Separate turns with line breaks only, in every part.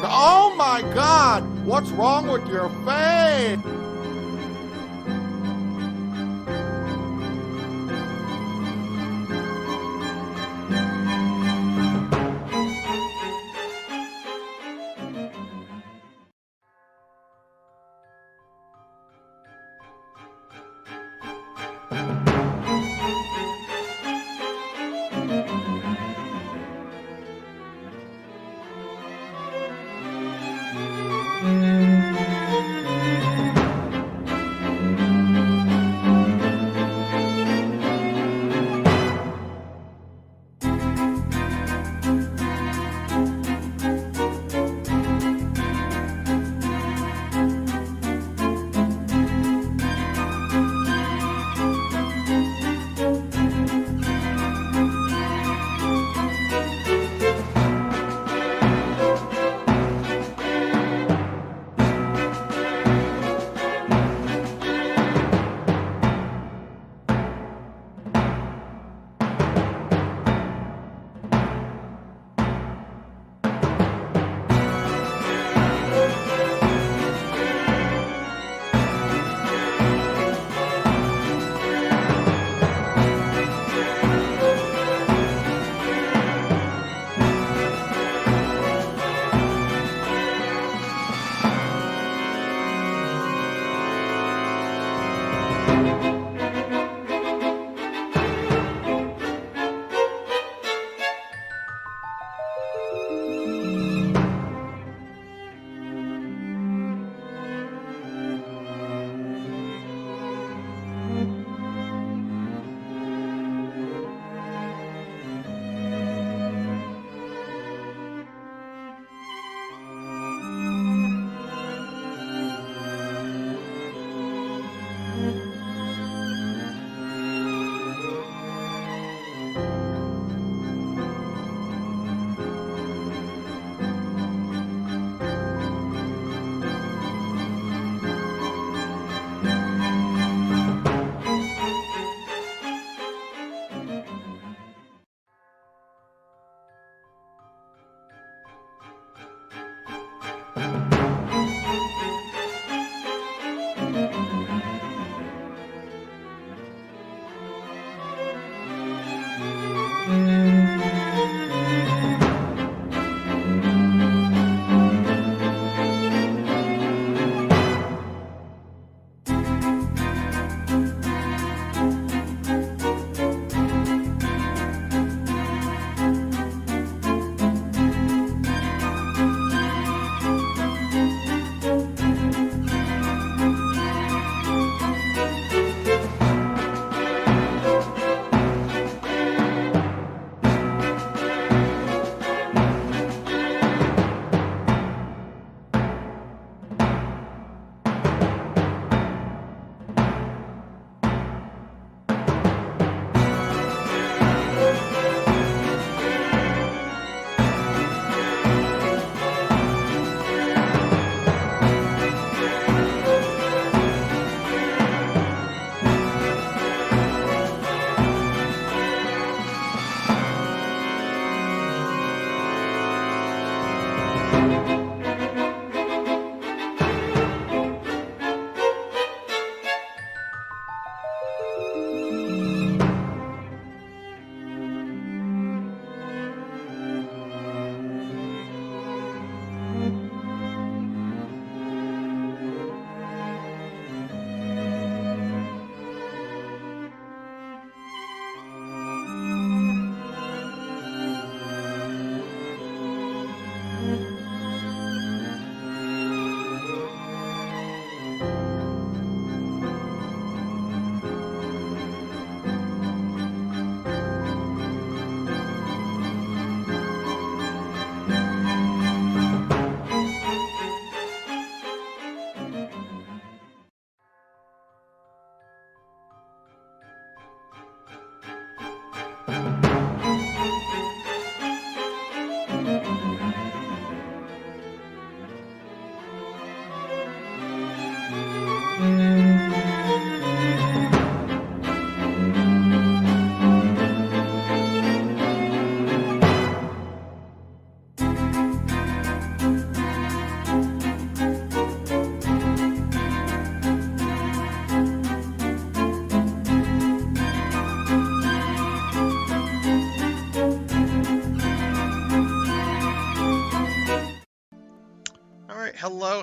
Oh my God! What's wrong with your face?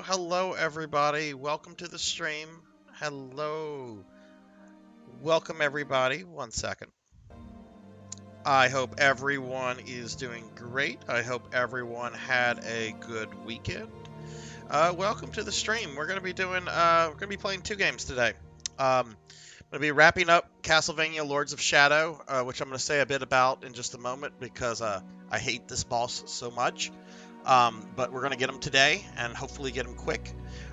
Hello everybody. Welcome to the stream. Hello. Welcome everybody. 1 second. I hope everyone is doing great. I hope everyone had a good weekend. Welcome to the stream. We're gonna be playing 2 games today. I'm gonna be wrapping up Castlevania Lords of Shadow, which I'm gonna say a bit about in just a moment because I hate this boss so much. But we're going to get them today and hopefully get them quick.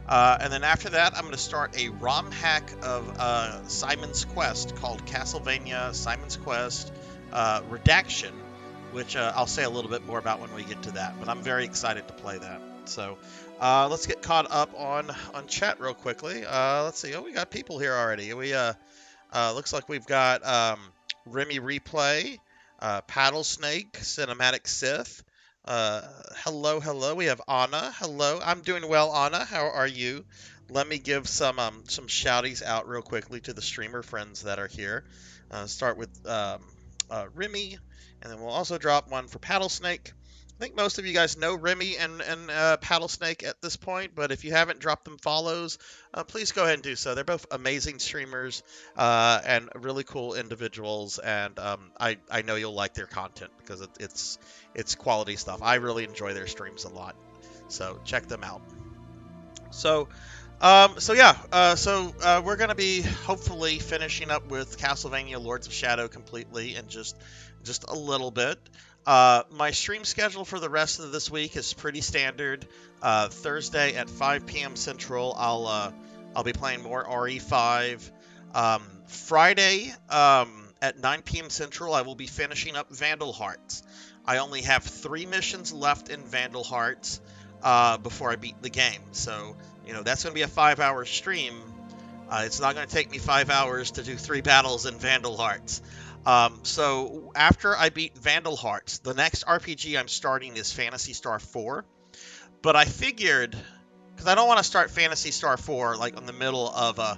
And then after that, I'm going to start a ROM hack of Simon's Quest called Castlevania Simon's Quest Redaction, which I'll say a little bit more about when we get to that. But I'm very excited to play that. So let's get caught up on chat real quickly. Let's see. Oh, we got people here already. We looks like we've got Remy Replay, Paddle Snake, Cinematic Sith. Hello. We have Anna. Hello. I'm doing well, Anna. How are you? Let me give some shouties out real quickly to the streamer friends that are here. Start with Remy, and then we'll also drop one for Paddle Snake. I think most of you guys know Remy and Paddle Snake at this point, but if you haven't dropped them follows, please go ahead and do so. They're both amazing streamers and really cool individuals, and I know you'll like their content because it's quality stuff. I really enjoy their streams a lot, so check them out. So we're going to be hopefully finishing up with Castlevania Lords of Shadow completely in just a little bit. My stream schedule for the rest of this week is pretty standard. Thursday at 5 p.m. Central, I'll be playing more RE5. Friday at 9 p.m. Central, I will be finishing up Vandal Hearts. I only have 3 missions left in Vandal Hearts before I beat the game. So, that's going to be a 5-hour stream. It's not going to take me 5 hours to do 3 battles in Vandal Hearts. So after I beat Vandal Hearts, the next RPG I'm starting is Phantasy Star 4. But I figured, because I don't want to start Phantasy Star 4 like in the middle of a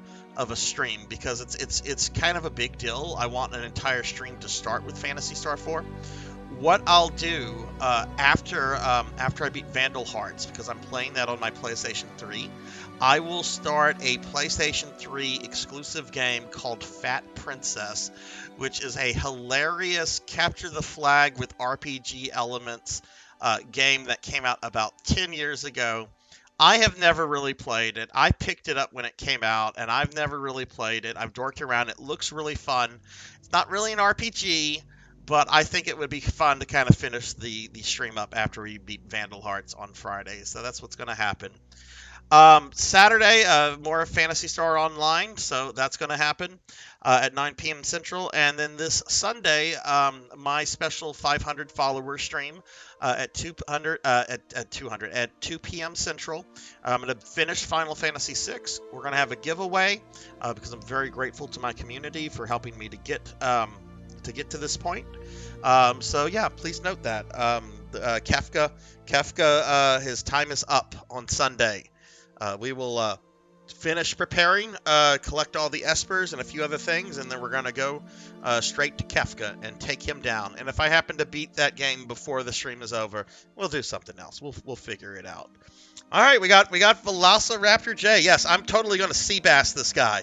stream, because it's kind of a big deal. I want an entire stream to start with Phantasy Star 4. What I'll do after I beat Vandal Hearts, because I'm playing that on my PlayStation 3, I will start a PlayStation 3 exclusive game called Fat Princess, which is a hilarious capture the flag with RPG elements game that came out about 10 years ago. I have never really played it. I picked it up when it came out, and I've never really played it. I've dorked around. It looks really fun. It's not really an RPG, but I think it would be fun to kind of finish the stream up after we beat Vandal Hearts on Friday. So that's what's going to happen. Saturday, more Phantasy Star Online, so that's going to happen at 9 p.m. Central. And then this Sunday, my special 500 follower stream at 2 p.m. Central. I'm going to finish Final Fantasy VI. We're going to have a giveaway because I'm very grateful to my community for helping me to get to this point. So yeah, please note that Kafka, his time is up on Sunday. We will finish preparing, collect all the espers and a few other things, and then we're going to go straight to Kefka and take him down. And if I happen to beat that game before the stream is over, we'll do something else. We'll figure it out. All right, we got Velociraptor J. Yes, I'm totally going to Seabass this guy.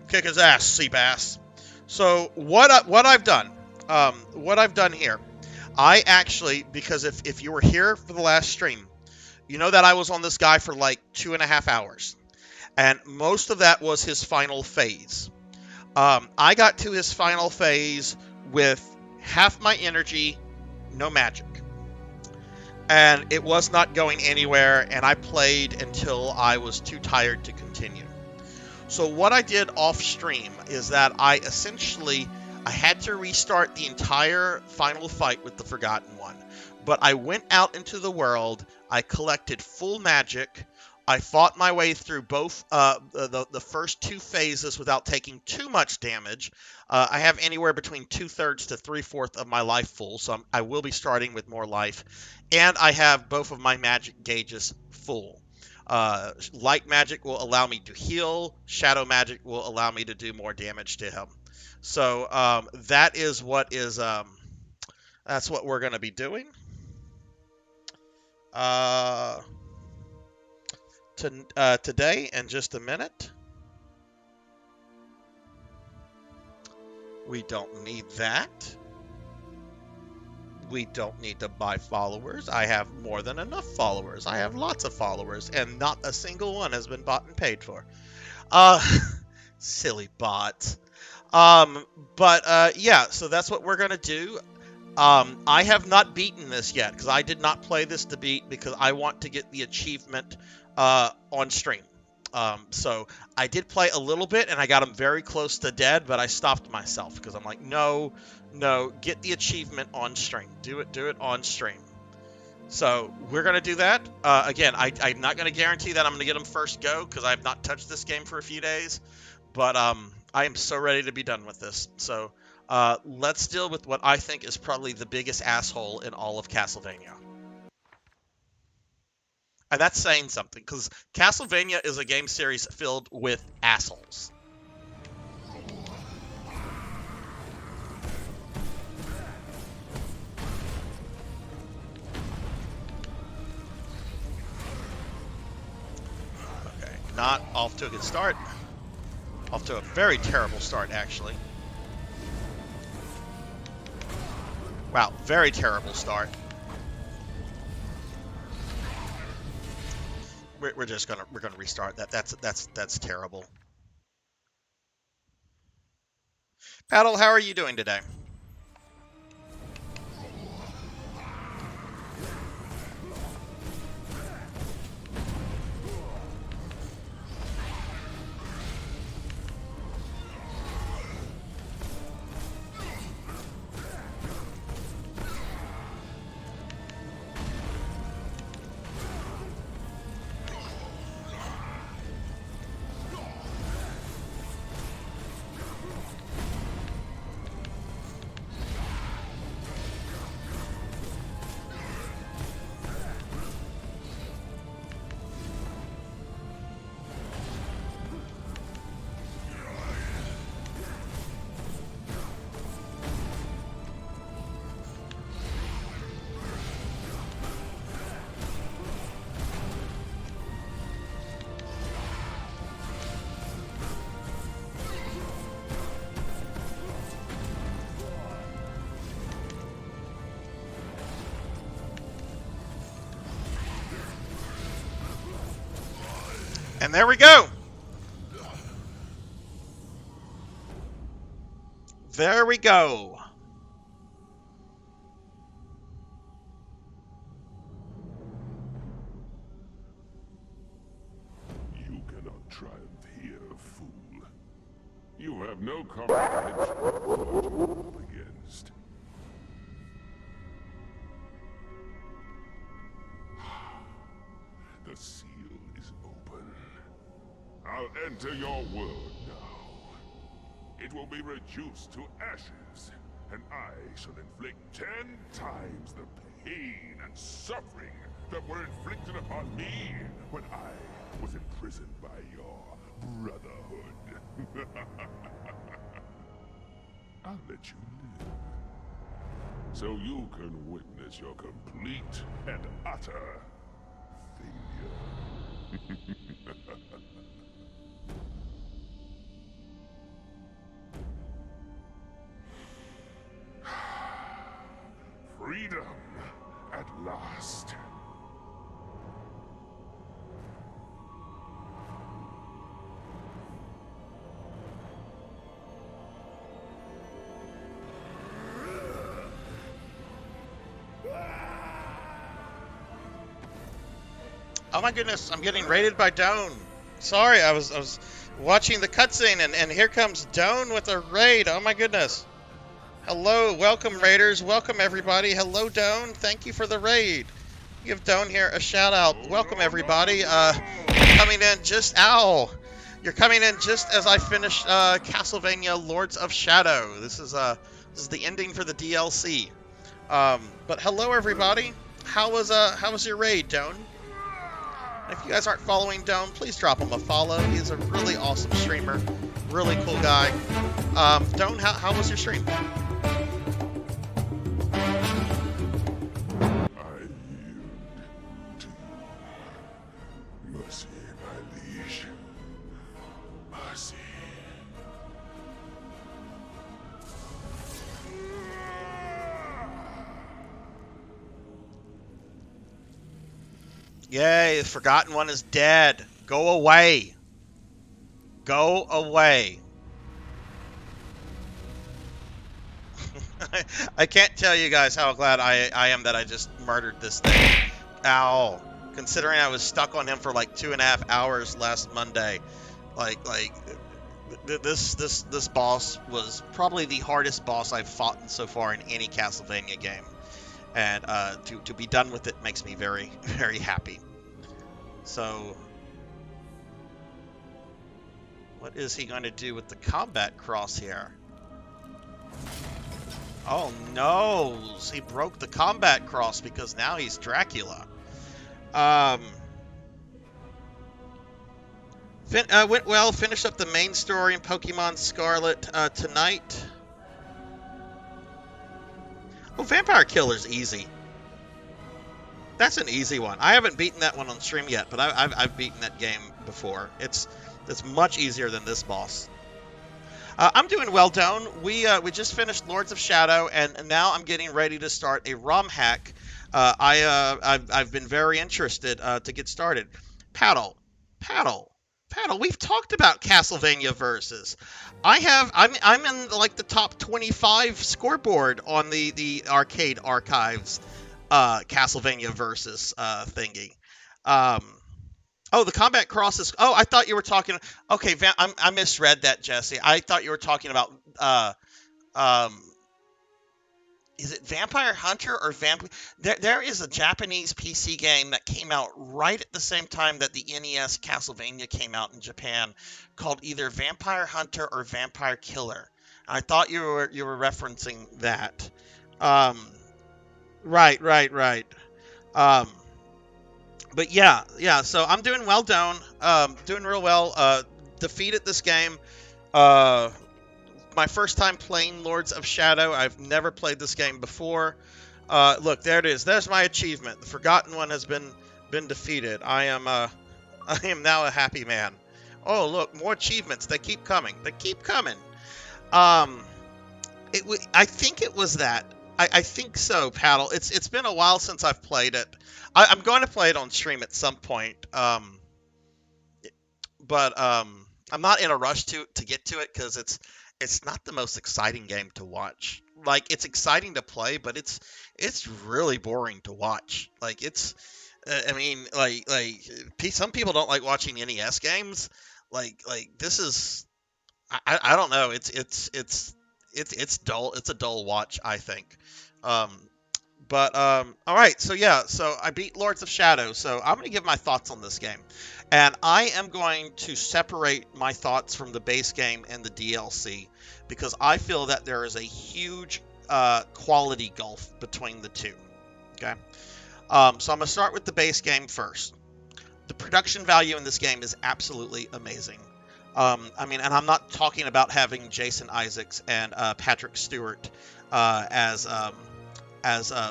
Kick his ass, Seabass. So what I've done here, I actually, because if you were here for the last stream, you know that I was on this guy for like 2.5 hours, and most of that was his final phase. I got to his final phase with half my energy, no magic, and it was not going anywhere, and I played until I was too tired to continue. So what I did off stream is that I essentially I had to restart the entire final fight with the Forgotten One. But I went out into the world, I collected full magic, I fought my way through both the first two phases without taking too much damage. I have anywhere between 2/3 to 3/4 of my life full, so I will be starting with more life. And I have both of my magic gauges full. Light magic will allow me to heal. Shadow magic will allow me to do more damage to him. So that is what is that's what we're going to be doing. Today in just a minute. We don't need that. We don't need to buy followers. I have more than enough followers. I have lots of followers, and not a single one has been bought and paid for. Silly bots. Yeah, so that's what we're gonna do. I have not beaten this yet because I did not play this to beat because I want to get the achievement on stream. So I did play a little bit and I got him very close to dead, but I stopped myself because I'm like, no, get the achievement on stream. Do it on stream. So we're going to do that. Again, I'm not going to guarantee that I'm going to get him first go because I have not touched this game for a few days, but I am so ready to be done with this. So let's deal with what I think is probably the biggest asshole in all of Castlevania. And that's saying something, because Castlevania is a game series filled with assholes. Okay, not off to a good start. Off to a very terrible start, actually. Wow, very terrible start. We're gonna restart that. That's terrible. Paddle, how are you doing today? And there we go. There we go.
You cannot triumph here, fool. You have no comprehension of what you are up against. The seal is open. I'll enter your world now. It will be reduced to ashes, and I shall inflict 10 times the pain and suffering that were inflicted upon me when I was imprisoned by your brotherhood. I'll let you live, so you can witness your complete and utter failure. Freedom at last.
Oh my goodness, I'm getting raided by Doan. Sorry, I was watching the cutscene and here comes Doan with a raid. Oh my goodness. Hello, welcome Raiders, welcome everybody. Hello Doan, thank you for the raid. Give Doan here a shout out. Welcome everybody. Coming in just You're coming in just as I finish Castlevania Lords of Shadow. This is the ending for the DLC. But hello everybody. How was your raid, Doan? If you guys aren't following Doan, please drop him a follow. He's a really awesome streamer, really cool guy. Doan, how was your stream?
I yield to you. Mercy, my liege. Mercy.
Yay, the Forgotten One is dead. Go away. Go away. I can't tell you guys how glad I am that I just murdered this thing. Ow. Considering I was stuck on him for like 2.5 hours last Monday. This boss was probably the hardest boss I've fought so far in any Castlevania game. And to be done with it makes me very, very happy. So, what is he going to do with the combat cross here? Oh no, he broke the combat cross because now he's Dracula. Went well, finished up the main story in Pokemon Scarlet tonight. Oh, Vampire Killer's easy. That's an easy one. I haven't beaten that one on stream yet, but I've beaten that game before. It's much easier than this boss. I'm doing well, Doan. We just finished Lords of Shadow, and now I'm getting ready to start a ROM hack. I've been very interested to get started. Paddle. We've talked about Castlevania versus. I'm in like the top 25 scoreboard on the Arcade Archives Castlevania versus thingy. Oh, the combat crosses. Oh, I thought you were talking. Okay, I misread that, Jesse. I thought you were talking about. Is it Vampire Hunter or Vampire? There is a Japanese PC game that came out right at the same time that the NES Castlevania came out in Japan, called either Vampire Hunter or Vampire Killer. I thought you were referencing that. Right. But yeah. So I'm doing well, Doan. Doing real well. Defeated this game. My first time playing Lords of Shadow. I've never played this game before. Look, there it is. There's my achievement. The Forgotten One has been defeated. I am now a happy man. Oh, look, more achievements. They keep coming. I think it was that. I think so, Paddle. It's been a while since I've played it. I'm going to play it on stream at some point. But I'm not in a rush to get to it because it's not the most exciting game to watch. Like, it's exciting to play, but it's really boring to watch. Like, I mean, some people don't like watching NES games. Like this is, I don't know. It's dull. It's a dull watch, I think. But all right. So yeah. So I beat Lords of Shadow. So I'm going to give my thoughts on this game, and I am going to separate my thoughts from the base game and the DLC because I feel that there is a huge quality gulf between the two. Okay. So I'm going to start with the base game first. The production value in this game is absolutely amazing. I mean, and I'm not talking about having Jason Isaacs and Patrick Stewart as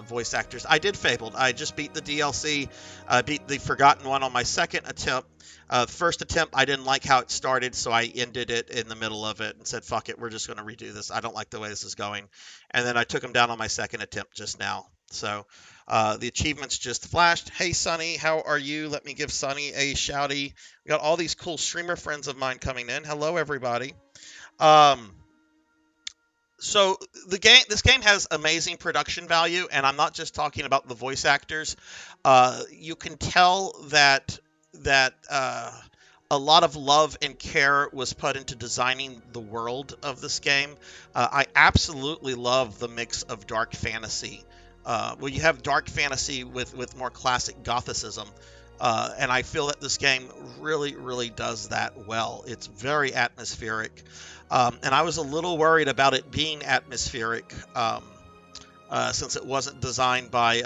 voice actors. I did Fabled. I just beat the DLC. Beat the Forgotten One on my second attempt. The first attempt, I didn't like how it started, so I ended it in the middle of it and said, fuck it, we're just going to redo this. I don't like the way this is going. And then I took him down on my second attempt just now. So the achievements just flashed. Hey, Sonny, how are you? Let me give Sonny a shouty. We got all these cool streamer friends of mine coming in. Hello, everybody. So this game has amazing production value, and I'm not just talking about the voice actors. You can tell that a lot of love and care was put into designing the world of this game. I absolutely love the mix of dark fantasy. Well, you have dark fantasy with more classic Gothicism, and I feel that this game really, really does that well. It's very atmospheric, and I was a little worried about it being atmospheric. Since it wasn't designed by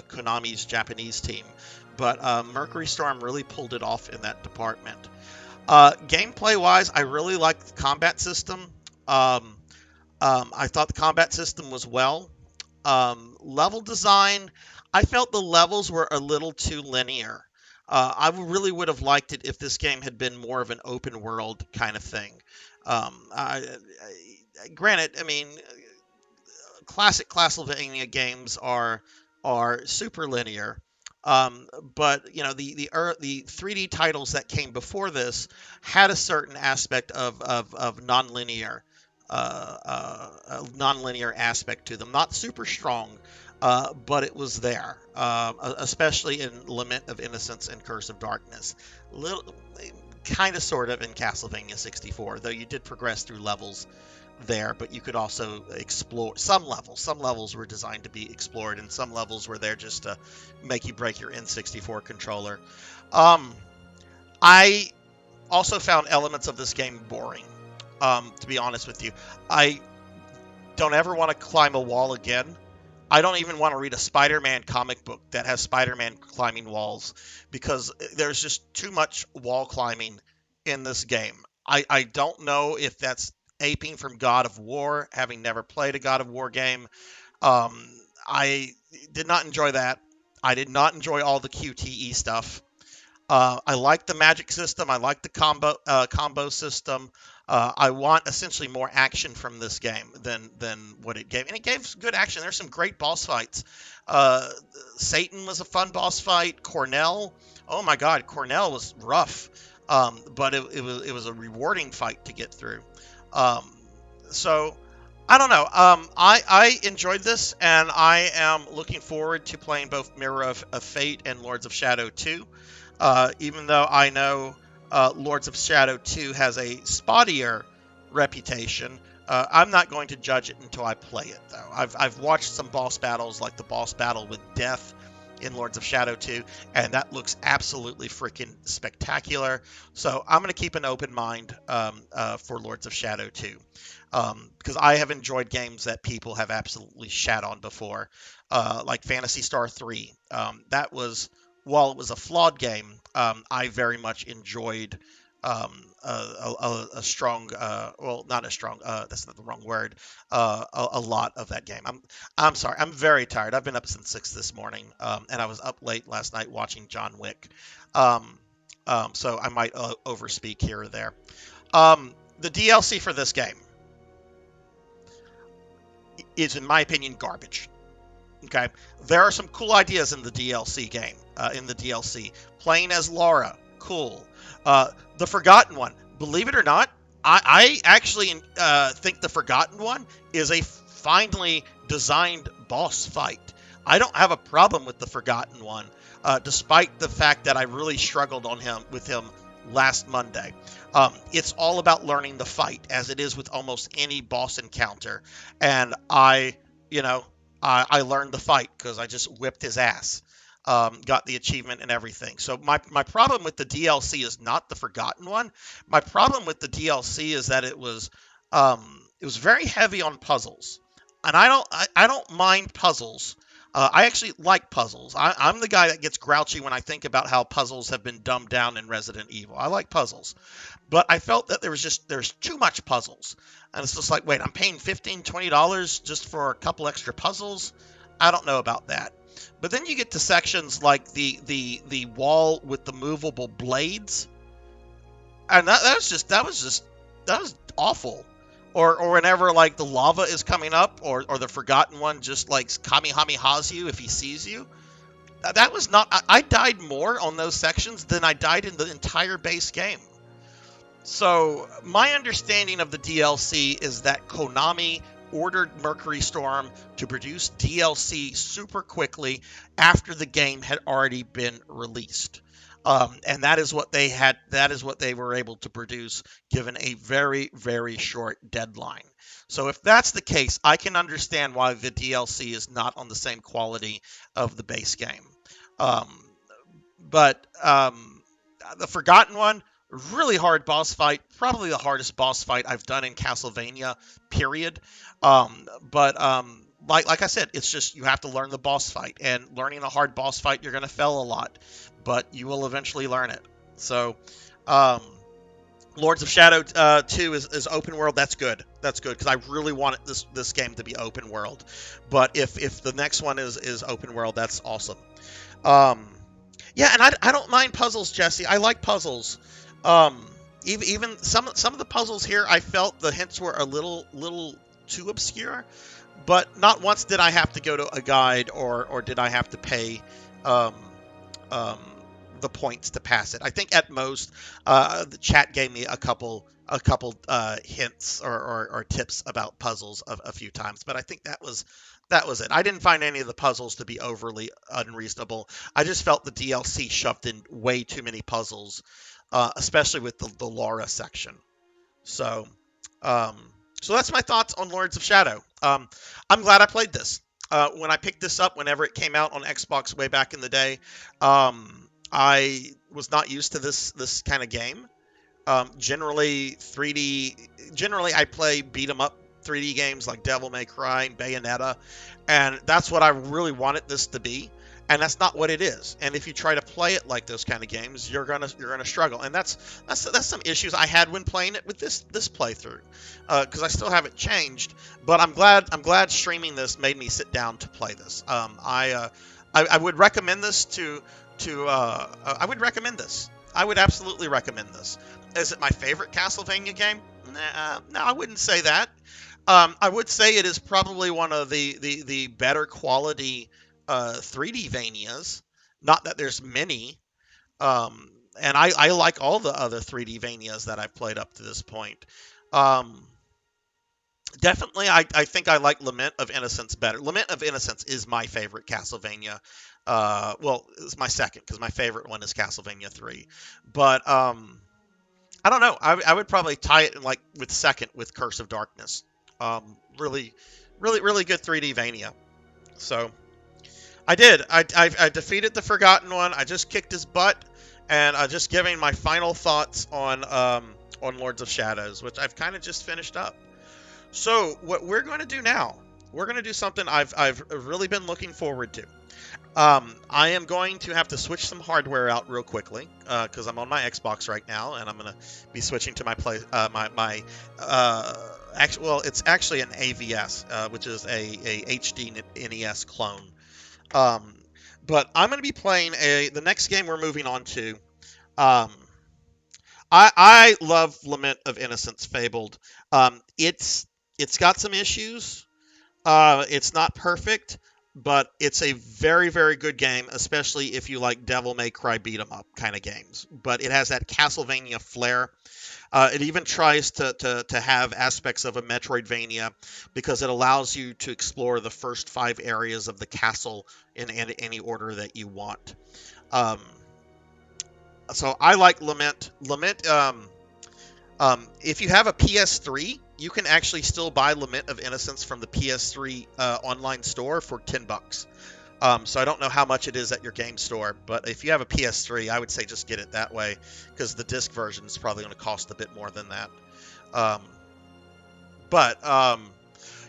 Konami's Japanese team. But Mercury Storm really pulled it off in that department. Gameplay-wise, I really liked the combat system. I thought the combat system was well. Level design, I felt the levels were a little too linear. I really would have liked it if this game had been more of an open world kind of thing. Granted, I mean, classic Castlevania games are super linear. But you know the 3D titles that came before this had a certain aspect of nonlinear nonlinear aspect to them. Not super strong, but it was there, especially in Lament of Innocence and Curse of Darkness. Little, kind of, sort of in Castlevania 64, though you did progress through levels there, but you could also explore some levels. Some levels were designed to be explored, and some levels were there just to make you break your N64 controller. I also found elements of this game boring, to be honest with you. I don't ever want to climb a wall again. I don't even want to read a Spider-Man comic book that has Spider-Man climbing walls, because there's just too much wall climbing in this game. I don't know if that's aping from God of War, having never played a God of War game. I did not enjoy that. I did not enjoy all the QTE stuff. I like the magic system. I like the combo system. I want essentially more action from this game than what it gave, and it gave good action. There's some great boss fights. Satan was a fun boss fight. Cornell, oh my God, Cornell was rough, but it was a rewarding fight to get through. So I don't know. I enjoyed this, and I am looking forward to playing both Mirror of Fate and Lords of Shadow 2. Even though I know Lords of Shadow 2 has a spottier reputation, I'm not going to judge it until I play it, though. I've watched some boss battles, like the boss battle with Death in Lords of Shadow 2, and that looks absolutely freaking spectacular. So I'm going to keep an open mind for Lords of Shadow 2. Because I have enjoyed games that people have absolutely shat on before, like Phantasy Star 3. That was, while it was a flawed game, I very much enjoyed a strong, well, not a strong, that's not the wrong word, a lot of that game. I'm sorry, I'm very tired. I've been up since 6 this morning, and I was up late last night watching John Wick. So I might overspeak here or there. The DLC for this game is, in my opinion, garbage. Okay, there are some cool ideas in the DLC game. Playing as Laura, cool. The Forgotten One, believe it or not, I actually think the Forgotten One is a finely designed boss fight. I don't have a problem with the Forgotten One, despite the fact that I really struggled with him last Monday. It's all about learning the fight, as it is with almost any boss encounter. And I learned the fight because I just whipped his ass. Got the achievement and everything. So my problem with the DLC is not the Forgotten One. My problem with the DLC is that it was very heavy on puzzles, and I don't mind puzzles. I actually like puzzles. I'm the guy that gets grouchy when I think about how puzzles have been dumbed down in Resident Evil. I like puzzles. But I felt that there's too much puzzles. And it's just like, wait, I'm paying $15, $20 just for a couple extra puzzles? I don't know about that. But then you get to sections like the wall with the movable blades. And that was awful. Or whenever, like, the lava is coming up, or the Forgotten One just, like, Kamehamehas you if he sees you. That was not... I died more on those sections than I died in the entire base game. So, my understanding of the DLC is that Konami ordered Mercury Storm to produce DLC super quickly after the game had already been released. And that is what they had. That is what they were able to produce, given a very, very short deadline. So if that's the case, I can understand why the DLC is not on the same quality of the base game. Um, but the Forgotten One, really hard boss fight, probably the hardest boss fight I've done in Castlevania, period. Like I said, it's just you have to learn the boss fight, and learning a hard boss fight, you're going to fail a lot, but you will eventually learn it. So, um, Lords of Shadow 2 is open world. That's good. That's good because I really wanted this game to be open world. But if the next one is open world, that's awesome. Um, yeah, and I don't mind puzzles, Jesse. I like puzzles. Um, even some of the puzzles here, I felt the hints were a little too obscure. But not once did I have to go to a guide or did I have to pay um, um, the points to pass it. I think at most the chat gave me a couple hints or tips about puzzles a few times, but I think that was it. I didn't find any of the puzzles to be overly unreasonable. I just felt the DLC shoved in way too many puzzles, especially with the Laura section. So, um, so that's my thoughts on Lords of Shadow. I'm glad I played this. When I picked this up, whenever it came out on Xbox way back in the day, I was not used to this kind of game. Generally, 3D. Generally, I play beat 'em up 3D games like Devil May Cry and Bayonetta, and that's what I really wanted this to be. And that's not what it is. And if you try to play it like those kind of games, you're gonna struggle. And that's some issues I had when playing it with this playthrough, because I still haven't changed. But I'm glad streaming this made me sit down to play this. I would recommend this I would recommend this. I would absolutely recommend this. Is it my favorite Castlevania game? Nah, no, I wouldn't say that. I would say it is probably one of the better quality 3D Vanias. Not that there's many. And I like all the other 3D Vanias that I've played up to this point. Um, Definitely, I think I like Lament of Innocence better. Lament of Innocence is my favorite Castlevania. Well, it's my second because my favorite one is Castlevania 3. But I don't know. I would probably tie it in like with second with Curse of Darkness. Really, really good 3D Vania. So I did. I defeated the Forgotten One. I just kicked his butt, and just giving my final thoughts on Lords of Shadows, which I've kind of just finished up. So what we're going to do now, we're going to do something I've really been looking forward to. I am going to have to switch some hardware out real quickly because I'm on my Xbox right now, and I'm going to be switching to it's actually an AVS, which is a HD NES clone. But I'm going to be playing the next game we're moving on to. I love Lament of Innocence Fabled. It's got some issues. It's not perfect, but it's a very, very good game, especially if you like Devil May Cry beat 'em up kind of games. But it has that Castlevania flair. It even tries to have aspects of a Metroidvania because it allows you to explore the first 5 areas of the castle in any order that you want. Um, so I like Lament. If you have a PS3, you can actually still buy Lament of Innocence from the PS3 online store for $10. So I don't know how much it is at your game store, but if you have a PS3, I would say just get it that way because the disc version is probably going to cost a bit more than that.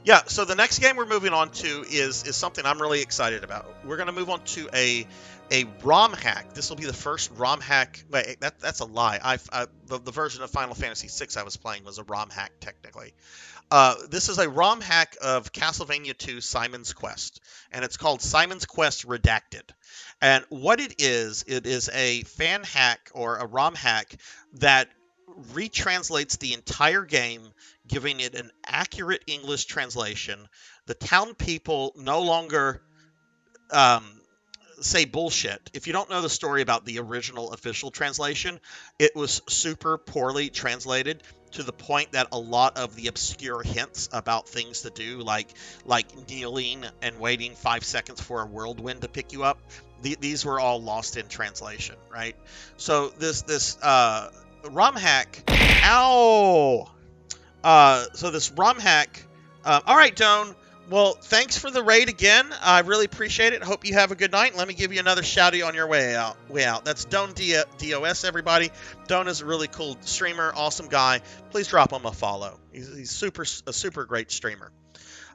Yeah, so the next game we're moving on to is something I'm really excited about. We're going to move on to a ROM hack. This will be the first ROM hack. Wait, that's a lie. The version of Final Fantasy VI I was playing was a ROM hack technically. This is a ROM hack of Castlevania 2 Simon's Quest, and it's called Simon's Quest Redacted. And what it is a fan hack or a ROM hack that retranslates the entire game, giving it an accurate English translation. The town people no longer say bullshit. If you don't know the story about the original official translation, it was super poorly translated to the point that a lot of the obscure hints about things to do, like kneeling and waiting 5 seconds for a whirlwind to pick you up, these were all lost in translation, right? So this ROM hack, ow! So this ROM hack. All right, Doan. Well, thanks for the raid again. I really appreciate it. Hope you have a good night. Let me give you another shouty on your way out. That's Doan DOS, everybody. Doan is a really cool streamer, awesome guy. Please drop him a follow. He's a super great streamer.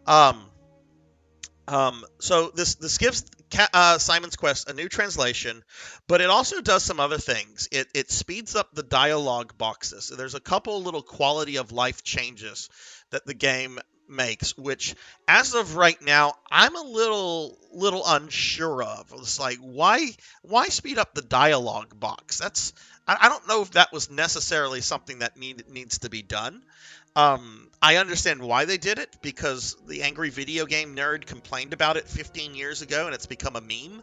So this gives Simon's Quest a new translation, but it also does some other things. It speeds up the dialogue boxes. So there's a couple little quality of life changes that the game makes, which as of right now, I'm a little unsure of. It's like, why speed up the dialogue box? I don't know if that was necessarily something that needs to be done. I understand why they did it, because the angry video game nerd complained about it 15 years ago and it's become a meme.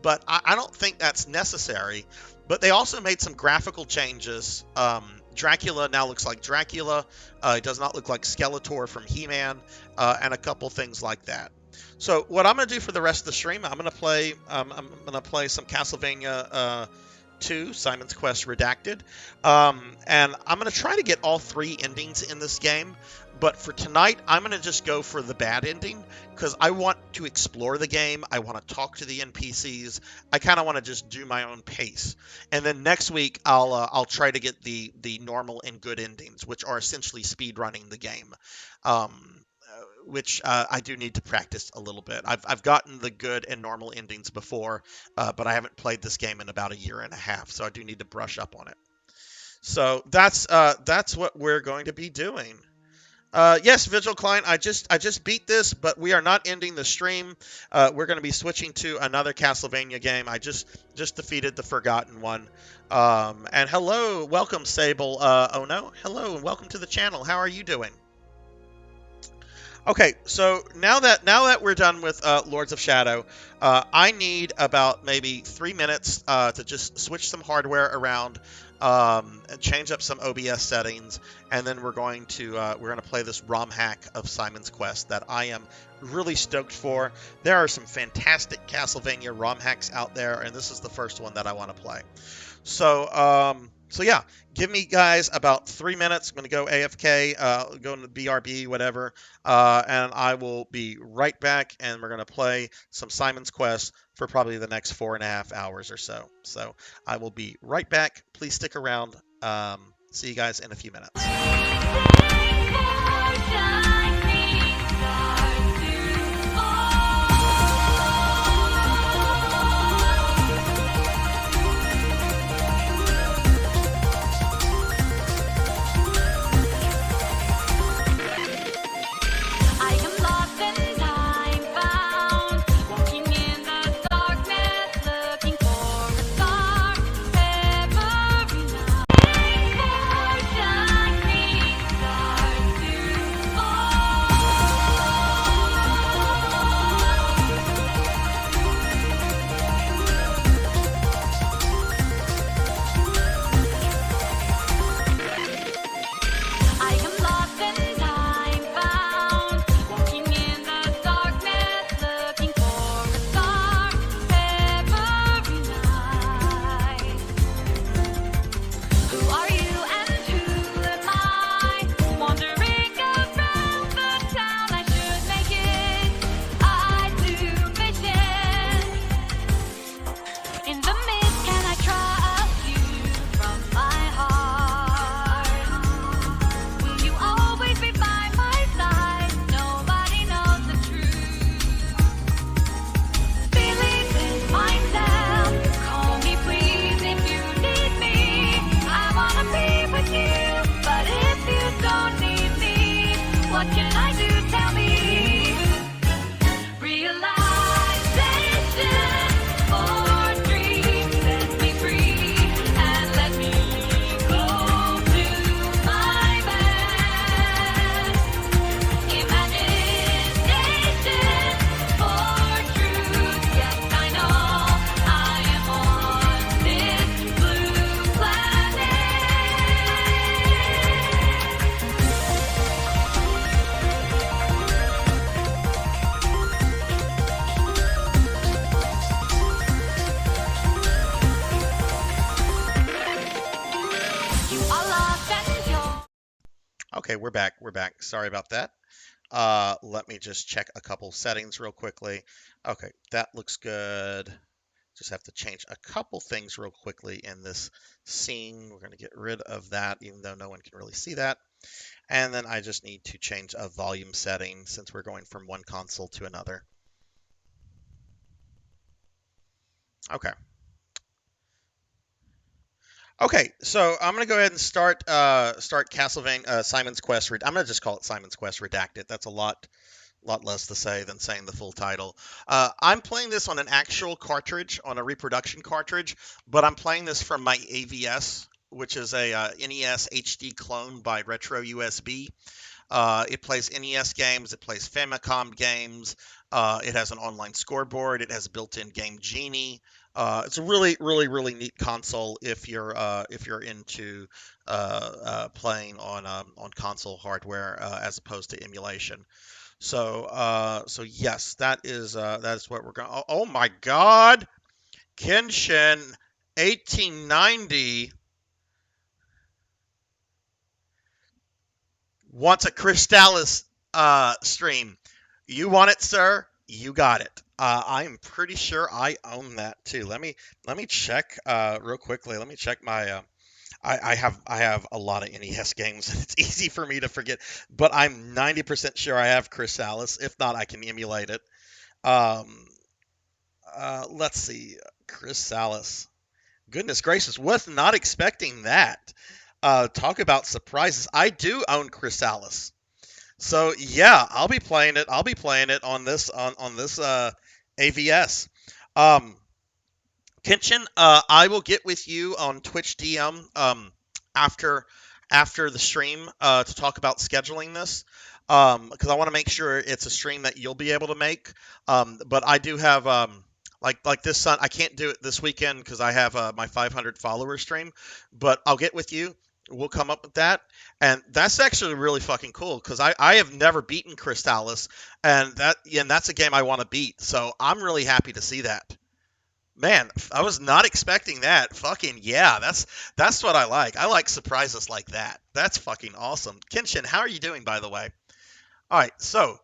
But I don't think that's necessary. But they also made some graphical changes. Dracula now looks like Dracula. It does not look like Skeletor from He-Man, and a couple things like that. So what I'm going to do for the rest of the stream, I'm going to play some Castlevania 2, Simon's Quest Redacted, and I'm going to try to get all 3 endings in this game. But for tonight, I'm going to just go for the bad ending, because I want to explore the game. I want to talk to the NPCs. I kind of want to just do my own pace. And then next week, I'll try to get the normal and good endings, which are essentially speed running the game, which I do need to practice a little bit. I've gotten the good and normal endings before, but I haven't played this game in about a year and a half, so I do need to brush up on it. So that's what we're going to be doing. Yes, Vigil Client, I just beat this, but we are not ending the stream. We're going to be switching to another Castlevania game. I just defeated the Forgotten One. And hello, welcome, Sable. Oh no, hello, and welcome to the channel. How are you doing? Okay, so now that we're done with Lords of Shadow, I need about maybe 3 minutes to just switch some hardware around, and change up some OBS settings, and then we're going to play this ROM hack of Simon's Quest that I am really stoked for. There are some fantastic Castlevania ROM hacks out there, and this is the first one that I want to play. So yeah, give me guys about 3 minutes. I'm going to go AFK, go into BRB, whatever, and I will be right back, and we're going to play some Simon's Quest for probably the next 4.5 hours or so. So I will be right back. Please stick around. See you guys in a few minutes. Okay, we're back. We're back. Sorry about that. Let me just check a couple settings real quickly. Okay, that looks good. Just have to change a couple things real quickly in this scene. We're going to get rid of that, even though no one can really see that. And then I just need to change a volume setting since we're going from one console to another. Okay. Okay, so I'm gonna go ahead and start Castlevania Simon's Quest. I'm gonna just call it Simon's Quest Redacted. That's a lot less to say than saying the full title. I'm playing this on an actual cartridge, on a reproduction cartridge, but I'm playing this from my AVS, which is a NES HD clone by Retro USB. It plays NES games. It plays Famicom games. It has an online scoreboard. It has a built-in Game Genie. It's a really, really, really neat console if you're into playing on console hardware as opposed to emulation. So yes, that is what we're going. Oh my God, Kenshin 1890 wants a Crystallis stream. You want it, sir? You got it. I'm pretty sure I own that too. Let me check real quickly. Let me check my. I have a lot of NES games, and it's easy for me to forget. But I'm 90% sure I have Crystallis. If not, I can emulate it. Let's see, Crystallis. Goodness gracious, was not expecting that. Talk about surprises. I do own Crystallis. So yeah, I'll be playing it. I'll be playing it on this AVS. Kenshin, I will get with you on Twitch DM after the stream to talk about scheduling this because I want to make sure it's a stream that you'll be able to make. But I do have like this Sun. I can't do it this weekend because I have my 500 follower stream. But I'll get with you. We'll come up with that, and that's actually really fucking cool because I have never beaten Crystallis, and that's a game I want to beat. So I'm really happy to see that. Man, I was not expecting that. Fucking yeah, that's what I like. I like surprises like that. That's fucking awesome. Kenshin, how are you doing, by the way? All right, so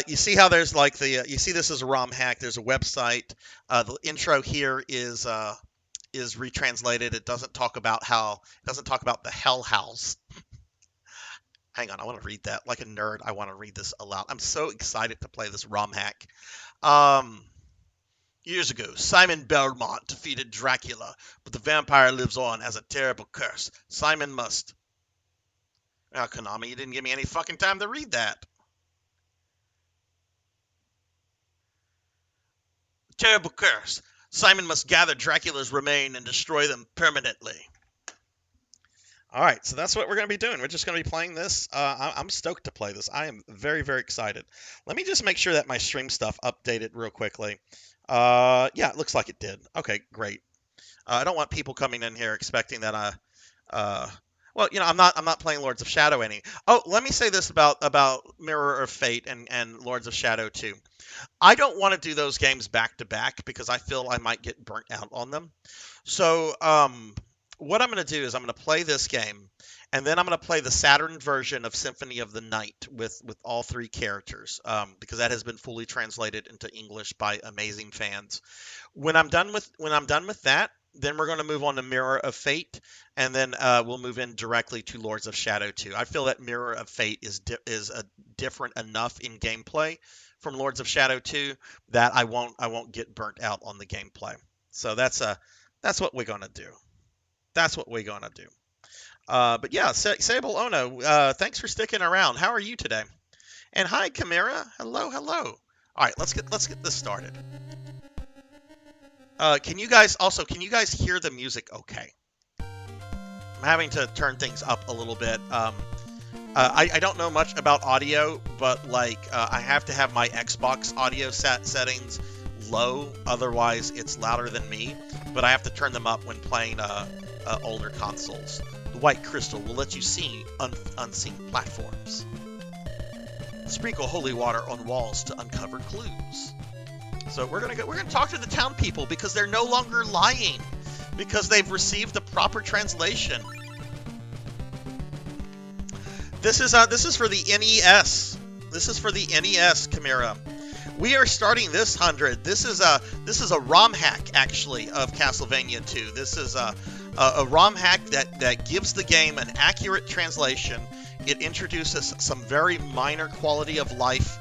you see how there's like you see this is a ROM hack. There's a website. The intro here is retranslated. It doesn't talk about the Hell House. Hang on, I want to read that like a nerd. I want to read this aloud. I'm so excited to play this ROM hack. Years ago, Simon Belmont defeated Dracula, but the vampire lives on as a terrible curse. Simon must... Oh, Konami, you didn't give me any fucking time to read that. Terrible curse. Simon must gather Dracula's remains and destroy them permanently. All right, so that's what we're going to be doing. We're just going to be playing this. I'm stoked to play this. I am very, very excited. Let me just make sure that my stream stuff updated real quickly. Yeah, it looks like it did. Okay, great. I don't want people coming in here expecting that well, I'm not playing Lords of Shadow any. Oh, let me say this about Mirror of Fate and Lords of Shadow 2. I don't want to do those games back to back because I feel I might get burnt out on them. So, what I'm going to do is I'm going to play this game, and then I'm going to play the Saturn version of Symphony of the Night with all three characters, because that has been fully translated into English by amazing fans. When I'm done with that, then we're going to move on to Mirror of Fate, and then we'll move in directly to Lords of Shadow 2. I feel that Mirror of Fate is different enough in gameplay from Lords of Shadow 2 that I won't get burnt out on the gameplay. So that's what we're going to do. That's what we're going to do. But yeah, Sable Ono, thanks for sticking around. How are you today? And hi, Chimera. Hello. All right, let's get this started. Can you guys hear the music okay? I'm having to turn things up a little bit. I don't know much about audio, but I have to have my Xbox audio settings low, otherwise it's louder than me. But I have to turn them up when playing older consoles. The white crystal will let you see unseen platforms. Sprinkle holy water on walls to uncover clues. So we're gonna talk to the town people because they're no longer lying, because they've received the proper translation. This is for the NES. This is for the NES, Chimera. We are starting this 100. This is a ROM hack actually of Castlevania 2. This is a ROM hack that gives the game an accurate translation. It introduces some very minor quality of life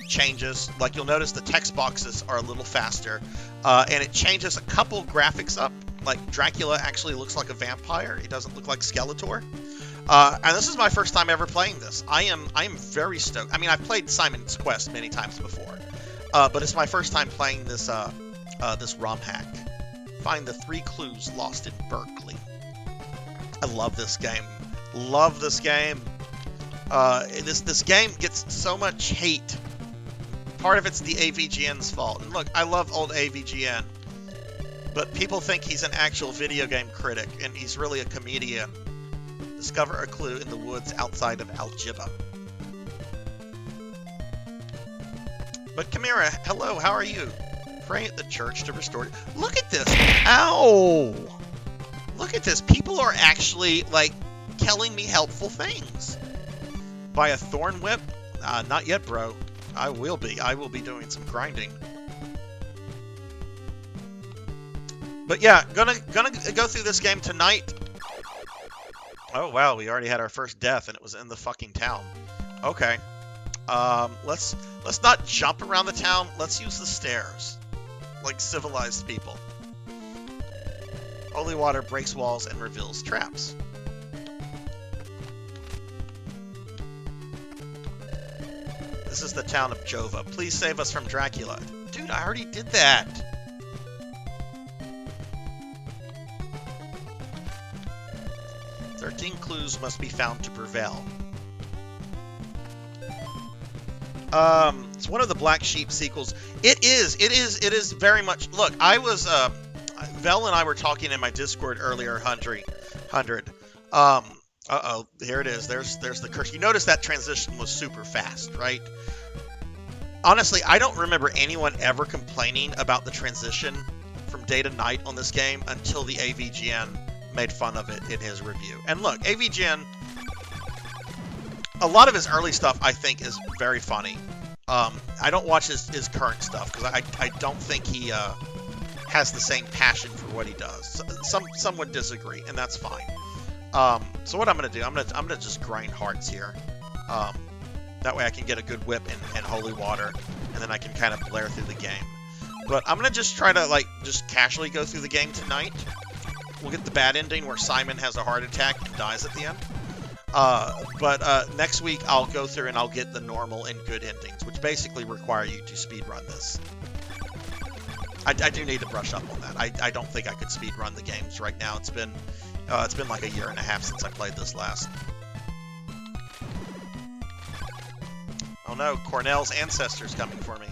changes. Like you'll notice the text boxes are a little faster, and it changes a couple graphics up. Like Dracula actually looks like a vampire. He doesn't look like Skeletor. And this is my first time ever playing this. I am very stoked. I mean, I've played Simon's Quest many times before, but it's my first time playing this this ROM hack. Find the 3 clues lost in Berkeley. I love this game. Love this game. This game gets so much hate. Part of it's the AVGN's fault. And look, I love old AVGN, but people think he's an actual video game critic, and he's really a comedian. Discover a clue in the woods outside of Algiba. But Chimera, hello, how are you? Pray at the church to restore... Look at this! Ow! Look at this. People are actually, like, telling me helpful things. Buy a thorn whip? Not yet, bro. I will be. I will be doing some grinding. But yeah, gonna go through this game tonight. Oh wow, we already had our first death, and it was in the fucking town. Okay, let's not jump around the town. Let's use the stairs, like civilized people. Holy water breaks walls and reveals traps. This is the town of Jova. Please save us from Dracula. Dude, I already did that. Clues must be found to prevail. It's one of the Black Sheep sequels. It is very much. Look, I was Vel and I were talking in my Discord earlier. 100. Uh-oh, here it is. There's the curse. You notice that transition was super fast, right? Honestly, I don't remember anyone ever complaining about the transition from day to night on this game until the AVGN made fun of it in his review. And look, AVGN, a lot of his early stuff I think is very funny. I don't watch his current stuff because I don't think he has the same passion for what he does. Some would disagree, and that's fine. So what I'm gonna do, I'm gonna just grind hearts here. That way I can get a good whip and holy water, and then I can kind of blare through the game. But I'm gonna just try to just casually go through the game tonight. We'll get the bad ending where Simon has a heart attack and dies at the end. But next week I'll go through and I'll get the normal and good endings, which basically require you to speedrun this. I do need to brush up on that. I don't think I could speedrun the games right now. It's been like a year and a half since I played this last. Oh no, Cornell's ancestors coming for me.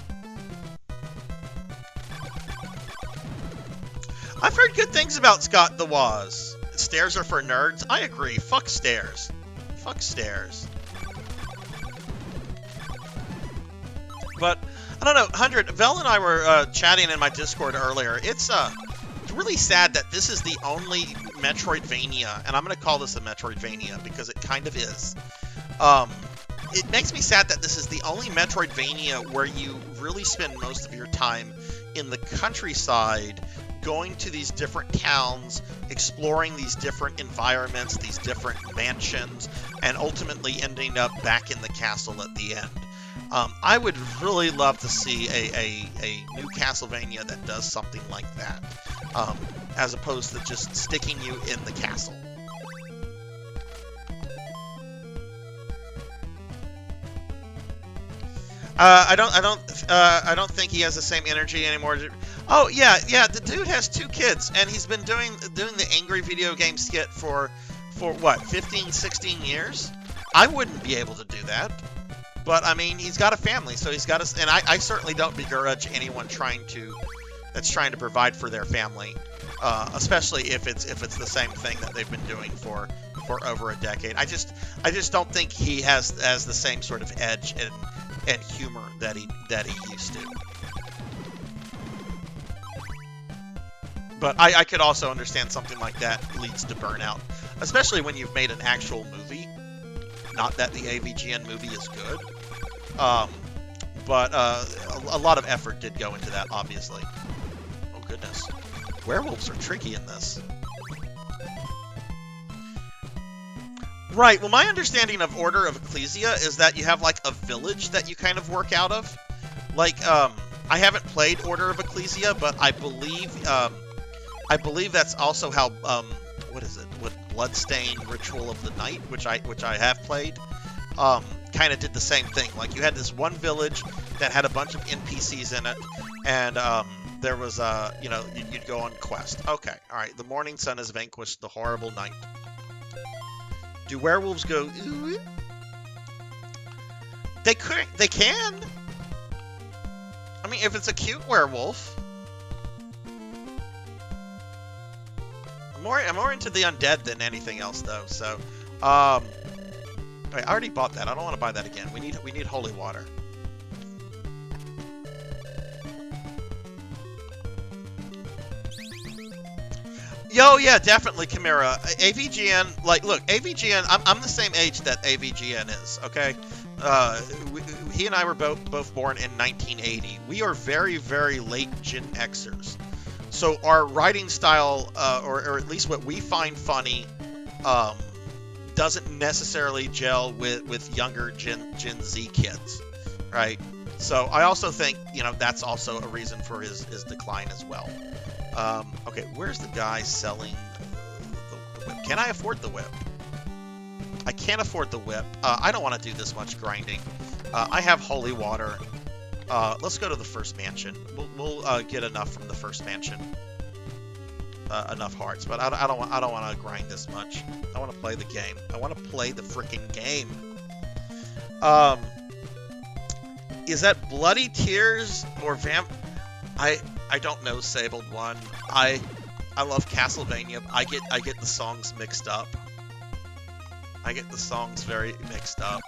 I've heard good things about Scott the Woz. Stairs are for nerds? I agree. Fuck stairs. Fuck stairs. But, I don't know, 100, Vel and I were chatting in my Discord earlier. It's really sad that this is the only Metroidvania, and I'm going to call this a Metroidvania because it kind of is. It makes me sad that this is the only Metroidvania where you really spend most of your time in the countryside, going to these different towns, exploring these different environments, these different mansions, and ultimately ending up back in the castle at the end. I would really love to see a new Castlevania that does something like that, as opposed to just sticking you in the castle. I don't think he has the same energy anymore. Oh yeah, the dude has 2 kids, and he's been doing the angry video game skit for what, 15, 16 years? I wouldn't be able to do that. But I mean, he's got a family, so he's got a, and I certainly don't begrudge anyone that's trying to provide for their family, especially if it's the same thing that they've been doing for over a decade. I just don't think he has the same sort of edge and humor that he used to. But I could also understand something like that leads to burnout, especially when you've made an actual movie. Not that the AVGN movie is good. But a lot of effort did go into that, obviously. Oh, goodness. Werewolves are tricky in this. Right, well, my understanding of Order of Ecclesia is that you have, like, a village that you kind of work out of. Like, I haven't played Order of Ecclesia, but I believe that's also how, what is it? What Bloodstained Ritual of the Night, which I have played, kind of did the same thing. Like, you had this one village that had a bunch of NPCs in it, and there was, you know, you'd go on quest. Okay, all right. The morning sun has vanquished the horrible night. Do werewolves go? Ooh? They could. They can. I mean, if it's a cute werewolf. I'm more into the undead than anything else, though. So, I already bought that. I don't want to buy that again. We need holy water. Yo, yeah, definitely, Chimera. AVGN, like, look, AVGN, I'm the same age that AVGN is, okay? He and I were both born in 1980. We are very, very late Gen Xers. So our writing style, or at least what we find funny, doesn't necessarily gel with younger Gen Z kids, right? So I also think, you know, that's also a reason for his decline as well. Okay, where's the guy selling the whip? Can I afford the whip? I can't afford the whip. I don't want to do this much grinding. I have holy water. Let's go to the first mansion. We'll get enough from the first mansion. Enough hearts, but I don't want to grind this much. I want to play the game. I want to play the freaking game. Is that Bloody Tears or Vamp? I don't know, Sabled One. I love Castlevania. I get the songs mixed up. I get the songs very mixed up.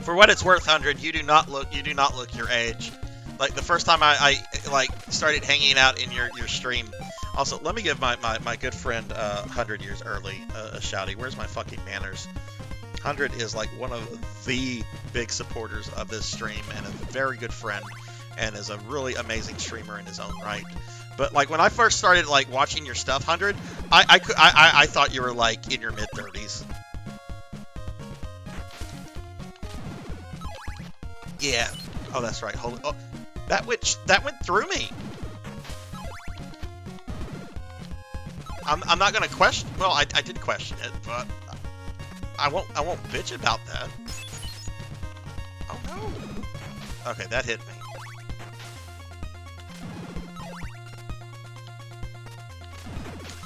For what it's worth, 100, you do not look your age. Like, the first time I like started hanging out in your stream. Also, let me give my good friend 100 years early a shouty. Where's my fucking manners? 100 is like one of the big supporters of this stream and a very good friend and is a really amazing streamer in his own right. But like when I first started like watching your stuff, 100, I thought you were like in your mid-30s. Yeah. Oh, that's right. Holy. Oh, that went through me. I'm not gonna question. Well, I did question it, but I won't bitch about that. Oh no. Okay, that hit me.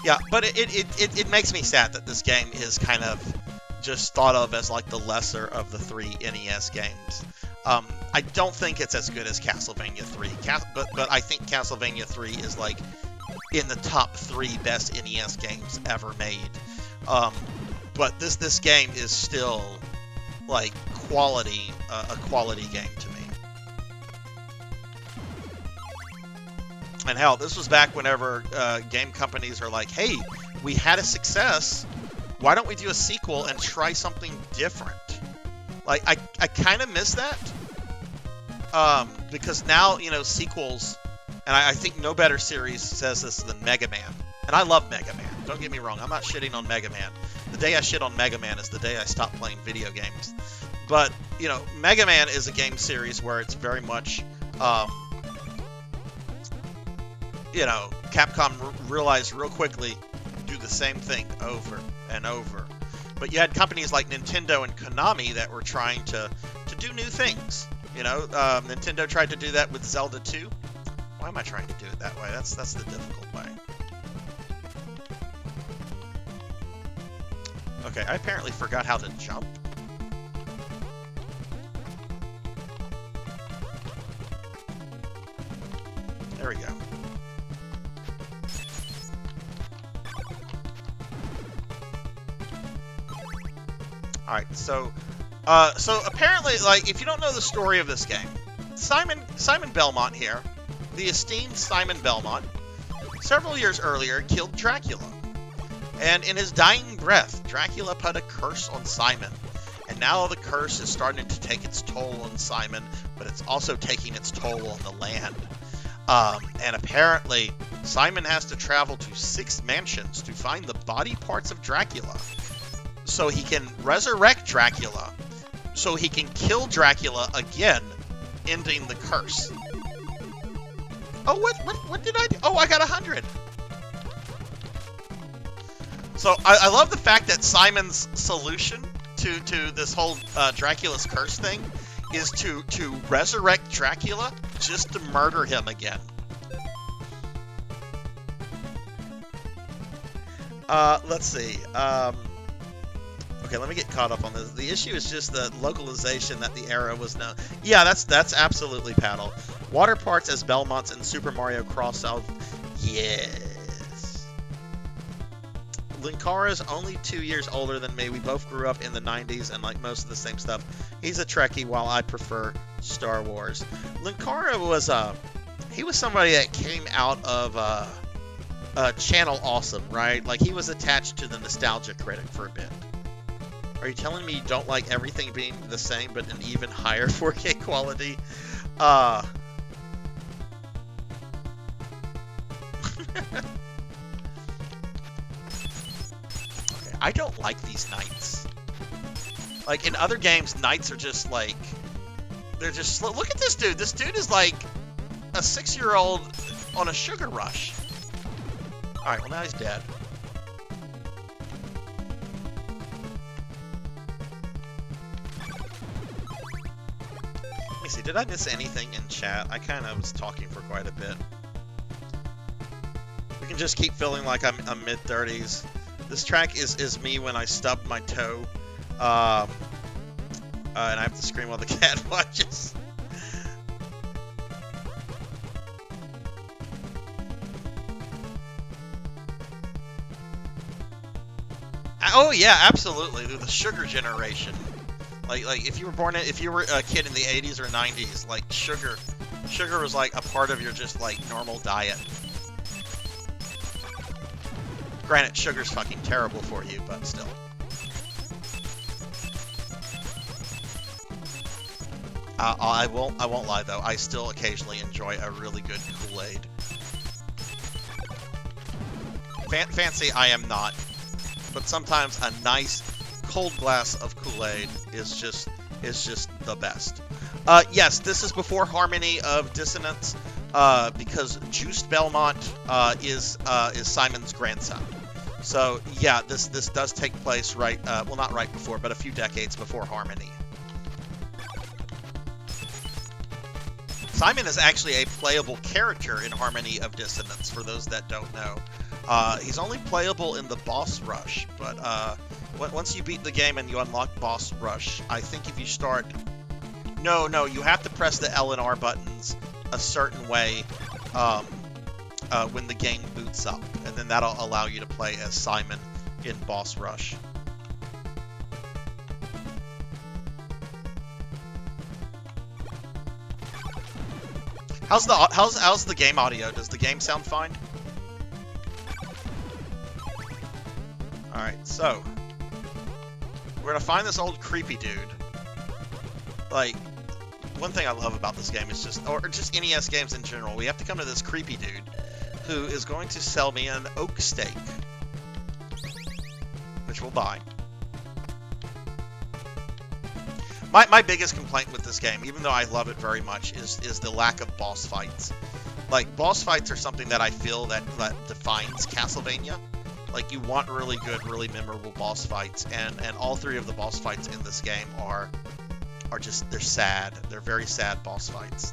Yeah, but it makes me sad that this game is kind of just thought of as like the lesser of the 3 NES games. I don't think it's as good as Castlevania 3, but I think Castlevania 3 is like in the top 3 best NES games ever made. But this game is still like quality, a quality game to me. And hell, this was back whenever game companies are like, hey, we had a success, why don't we do a sequel and try something different? Like, I kind of miss that. Because now, you know, sequels, and I think no better series says this than Mega Man. And I love Mega Man. Don't get me wrong, I'm not shitting on Mega Man. The day I shit on Mega Man is the day I stop playing video games. But, you know, Mega Man is a game series where it's very much, you know, Capcom realized real quickly, do the same thing over and over. But you had companies like Nintendo and Konami that were trying to do new things. You know, Nintendo tried to do that with Zelda 2. Why am I trying to do it that way? That's the difficult way. Okay, I apparently forgot how to jump. There we go. Alright, so apparently, like, if you don't know the story of this game, Simon Belmont here, the esteemed Simon Belmont, several years earlier killed Dracula. And in his dying breath, Dracula put a curse on Simon. And now the curse is starting to take its toll on Simon, but it's also taking its toll on the land. And apparently, Simon has to travel to 6 mansions to find the body parts of Dracula, so he can resurrect Dracula, so he can kill Dracula again, ending the curse. Oh, what did I do? Oh, I got 100. So I love the fact that Simon's solution to this whole Dracula's curse thing is to resurrect Dracula just to murder him again. Let's see. Okay, let me get caught up on this. The issue is just the localization that the era was known. Yeah, that's absolutely Paddle. Water parts as Belmonts in Super Mario Cross South. Yes. Linkara's only 2 years older than me. We both grew up in the 90s and like most of the same stuff. He's a Trekkie while I prefer Star Wars. Linkara was he was somebody that came out of Channel Awesome, right? Like he was attached to the Nostalgia Critic for a bit. Are you telling me you don't like everything being the same but an even higher 4K quality? Okay, I don't like these knights. Like in other games, knights are just like, they're just slow. Look at this dude. This dude is like a 6-year-old on a sugar rush. Alright, well now he's dead. Let me see, did I miss anything in chat? I kind of was talking for quite a bit. We can just keep feeling like I'm mid-30s. This track is me when I stub my toe. And I have to scream while the cat watches. Oh yeah, absolutely. The sugar generation. Like if you were a kid in the 80s or 90s, like sugar was like a part of your just like normal diet. Granted, sugar's fucking terrible for you, but still. I won't lie though. I still occasionally enjoy a really good Kool-Aid. Fancy I am not, but sometimes a nice cold glass of Kool-Aid is just the best. Yes, this is before Harmony of Dissonance, because Juiced Belmont is Simon's grandson. So yeah, this does take place right, well not right before, but a few decades before Harmony. Simon is actually a playable character in Harmony of Dissonance, for those that don't know. He's only playable in the boss rush, but once you beat the game and you unlock boss rush, I think if you start... No, you have to press the L and R buttons a certain way when the game boots up, and then that'll allow you to play as Simon in boss rush. How's the game audio? Does the game sound fine? Alright, so we're gonna find this old creepy dude. Like, one thing I love about this game is or just NES games in general, we have to come to this creepy dude who is going to sell me an oak steak, which we'll buy. My biggest complaint with this game, even though I love it very much, is the lack of boss fights. Like, boss fights are something that I feel that defines Castlevania. Like, you want really good, really memorable boss fights, and all 3 of the boss fights in this game are just, they're sad. They're very sad boss fights.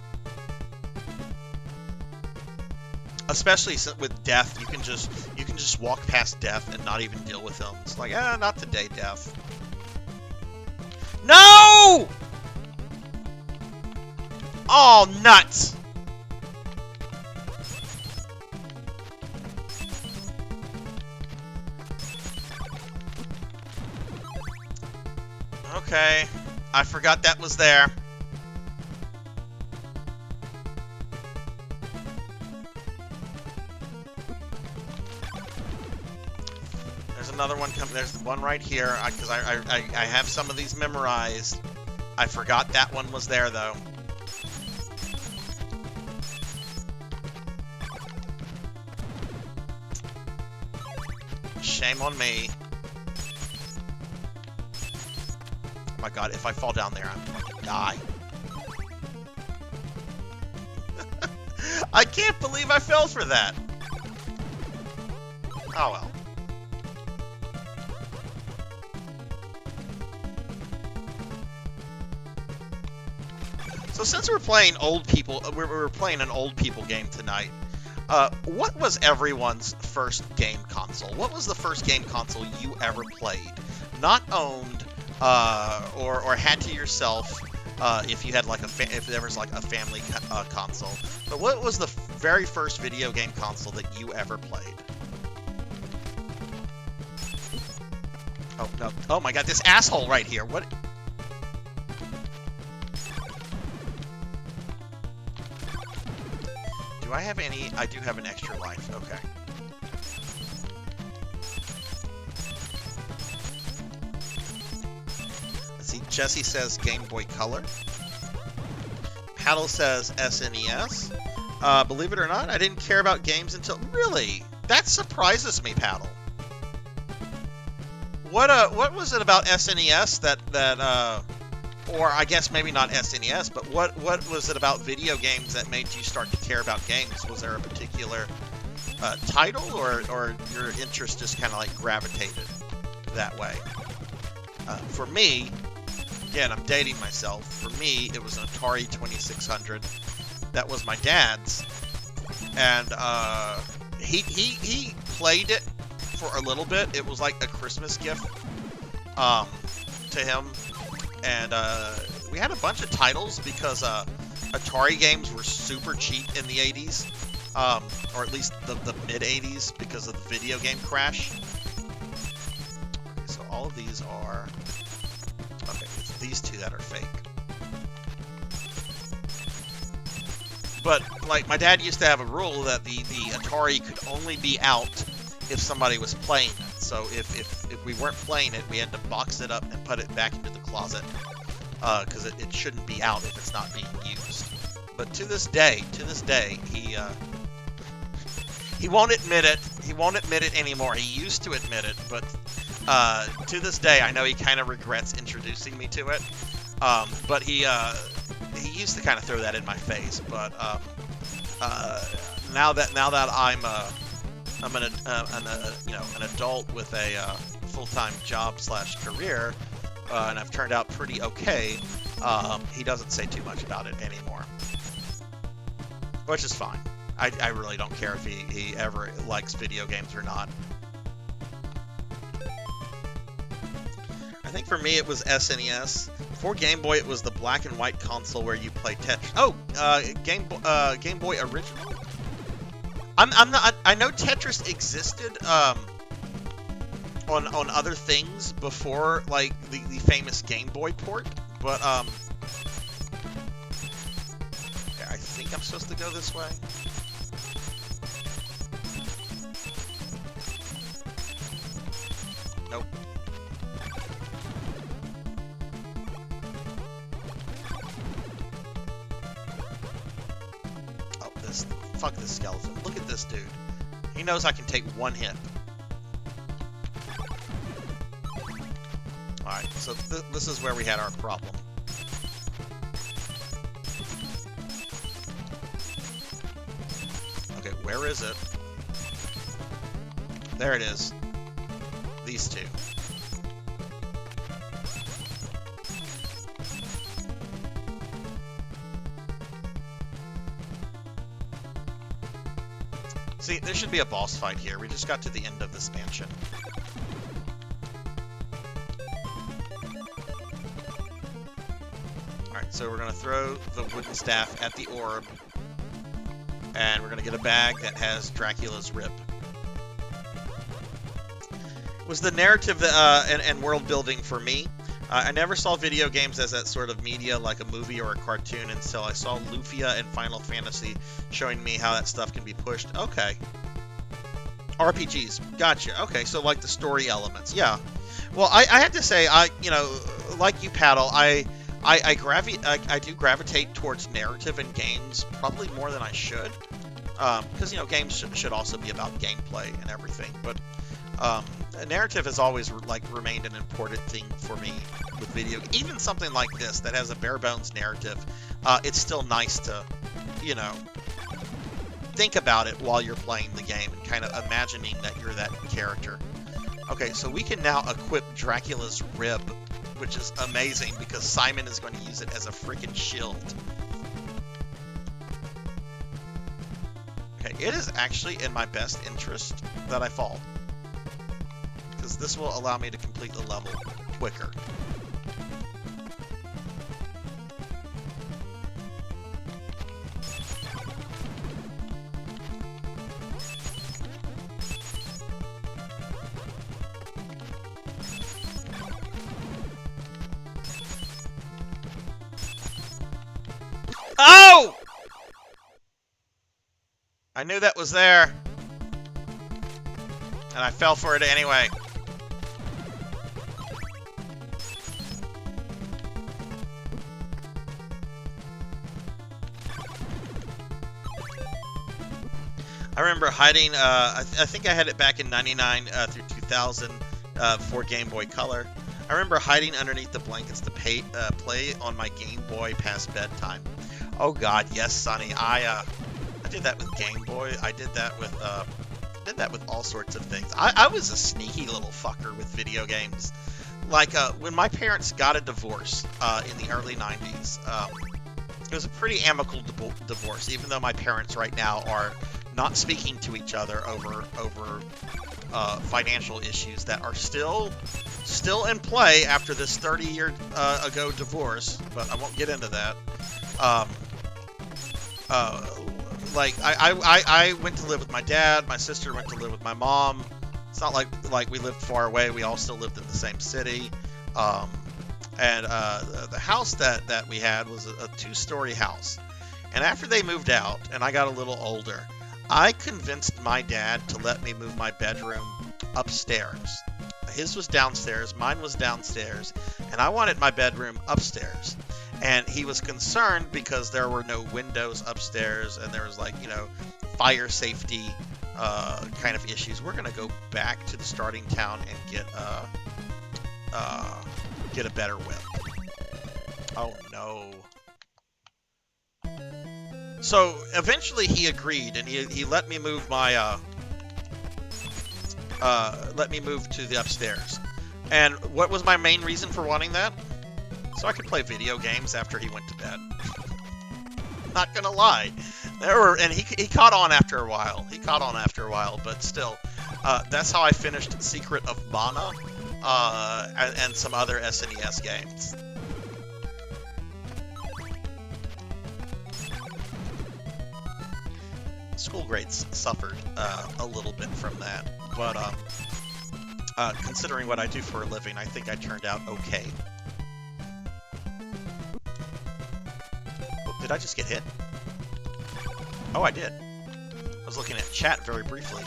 Especially with Death, you can just walk past Death and not even deal with him. It's like, not today, Death. No! Oh, nuts! Okay, I forgot that was there. there's another one coming. There's one right here, because I have some of these memorized. I forgot that one was there, though. Shame on me. Oh my god, if I fall down there, I'm going to die. I can't believe I fell for that. Oh well. So since we're playing old people, we're playing an old people game tonight. What was everyone's first game console? What was the first game console you ever played? Not owned, or had to yourself, if you had like if there was like a family console. But what was the very first video game console that you ever played? Oh no! Oh my god! This asshole right here! What? Do I have any? I do have an extra life. Okay. Let's see. Jesse says Game Boy Color. Paddle says SNES. Believe it or not, I didn't care about games until... Really? That surprises me, Paddle. What was it about SNES that or I guess maybe not SNES, but what was it about video games that made you start to care about games? Was there a particular title, or your interest just kind of like gravitated that way? For me, again, I'm dating myself. For me, it was an Atari 2600. That was my dad's, and he played it for a little bit. It was like a Christmas gift to him. And we had a bunch of titles because Atari games were super cheap in the 80s, or at least the mid-80s because of the video game crash. Okay, so all of these are... Okay, it's these two that are fake. But, like, my dad used to have a rule that the Atari could only be out if somebody was playing it. So if we weren't playing it, we had to box it up and put it back into the closet, because it shouldn't be out if it's not being used. But to this day, he won't admit it. He won't admit it anymore. He used to admit it, but to this day, I know he kind of regrets introducing me to it. But he used to kind of throw that in my face. But now that I'm an adult with a full-time job / career, and I've turned out pretty okay, he doesn't say too much about it anymore, which is fine. I really don't care if he ever likes video games or not. I think for me it was SNES. Before Game Boy, it was the black and white console where you play Tetris. Oh, Game Boy original. I'm not. I know Tetris existed on other things before, like the famous Game Boy port, but okay, I think I'm supposed to go this way. Nope. Oh, fuck this skeleton. Look at this dude. He knows I can take one hit. Alright, so this is where we had our problem. Okay, where is it? There it is. These two. See, there should be a boss fight here. We just got to the end of this mansion. Alright, so we're going to throw the wooden staff at the orb. And we're going to get a bag that has Dracula's rib. Was the narrative and world building for me. I never saw video games as that sort of media, like a movie or a cartoon, until I saw Lufia and Final Fantasy showing me how that stuff can be pushed. Okay. RPGs. Gotcha. Okay, so like the story elements. Yeah. Well, I have to say, like you, Paddle, I do gravitate towards narrative in games probably more than I should. Because, games should also be about gameplay and everything. But narrative has always remained an important thing for me with video. Even something like this that has a bare bones narrative, it's still nice to, think about it while you're playing the game and kind of imagining that you're that character. Okay, so we can now equip Dracula's rib, which is amazing because Simon is going to use it as a freaking shield. Okay, it is actually in my best interest that I fall, because this will allow me to complete the level quicker. Oh! I knew that was there. And I fell for it anyway. I remember hiding, I think I had it back in 99 through 2000 for Game Boy Color. I remember hiding underneath the blankets to play on my Game Boy past bedtime. Oh God, yes, Sonny. I did that with Game Boy. I did that with all sorts of things. I was a sneaky little fucker with video games. Like when my parents got a divorce in the early 90s, it was a pretty amicable divorce. Even though my parents right now are not speaking to each other over financial issues that are still in play after this 30-year ago divorce, but I won't get into that. I went to live with my dad. My sister went to live with my mom. It's not like we lived far away. We all still lived in the same city. And the house that we had was a 2-story house. And after they moved out and I got a little older, I convinced my dad to let me move my bedroom upstairs. His was downstairs, mine was downstairs, and I wanted my bedroom upstairs. And he was concerned because there were no windows upstairs and there was fire safety kind of issues. We're gonna go back to the starting town and get a better whip. Oh no. So eventually he agreed, and he let me move my to the upstairs. And what was my main reason for wanting that? So I could play video games after he went to bed. Not gonna lie, he caught on after a while. But still, that's how I finished Secret of Mana and some other SNES games. School grades suffered a little bit from that, but considering what I do for a living, I think I turned out okay. Oh, did I just get hit? Oh, I did. I was looking at chat very briefly.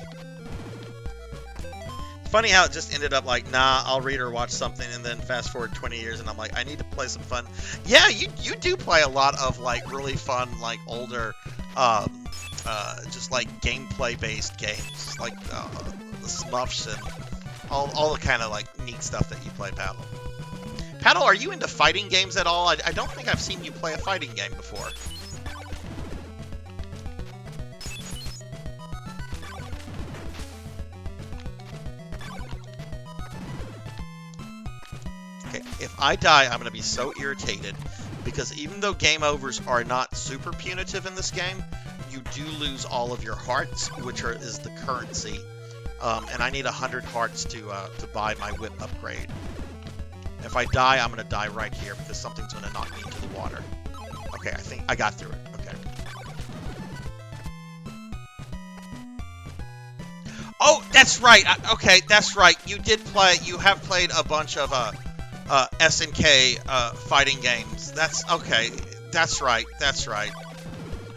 It's funny how it just ended up like, nah, I'll read or watch something, and then fast forward 20 years, and I'm like, I need to play some fun. Yeah, you do play a lot of really fun, older, just gameplay-based games, like the Smuffs and all the kind of neat stuff that you play, Paddle. Paddle, are you into fighting games at all? I don't think I've seen you play a fighting game before. Okay, if I die, I'm going to be so irritated, because even though game overs are not super punitive in this game, you do lose all of your hearts, which is the currency, and I need 100 hearts to buy my whip upgrade. If I die, I'm going to die right here, because something's going to knock me into the water. Okay, I think I got through it. Okay. Oh, that's right. Okay, that's right. You have played a bunch of SNK fighting games. That's okay. That's right.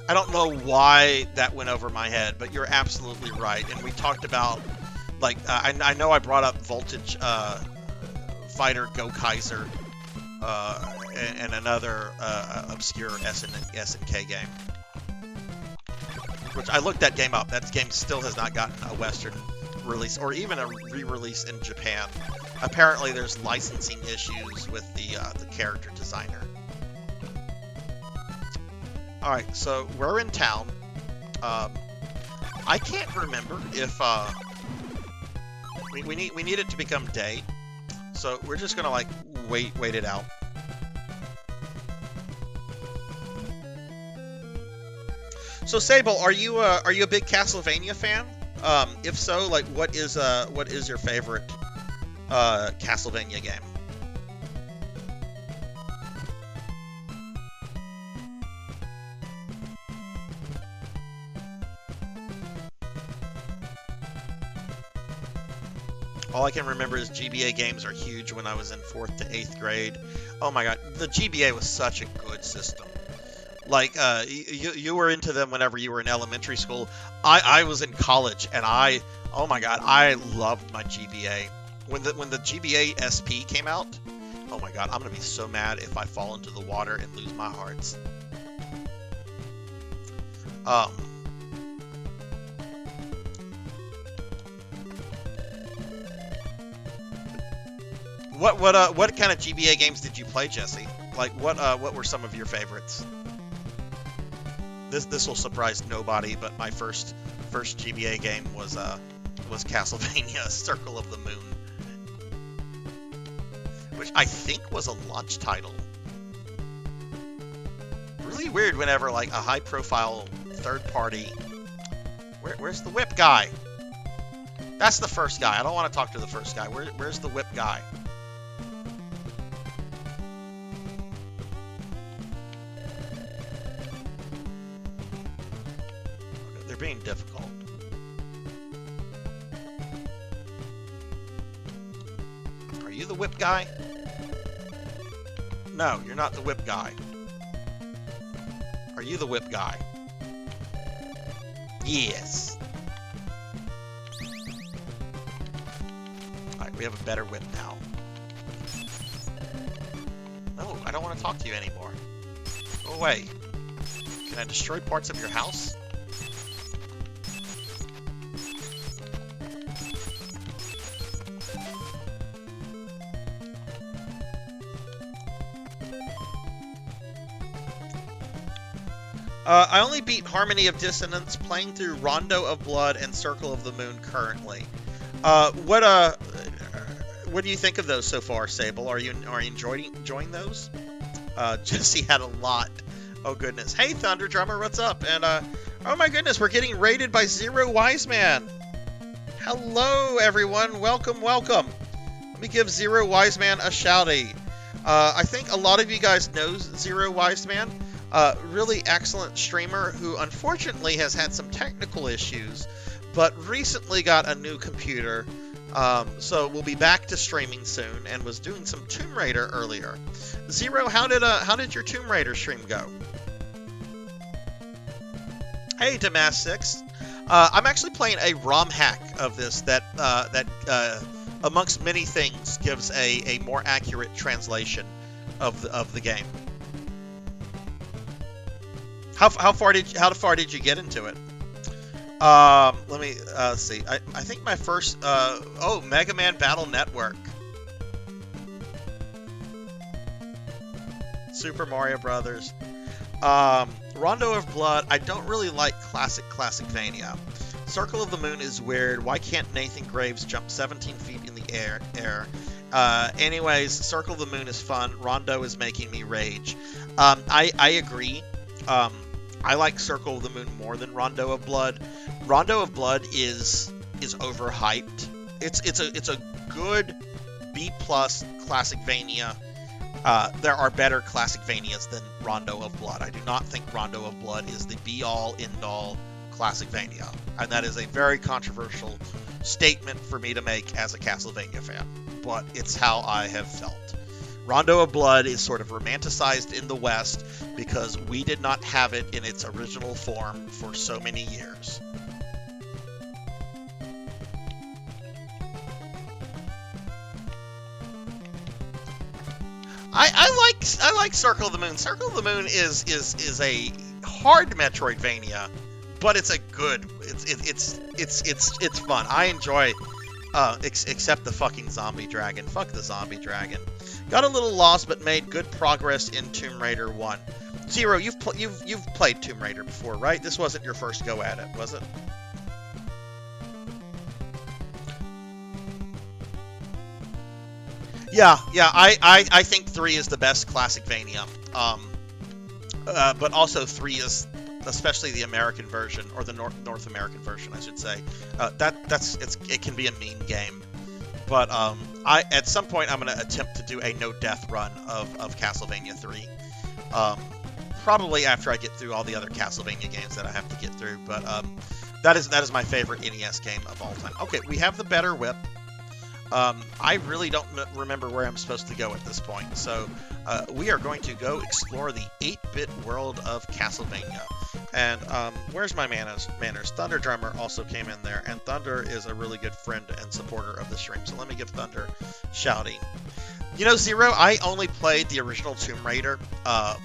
I don't know why that went over my head, but you're absolutely right. And we talked about, like, I know I brought up Voltage Fighter Go Kaiser and another obscure SNK game. Which I looked that game up. That game still has not gotten a Western release or even a re-release in Japan. Apparently, there's licensing issues with the character designer. All right, so we're in town. I can't remember if we need it to become day, so we're just gonna like wait it out. So Sable, are you a big Castlevania fan? If so, like what is your favorite Castlevania game? All I can remember is GBA games are huge when I was in 4th to 8th grade. Oh my god, the GBA was such a good system. Like, you were into them whenever you were in elementary school. I was in college, and oh my god, I loved my GBA. When the GBA SP came out, oh my god, I'm gonna be so mad if I fall into the water and lose my hearts. What kind of GBA games did you play, Jesse? Like, what were some of your favorites? This will surprise nobody, but my first GBA game was Castlevania: Circle of the Moon, which I think was a launch title. Really weird whenever like a high-profile third party. Where's the whip guy? That's the first guy. I don't want to talk to the first guy. Where's the whip guy? Being difficult. Are you the whip guy? No, you're not the whip guy. Are you the whip guy? Yes. Alright, we have a better whip now. No, I don't want to talk to you anymore. Go away. Can I destroy parts of your house? I only beat Harmony of Dissonance playing through Rondo of Blood and Circle of the Moon currently. What do you think of those so far, Sable? Are you enjoying those? Jesse had a lot. Oh goodness. Hey Thunder Drummer, what's up? And oh my goodness, we're getting raided by Zero Wise Man. Hello everyone, welcome. Let me give Zero Wise Man a shouty. I think a lot of you guys know Zero Wise Man. Really excellent streamer who unfortunately has had some technical issues, but recently got a new computer, so we'll be back to streaming soon, and was doing some Tomb Raider earlier. Zero, how did your Tomb Raider stream go? Hey, Damas6. I'm actually playing a ROM hack of this that amongst many things gives a more accurate translation of the game. How far did you get into it? Let me see. I think my first Mega Man Battle Network. Super Mario Brothers. Rondo of Blood. I don't really like Classicvania. Circle of the Moon is weird. Why can't Nathan Graves jump 17 feet in the air? Anyways, Circle of the Moon is fun. Rondo is making me rage. I agree. I like Circle of the Moon more than Rondo of Blood. Rondo of Blood is overhyped. It's a good B+ Classicvania. There are better Classicvanias than Rondo of Blood. I do not think Rondo of Blood is the be-all, end-all Classicvania. And that is a very controversial statement for me to make as a Castlevania fan. But it's how I have felt. Rondo of Blood is sort of romanticized in the West because we did not have it in its original form for so many years. I like Circle of the Moon. Circle of the Moon is a hard Metroidvania, but it's a good. It's fun. I enjoy. Except the fucking zombie dragon. Fuck the zombie dragon. Got a little lost, but made good progress in Tomb Raider 1. Zero, you've played Tomb Raider before, right? This wasn't your first go at it, was it? Yeah. I think 3 is the best classicvania. But also 3 is, especially the American version, or the North American version, I should say. It can be a mean game. But at some point I'm going to attempt to do a no death run of Castlevania 3. Probably after I get through all the other Castlevania games that I have to get through. But that is my favorite NES game of all time. Okay, we have the better whip. I really don't remember where I'm supposed to go at this point, so we are going to go explore the 8-bit world of Castlevania. And where's my manners? Thunder Drummer also came in there, and Thunder is a really good friend and supporter of the stream, so let me give Thunder shouting. You know, Zero, I only played the original Tomb Raider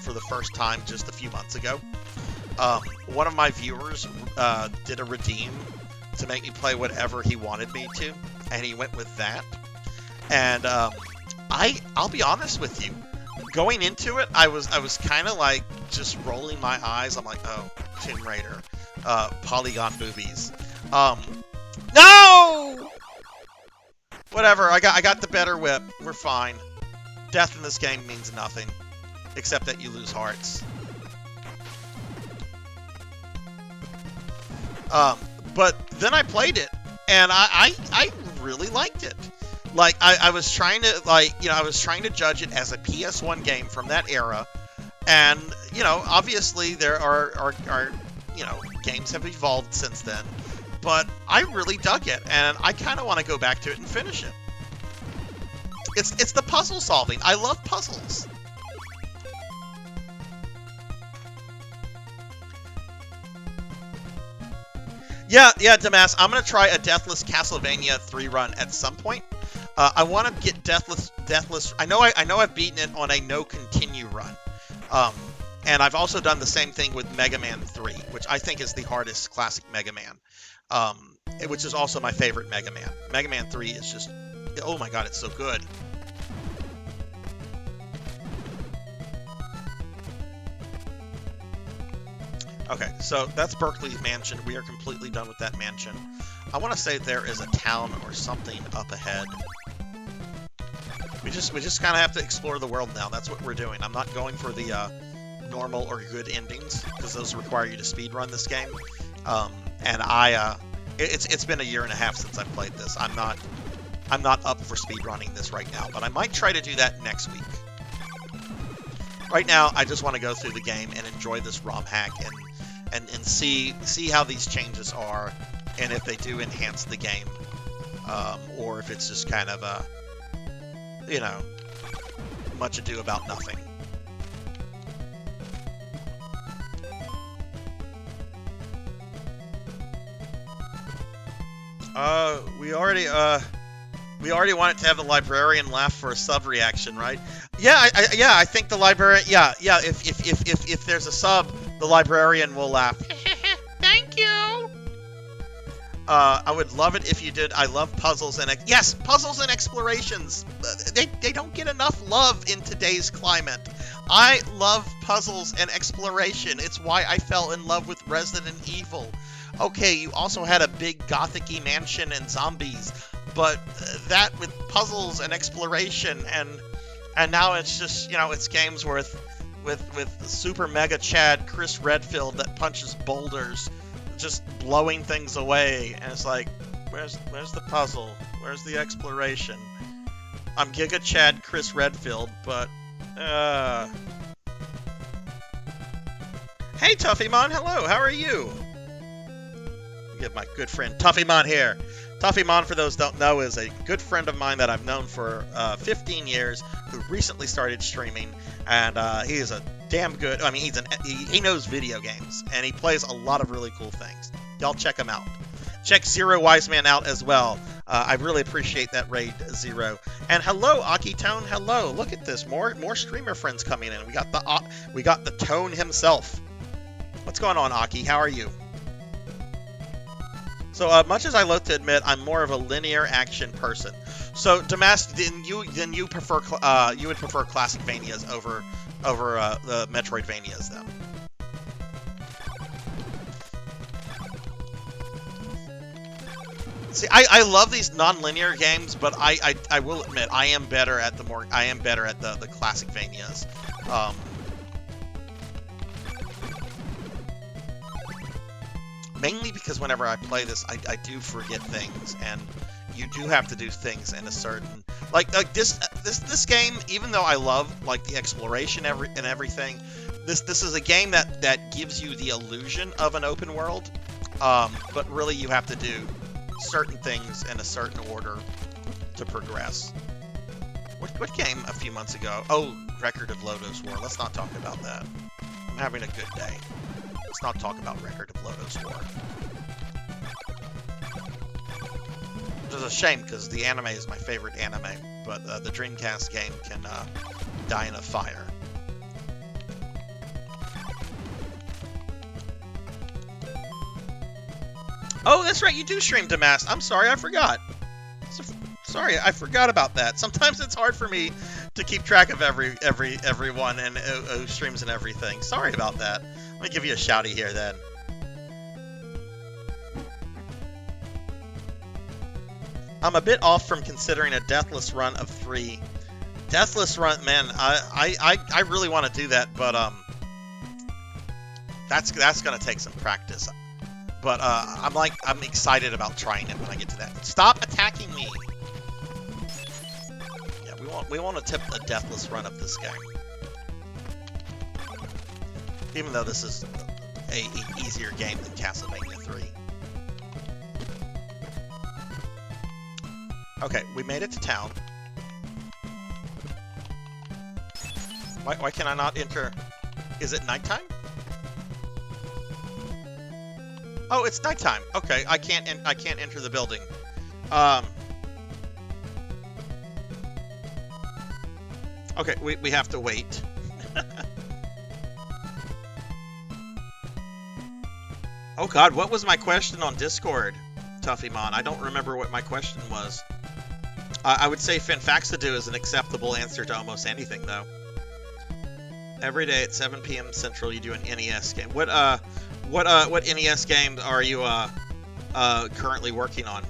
for the first time just a few months ago. One of my viewers did a redeem to make me play whatever he wanted me to, and he went with that. And I'll be honest with you, going into it, I was kind of like just rolling my eyes. I'm like, oh, Tomb Raider, polygon movies. No! Whatever. I got the better whip. We're fine. Death in this game means nothing, except that you lose hearts. But then I played it, and I really liked it. Like, I was trying to, I was trying to judge it as a PS1 game from that era. And, obviously there are games have evolved since then. But I really dug it, and I kind of want to go back to it and finish it. It's the puzzle solving. I love puzzles. Yeah, Damas, I'm going to try a Deathless Castlevania 3 run at some point. I want to get Deathless. I know I've beaten it on a no continue run. And I've also done the same thing with Mega Man 3, which I think is the hardest classic Mega Man. Which is also my favorite Mega Man. Mega Man 3 is just, oh my god, it's so good. Okay, so that's Berkeley's mansion. We are completely done with that mansion. I want to say there is a town or something up ahead. We just kind of have to explore the world now. That's what we're doing. I'm not going for the normal or good endings, because those require you to speedrun this game. And it's been a year and a half since I've played this. I'm not up for speedrunning this right now, but I might try to do that next week. Right now, I just want to go through the game and enjoy this ROM hack and see how these changes are, and if they do enhance the game, or if it's just kind of much ado about nothing. We already wanted to have the librarian laugh for a sub reaction, right? Yeah, I think the librarian. Yeah. If there's a sub, the librarian will laugh. Thank you. I would love it if you did. I love puzzles and yes, puzzles and explorations. They don't get enough love in today's climate. I love puzzles and exploration. It's why I fell in love with Resident Evil. Okay, you also had a big gothic-y mansion and zombies, but that with puzzles and exploration, and now it's just, it's games with super mega Chad Chris Redfield that punches boulders, just blowing things away, and it's like, where's the puzzle? Where's the exploration? I'm Giga Chad Chris Redfield, but hey Tuffymon, hello, how are you? Get my good friend Tuffymon here. Tuffymon, for those who don't know, is a good friend of mine that I've known for 15 years, who recently started streaming, and he is a damn good. I mean, he knows video games, and he plays a lot of really cool things. Y'all check him out. Check Zero Wiseman out as well. I really appreciate that raid, Zero. And hello, Akitone. Hello. Look at this. More streamer friends coming in. We got the Tone himself. What's going on, Aki? How are you? So much as I loathe to admit, I'm more of a linear action person. So Damask, then you would prefer Classicvanias over the Metroidvanias then. See, I love these non-linear games, but I will admit I am better at the Classicvanias. Mainly because whenever I play this, I do forget things, and you do have to do things in a certain like this game. Even though I love like the exploration and everything, this is a game that gives you the illusion of an open world, but really you have to do certain things in a certain order to progress. What game a few months ago? Oh, Record of Lodoss War. Let's not talk about that. I'm having a good day. Let's not talk about Record of Lodoss War. Which is a shame, because the anime is my favorite anime, but the Dreamcast game can die in a fire. Oh, that's right, you do stream Damask. I'm sorry, I forgot. Sorry, I forgot about that. Sometimes it's hard for me to keep track of everyone and who streams and everything. Sorry about that. Let me give you a shouty here then. I'm a bit off from considering a deathless run of 3. Deathless run, man. I really want to do that, but that's gonna take some practice. But I'm excited about trying it when I get to that. Stop attacking me. Yeah, we want to tip a deathless run of this game. Even though this is a easier game than Castlevania 3. Okay, we made it to town. Why can I not enter? Is it nighttime? Oh, it's nighttime. Okay, I can't enter the building. Okay, we have to wait. Oh God, what was my question on Discord, Tuffymon? I don't remember what my question was. I would say Finfaxidoo is an acceptable answer to almost anything, though. Every day at 7 p.m. Central, you do an NES game. What NES game are you currently working on?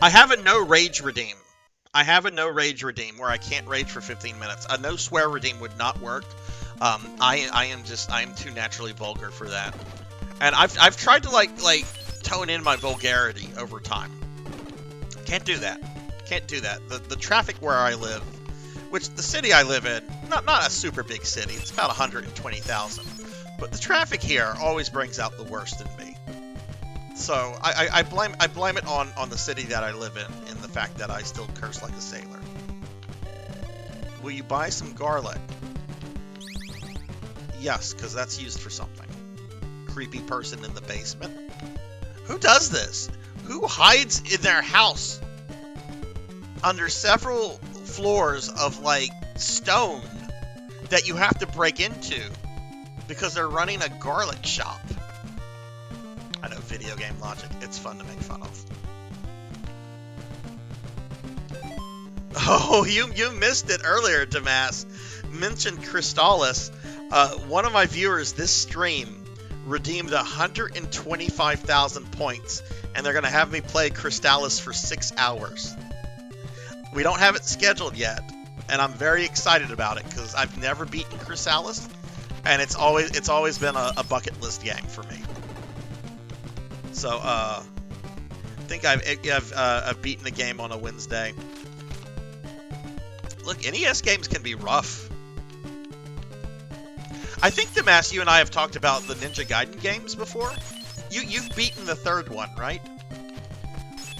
I have a no rage redeem. I have a no rage redeem where I can't rage for 15 minutes. A no swear redeem would not work. I am too naturally vulgar for that. And I've tried to like tone in my vulgarity over time. Can't do that. Can't do that. The traffic where I live, which the city I live in, not a super big city. It's about 120,000. But the traffic here always brings out the worst in me. So I blame it on the city that I live in the fact that I still curse like a sailor. Will you buy some garlic? Yes, because that's used for something. Creepy person in the basement. Who does this? Who hides in their house under several floors of like stone that you have to break into because they're running a garlic shop? I know, video game logic. It's fun to make fun of. Oh, you missed it earlier, Damask. Mentioned Crystallis. One of my viewers this stream redeemed 125,000 points, and they're going to have me play Crystallis for 6 hours. We don't have it scheduled yet, and I'm very excited about it because I've never beaten Crystallis, and it's always been a bucket list game for me. So I think I've beaten the game on a Wednesday. Look, NES games can be rough. I think, Damask, you and I have talked about the Ninja Gaiden games before. You've beaten the third one, right?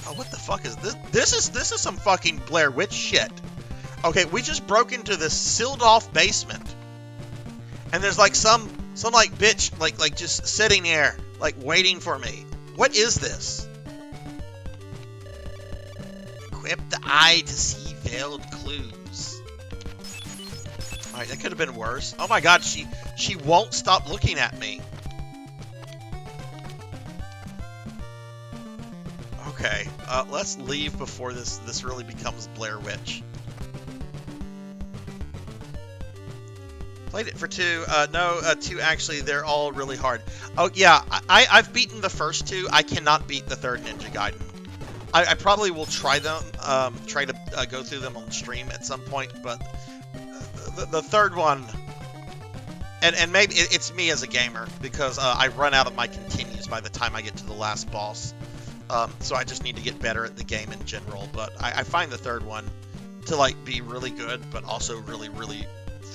Oh, what the fuck is this? This is some fucking Blair Witch shit. Okay, we just broke into this sealed off basement. And there's like some like bitch like just sitting there like waiting for me. What is this? Equip the eye to see veiled clues. Alright, that could have been worse. Oh my god, she won't stop looking at me. Okay, let's leave before this really becomes Blair Witch. Played it for 2. No, 2 actually, they're all really hard. Oh yeah, I've beaten the first 2. I cannot beat the third Ninja Gaiden. I probably will try them, try to go through them on stream at some point, but the third one, and maybe it's me as a gamer, because I run out of my continues by the time I get to the last boss. So I just need to get better at the game in general, but I find the third one to like be really good, but also really, really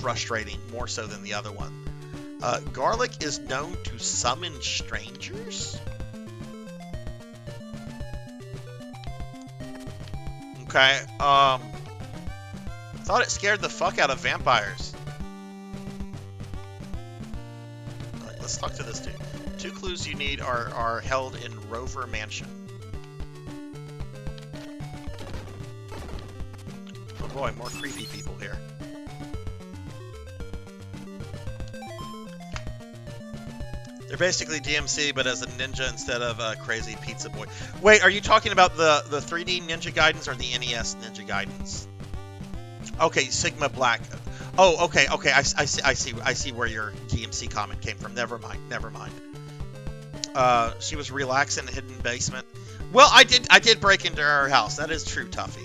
frustrating, more so than the other one. Garlic is known to summon strangers? Okay, thought it scared the fuck out of vampires. Alright, let's talk to this dude. 2 clues you need are held in Rover Mansion. Oh boy, more creepy people here. They're basically DMC, but as a ninja instead of a crazy pizza boy. Wait, are you talking about the 3D Ninja Gaidens or the NES Ninja Gaidens? Okay, Sigma Black. Oh, okay. I see where your DMC comment came from. Never mind. She was relaxing in the hidden basement. Well, I did break into her house. That is true, Tuffy.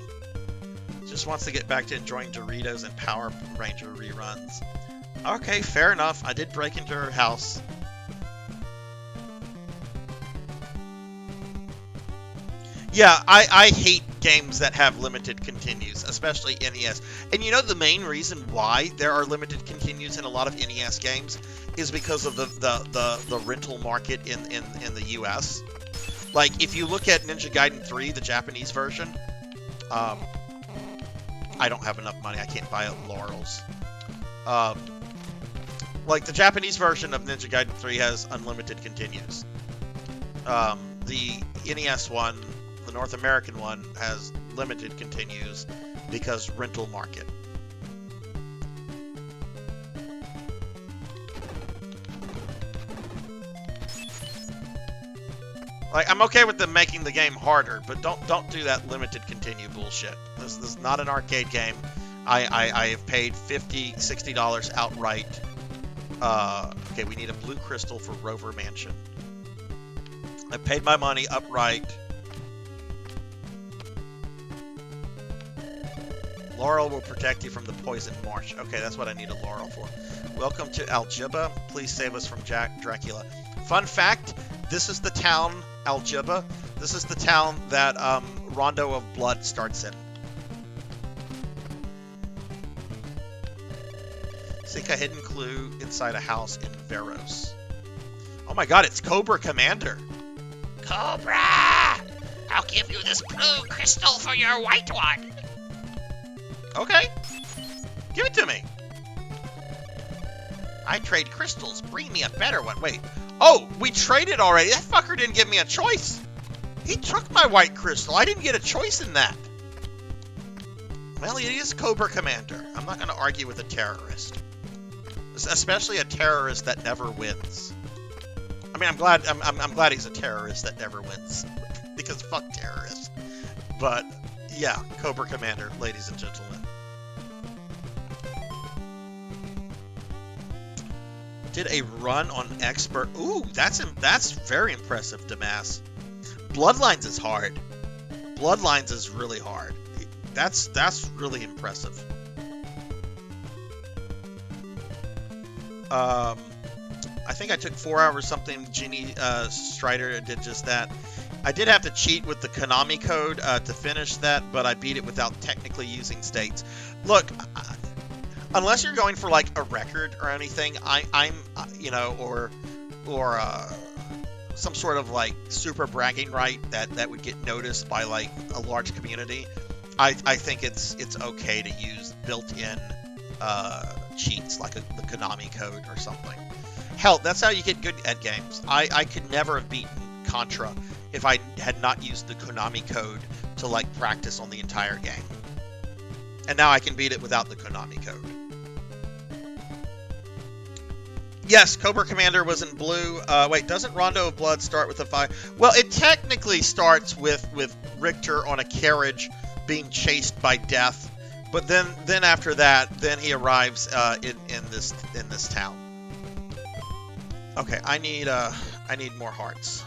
Just wants to get back to enjoying Doritos and Power Ranger reruns. Okay, fair enough. I did break into her house. Yeah, I hate games that have limited continues, especially NES. And you know the main reason why there are limited continues in a lot of NES games is because of the rental market in the US. Like, if you look at Ninja Gaiden 3, the Japanese version, I don't have enough money. I can't buy Laurels. Like, the Japanese version of Ninja Gaiden 3 has unlimited continues. The NES one, the North American one, has limited continues because rental market. Like, I'm okay with them making the game harder, but don't do that limited continue bullshit. This is not an arcade game. I have paid $50, $60 outright. Okay, we need a blue crystal for Rover Mansion. I paid my money upright. Laurel will protect you from the poison marsh. Okay, that's what I need a Laurel for. Welcome to Algiba. Please save us from Dracula. Fun fact, this is the town, Algiba. This is the town that Rondo of Blood starts in. Seek a hidden clue inside a house in Veros. Oh my god, it's Cobra Commander. Cobra! I'll give you this blue crystal for your white one. Okay. Give it to me. I trade crystals. Bring me a better one. Wait. Oh, we traded already. That fucker didn't give me a choice. He took my white crystal. I didn't get a choice in that. Well, he is Cobra Commander. I'm not going to argue with a terrorist. Especially a terrorist that never wins. I mean, I'm glad he's a terrorist that never wins. Because fuck terrorists. But, yeah, Cobra Commander, ladies and gentlemen. Did a run on expert. Ooh, that's very impressive, Damas. Bloodlines is hard. Bloodlines is really hard. That's really impressive. I think I took 4 hours something. Genie Strider did just that. I did have to cheat with the Konami code to finish that, but I beat it without technically using states. Look, unless you're going for like a record or anything, I'm you know, or some sort of like super bragging right that would get noticed by like a large community, I think it's okay to use built-in cheats like the Konami code or something. Hell, that's how you get good at games. I could never have beaten Contra if I had not used the Konami code to like practice on the entire game. And now I can beat it without the Konami code. Yes, Cobra Commander was in blue. Wait, doesn't Rondo of Blood start with a 5? Well, it technically starts with Richter on a carriage being chased by Death, but then after that, then he arrives in this town. Okay, I need more hearts.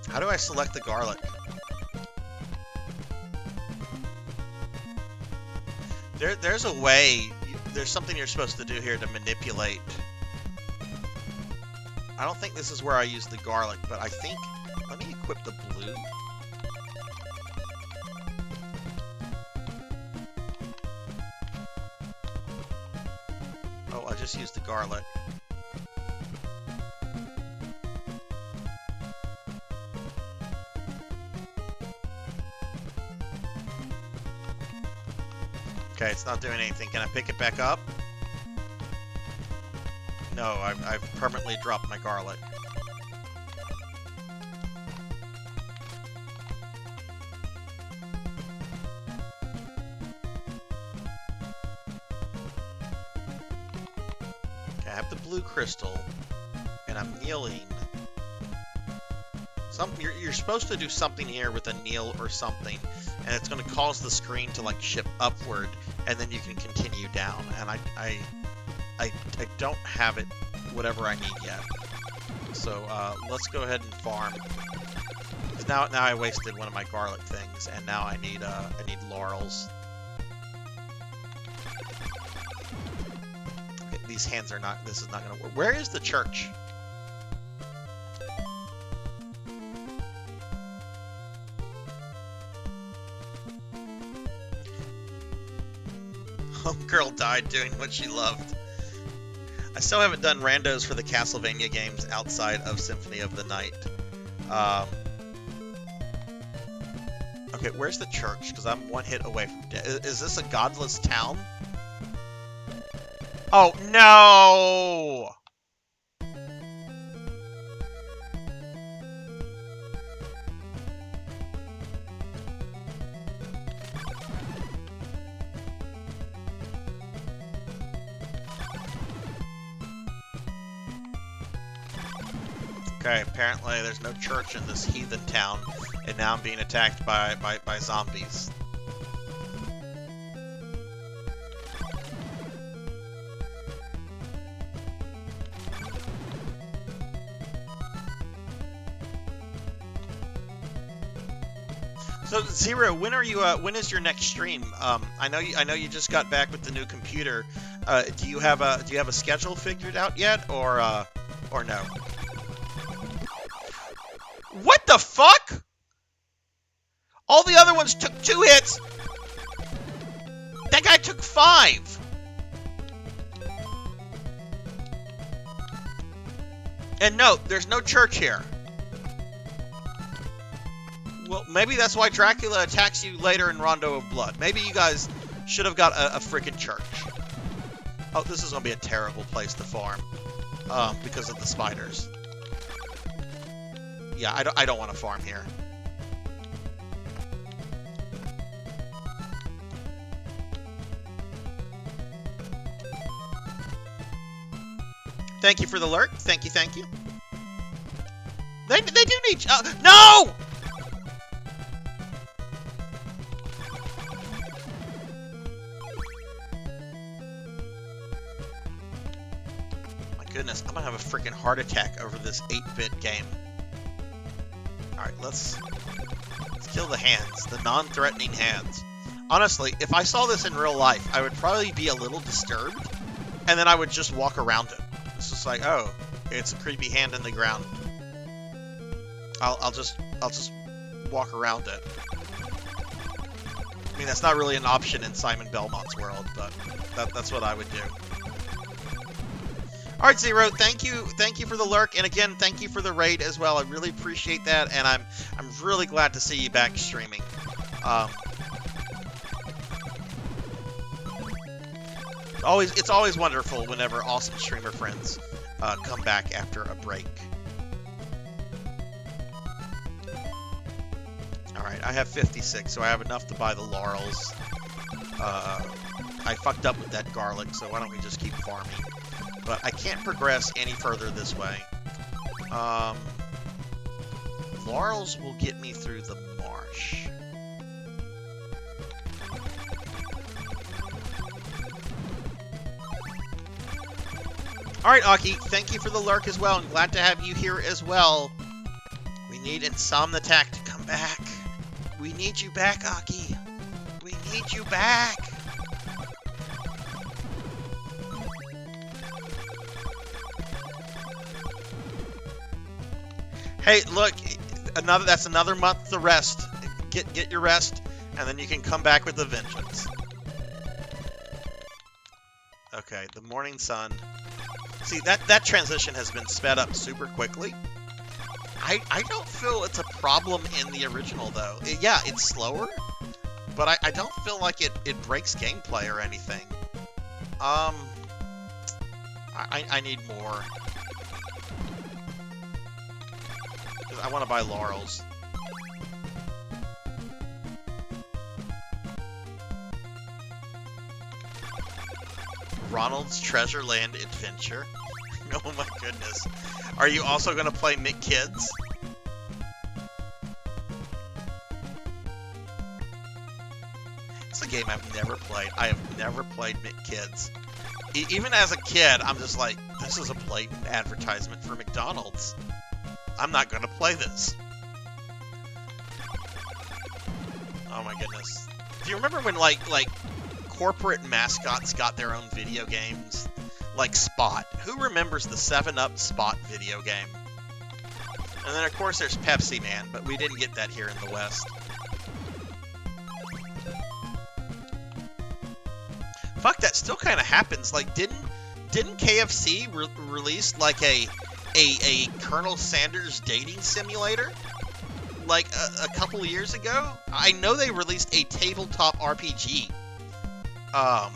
How do I select the garlic? There's a way. There's something you're supposed to do here to manipulate. I don't think this is where I use the garlic, but I think... Let me equip the blue. Oh, I just used the garlic. Okay, it's not doing anything. Can I pick it back up? No, I've permanently dropped my garlic. Okay, I have the blue crystal, and I'm kneeling. You're supposed to do something here with a kneel or something, and it's going to cause the screen to like shift upward, and then you can continue down. And I don't have it, whatever I need yet. So let's go ahead and farm. Now I wasted one of my garlic things, and now I need laurels. Okay, these hands are not. This is not going to work. Where is the church? Homegirl died doing what she loved. I still haven't done randos for the Castlevania games outside of Symphony of the Night. Okay, where's the church? Because I'm one hit away from death. Is this a godless town? Oh, no! Okay, apparently there's no church in this heathen town, and now I'm being attacked by zombies. So Zero, when are you? When is your next stream? I know you just got back with the new computer. Do you have a schedule figured out yet, or no? What the fuck? All the other ones took 2 hits. That guy took 5. And no, there's no church here. Well, maybe that's why Dracula attacks you later in Rondo of Blood. Maybe you guys should have got a freaking church. Oh, this is going to be a terrible place to farm. Because of the spiders. Yeah, I don't want to farm here. Thank you for the lurk. Thank you, thank you. They do need... no! My goodness, I'm gonna have a freaking heart attack over this 8-bit game. Alright, let's kill the hands, the non-threatening hands. Honestly, if I saw this in real life, I would probably be a little disturbed, and then I would just walk around it. It's just like, oh, It's a creepy hand in the ground. I'll just walk around it. I mean, that's not really an option in Simon Belmont's world, but that's what I would do. All right, Zero, thank you for the lurk, and again, thank you for the raid as well. I really appreciate that, and I'm really glad to see you back streaming. It's always wonderful whenever awesome streamer friends come back after a break. All right, I have 56, so I have enough to buy the laurels. I fucked up with that garlic, so why don't we just keep farming? But I can't progress any further this way. Laurels will get me through the marsh. Alright, Aki, thank you for the lurk as well. I'm glad to have you here as well. We need Insomniac to come back. We need you back, Aki. We need you back. Hey, look, that's another month to rest. Get your rest, and then you can come back with a vengeance. Okay, the morning sun. See, that transition has been sped up super quickly. I don't feel it's a problem in the original, though. Yeah, it's slower, but I don't feel like it breaks gameplay or anything. I need more. I want to buy laurels. Ronald's Treasure Land Adventure. Oh my goodness. Are you also going to play McKids? It's a game I've never played. I have never played McKids. Even as a kid, I'm just like, this is a blatant advertisement for McDonald's. I'm not going to play this. Oh my goodness. Do you remember when like corporate mascots got their own video games? Like Spot. Who remembers the 7-Up Spot video game? And then of course there's Pepsi Man, but we didn't get that here in the West. Fuck, that still kind of happens. Like, didn't KFC release like a Colonel Sanders dating simulator like a couple years ago? I know they released a tabletop RPG. I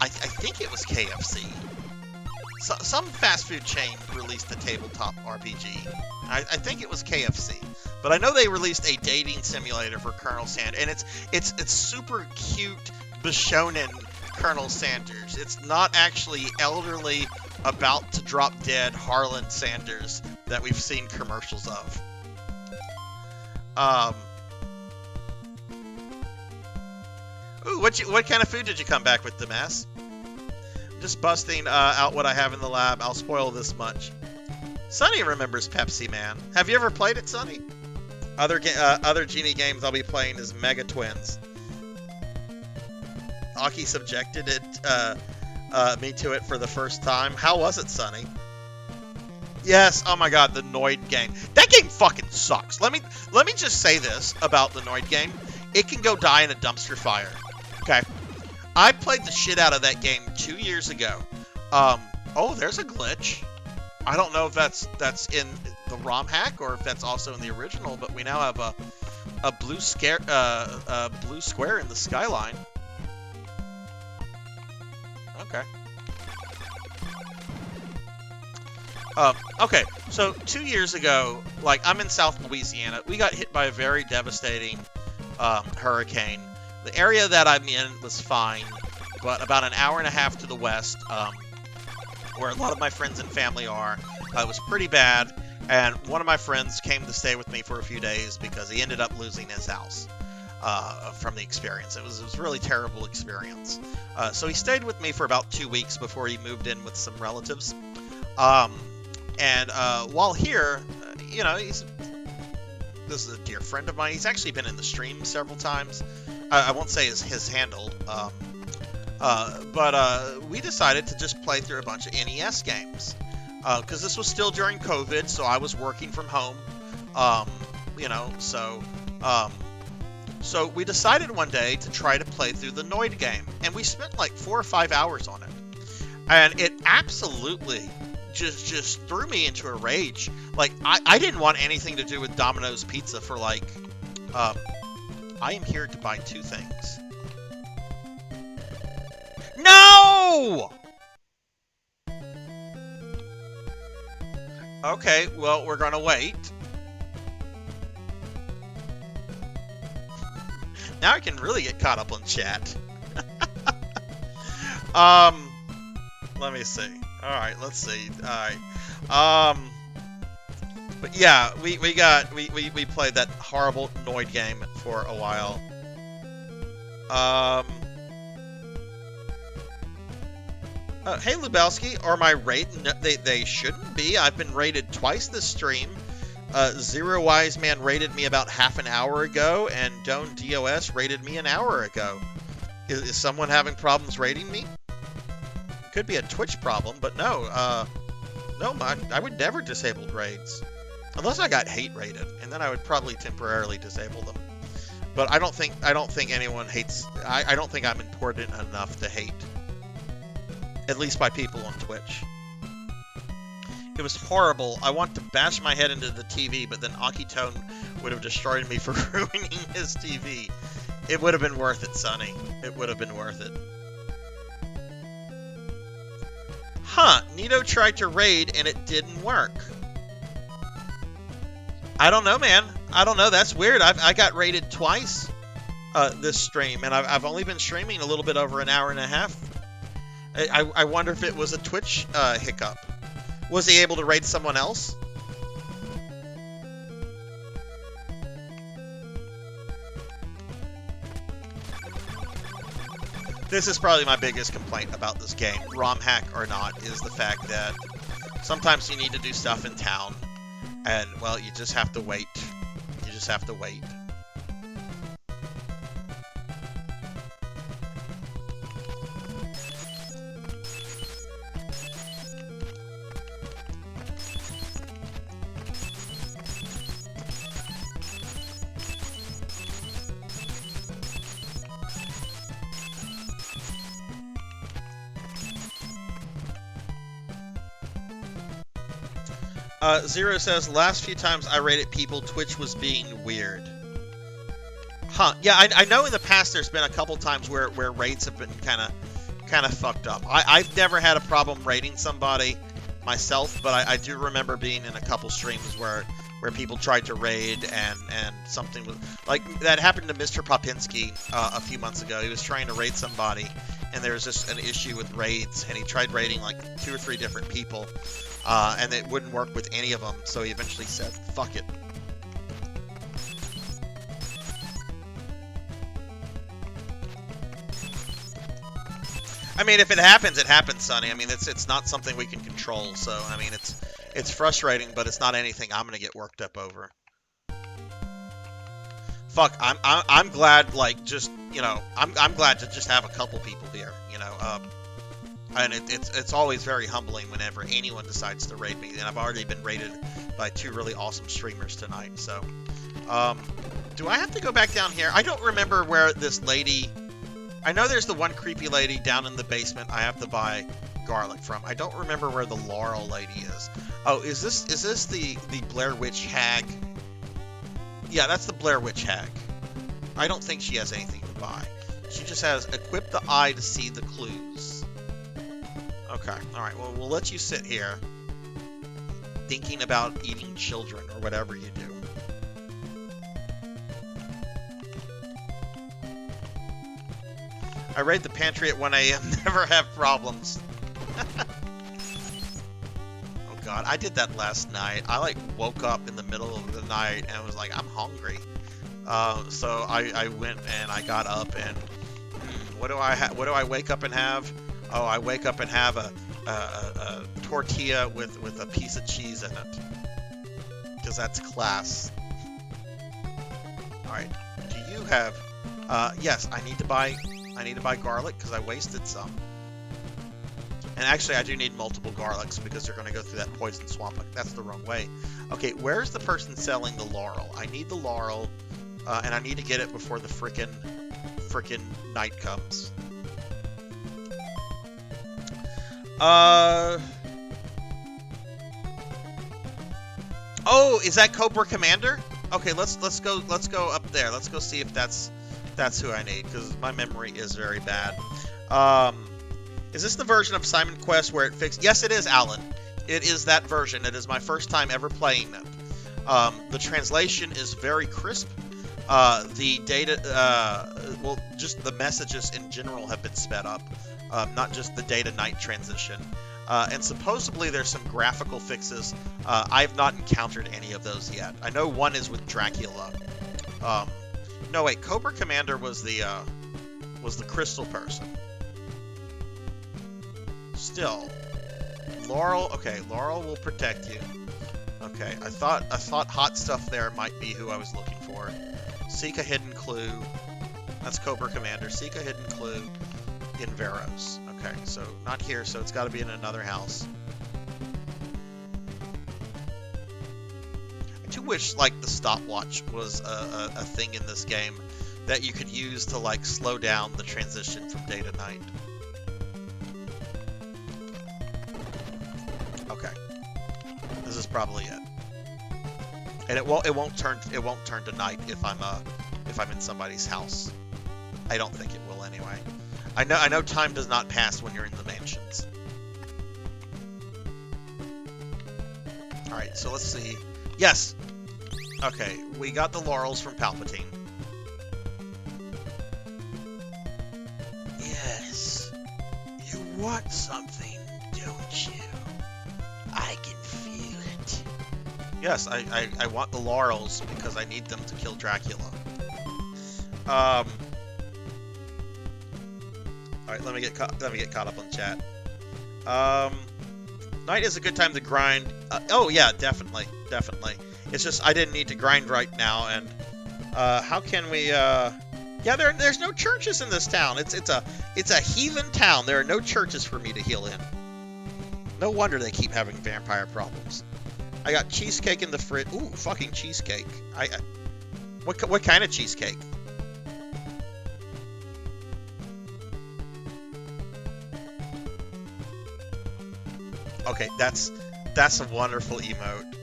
think it was KFC. Some fast food chain released a tabletop RPG. I think it was KFC, but I know they released a dating simulator for Colonel Sanders, and it's super cute Bishonen Colonel Sanders. It's not actually elderly, about to drop dead Harlan Sanders that we've seen commercials of. Ooh, what kind of food did you come back with, Damas? Just busting out what I have in the lab. I'll spoil this much. Sonny remembers Pepsi Man. Have you ever played it, Sonny? Other Genie games I'll be playing is Mega Twins. Aki subjected me to it for the first time. How was it, Sonny? Yes, oh my god, the Noid game. That game fucking sucks. Let me just say this about the Noid game. It can go die in a dumpster fire. Okay. I played the shit out of that game 2 years ago. Oh, there's a glitch. I don't know if that's in the ROM hack or if that's also in the original, but we now have a blue square in the skyline. Okay. Okay, so 2 years ago, like, I'm in South Louisiana. We got hit by a very devastating hurricane. The area that I'm in was fine, but about an hour and a half to the west, where a lot of my friends and family are, it was pretty bad, and one of my friends came to stay with me for a few days because he ended up losing his house from the experience. It was a really terrible experience. So he stayed with me for about 2 weeks before he moved in with some relatives. And while here, you know, this is a dear friend of mine. He's actually been in the stream several times. I won't say his handle, but we decided to just play through a bunch of NES games. because this was still during COVID, so I was working from home. So we decided one day to try to play through the Noid game, and we spent like 4 or 5 hours on it, and it absolutely just threw me into a rage. Like, I didn't want anything to do with Domino's Pizza for like, I am here to buy 2 things. No! Okay, well, we're gonna wait. Now I can really get caught up on chat. Let me see. Alright, let's see. Alright. But yeah, we played that horrible Noid game for a while. Hey Lubelski, are my rated? No, they shouldn't be. I've been rated twice this stream. Zero Wise Man rated me about half an hour ago, and Doan DOS rated me an hour ago. Is someone having problems rating me? Could be a Twitch problem, but no. No, I would never disable raids. Unless I got hate rated, and then I would probably temporarily disable them. But I don't think anyone hates. I don't think I'm important enough to hate. At least by people on Twitch. It was horrible. I want to bash my head into the TV, but then Akitone would have destroyed me for ruining his TV. It would have been worth it, Sonny. It would have been worth it. Huh, Nito tried to raid and it didn't work. I don't know, man. I don't know. That's weird. I got raided twice this stream, and I've only been streaming a little bit over an hour and a half. I wonder if it was a Twitch hiccup. Was he able to raid someone else? This is probably my biggest complaint about this game, ROM hack or not, is the fact that sometimes you need to do stuff in town, and, well, you just have to wait. You just have to wait. Zero says, last few times I rated people, Twitch was being weird. Huh. Yeah, I know in the past there's been a couple times where raids have been kind of fucked up. I've never had a problem raiding somebody myself, but I do remember being in a couple streams where people tried to raid and something was... Like, that happened to Mr. Popinski a few months ago. He was trying to raid somebody, and there was just an issue with raids, and he tried raiding like 2 or 3 different people. And it wouldn't work with any of them, so he eventually said, fuck it. I mean, if it happens, it happens, Sonny. I mean, it's not something we can control, so, I mean, it's frustrating, but it's not anything I'm gonna get worked up over. Fuck, I'm glad, like, just, you know, I'm glad to just have a couple people here, you know, and it's always very humbling whenever anyone decides to raid me, and I've already been raided by 2 really awesome streamers tonight, so, do I have to go back down here? I don't remember where this lady, I know there's the one creepy lady down in the basement I have to buy garlic from. I don't remember where the Laurel lady is. Oh, is this the Blair Witch hag? Yeah, that's the Blair Witch hag. I don't think she has anything to buy. She just has equip the eye to see the clues. Okay, alright, well, we'll let you sit here thinking about eating children or whatever you do. I raid the pantry at 1 a.m. Never have problems. Oh god, I did that last night. I like woke up in the middle of the night and was like, I'm hungry. So I went and I got up and what do I wake up and have? Oh, I wake up and have a tortilla with a piece of cheese in it. Because that's class. Alright, do you have... yes, I need to buy garlic because I wasted some. And actually, I do need multiple garlics because they're going to go through that poison swamp. That's the wrong way. Okay, where's the person selling the laurel? I need the laurel, and I need to get it before the frickin' night comes. Oh, is that Cobra Commander? Okay, let's go up there. Let's go see if that's who I need, because my memory is very bad. Is this the version of Simon Quest where it fixed? Yes, it is, Alan. It is that version. It is my first time ever playing them. The translation is very crisp. The data, well, just the messages in general have been sped up, not just the day-to-night transition. And supposedly there's some graphical fixes. I've not encountered any of those yet. I know one is with Dracula. No, wait, Cobra Commander was the crystal person. Still, Laurel. Okay, Laurel will protect you. Okay, I thought hot stuff there might be who I was looking for. Seek a hidden clue. That's Cobra Commander. Seek a hidden clue in Veros. Okay, so not here, so it's got to be in another house. I do wish, like, the stopwatch was a thing in this game that you could use to, like, slow down the transition from day to night. Okay, this is probably it. And it won't turn to night if I'm in somebody's house. I don't think it will anyway. I know time does not pass when you're in the mansions. All right, so let's see. Yes. Okay, we got the laurels from Palpatine. Yes. You want something, don't you? I can feel it. Yes, I want the laurels because I need them to kill Dracula. All right, let me get caught up on chat. Night is a good time to grind. Oh yeah, definitely. It's just I didn't need to grind right now, and how can we? Yeah, there's no churches in this town. It's a heathen town. There are no churches for me to heal in. No wonder they keep having vampire problems. I got cheesecake in the fridge. Ooh, fucking cheesecake. What kind of cheesecake? Okay, that's a wonderful emote.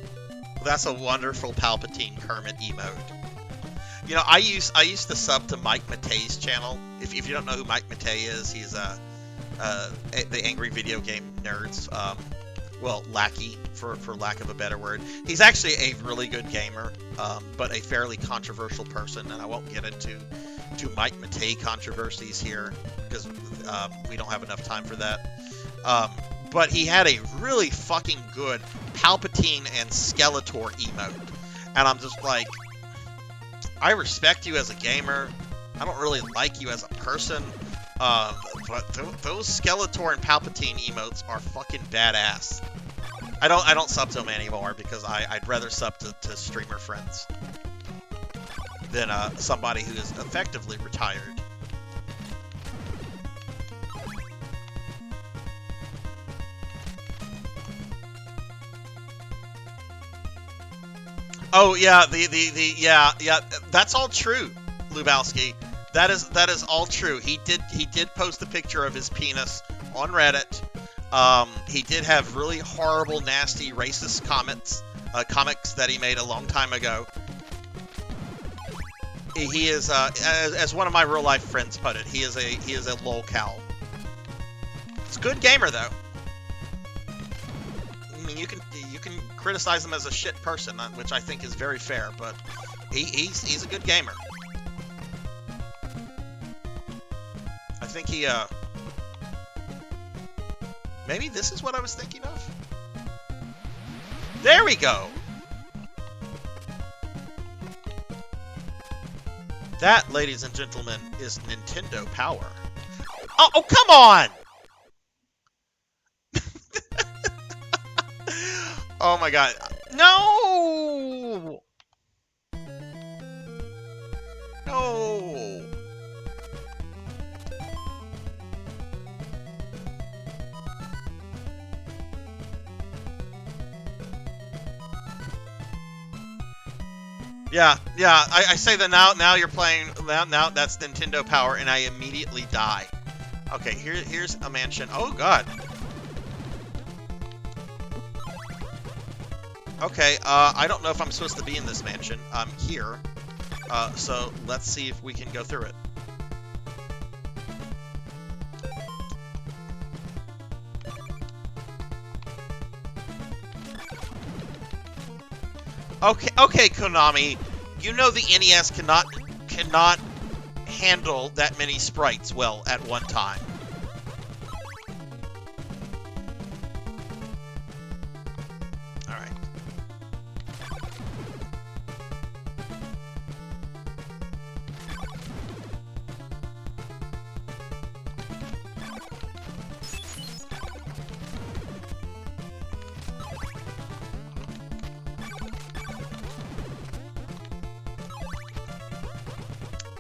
That's a wonderful Palpatine Kermit emote. You know, I used to sub to Mike Matei's channel. If you don't know who Mike Matei is, he's the Angry Video Game Nerds, well, lackey for lack of a better word. He's actually a really good gamer, but a fairly controversial person, and I won't get into Mike Matei controversies here because we don't have enough time for that. But he had a really fucking good Palpatine and Skeletor emote. And I'm just like, I respect you as a gamer. I don't really like you as a person. But those Skeletor and Palpatine emotes are fucking badass. I don't sub to them anymore because I'd rather sub to streamer friends than somebody who is effectively retired. Oh yeah, yeah, that's all true, Lubowski. That is all true. He did post a picture of his penis on Reddit. He did have really horrible, nasty, racist comics that he made a long time ago. He is, as one of my real life friends put it, he is a lolcow. He's a good gamer though. I mean, you can criticize him as a shit person, which I think is very fair, but he's a good gamer. I think he maybe this is what I was thinking of. There we go. That, ladies and gentlemen, is Nintendo power. Oh, come on! Oh my god. No! No! Yeah. I say that now you're playing. Now that's Nintendo Power, and I immediately die. Okay, here's a mansion. Oh God. Okay. I don't know if I'm supposed to be in this mansion. I'm here. So let's see if we can go through it. Okay, Konami. You know the NES cannot handle that many sprites well at one time. All right.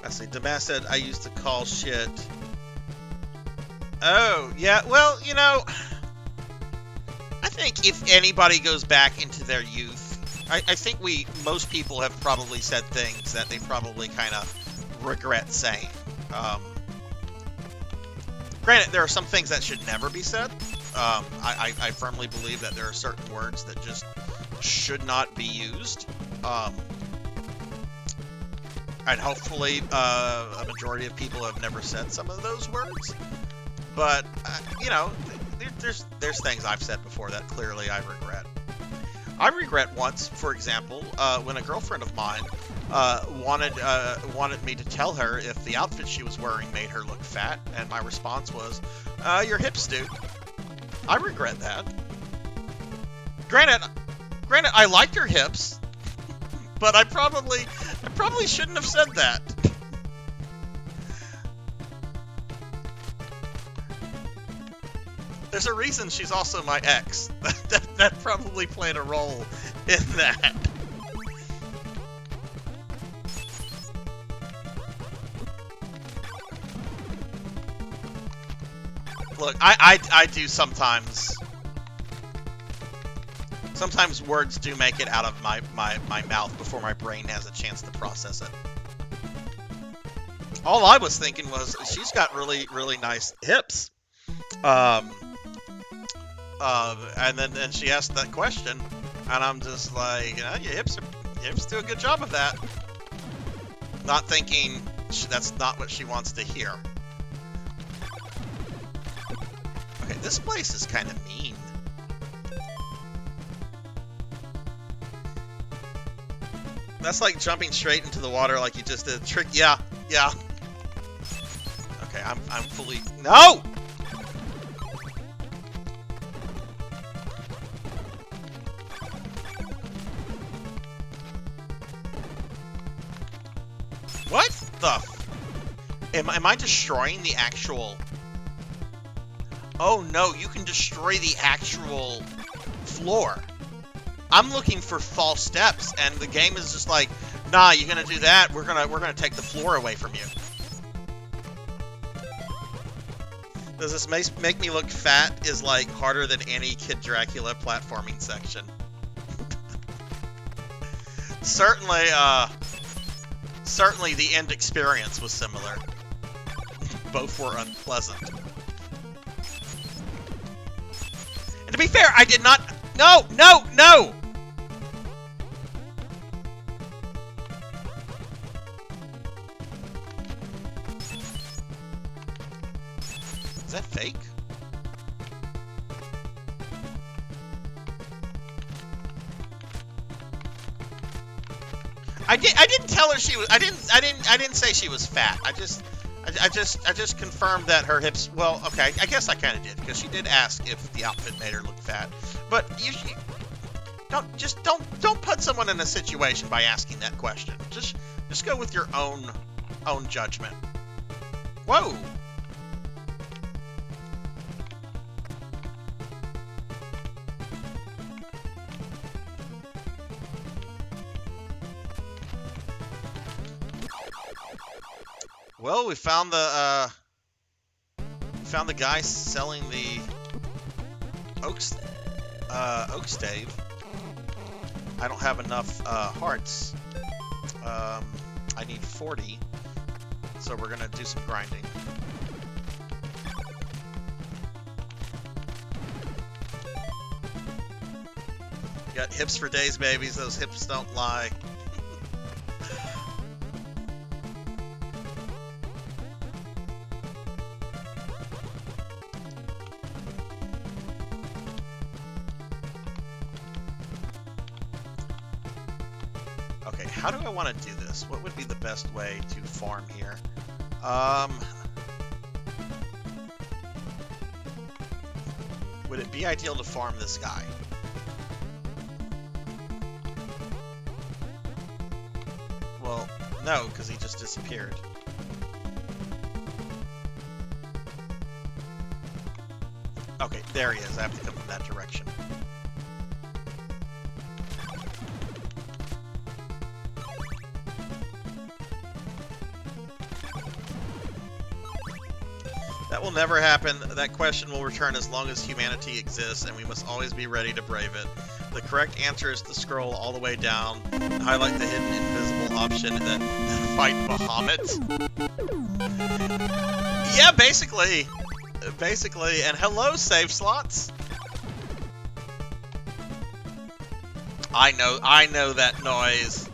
Let's see. Damas said I used to call shit. Oh, yeah. Well, you know, I think if anybody goes back into their youth, I think most people have probably said things that they probably kind of regret saying. Granted, there are some things that should never be said. I firmly believe that there are certain words that just should not be used. And hopefully a majority of people have never said some of those words. But, you know, there's things I've said before that clearly I regret. I regret once, for example, when a girlfriend of mine wanted me to tell her if the outfit she was wearing made her look fat, and my response was, your hips do. I regret that. Granted, I liked her hips, but I probably shouldn't have said that. There's a reason she's also my ex. That probably played a role in that. Look, I do sometimes. Sometimes words do make it out of my mouth before my brain has a chance to process it. All I was thinking was, she's got really, really nice hips. And then she asked that question, and I'm just like, your hips do a good job of that. Not thinking that's not what she wants to hear. Okay, this place is kind of mean. That's like jumping straight into the water like you just did. Trick, yeah. Okay, I'm fully... No! What the... Am I destroying the actual... Oh no, you can destroy the actual floor. I'm looking for false steps, and the game is just like, nah, you're gonna do that, we're gonna take the floor away from you. Does this make me look fat is like harder than any Kid Dracula platforming section. Certainly the end experience was similar. Both were unpleasant. And to be fair, I did not... No! Is that fake? I didn't tell her she was... I didn't say she was fat. I just confirmed that her hips... Well, okay, I guess I kind of did, because she did ask if the outfit made her look fat. But you don't put someone in a situation by asking that question. Just go with your own judgment. Whoa. Well, we found the guy selling the oak stave. I don't have enough hearts. I need 40, so we're gonna do some grinding. Got hips for days, babies. Those hips don't lie. Okay, how do I want to do this? What would be the best way to farm here? Would it be ideal to farm this guy? Well, no, because he just disappeared. Okay, there he is. I have to come from that direction. That will never happen. That question will return as long as humanity exists, and we must always be ready to brave it. The correct answer is to scroll all the way down and highlight the hidden invisible option that fight Bahamut. Yeah, basically. Basically. And hello, save slots. I know that noise.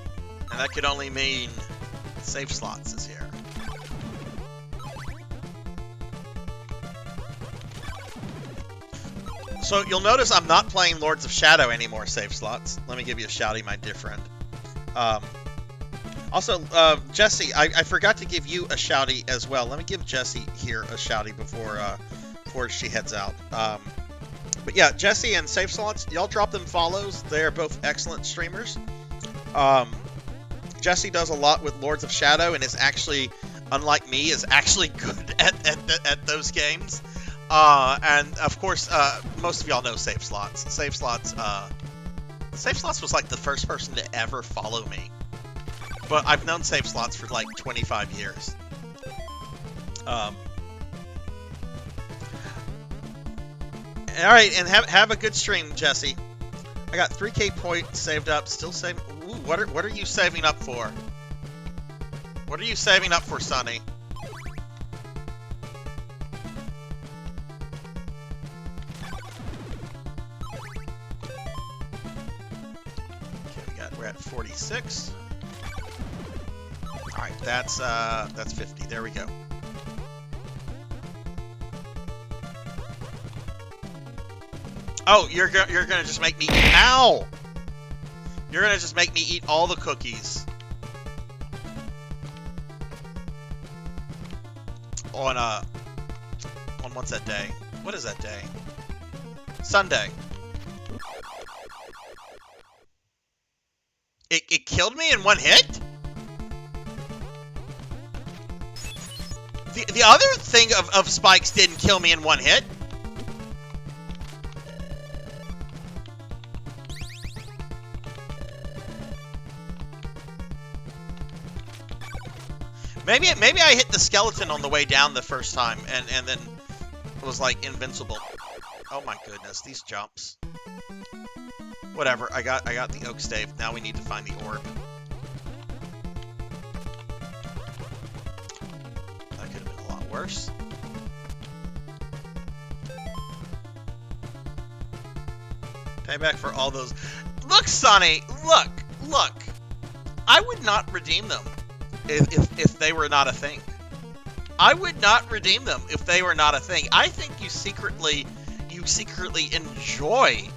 And that could only mean save slots is here. So you'll notice I'm not playing Lords of Shadow anymore, save slots. Let me give you a shouty, my dear friend. Also, Jesse, I forgot to give you a shouty as well. Let me give Jesse here a shouty before she heads out. But yeah, Jesse and save slots, y'all drop them follows. They're both excellent streamers. Jesse does a lot with Lords of Shadow and is actually, unlike me, is actually good at those games. And of course, most of y'all know Save Slots. Save Slots was like the first person to ever follow me. But I've known Save Slots for like 25 years. Alright, and have a good stream, Jesse. I got 3K points saved up, still saving. Ooh, what are you saving up for? What are you saving up for, Sonny? We're at 46. All right, that's 50. There we go. Oh, you're gonna just make me eat. Ow! You're gonna just make me eat all the cookies. On what's that day? What is that day? Sunday. It killed me in one hit? The other thing of spikes didn't kill me in one hit. Maybe I hit the skeleton on the way down the first time and then it was like invincible. Oh my goodness, these jumps. Whatever, I got the oak stave. Now we need to find the orb. That could have been a lot worse. Payback for all those. Look, Sonny! Look! I would not redeem them if they were not a thing. I would not redeem them if they were not a thing. I think you secretly enjoy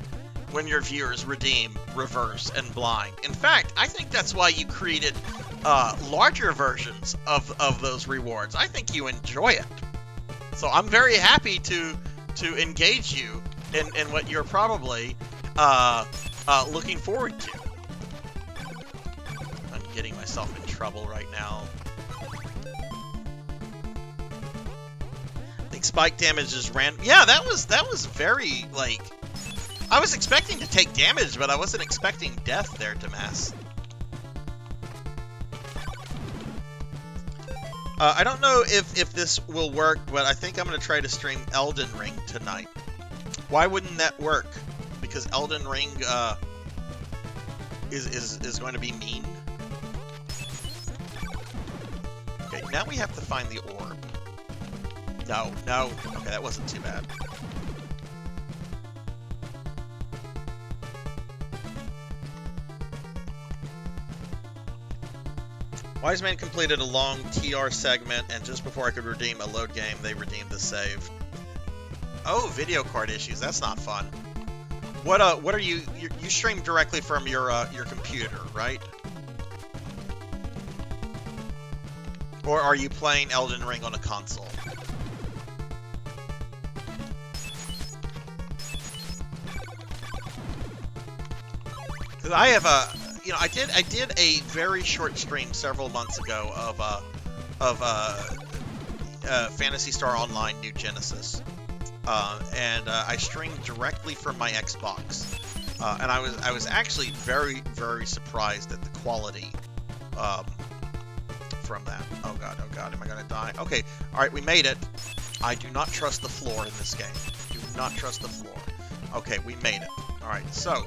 when your viewers redeem, reverse, and blind. In fact, I think that's why you created larger versions of those rewards. I think you enjoy it. So I'm very happy to engage you in what you're probably looking forward to. I'm getting myself in trouble right now. I think spike damage is random. Yeah, that was very, like... I was expecting to take damage, but I wasn't expecting death there, Damas. I don't know if this will work, but I think I'm going to try to stream Elden Ring tonight. Why wouldn't that work? Because Elden Ring is going to be mean. now we have to find the orb. No, no. Okay, that wasn't too bad. Wise Man completed a long TR segment, and just before I could redeem a load game, they redeemed the save. Oh, video card issues. That's not fun. What are you stream directly from your computer, right? Or are you playing Elden Ring on a console? Because I have I did a very short stream several months ago of Phantasy Star Online New Genesis, and I streamed directly from my Xbox, and I was actually very, very surprised at the quality from that. Oh god, am I gonna die? Okay, all right, we made it. I do not trust the floor in this game. Do not trust the floor. Okay, we made it. All right, so.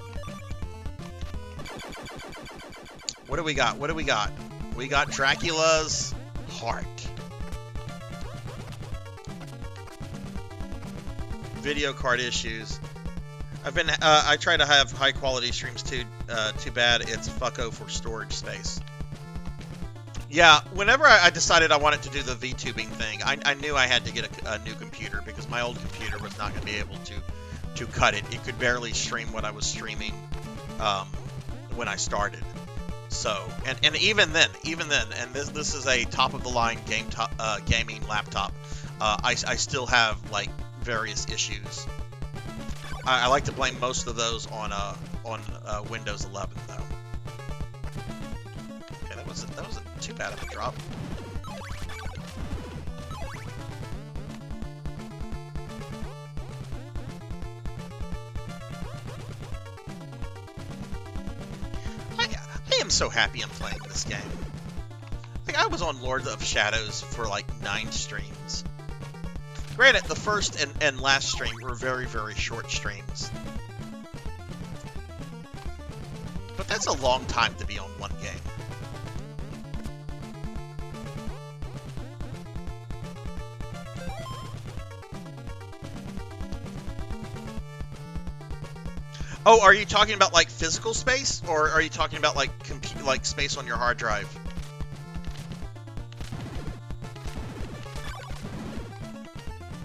What do we got? What do we got? We got Dracula's heart. Video card issues. I try to have high quality streams too. Too bad it's fucko for storage space. Yeah, whenever I decided I wanted to do the VTubing thing, I knew I had to get a new computer because my old computer was not going to be able to cut it. It could barely stream what I was streaming when I started. So, and even then, and this is a top of the line gaming laptop. I still have like various issues. I like to blame most of those on Windows 11 though. Okay, that wasn't too bad of a drop. I am so happy I'm playing this game. Like, I was on Lord of Shadows for like 9 streams. Granted, the first and last stream were very, very short streams. But that's a long time to be on one game. Oh, are you talking about like physical space, or are you talking about like space on your hard drive?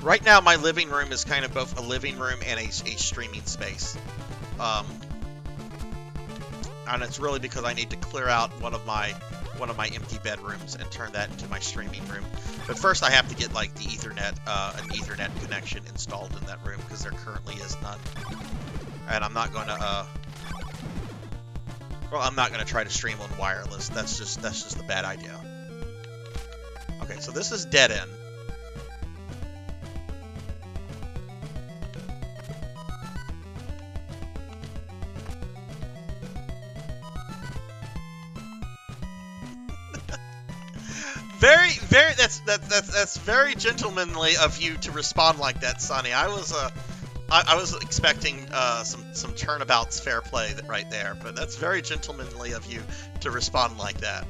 Right now, my living room is kind of both a living room and a streaming space, and it's really because I need to clear out one of my empty bedrooms and turn that into my streaming room. But first, I have to get like the Ethernet, an Ethernet connection installed in that room because there currently is none. And I'm not gonna, I'm not gonna try to stream on wireless. That's just a bad idea. Okay, so this is dead end. That's very gentlemanly of you to respond like that, Sonny. I was expecting some turnabouts fair play right there, but that's very gentlemanly of you to respond like that.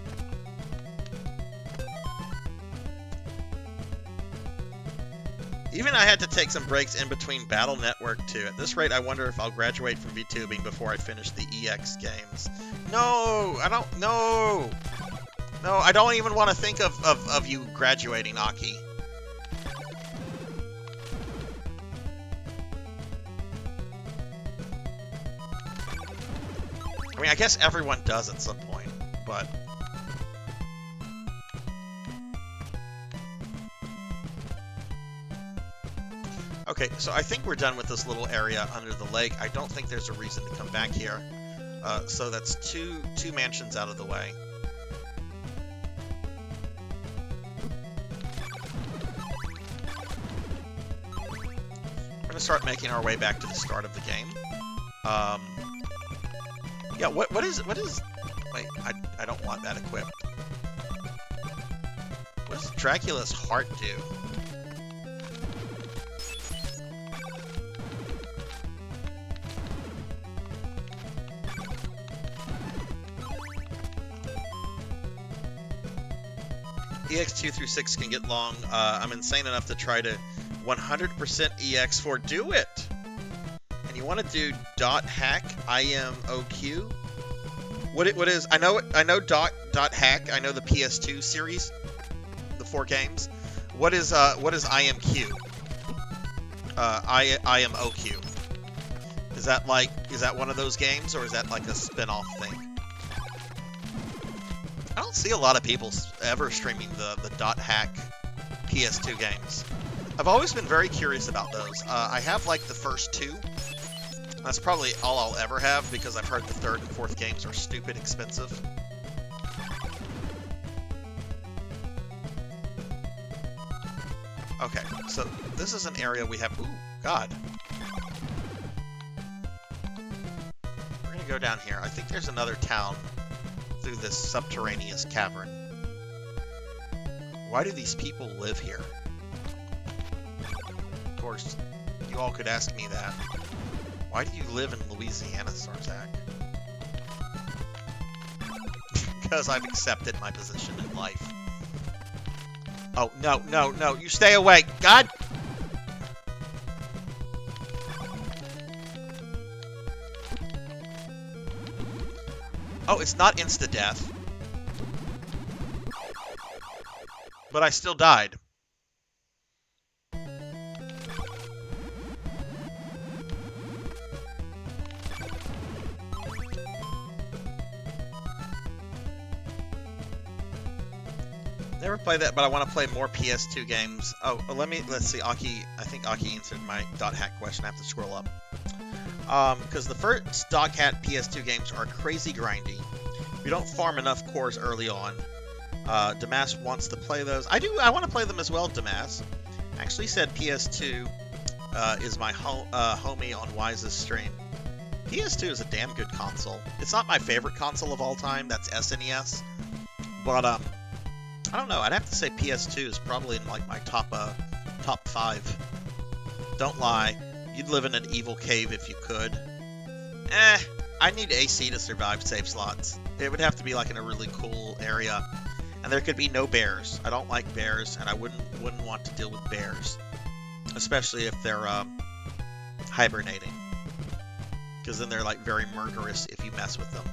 Even I had to take some breaks in between Battle Network 2. At this rate, I wonder if I'll graduate from VTubing before I finish the EX games. No, I don't. No, I don't even want to think of you graduating, Aki. I mean, I guess everyone does at some point, but... Okay, so I think we're done with this little area under the lake. I don't think there's a reason to come back here. So that's two mansions out of the way. We're going to start making our way back to the start of the game. Yeah, what is... Wait, I don't want that equipped. What does Dracula's heart do? EX2 through 6 can get long. I'm insane enough to try to 100% EX4. Do it! And you want to do .hack IMOQ? What is? I know .hack. I know the PS2 series, the 4 games. What is IMQ? IMOQ. Is that one of those games, or is that like a spin-off thing? I don't see a lot of people ever streaming the .hack PS2 games. I've always been very curious about those. I have like the first 2. That's probably all I'll ever have, because I've heard the 3rd and 4th games are stupid expensive. Okay, so this is an area we have... Ooh, God. We're gonna go down here. I think there's another town through this subterraneous cavern. Why do these people live here? Of course, you all could ask me that. Why do you live in Louisiana, Sarzac? Because I've accepted my position in life. Oh, no, no, no, you stay away! God! Oh, it's not insta-death. But I still died. Never played that, but I want to play more PS2 games. Oh, let's see, Aki, I think Aki answered my .hack question. I have to scroll up. Because the first .hack PS2 games are crazy grindy. You don't farm enough cores early on. Damas wants to play those. I want to play them as well, Damas. Actually said PS2 is my homie on Wise's stream. PS2 is a damn good console. It's not my favorite console of all time. That's SNES. But, I don't know. I'd have to say PS2 is probably in like my top 5. Don't lie. You'd live in an evil cave if you could. I need AC to survive save slots. It would have to be like in a really cool area. And there could be no bears. I don't like bears, and I wouldn't want to deal with bears. Especially if they're hibernating. Because then they're like very murderous if you mess with them,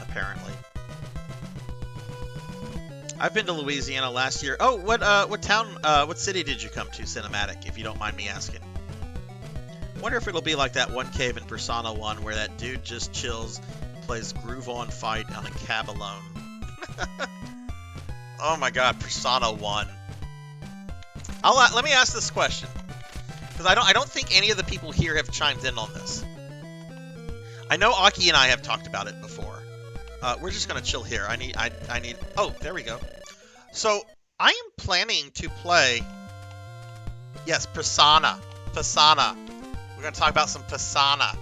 apparently. I've been to Louisiana last year. Oh, what town, what city did you come to, Cinematic, if you don't mind me asking? Wonder if it'll be like that one cave in Persona 1 where that dude just chills and plays Groove On Fight on a cab alone. Oh my god, Persona 1. Let me ask this question, because I don't think any of the people here have chimed in on this. I know Aki and I have talked about it before. We're just gonna chill here. I need. Oh, there we go. So I am planning to play. Yes, Persona. We're gonna talk about some Persona.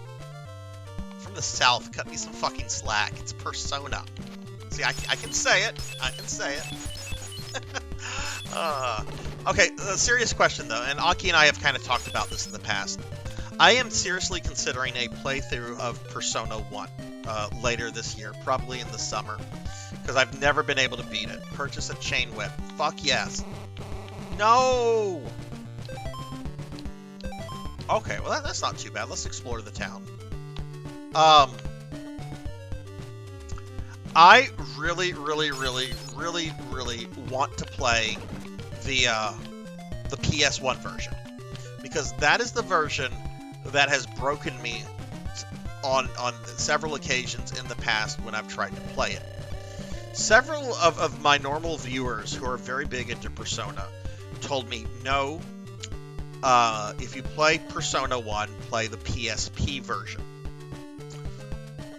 From the South, cut me some fucking slack. It's Persona. See, I can say it. I can say it. Okay, a serious question though, and Aki and I have kind of talked about this in the past. I am seriously considering a playthrough of Persona 1 later this year, probably in the summer, because I've never been able to beat it. Purchase a chain whip. Fuck yes. No! Okay, well that's not too bad. Let's explore the town. I really want to play the PS1 version, because that is the version that has broken me on several occasions in the past when I've tried to play it. Several of my normal viewers who are very big into Persona told me, no, if you play Persona 1, play the PSP version.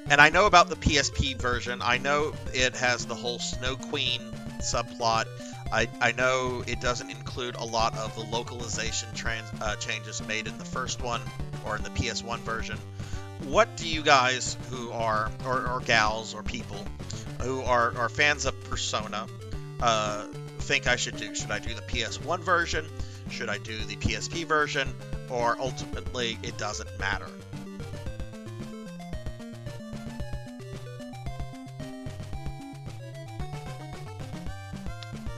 And I know about the PSP version. I know it has the whole Snow Queen subplot. I know it doesn't include a lot of the localization changes made in the first one or in the PS1 version. What do you guys who are, or gals or people who are fans of Persona think I should do? Should I do the PS1 version? Should I do the PSP version? Or ultimately, it doesn't matter?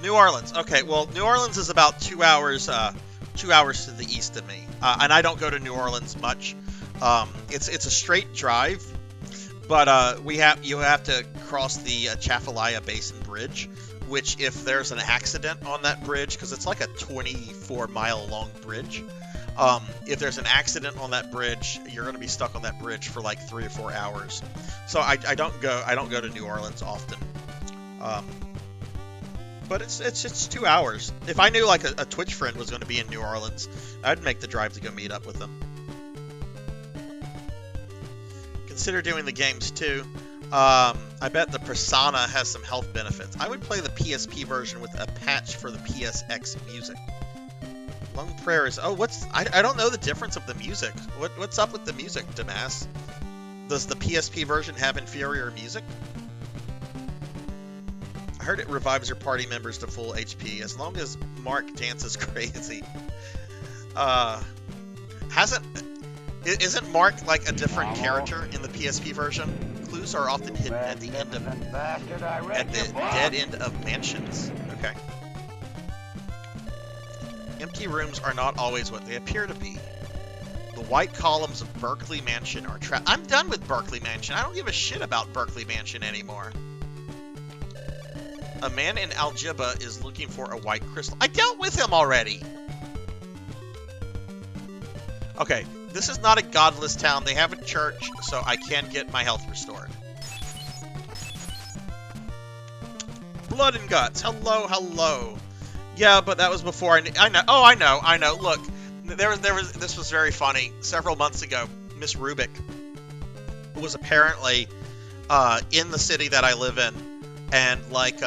New Orleans. Okay, well, New Orleans is about 2 hours to the east of me, and I don't go to New Orleans much. It's a straight drive, but you have to cross the Chafalaya Basin Bridge, which if there's an accident on that bridge, because it's like a 24-mile long bridge, if there's an accident on that bridge, you're going to be stuck on that bridge for like 3 or 4 hours. So I don't go to New Orleans often. But it's 2 hours. If I knew like a Twitch friend was going to be in New Orleans, I'd make the drive to go meet up with them. Consider doing the games too. I bet the Persona has some health benefits. I would play the PSP version with a patch for the PSX music. Lone Prayers. Oh, I don't know the difference of the music. What's up with the music, Damas? Does the PSP version have inferior music? I heard it revives your party members to full HP as long as Mark dances crazy. Isn't Mark like a different character in the PSP version? Clues are often hidden at the dead end of mansions. Okay. Empty rooms are not always what they appear to be. The white columns of Berkeley Mansion are trapped. I'm done with Berkeley Mansion. I don't give a shit about Berkeley Mansion anymore. A man in Algiba is looking for a white crystal. I dealt with him already. Okay, this is not a godless town. They have a church, so I can get my health restored. Blood and Guts. Hello, hello. Yeah, but that was before I know. Oh, I know. Look, this was very funny. Several months ago, Miss Rubik was apparently in the city that I live in, and like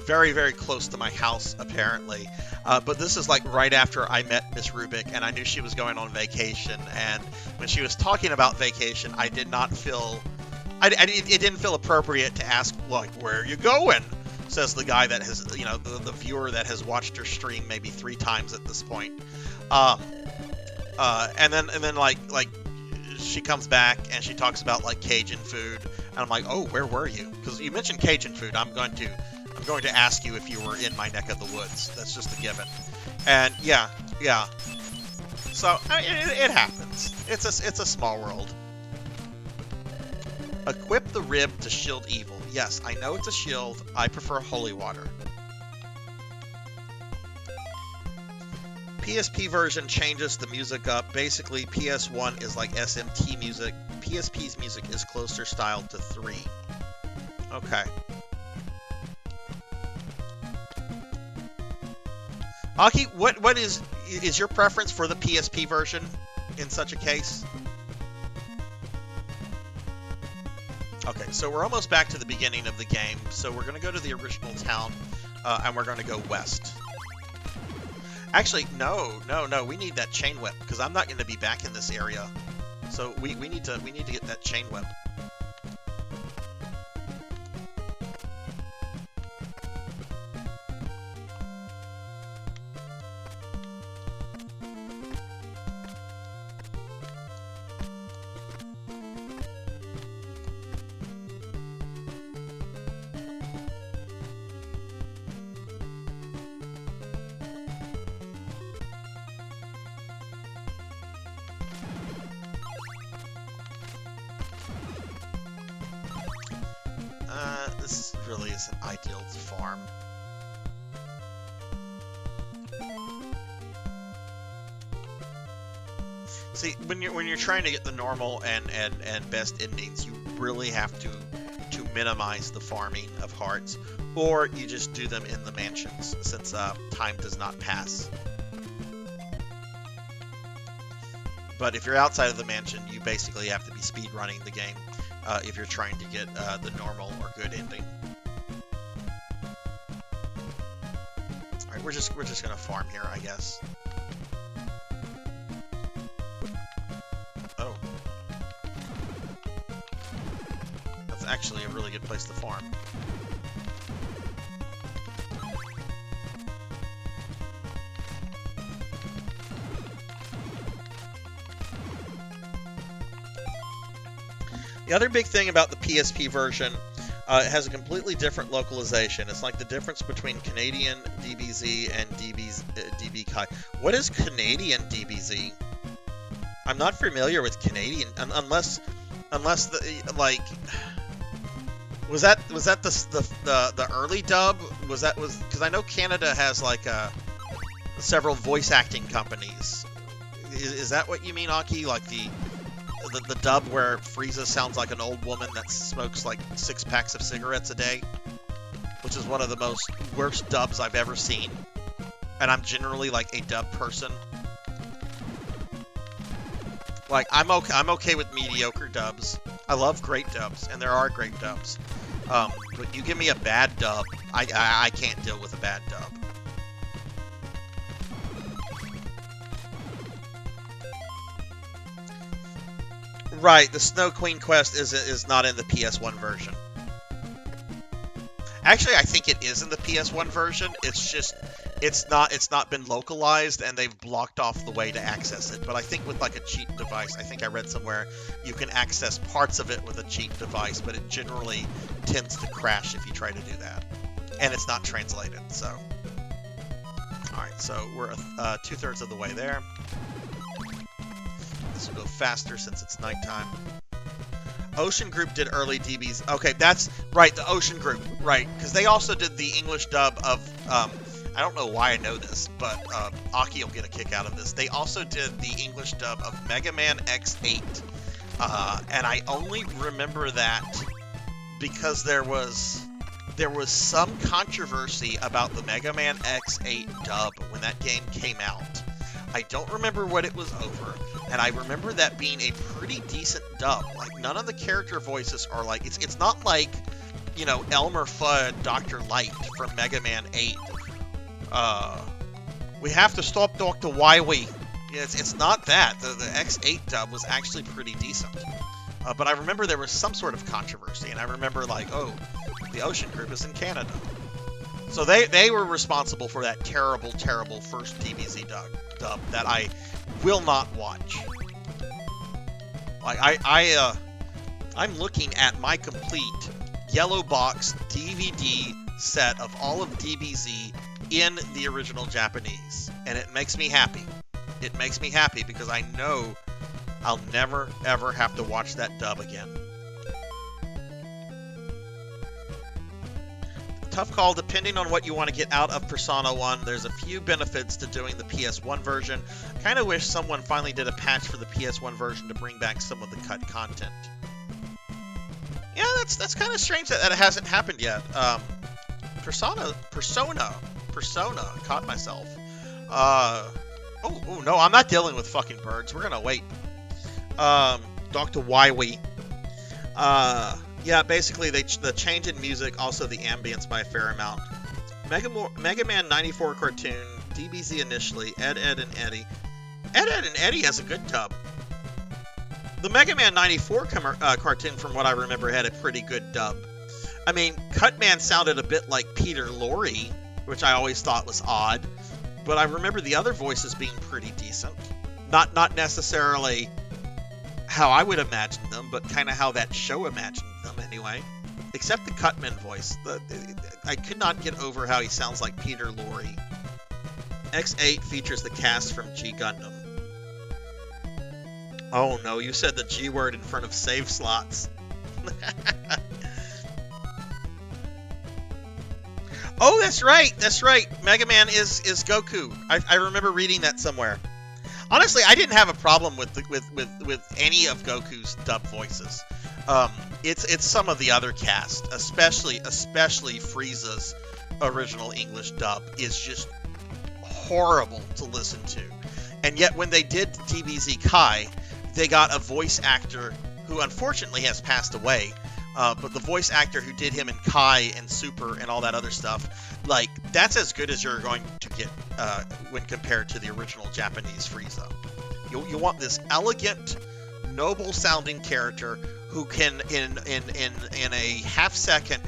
very, very close to my house, apparently. But this is like right after I met Miss Rubik, and I knew she was going on vacation. And when she was talking about vacation, I did not feel, it didn't feel appropriate to ask, like, where are you going? Says the guy that has, you know, the viewer that has watched her stream maybe 3 times at this point. And then like she comes back and she talks about like Cajun food, and I'm like, oh, where were you? Because you mentioned Cajun food. I'm going to ask you if you were in my neck of the woods. That's just a given. And yeah. So I mean, it happens. It's a small world. Equip the rib to shield evil. Yes, I know it's a shield. I prefer holy water. PSP version changes the music up. Basically, PS1 is like SMT music. PSP's music is closer styled to 3. Okay. Aki, what is your preference for the PSP version in such a case? Okay, so we're almost back to the beginning of the game. So we're going to go to the original town, and we're going to go west. Actually, no. We need that chain whip because I'm not going to be back in this area. So we need to get that chain whip. This really isn't ideal to farm. See, when you're trying to get the normal and best endings, you really have to minimize the farming of hearts, or you just do them in the mansions, since time does not pass. But if you're outside of the mansion, you basically have to be speed running the game. If you're trying to get the normal or good ending. Alright, we're just gonna farm here, I guess. Oh. That's actually a really good place to farm. The other big thing about the PSP version It has a completely different localization. It's like the difference between Canadian DBZ and DB Kai. What is Canadian DBZ? I'm not familiar with Canadian, unless the like. Was that the early dub? Was because I know Canada has like several voice acting companies. Is that what you mean, Aki? Like the dub where Frieza sounds like an old woman that smokes like 6 packs of cigarettes a day, which is one of the worst dubs I've ever seen. And I'm generally like a dub person. Like I'm okay with mediocre dubs. I love great dubs, and there are great dubs. But you give me a bad dub, I can't deal with a bad dub. Right, the Snow Queen quest is not in the PS1 version. Actually, I think it is in the PS1 version. It's just it's not been localized, and they've blocked off the way to access it. But I think with like a cheat device, I think I read somewhere you can access parts of it with a cheat device, but it generally tends to crash if you try to do that, and it's not translated. So, all right, so we're 2/3 of the way there. This will go faster since it's nighttime. Ocean Group did early DBs. Okay, that's right, the Ocean Group, right, because they also did the English dub of, I don't know why I know this, but Aki will get a kick out of this. They also did the English dub of Mega Man X8, and I only remember that because there was some controversy about the Mega Man X8 dub when that game came out. I don't remember what it was over, and I remember that being a pretty decent dub. Like, none of the character voices are like, it's not like, you know, Elmer Fudd, Dr. Light from Mega Man 8. We have to stop Dr. Wily. It's not that. The X8 dub was actually pretty decent. But I remember there was some sort of controversy, and I remember like, oh, the Ocean Group is in Canada. So they were responsible for that terrible, terrible first DBZ dub that I will not watch. Like I'm looking at my complete yellow box DVD set of all of DBZ in the original Japanese, and it makes me happy. It makes me happy because I know I'll never ever have to watch that dub again. Tough call. Depending on what you want to get out of Persona 1, there's a few benefits to doing the PS1 version. Kind of wish someone finally did a patch for the PS1 version to bring back some of the cut content. Yeah, that's kind of strange that it hasn't happened yet. Persona, caught myself. Oh no, I'm not dealing with fucking birds. We're gonna wait. Dr. Wily. Yeah, basically the change in music, also the ambience by a fair amount. Mega Man 94 cartoon, DBZ initially, Ed, and Eddie. Ed and Eddie has a good dub. The Mega Man 94 cartoon, from what I remember, had a pretty good dub. I mean, Cutman sounded a bit like Peter Lorre, which I always thought was odd, but I remember the other voices being pretty decent. Not necessarily how I would imagine them, but kind of how that show imagined them anyway. Except the Cutman voice. I could not get over how he sounds like Peter Lorre. X8 features the cast from G Gundam. Oh no, you said the G word in front of save slots. Oh, that's right. Mega Man is Goku. I remember reading that somewhere. Honestly, I didn't have a problem with any of Goku's dub voices. It's some of the other cast, especially Frieza's original English dub is just horrible to listen to. And yet, when they did DBZ Kai, they got a voice actor who unfortunately has passed away. But the voice actor who did him in Kai and Super and all that other stuff, like, that's as good as you're going to get when compared to the original Japanese Frieza. You want this elegant, noble-sounding character who can, in a half second,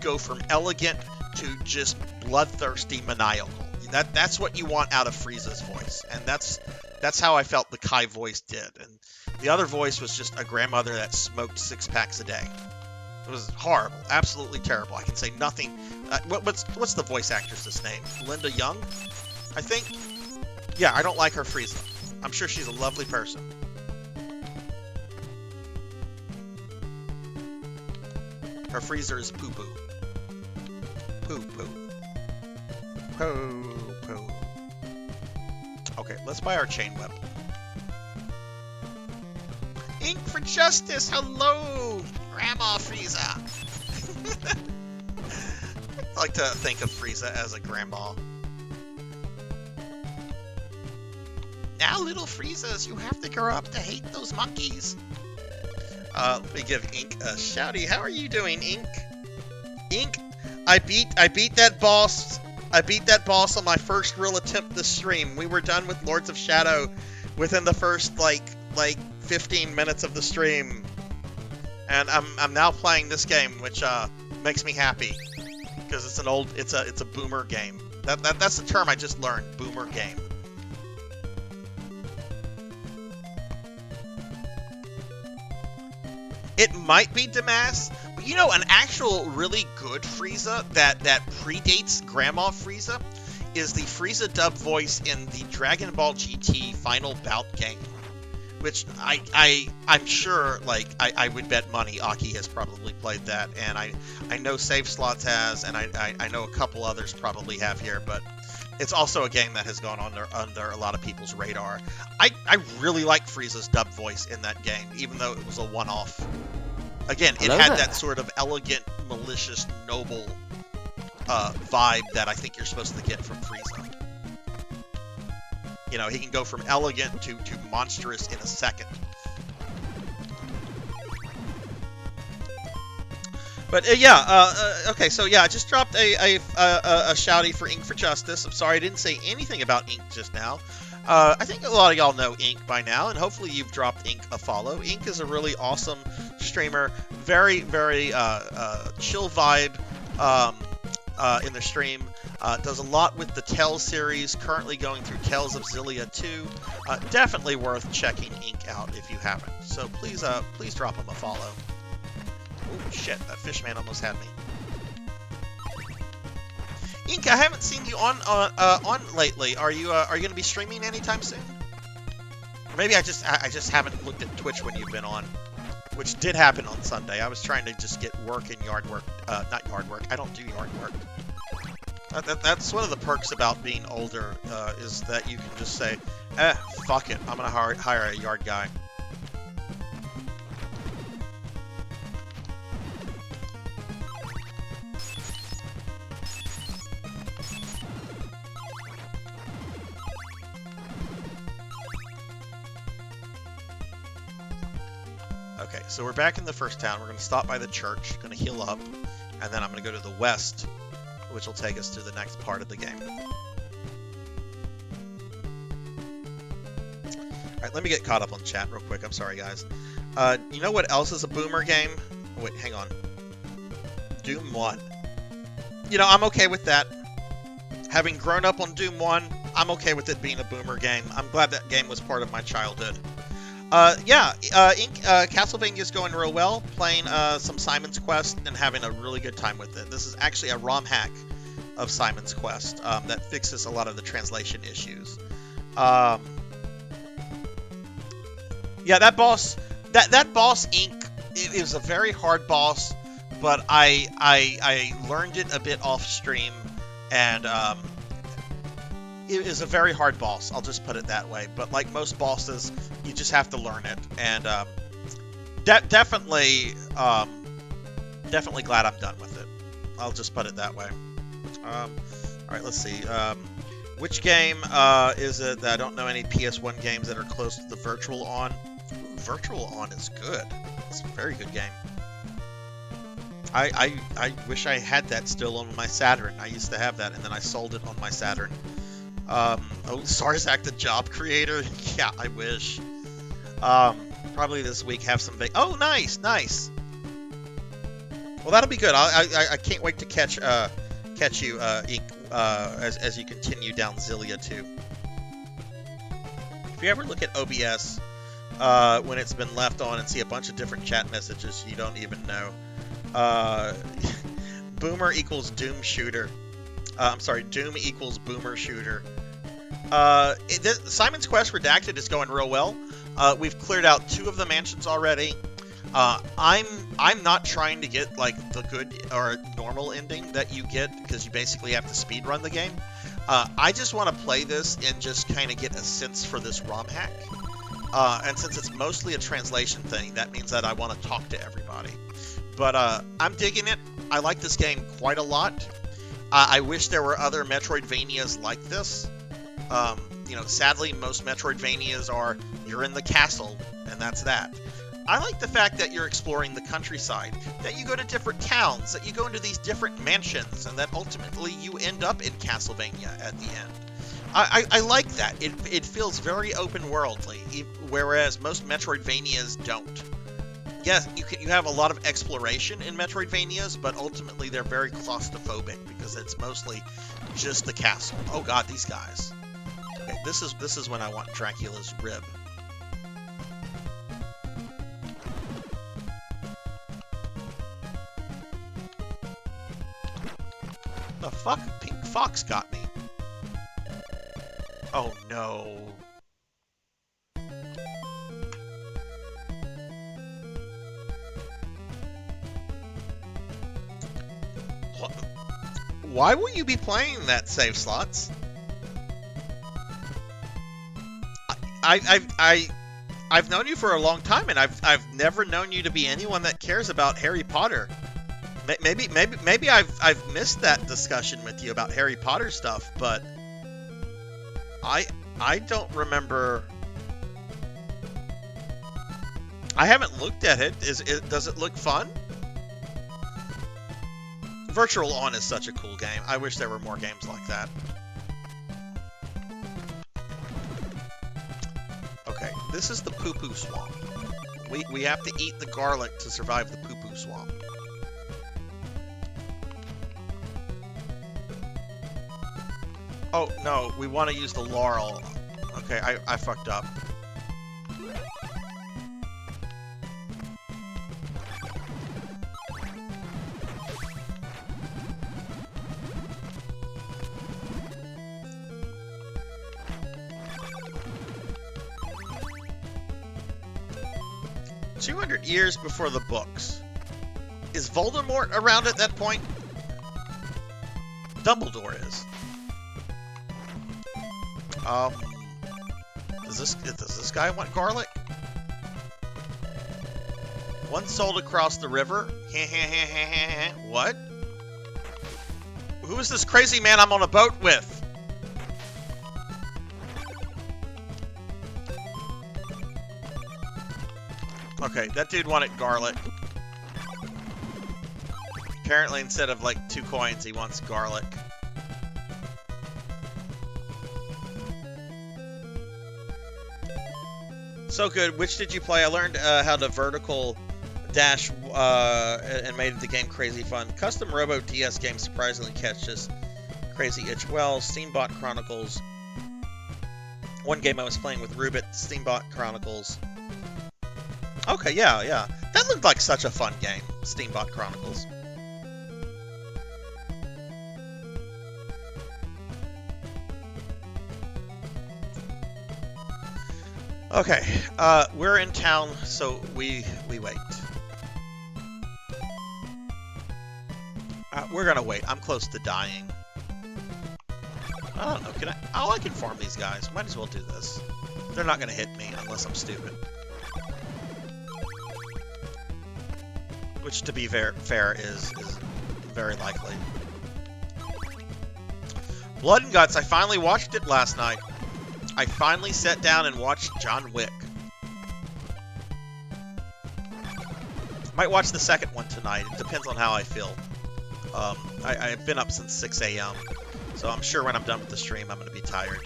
go from elegant to just bloodthirsty, maniacal. That's what you want out of Frieza's voice, and that's how I felt the Kai voice did. And the other voice was just a grandmother that smoked 6 packs a day. It was horrible, absolutely terrible. I can say nothing. What's the voice actress's name? Linda Young, I think. Yeah, I don't like her Frieza. I'm sure she's a lovely person. Her freezer is poo-poo. Poo-poo. Poo-poo. Okay, let's buy our chain whip. Ink for Justice! Hello, Grandma Frieza! I like to think of Frieza as a grandma. Now, little Friezas, you have to grow up to hate those monkeys. Let me give Ink a shouty. How are you doing, Ink? Ink, I beat that boss. I beat that boss on my first real attempt this stream. We were done with Lords of Shadow within the first like 15 minutes of the stream, and I'm now playing this game, which makes me happy because it's a boomer game. That's the term I just learned. Boomer game. It might be Damas, but you know, an actual really good Frieza that predates Grandma Frieza is the Frieza dub voice in the Dragon Ball GT Final Bout game, which I'm sure, like, I would bet money Aki has probably played that, and I know Save Slots has, and I know a couple others probably have here, but it's also a game that has gone under a lot of people's radar. I really like Frieza's dub voice in that game, even though it was a one-off. Again, it had that sort of elegant, malicious, noble vibe that I think you're supposed to get from Frieza. You know, he can go from elegant to monstrous in a second. But okay, so yeah, I just dropped a shouty for Ink for Justice. I'm sorry I didn't say anything about Ink just now. I think a lot of y'all know Ink by now, and hopefully you've dropped Ink a follow. Ink is a really awesome streamer, very, very chill vibe in the stream. Does a lot with the Tales series, currently going through Tales of Xillia 2. Definitely worth checking Ink out if you haven't. So please drop him a follow. Oh shit, that Fishman almost had me. Ink, I haven't seen you on lately. Are you going to be streaming anytime soon? Or maybe I just haven't looked at Twitch when you've been on, which did happen on Sunday. I was trying to just get work and yard work, not yard work. I don't do yard work. That's one of the perks about being older, is that you can just say, fuck it, I'm gonna hire a yard guy. Okay, so we're back in the first town. We're going to stop by the church, going to heal up, and then I'm going to go to the west, which will take us to the next part of the game. Alright, let me get caught up on chat real quick. I'm sorry, guys. You know what else is a boomer game? Wait, hang on. Doom 1. You know, I'm okay with that. Having grown up on Doom 1, I'm okay with it being a boomer game. I'm glad that game was part of my childhood. Castlevania is going real well, playing some Simon's Quest and having a really good time with it. This is actually a ROM hack of Simon's Quest that fixes a lot of the translation issues. Yeah, that boss, that boss, Ink, it was a very hard boss, but I learned it a bit off stream, and it is a very hard boss, I'll just put it that way. But like most bosses, you just have to learn it. And definitely glad I'm done with it. I'll just put it that way. Alright, let's see. Which game is it that I don't know any PS1 games that are close to the Virtual On? Ooh, Virtual On is good. It's a very good game. I wish I had that still on my Saturn. I used to have that, and then I sold it on my Saturn. Oh, Sarzac the job creator? Yeah, I wish. Probably this week have some oh, nice! Well, that'll be good. I can't wait to catch you, Ink, as you continue down Xillia 2. If you ever look at OBS when it's been left on and see a bunch of different chat messages you don't even know, Boomer equals Doom Shooter. I'm sorry, Doom equals Boomer Shooter. Simon's Quest Redacted is going real well. We've cleared out 2 of the mansions already. I'm not trying to get like the good or normal ending that you get, because you basically have to speed run the game. I just want to play this and just kind of get a sense for this ROM hack. And since it's mostly a translation thing, that means that I want to talk to everybody. But I'm digging it. I like this game quite a lot. I wish there were other Metroidvanias like this. You know, sadly, most Metroidvanias are you're in the castle, and that's that. I like the fact that you're exploring the countryside, that you go to different towns, that you go into these different mansions, and that ultimately you end up in Castlevania at the end. I like that. It feels very open worldly, whereas most Metroidvanias don't. Yes, you have a lot of exploration in Metroidvanias, but ultimately they're very claustrophobic because it's mostly just the castle. Oh god, these guys. Okay, this is when I want Dracula's rib. The fuck? Pink Fox got me. Oh no. Why will you be playing that save slots? I've known you for a long time, and I've never known you to be anyone that cares about Harry Potter. Maybe I've missed that discussion with you about Harry Potter stuff, but I don't remember. I haven't looked at it. Does it look fun? Virtual On is such a cool game. I wish there were more games like that. Okay, this is the poo-poo swamp. We have to eat the garlic to survive the poo-poo swamp. Oh, no, we want to use the laurel. Okay, I fucked up. Years before the books. Is Voldemort around at that point? Dumbledore is. Does this guy want garlic? One sold across the river. What? Who is this crazy man I'm on a boat with? Okay, that dude wanted garlic. Apparently, instead of like 2 coins, he wants garlic. So good. Which did you play? I learned how to vertical dash and made the game crazy fun. Custom Robo DS game surprisingly catches crazy itch well. Steambot Chronicles. One game I was playing with Rubit, Steambot Chronicles. Okay, yeah. That looked like such a fun game, Steambot Chronicles. Okay, we're in town, so we wait. We're gonna wait. I'm close to dying. I don't know, I can farm these guys. Might as well do this. They're not gonna hit me unless I'm stupid. Which, to be fair, is very likely. Blood and Guts, I finally watched it last night. I finally sat down and watched John Wick. Might watch the second one tonight. It depends on how I feel. I've been up since 6 a.m., so I'm sure when I'm done with the stream, I'm going to be tired.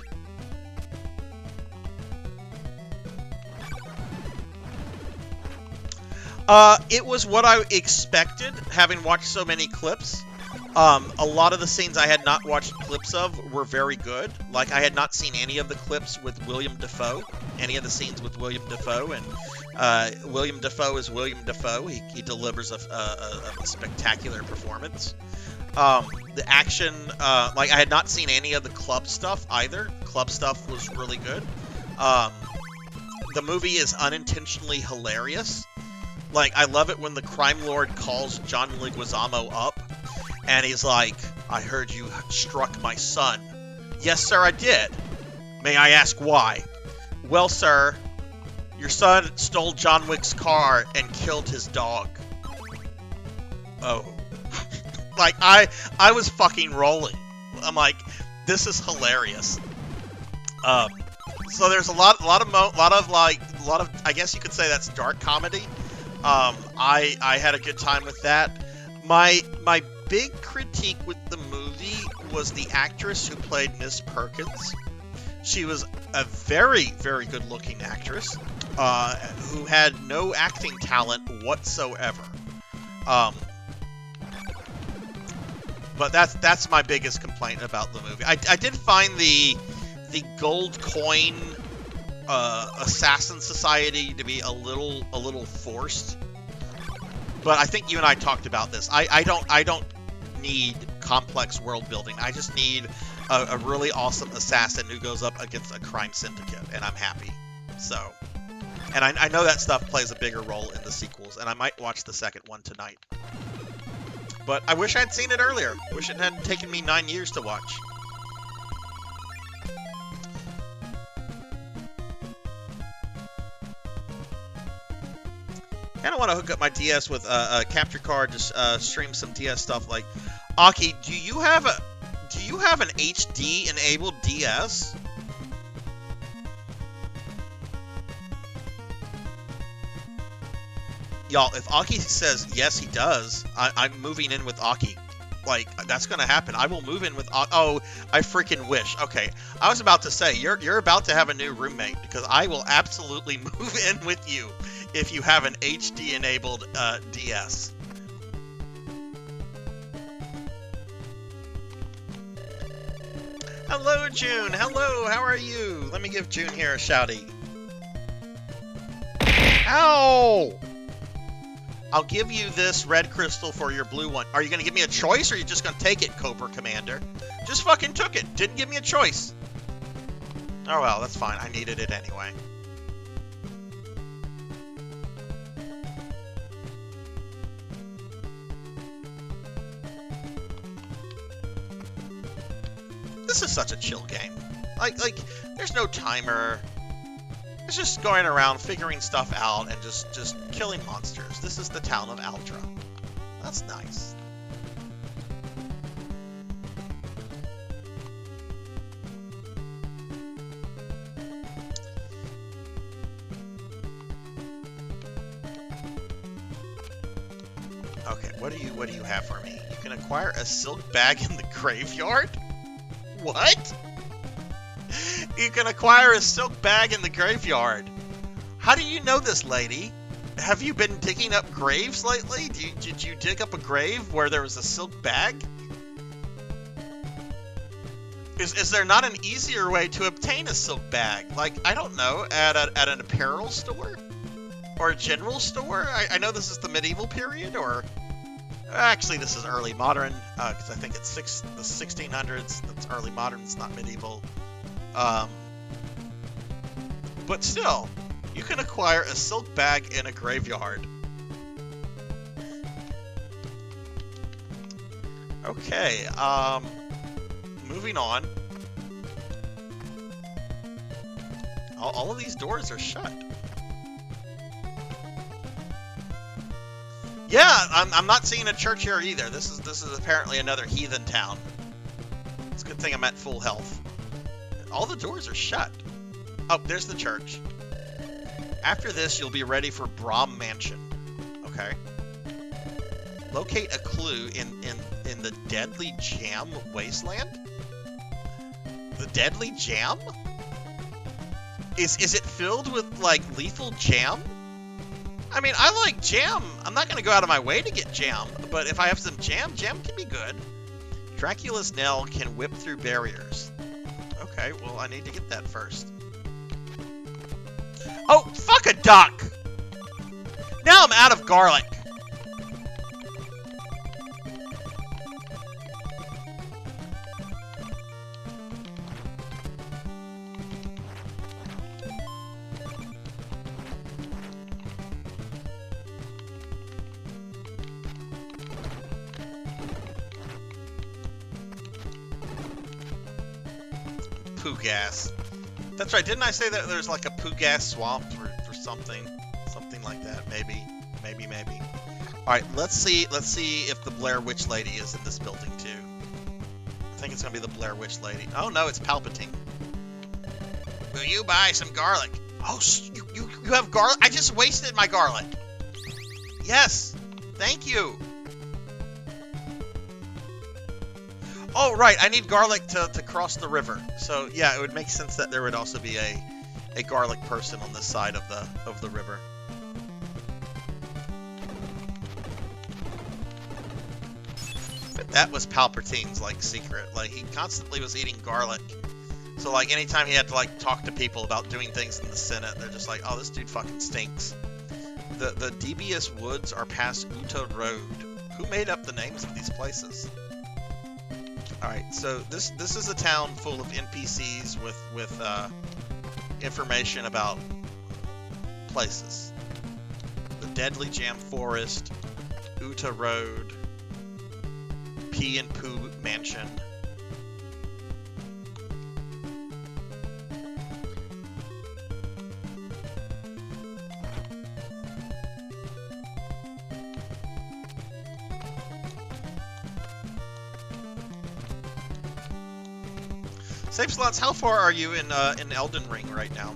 It was what I expected, having watched so many clips. A lot of the scenes I had not watched clips of were very good. Like, I had not seen any of the clips with William Dafoe, any of the scenes with William Dafoe, and William Dafoe is William Dafoe. He delivers a spectacular performance. The action, like, I had not seen any of the club stuff either. Club stuff was really good. The movie is unintentionally hilarious. Like, I love it when the crime lord calls John Leguizamo up, and he's like, I heard you struck my son. Yes, sir, I did. May I ask why? Well, sir, your son stole John Wick's car and killed his dog. Oh. Like, I was fucking rolling. I'm like, this is hilarious. So there's a lot of I guess you could say that's dark comedy. I had a good time with that. My big critique with the movie was the actress who played Miss Perkins. She was a very, very good-looking actress who had no acting talent whatsoever. But that's my biggest complaint about the movie. I did find the gold coin assassin society to be a little forced. But I think you and I talked about this. I don't need complex world building. I just need a really awesome assassin who goes up against a crime syndicate, and I'm happy. So, and I know that stuff plays a bigger role in the sequels, and I might watch the second one tonight. But I wish I'd seen it earlier. Wish it hadn't taken me 9 years to watch. I kind of want to hook up my DS with a capture card to stream some DS stuff. Like, Aki, do you have an HD enabled DS? Y'all, if Aki says yes, he does, I'm moving in with Aki. Like, that's gonna happen. I will move in with Aki. Oh, I freaking wish. Okay, I was about to say, you're about to have a new roommate, because I will absolutely move in with you if you have an HD-enabled DS. Hello, June. Hello, how are you? Let me give June here a shouty. Ow! I'll give you this red crystal for your blue one. Are you going to give me a choice, or are you just going to take it, Cobra Commander? Just fucking took it. Didn't give me a choice. Oh well, that's fine. I needed it anyway. This is such a chill game. Like, there's no timer. It's just going around figuring stuff out and just killing monsters. This is the town of Altra. That's nice. Okay, what do you have for me? You can acquire a silk bag in the graveyard? What? You can acquire a silk bag in the graveyard. How do you know this, lady? Have you been digging up graves lately? Did you dig up a grave where there was a silk bag? Is there not an easier way to obtain a silk bag? Like, I don't know, at an apparel store? Or a general store? I know this is the medieval period, or... Actually, this is early modern, because I think it's the 1600s. That's early modern, it's not medieval. But still, you can acquire a silk bag in a graveyard. Okay, moving on. All of these doors are shut. Yeah, I'm not seeing a church here either. This is apparently another heathen town. It's a good thing I'm at full health. All the doors are shut. Oh, there's the church. After this, you'll be ready for Brahm Mansion. Okay. Locate a clue in the Deadly Jam Wasteland? The Deadly Jam? Is it filled with, like, lethal jam? I mean, I like jam. I'm not going to go out of my way to get jam, but if I have some jam can be good. Dracula's nail can whip through barriers. Okay, well, I need to get that first. Oh, fuck a duck! Now I'm out of garlic. Poo gas. That's right. Didn't I say that there's like a poo gas swamp for something like that? Maybe. All right. Let's see if the Blair Witch Lady is in this building too. I think it's gonna be the Blair Witch Lady. Oh no, it's Palpatine. Will you buy some garlic? Oh, you have garlic? I just wasted my garlic. Yes. Thank you. Oh, right, I need garlic to cross the river. So, yeah, it would make sense that there would also be a garlic person on this side of the river. But that was Palpatine's, like, secret. Like, he constantly was eating garlic. So, like, anytime he had to, like, talk to people about doing things in the Senate, they're just like, oh, this dude fucking stinks. The devious woods are past Uta Road. Who made up the names of these places? Alright, so this is a town full of NPCs with information about places. The Deadly Jam Forest, Uta Road, Pee and Poo Mansion. Save slots, how far are you in Elden Ring right now?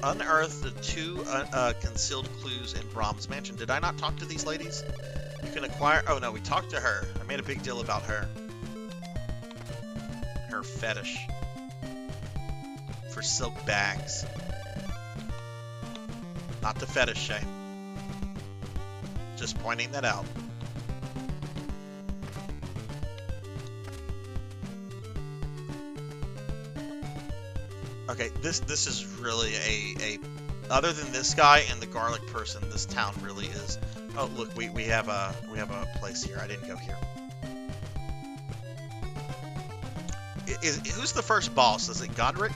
Unearth the 2 concealed clues in Brahm's mansion. Did I not talk to these ladies? You can acquire... Oh no, we talked to her. I made a big deal about her. Her fetish. For silk bags. Not to fetish shame. Just pointing that out. Okay, this is really a other than this guy and the garlic person, this town really is. Oh look, we have a place here. I didn't go here. Who's the first boss? Is it Godric?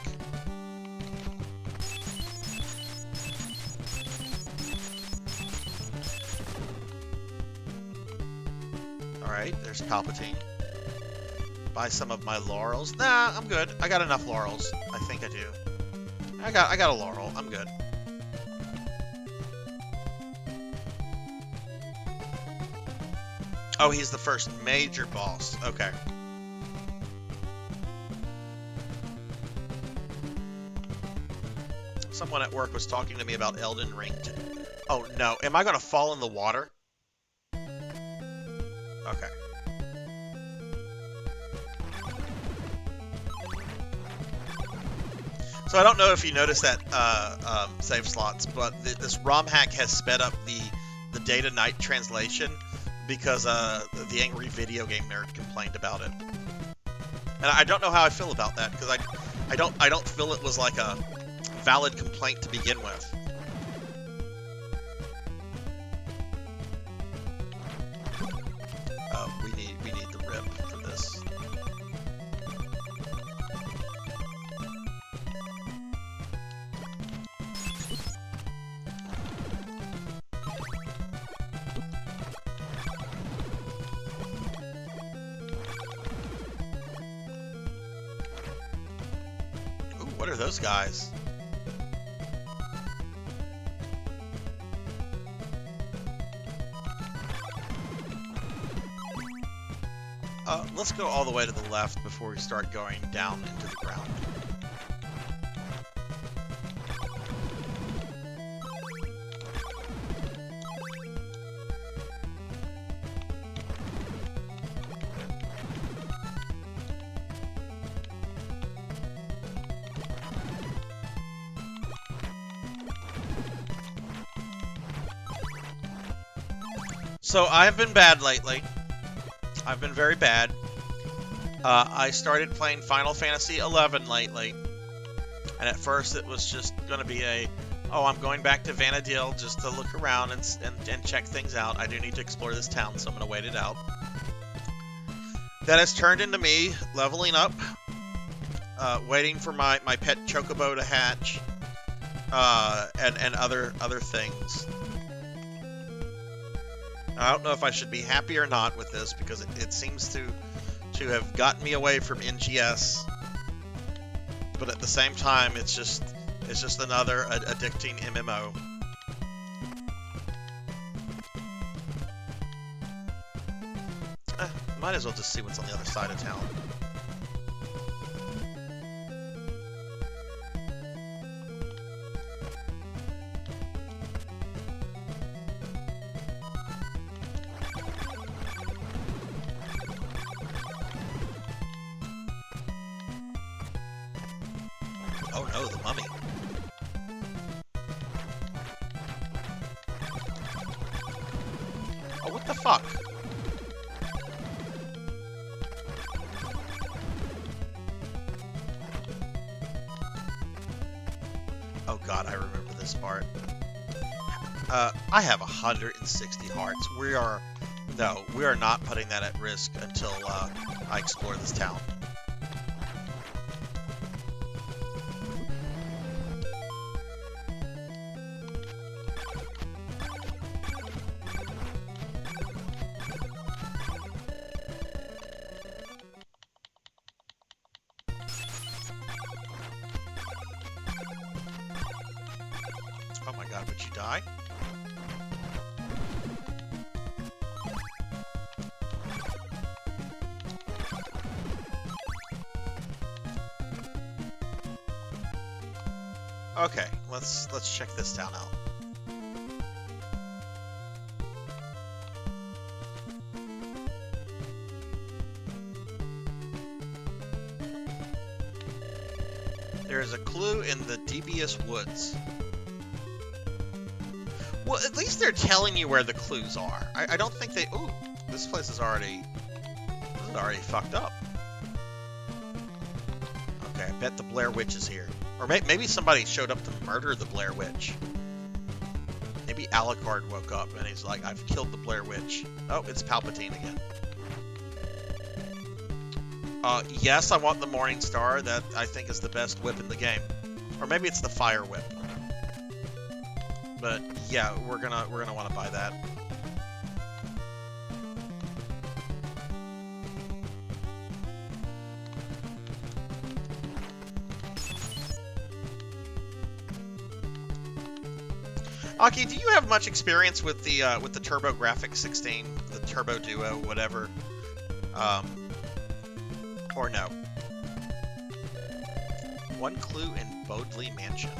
All right, there's Palpatine. Buy some of my laurels. Nah, I'm good. I got enough laurels. I think I do. I got a laurel. I'm good. Oh, he's the first major boss. Okay. Someone at work was talking to me about Elden Ring. Oh no, am I gonna fall in the water? Okay. So I don't know if you noticed that save slots, but this ROM hack has sped up the day to night translation because the angry video game nerd complained about it, and I don't know how I feel about that because I don't feel it was like a valid complaint to begin with. We need the rip for this. Ooh, what are those guys? Let's go all the way to the left before we start going down into the ground. So I've been bad lately. I've been very bad. I started playing Final Fantasy XI lately. And at first it was just going to be oh, I'm going back to Vanadil just to look around and check things out. I do need to explore this town, so I'm going to wait it out. That has turned into me leveling up, waiting for my pet chocobo to hatch, and other things. I don't know if I should be happy or not with this, because it seems to have gotten me away from NGS, but at the same time, it's just another addicting MMO. Might as well just see what's on the other side of town. Oh no, the mummy. Oh, what the fuck? Oh god, I remember this part. I have 160 hearts. We are not putting that at risk until I explore this town. Oh my god, would you die? Okay, let's check this town out. There is a clue in the devious woods. Well, at least they're telling you where the clues are. I don't think they... Ooh, this place is already fucked up. Okay, I bet the Blair Witch is here. Or maybe somebody showed up to murder the Blair Witch. Maybe Alucard woke up and he's like, I've killed the Blair Witch. Oh, it's Palpatine again. Yes, I want the Morning Star. That, I think, is the best whip in the game. Or maybe it's the Fire Whip. But yeah, we're gonna want to buy that. Aki, do you have much experience with the TurboGrafx 16, the Turbo Duo, whatever? Or no? One clue in Bodley Mansion.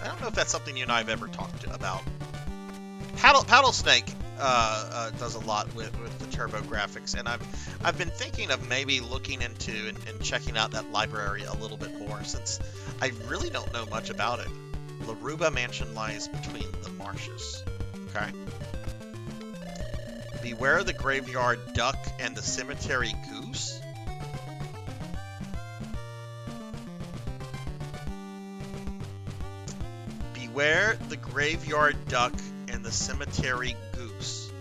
I don't know if that's something you and I have ever talked about. Paddlesnake does a lot with the TurboGrafx, and I've been thinking of maybe looking into and checking out that library a little bit more, since I really don't know much about it. Laruba Mansion lies between the marshes. Okay. Beware the graveyard duck and the cemetery goose? Beware the graveyard duck and the cemetery goose.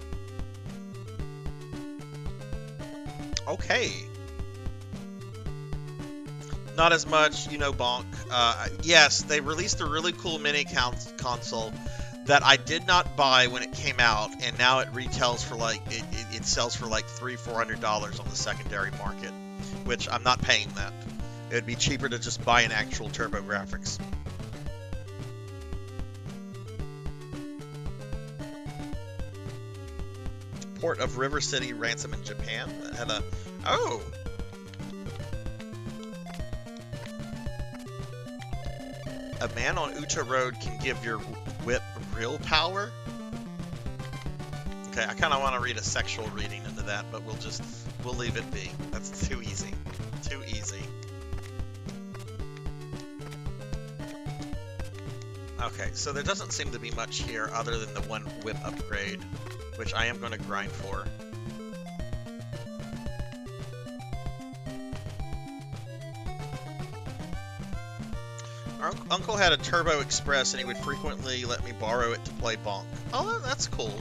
Okay. Not as much, you know, bonk. Yes, they released a really cool mini console that I did not buy when it came out, and now it retails for like, it sells for like $300-400 on the secondary market, which I'm not paying that. It would be cheaper to just buy an actual TurboGrafx. Port of River City Ransom in Japan. That had a... Oh! A man on Uta Road can give your whip real power? Okay, I kind of want to read a sexual reading into that, but we'll leave it be. That's too easy. Too easy. Okay, so there doesn't seem to be much here other than the one whip upgrade. which I am going to grind for. Our uncle had a Turbo Express, and he would frequently let me borrow it to play Bonk. Oh, that's cool.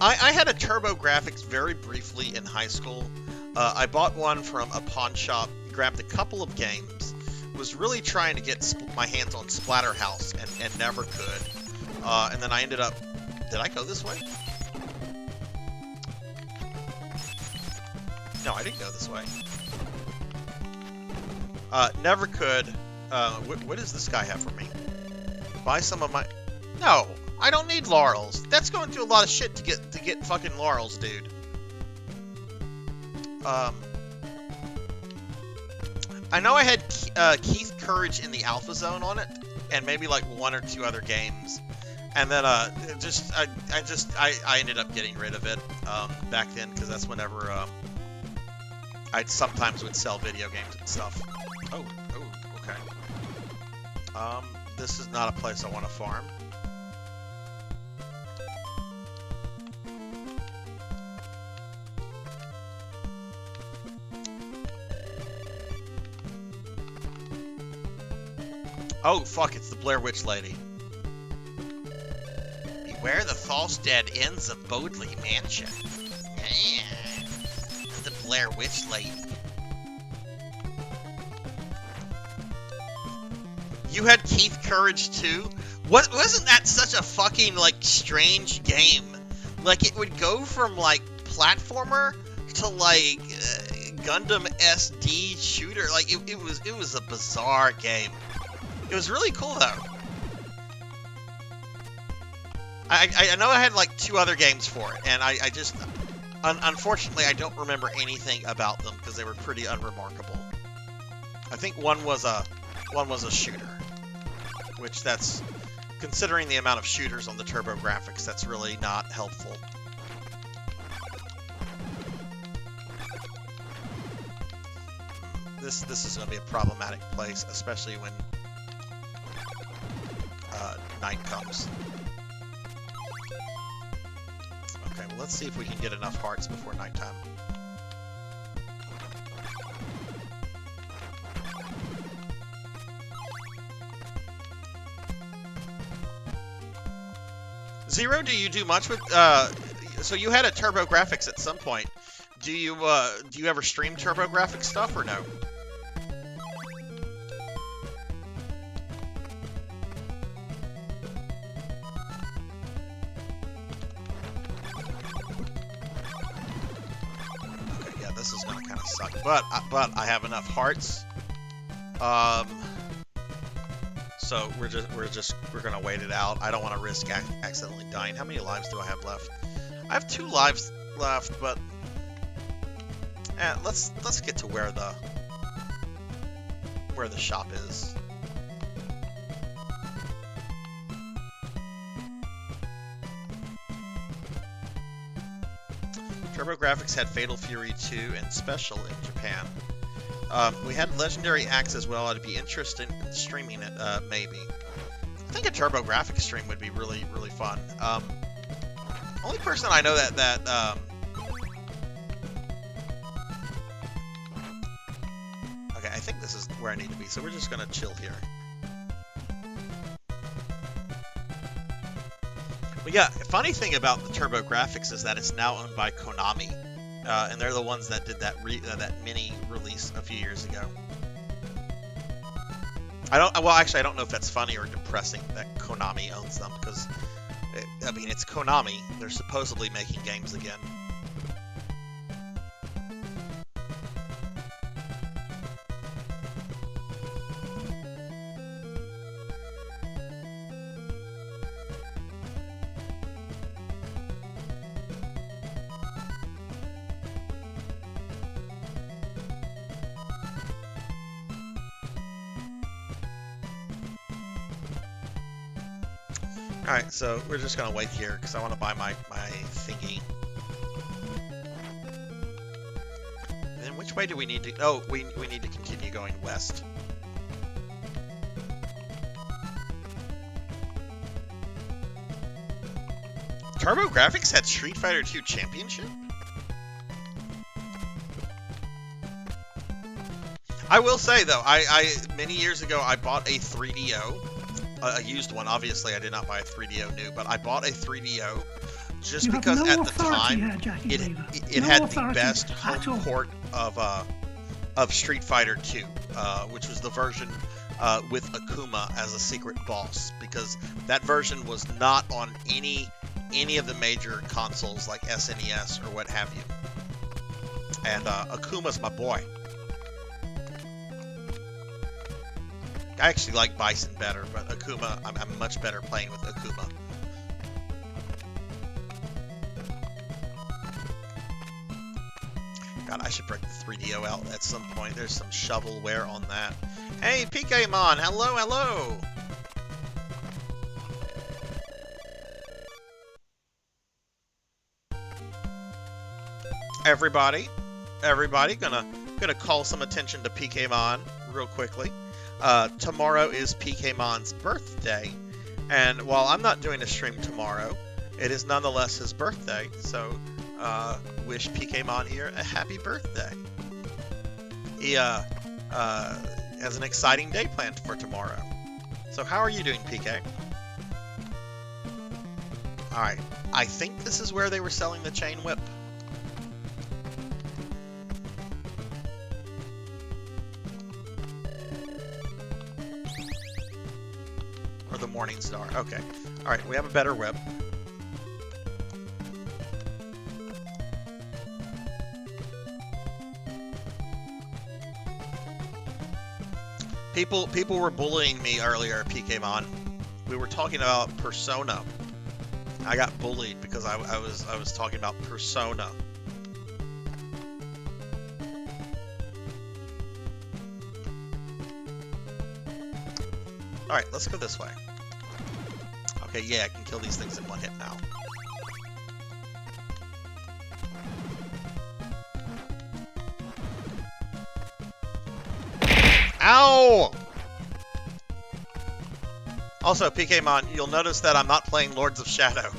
I had a Turbo Graphics very briefly in high school. I bought one from a pawn shop, grabbed a couple of games, was really trying to get my hands on Splatterhouse, and never could. And then I ended up... Did I go this way? No, I didn't go this way. Never could. What does this guy have for me? Buy some of my... No, I don't need laurels. That's going through a lot of shit to get fucking laurels, dude. I know I had Keith Courage in the Alpha Zone on it, and maybe like 1 or 2 other games, and then I ended up getting rid of it back then, because that's whenever I sometimes would sell video games and stuff. Oh, okay. This is not a place I want to farm. Oh, fuck, it's the Blair Witch Lady. Beware the false dead ends of Bodley Mansion. Yeah, the Blair Witch Lady. You had Keith Courage too? Wasn't that such a fucking, like, strange game? Like, it would go from, like, platformer to, like, Gundam SD shooter. Like, it was a bizarre game. It was really cool, though. I know I had, like, 2 other games for it, and I just... unfortunately, I don't remember anything about them, because they were pretty unremarkable. I think one was a shooter. Which, that's... Considering the amount of shooters on the Turbo Graphics, that's really not helpful. This is going to be a problematic place, especially when night comes. Okay, well, let's see if we can get enough hearts before nighttime. Zero, do you do much with, so you had a Turbo Graphics at some point. Do you ever stream Turbo Graphics stuff, or no? Okay, yeah, this is gonna kind of suck, but I have enough hearts. So we're gonna wait it out. I don't want to risk accidentally dying. How many lives do I have left? I have 2 lives left, but let's get to where the shop is. TurboGrafx had Fatal Fury 2 and Special in Japan. We had Legendary Axe as well. I'd be interested in streaming it, maybe. I think a TurboGrafx stream would be really, really fun. Only person I know that okay, I think this is where I need to be, so we're just gonna chill here. But yeah, the funny thing about the TurboGrafx is that it's now owned by Konami. And they're the ones that did that mini release a few years ago. Well, actually, I don't know if that's funny or depressing that Konami owns them, because, I mean, it's Konami. They're supposedly making games again. Alright, so we're just gonna wait here because I want to buy my thingy. And then which way do we need to... Oh, we need to continue going west. TurboGrafx had Street Fighter 2 Championship? I will say, though, I many years ago, I bought a 3DO. A used one, obviously. I did not buy a 3DO new, but I bought a 3DO just because at the time it had the best home port of Street Fighter 2, which was the version with Akuma as a secret boss, because that version was not on any of the major consoles like SNES or what have you. And Akuma's my boy. I actually like Bison better, but Akuma, I'm much better playing with Akuma. God, I should break the 3DO out at some point. There's some shovelware on that. Hey, Pokemon! Hello, hello! Everybody, gonna call some attention to Pokemon real quickly. Tomorrow is Pokemon's birthday, and while I'm not doing a stream tomorrow, it is nonetheless his birthday, so wish Pokemon here a happy birthday. He has an exciting day planned for tomorrow. So how are you doing, PK? Alright, I think this is where they were selling the chain whip. Or the Morning Star. Okay. Alright, we have a better whip. People were bullying me earlier, Pokemon. We were talking about Persona. I got bullied because I was talking about Persona. Alright, let's go this way. Okay, yeah, I can kill these things in one hit now. Ow! Also, Pokemon, you'll notice that I'm not playing Lords of Shadow.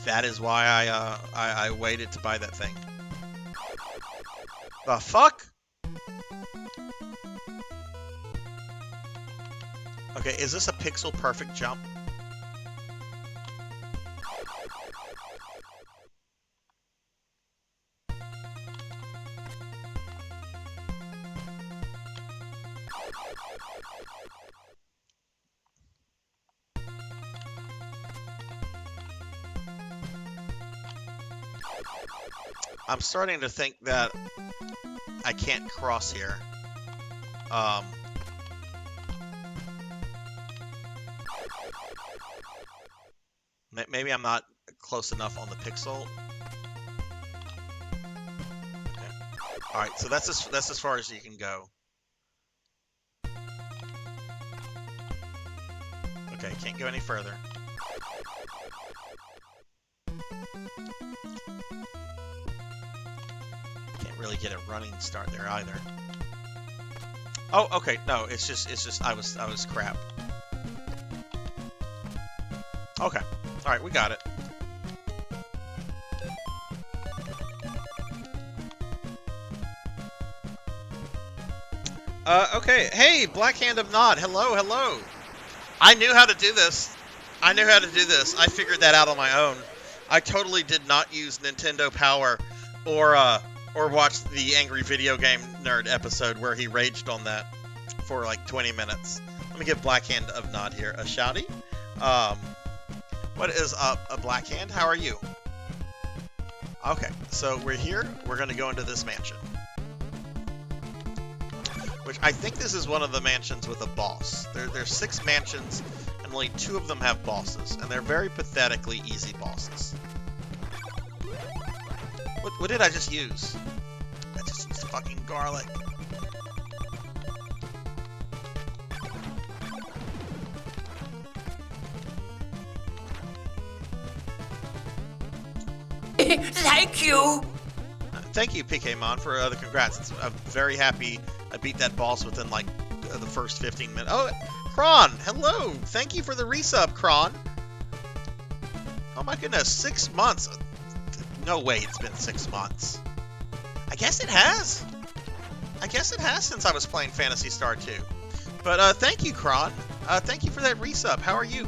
That is why I waited to buy that thing. The fuck? Okay, is this a pixel perfect jump? I'm starting to think that I can't cross here. Maybe I'm not close enough on the pixel. Okay. All right, so that's as far as you can go. Okay, can't go any further. Really get a running start there either. Oh, okay. No, it's just I was crap. Okay. All right, we got it. Okay. Hey, Black Hand of Nod. Hello, hello. I knew how to do this. I figured that out on my own. I totally did not use Nintendo Power or watch the Angry Video Game Nerd episode where he raged on that for like 20 minutes. Let me give Black Hand of Nod here a shouty. What is up, a Black Hand? How are you? Okay, so we're here. We're going to go into this mansion. Which I think this is one of the mansions with a boss. There's 6 mansions, and only 2 of them have bosses. And they're very pathetically easy bosses. What did I just use? I just used fucking garlic.
Thank you!
Thank you, Pokemon, for the congrats. I'm very happy I beat that boss within, like, the first 15 minutes. Oh, Kron, hello. Thank you for the resub, Kron. Oh my goodness, 6 months. No way it's been 6 months. I guess it has. I guess it has since I was playing Phantasy Star 2. But thank you, Kron. Thank you for that resub. How are you?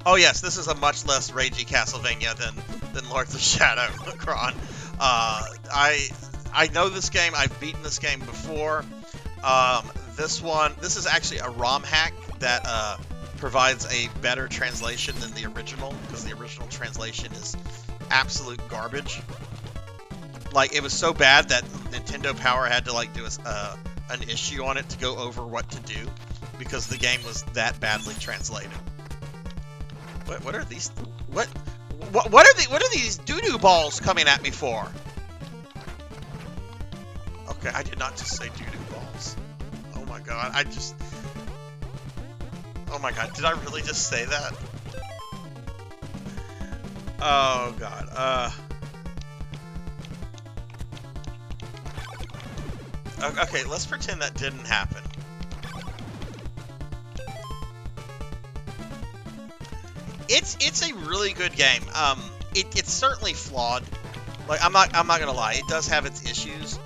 Oh yes, this is a much less ragey Castlevania than Lords of Shadow, Kron. I know this game. I've beaten this game before. This is actually a ROM hack that provides a better translation than the original, because the original translation is absolute garbage. Like, it was so bad that Nintendo Power had to like do an issue on it to go over what to do, because the game was that badly translated. What are these? What are these doo-doo balls coming at me for? Okay, I did not just say doo-doo balls. Oh my god, oh my god, did I really just say that? Oh god, okay, let's pretend that didn't happen. It's a really good game. It's certainly flawed. Like, I'm not gonna lie, it does have its issues,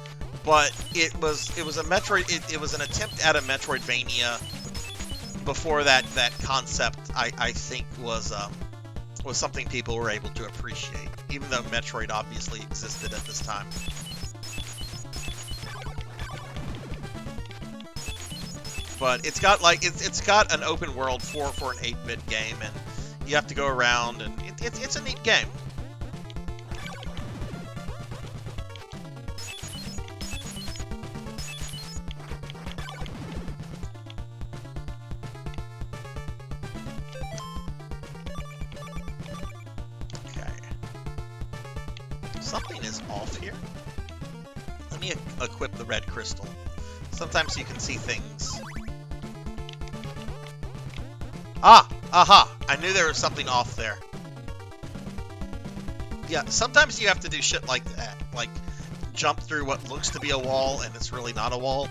but it was a Metroid. It was an attempt at a Metroidvania. Before that concept, I think was something people were able to appreciate, even though Metroid obviously existed at this time. But it's got like it's got an open world for an 8-bit game, and you have to go around, and it's a neat game. Okay. Something is off here. Let me equip the red crystal. Sometimes you can see things. Ah! Aha! I knew there was something off there. Yeah, sometimes you have to do shit like that. Like, jump through what looks to be a wall, and it's really not a wall.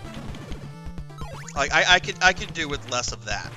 Like, I could do with less of that.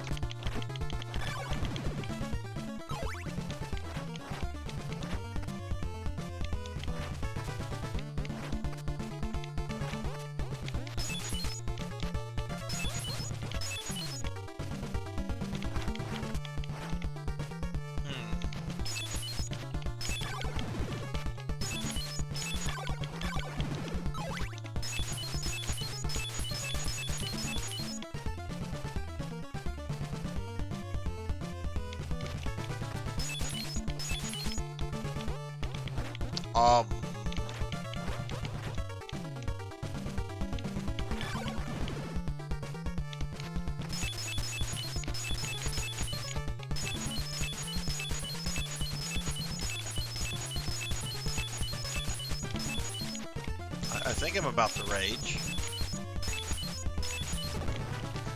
I think I'm about to rage.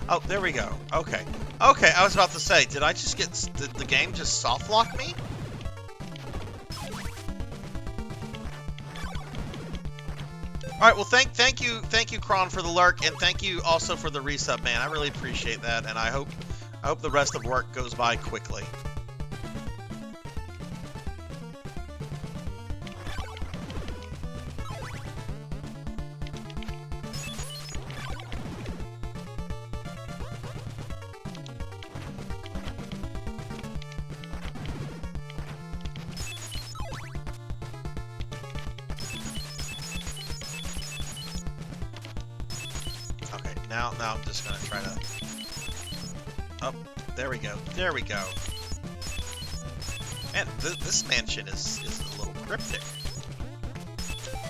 Oh, there we go. Okay. Okay, I was about to say, did I just get... Did the game just soft lock me? Alright, well, thank you, Kron, for the lurk, and thank you also for the resub, man. I really appreciate that, and I hope the rest of work goes by quickly. Now I'm just gonna try to... Oh, there we go. There we go. Man, this mansion is a little cryptic.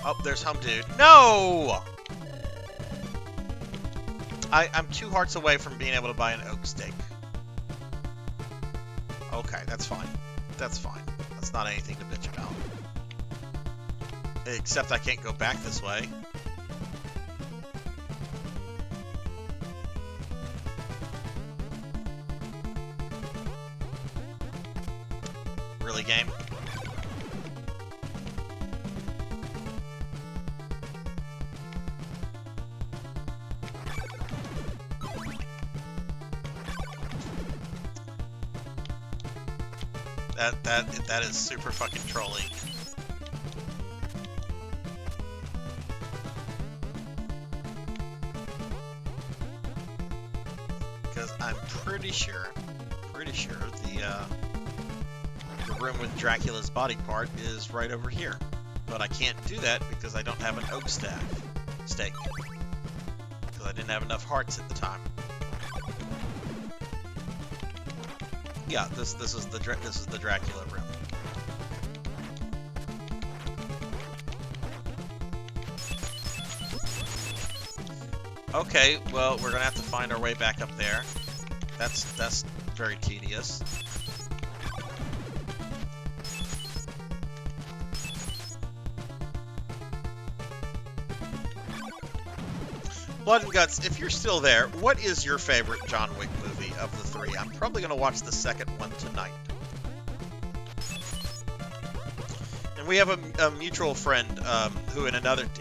Oh, there's Home Dude. No! I'm 2 hearts away from being able to buy an oak steak. Okay, that's fine. That's fine. That's not anything to bitch about. Except I can't go back this way. Really, game? That is super fucking trolling. Because I'm pretty sure the room with Dracula's body part is right over here. But I can't do that because I don't have an oak stake. Because I didn't have enough hearts at the time. Yeah, this is the Dracula room. Okay, well, we're gonna have to find our way back up there. That's very tedious. Blood and Guts, if you're still there, what is your favorite John Wick movie of the three? I'm probably going to watch the second one tonight. And we have a mutual friend who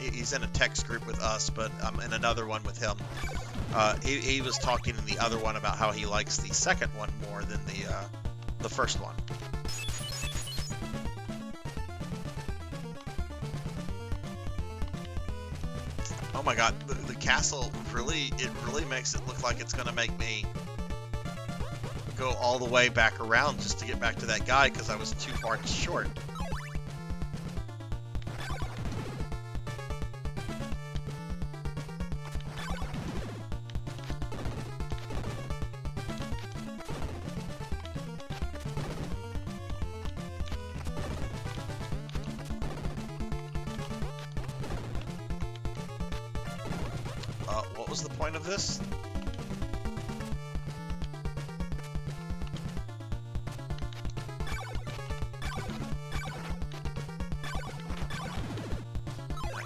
he's in a text group with us, but I'm in another one with him. He was talking in the other one about how he likes the second one more than the first one. Oh my god, the castle really makes it look like it's gonna make me go all the way back around just to get back to that guy because I was 2 parts short. What was the point of this?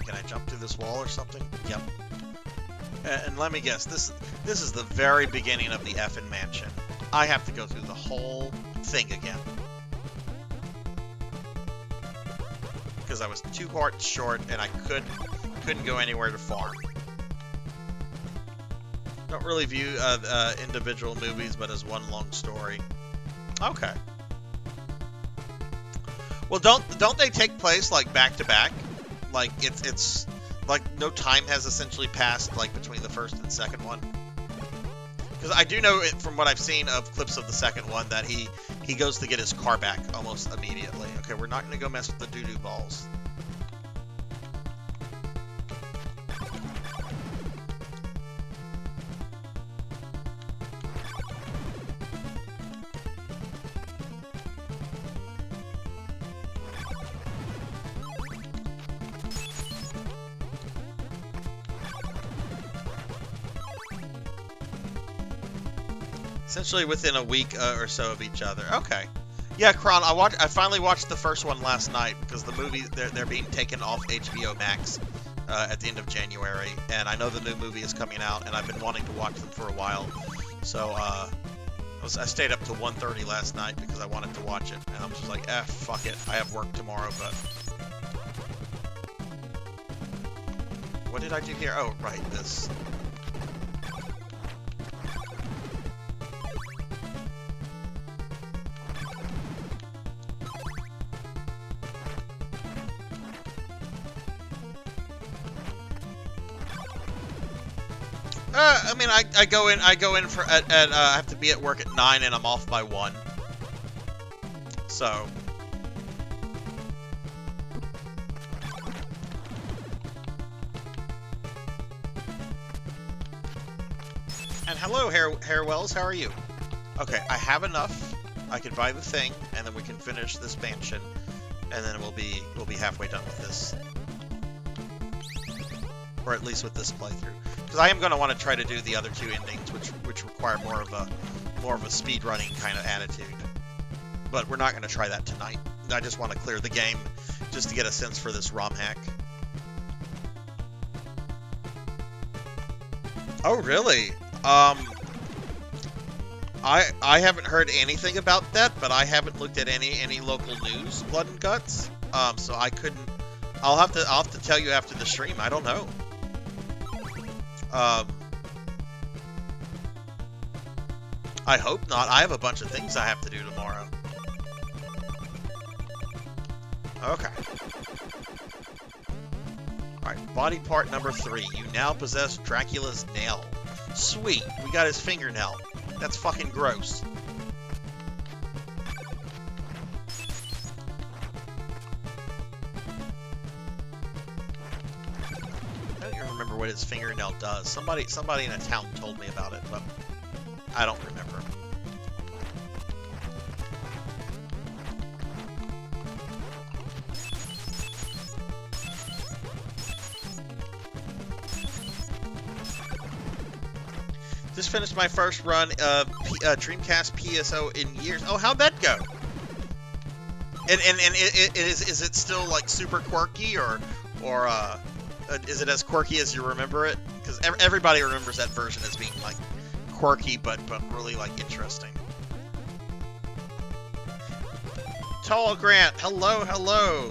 Can I jump through this wall or something? Yep. And let me guess, this is the very beginning of the effing mansion. I have to go through the whole thing again. Because I was 2 parts short and I couldn't go anywhere to farm. Don't really view individual movies, but as one long story. Okay. Well, don't they take place like back to back? Like it's like no time has essentially passed like between the first and second one. Because I do know it from what I've seen of clips of the second one that he goes to get his car back almost immediately. Okay, we're not gonna go mess with the doo-doo balls. Essentially within a week or so of each other. Okay. Yeah, Kron, I finally watched the first one last night because the movie they're being taken off HBO Max at the end of January, and I know the new movie is coming out, and I've been wanting to watch them for a while. So I stayed up to 1:30 last night because I wanted to watch it, and I'm just like, fuck it. I have work tomorrow, but what did I do here? Oh, right, this. I mean, I go in for I have to be at work at 9 and I'm off by 1. So. And hello, Hairwells, how are you? Okay, I have enough. I can buy the thing, and then we can finish this mansion, and then we'll be halfway done with this. Or at least with this playthrough. Because I am going to want to try to do the other 2 endings, which require more of a speed running kind of attitude. But we're not going to try that tonight. I just want to clear the game just to get a sense for this ROM hack. Oh really? I haven't heard anything about that, but I haven't looked at any local news, Blood and Guts. So I couldn't. I'll have to tell you after the stream. I don't know. I hope not. I have a bunch of things I have to do tomorrow. Okay. Alright, body part number 3. You now possess Dracula's nail. Sweet, we got his fingernail. That's fucking gross. I don't even remember what his fingernail does. Somebody in a town told me about it, but I don't remember. Just finished my first run of Dreamcast PSO in years. Oh, how'd that go? And is it still like super quirky or is it as quirky as you remember it? Because everybody remembers that version as being like quirky but really like interesting. Tall Grant, hello.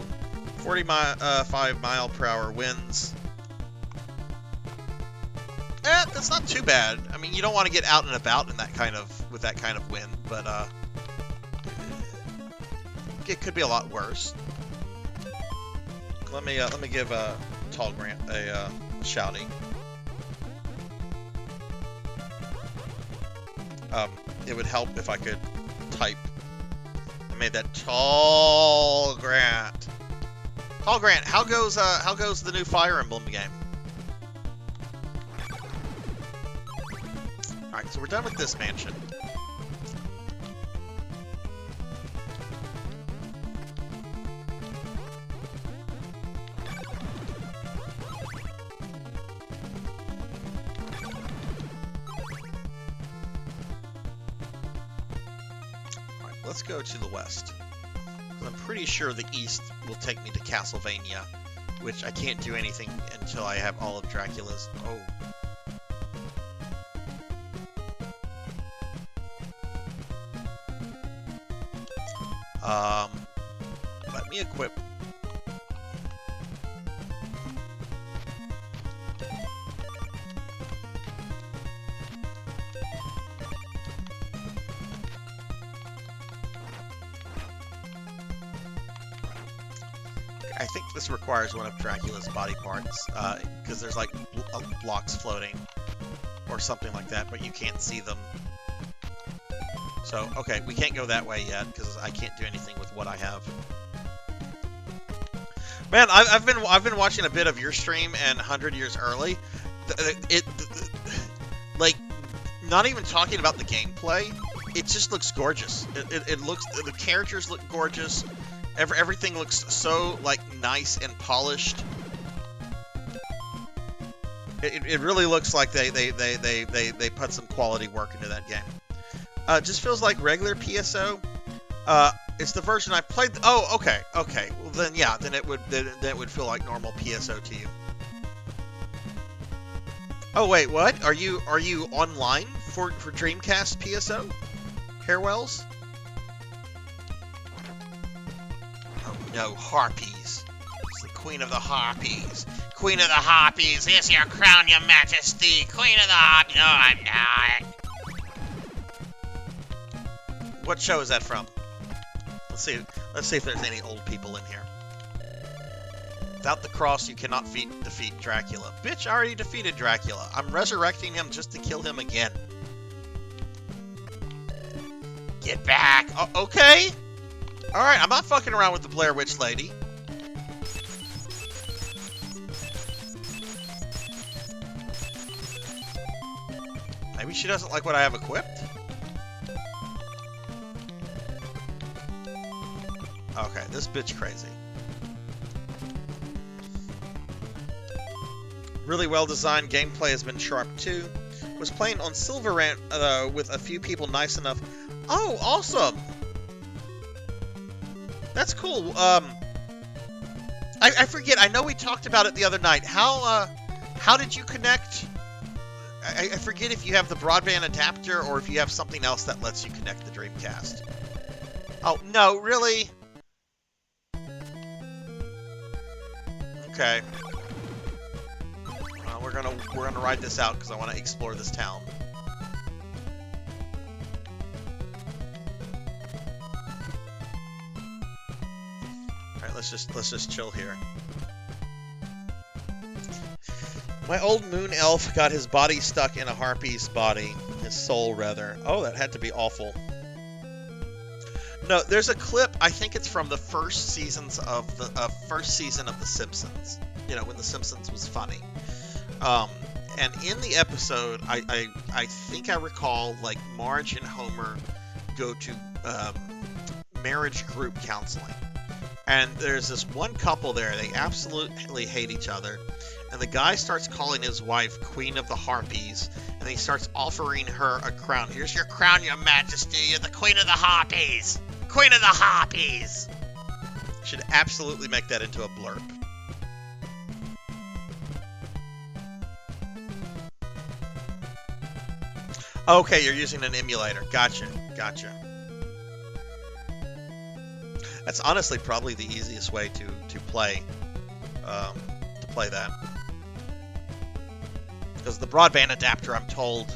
45 mile per hour winds. That's not too bad. I mean, you don't want to get out and about in that kind of with that kind of wind, but it could be a lot worse. Let me give Tall Grant a shouty. It would help if I could type. I made that Tall Grant. Tall Grant, how goes the new Fire Emblem game? Alright, so we're done with this mansion. Alright, let's go to the west. I'm pretty sure the east will take me to Castlevania, which I can't do anything until I have all of Dracula's... Oh. Let me equip. I think this requires one of Dracula's body parts, because there's like blocks floating or something like that, but you can't see them. So, okay, we can't go that way yet because I can't do anything with what I have. Man, I've been watching a bit of your stream and 100 Years Early. Like, not even talking about the gameplay, it just looks gorgeous. It looks, the characters look gorgeous. Everything looks so like nice and polished. It really looks like they put some quality work into that game. Just feels like regular PSO. It's the version I played. Oh, okay. Well, then yeah, then it would feel like normal PSO to you. Oh wait, what? Are you online for Dreamcast PSO? Hairwells? Oh no, harpies. It's the Queen of the Harpies. Queen of the Harpies. Here's your crown, your majesty. Queen of the Harpies. No, I'm not. What show is that from? Let's see if there's any old people in here. Without the cross, you cannot defeat Dracula. Bitch, I already defeated Dracula. I'm resurrecting him just to kill him again. Get back. Oh, okay. Alright, I'm not fucking around with the Blair Witch Lady. Maybe she doesn't like what I have equipped? Okay, this bitch crazy. Really well designed, gameplay has been sharp too. Was playing on Silverant with a few people nice enough. Oh, awesome! That's cool. I forget. I know we talked about it the other night. How did you connect? I forget if you have the broadband adapter or if you have something else that lets you connect the Dreamcast. Oh no, really? Okay. We're gonna ride this out because I want to explore this town. All right, let's just chill here. My old moon elf got his body stuck in a harpy's body. His soul, rather. Oh, that had to be awful. No, there's a clip. I think it's from the first season of The Simpsons. You know, when The Simpsons was funny. And in the episode, I think I recall, like, Marge and Homer go to marriage group counseling. And there's this one couple there. They absolutely hate each other. And the guy starts calling his wife Queen of the Harpies. And he starts offering her a crown. Here's your crown, your majesty. You're the Queen of the Harpies. Queen of the Harpies. Should absolutely make that into a blurb. Okay, you're using an emulator. Gotcha. That's honestly probably the easiest way to play that. Because the broadband adapter, I'm told,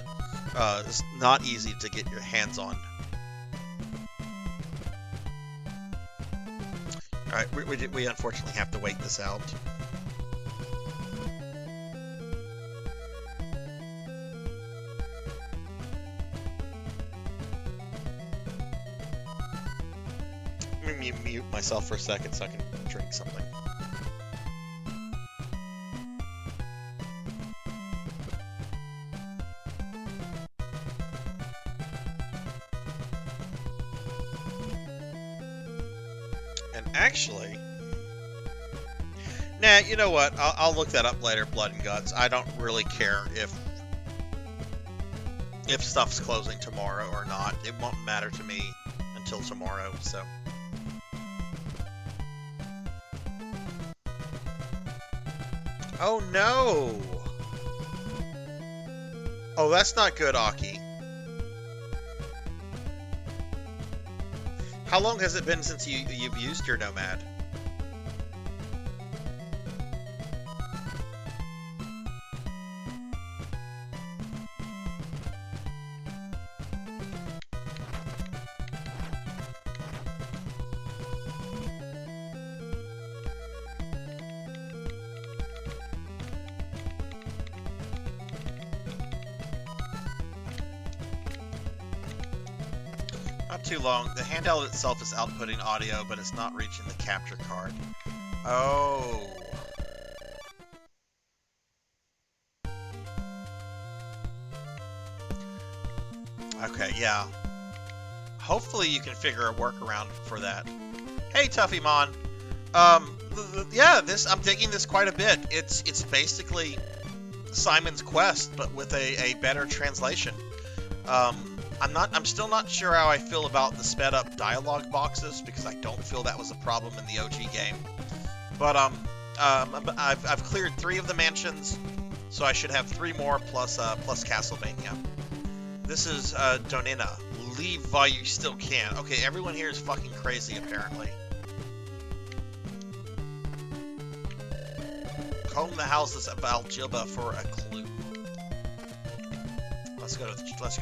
is not easy to get your hands on. Alright, we unfortunately have to wait this out. Let me mute myself for a second so I can drink something. Actually, nah, you know what? I'll look that up later, Blood and Guts. I don't really care if stuff's closing tomorrow or not. It won't matter to me until tomorrow, so. Oh, no! Oh, that's not good, Aki. How long has it been since you've used your Nomad? Too long. The handheld itself is outputting audio, but it's not reaching the capture card. Oh. Okay, yeah. Hopefully you can figure a workaround for that. Hey, Tuffymon. Yeah, I'm digging this quite a bit. It's basically Simon's Quest, but with a better translation. I'm still not sure how I feel about the sped up dialogue boxes, because I don't feel that was a problem in the OG game. But I've cleared 3 of the mansions, so I should have 3 more plus Castlevania. This is Donina. Leave while you still can. Okay, everyone here is fucking crazy apparently. Comb the houses of Aljiba for a clue. Let's go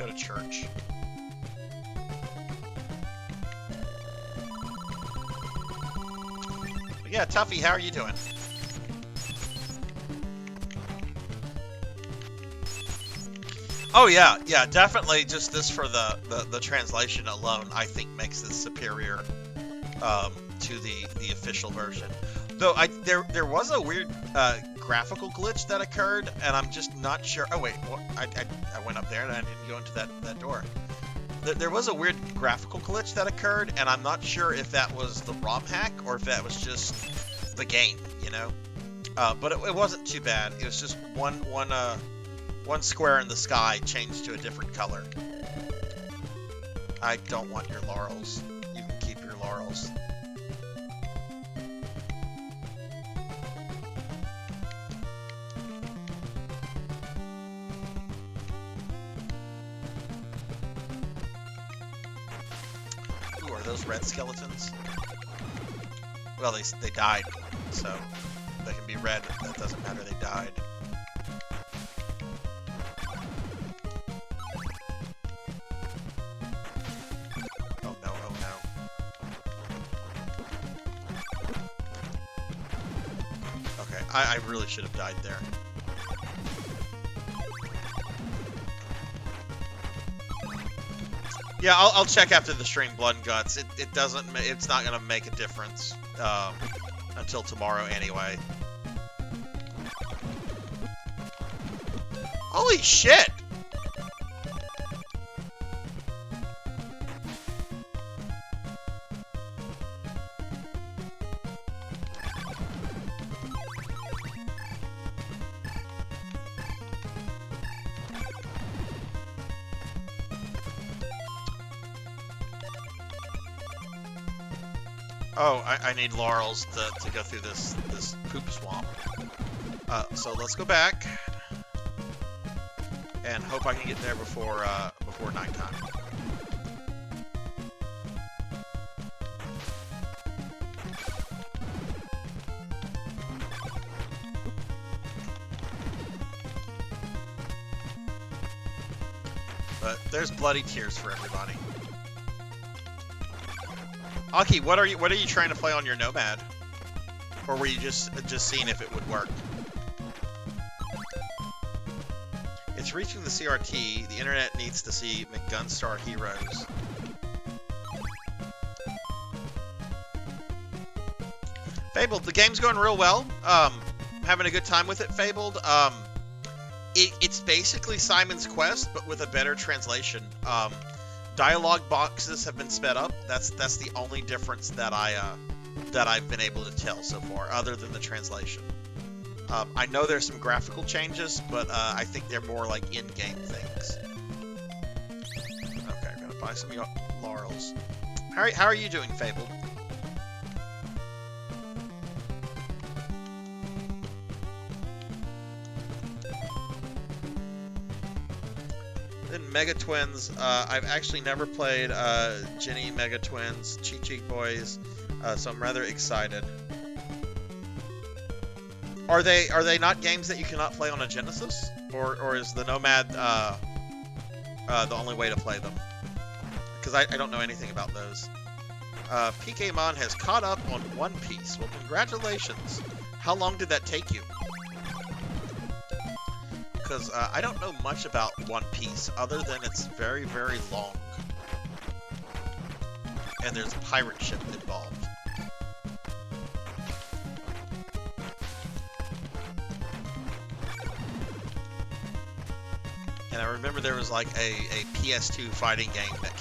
to church. Yeah, Tuffy, how are you doing? Oh yeah, definitely. Just this for the translation alone, I think makes this superior to the official version. Though there was a weird graphical glitch that occurred, and I'm just not sure. Oh wait, what? I went up there and I didn't go into that door. There was a weird graphical glitch that occurred, and I'm not sure if that was the ROM hack or if that was just the game, you know. But it wasn't too bad. It was just one square in the sky changed to a different color. I don't want your laurels. You can keep your laurels. Ooh, are those red skeletons? Well, they died, so they can be red. That doesn't matter, they died. I really should have died there. Yeah, I'll check after the stream Blood and Guts. It's not gonna make a difference until tomorrow anyway. Holy shit! Oh, I need laurels to go through this poop swamp. So let's go back and hope I can get there before nighttime. But there's bloody tears for everybody. Aki, what are you trying to play on your Nomad? Or were you just seeing if it would work? It's reaching the CRT. The internet needs to see McGunstar Heroes. Fabled, the game's going real well. Having a good time with it, Fabled. It's basically Simon's Quest, but with a better translation. Dialogue boxes have been sped up. That's the only difference that I've been able to tell so far, other than the translation. I know there's some graphical changes, but I think they're more like in-game things. Okay, I'm gonna buy some laurels. How are you doing, Fabled? Then Mega Twins. I've actually never played Ginny Mega Twins, Cheat Cheat Boys, so I'm rather excited. Are they not games that you cannot play on a Genesis, or is the Nomad the only way to play them? Because I don't know anything about those. PKmon has caught up on One Piece. Well, congratulations. How long did that take you? Because I don't know much about One Piece, other than it's very, very long. And there's a pirate ship involved. And I remember there was like a PS2 fighting game that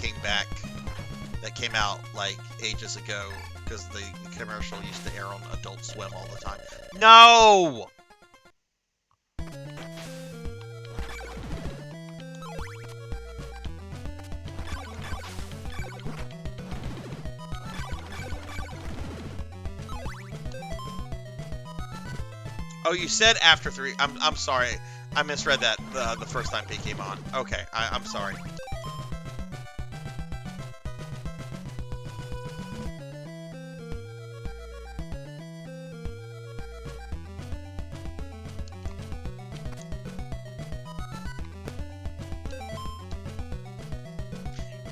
came out like ages ago, because the commercial used to air on Adult Swim all the time. No! Oh, you said after 3. I'm sorry. I misread that the first time P came on. Okay, I'm sorry.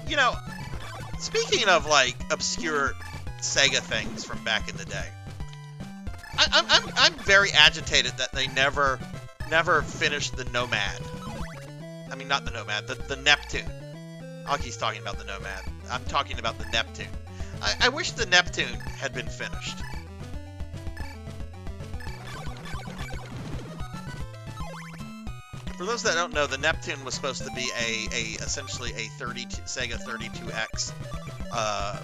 You know, speaking of like obscure Sega things from back in the day, I'm very agitated that they never finished the Nomad. I mean, not the Nomad, the Neptune. Aki's talking about the Nomad. I'm talking about the Neptune. I wish the Neptune had been finished. For those that don't know, the Neptune was supposed to be essentially a Sega 32X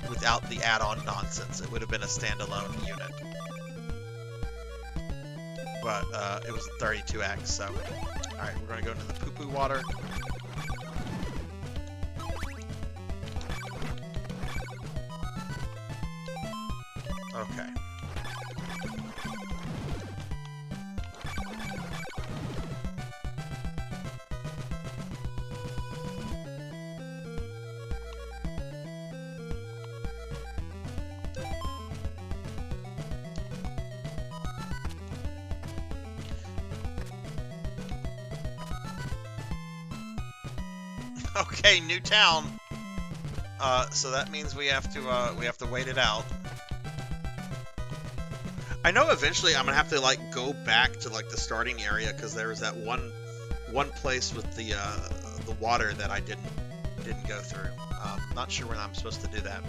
without the add-on nonsense. It would have been a standalone unit. But it was a 32X, so... Alright, we're going to go into the poo-poo water. Okay. Okay, new town. So that means we have to wait it out. I know eventually I'm gonna have to like go back to like the starting area because there was that one place with the water that I didn't go through. Not sure when I'm supposed to do that.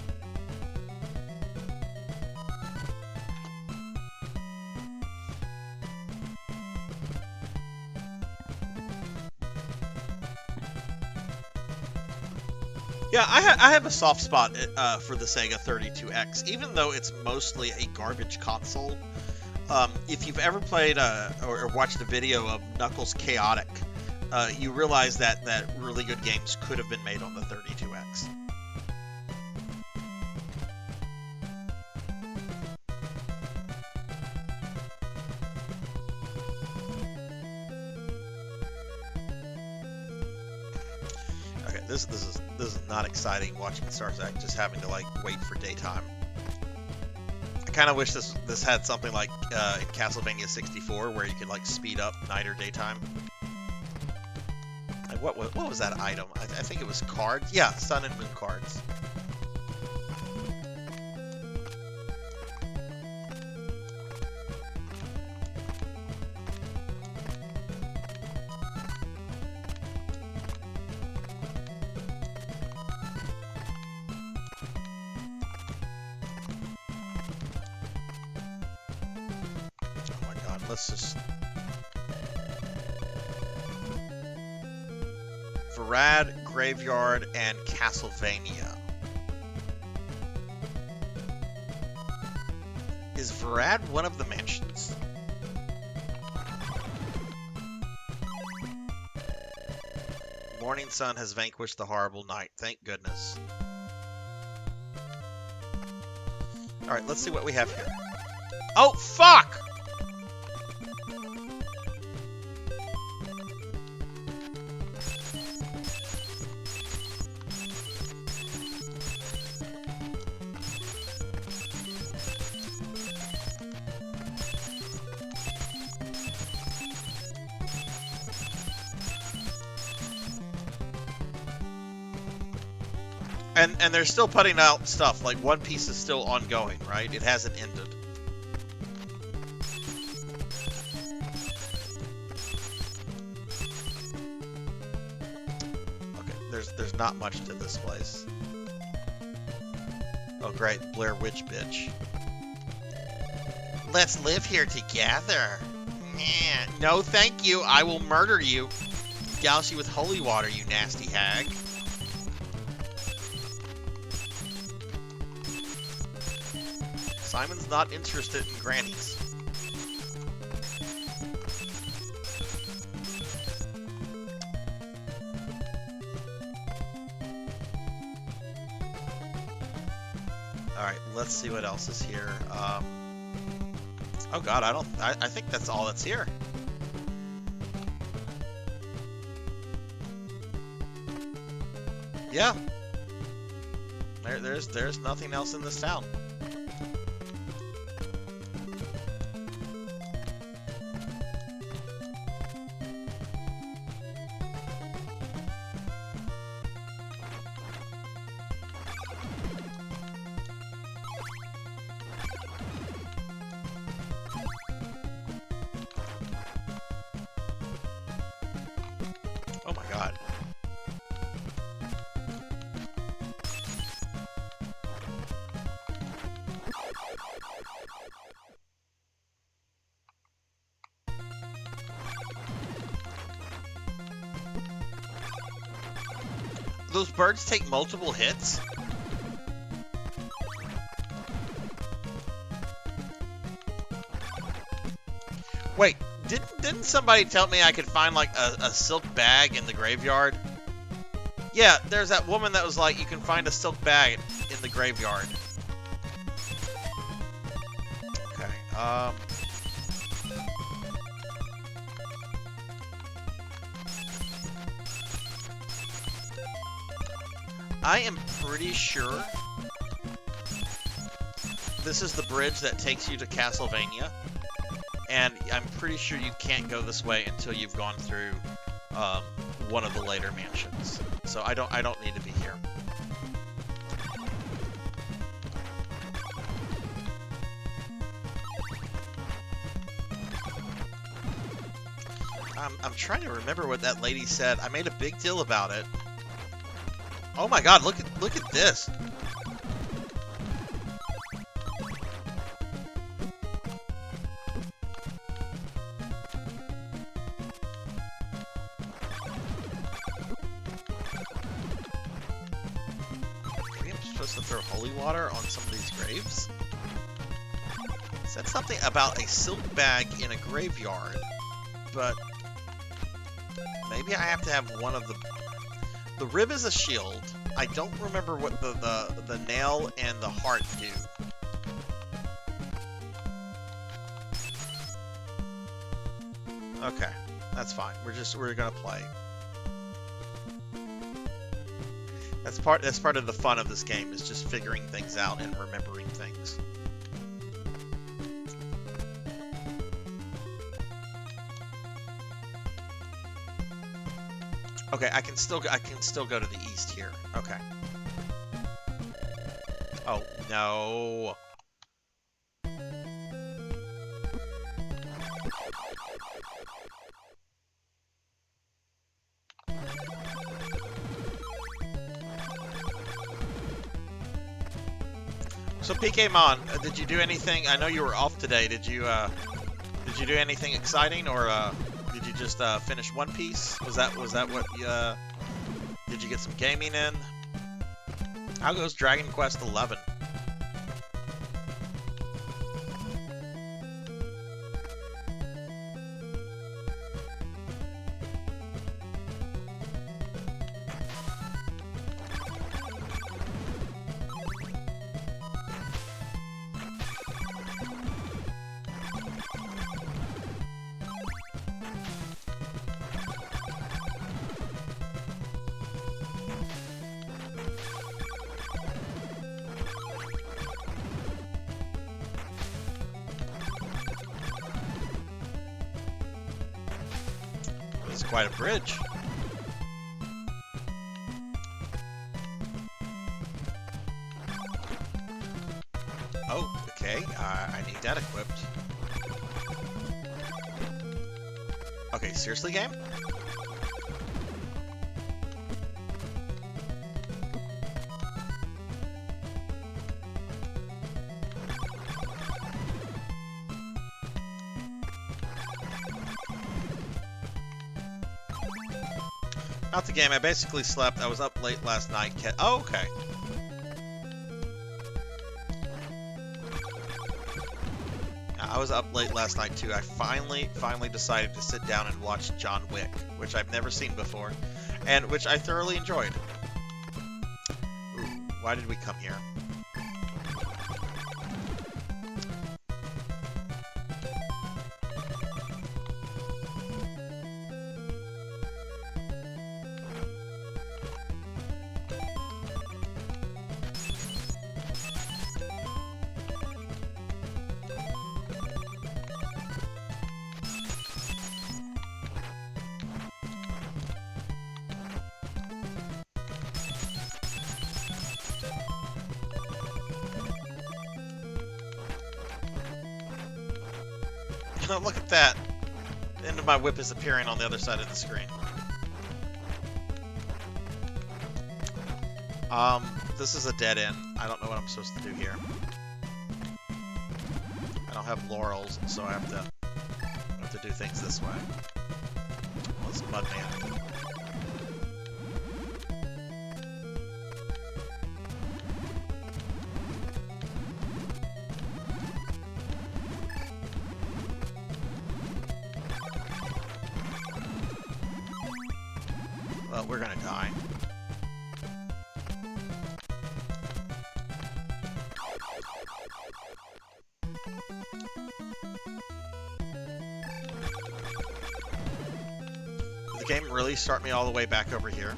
Yeah, I have a soft spot for the Sega 32X, even though it's mostly a garbage console. If you've ever played or watched a video of Knuckles Chaotic, you realize that really good games could have been made on the 32X. Okay, this is not exciting watching Sarzac just having to like wait for daytime. I kind of wish this had something like in Castlevania 64 where you could like speed up night or daytime. Like what was that item? I think it was cards. Yeah, Sun and Moon cards. Let's just... Varad, Graveyard, and Castlevania. Is Varad one of the mansions? Morning Sun has vanquished the horrible night. Thank goodness. Alright, let's see what we have here. Oh, fuck! And they're still putting out stuff. Like, One Piece is still ongoing, right? It hasn't ended. Okay, there's not much to this place. Oh, great. Blair Witch bitch. Let's live here together. No, thank you. I will murder you. Douse you with holy water, you nasty hag. Simon's not interested in grannies. Alright, let's see what else is here. Oh god, I think that's all that's here. Yeah. There's nothing else in this town. Oh my god. Those birds take multiple hits? Wait, didn't somebody tell me I could find like a silk bag in the graveyard? Yeah, there's that woman that was like, you can find a silk bag in the graveyard. Okay, I am pretty sure this is the bridge that takes you to Castlevania, and I'm pretty sure you can't go this way until you've gone through one of the later mansions. So I don't need to be here. I'm trying to remember what that lady said. I made a big deal about it. Oh my god, look at this. Maybe I'm supposed to throw holy water on some of these graves? It said something about a silk bag in a graveyard, but maybe I have to have one of the rib is a shield. I don't remember what the nail and the heart do. Okay, that's fine. We're gonna play. That's part of the fun of this game, is just figuring things out and remembering things. Okay, I can still go to the east here. Okay. Oh no. So PKmon, did you do anything? I know you were off today. Did you do anything exciting, or did you just finish One Piece? Was that what you did you get some gaming in? How goes Dragon Quest 11? It's quite a bridge. Oh, okay. I need that equipped. Okay, seriously, game? Not the game. I basically slept. I was up late last night. Oh, okay. I was up late last night too. I finally decided to sit down and watch John Wick, which I've never seen before, and which I thoroughly enjoyed. Ooh, why did we come here? Look at that. The end of my whip is appearing on the other side of the screen. This is a dead end. I don't know what I'm supposed to do here. I don't have laurels, so I have to do things this way. Well, it's Mudman. Well, we're gonna die. Did the game really start me all the way back over here?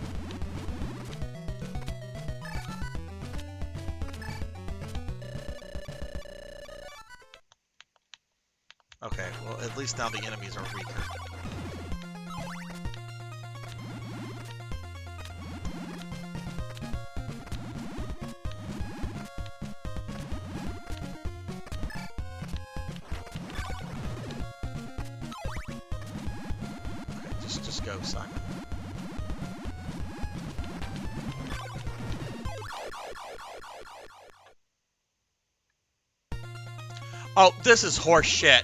Okay, well, at least now the enemies are weaker. Just go, Simon. Oh, this is horse shit.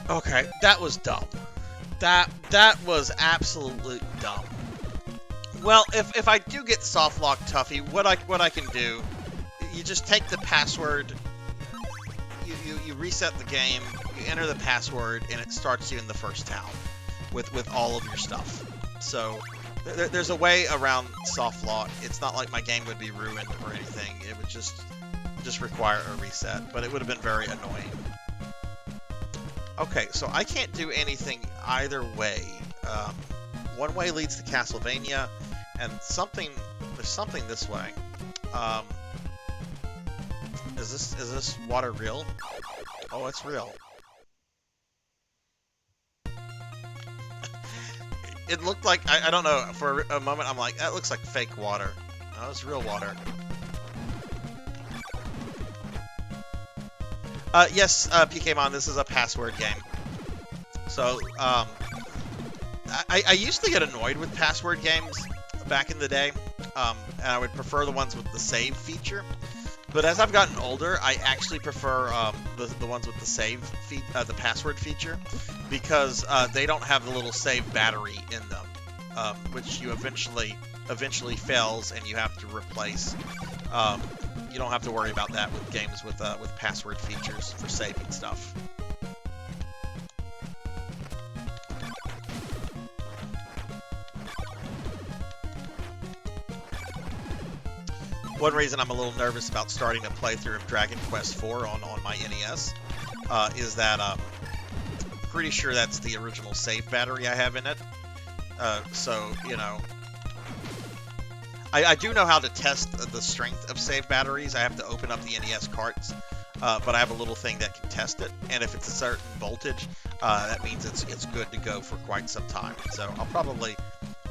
Okay, that was dumb. That was absolutely dumb. Well, if I do get soft lock Tuffy, what I can do, you just take the password, you reset the game, you enter the password, and it starts you in the first town with all of your stuff. So there's a way around soft lock. It's not like my game would be ruined or anything. It would just require a reset, but it would have been very annoying. Okay, so I can't do anything either way. One way leads to Castlevania, and there's something this way. Is this water real? Oh, it's real. It looked like, I don't know, for a moment I'm like, that looks like fake water. No, it's real water. Yes, PKmon, this is a password game. So, I used to get annoyed with password games back in the day, and I would prefer the ones with the save feature. But as I've gotten older, I actually prefer the ones with the password feature, because they don't have the little save battery in them, which you eventually fails and you have to replace. You don't have to worry about that with games with password features for saving stuff. One reason I'm a little nervous about starting a playthrough of Dragon Quest IV on my NES is that I'm pretty sure that's the original save battery I have in it. So, you know, I do know how to test the strength of save batteries. I have to open up the NES carts, but I have a little thing that can test it, and if it's a certain voltage, that means it's good to go for quite some time. So I'll probably,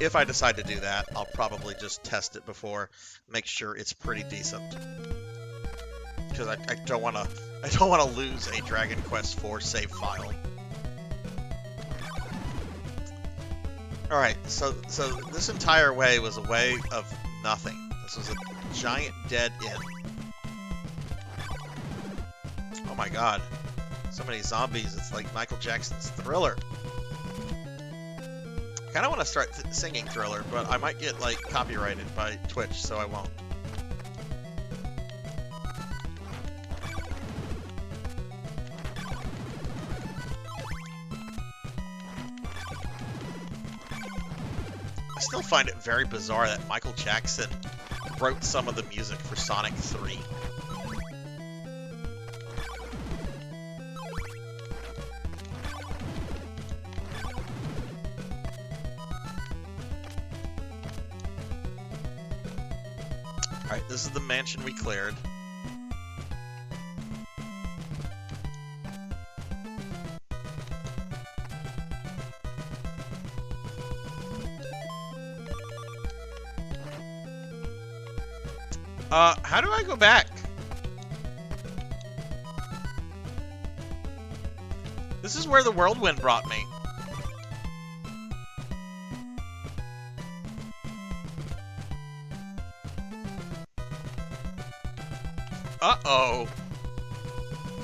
if I decide to do that, I'll probably just test it before, make sure it's pretty decent, because I don't want to lose a Dragon Quest IV save file. All right, so this entire way was a way of nothing. This was a giant dead end. Oh my god. So many zombies, it's like Michael Jackson's Thriller. I kind of want to start singing Thriller, but I might get, like, copyrighted by Twitch, so I won't. I still find it very bizarre that Michael Jackson wrote some of the music for Sonic 3. Alright, this is the mansion we cleared. How do I go back? This is where the whirlwind brought me. Uh-oh.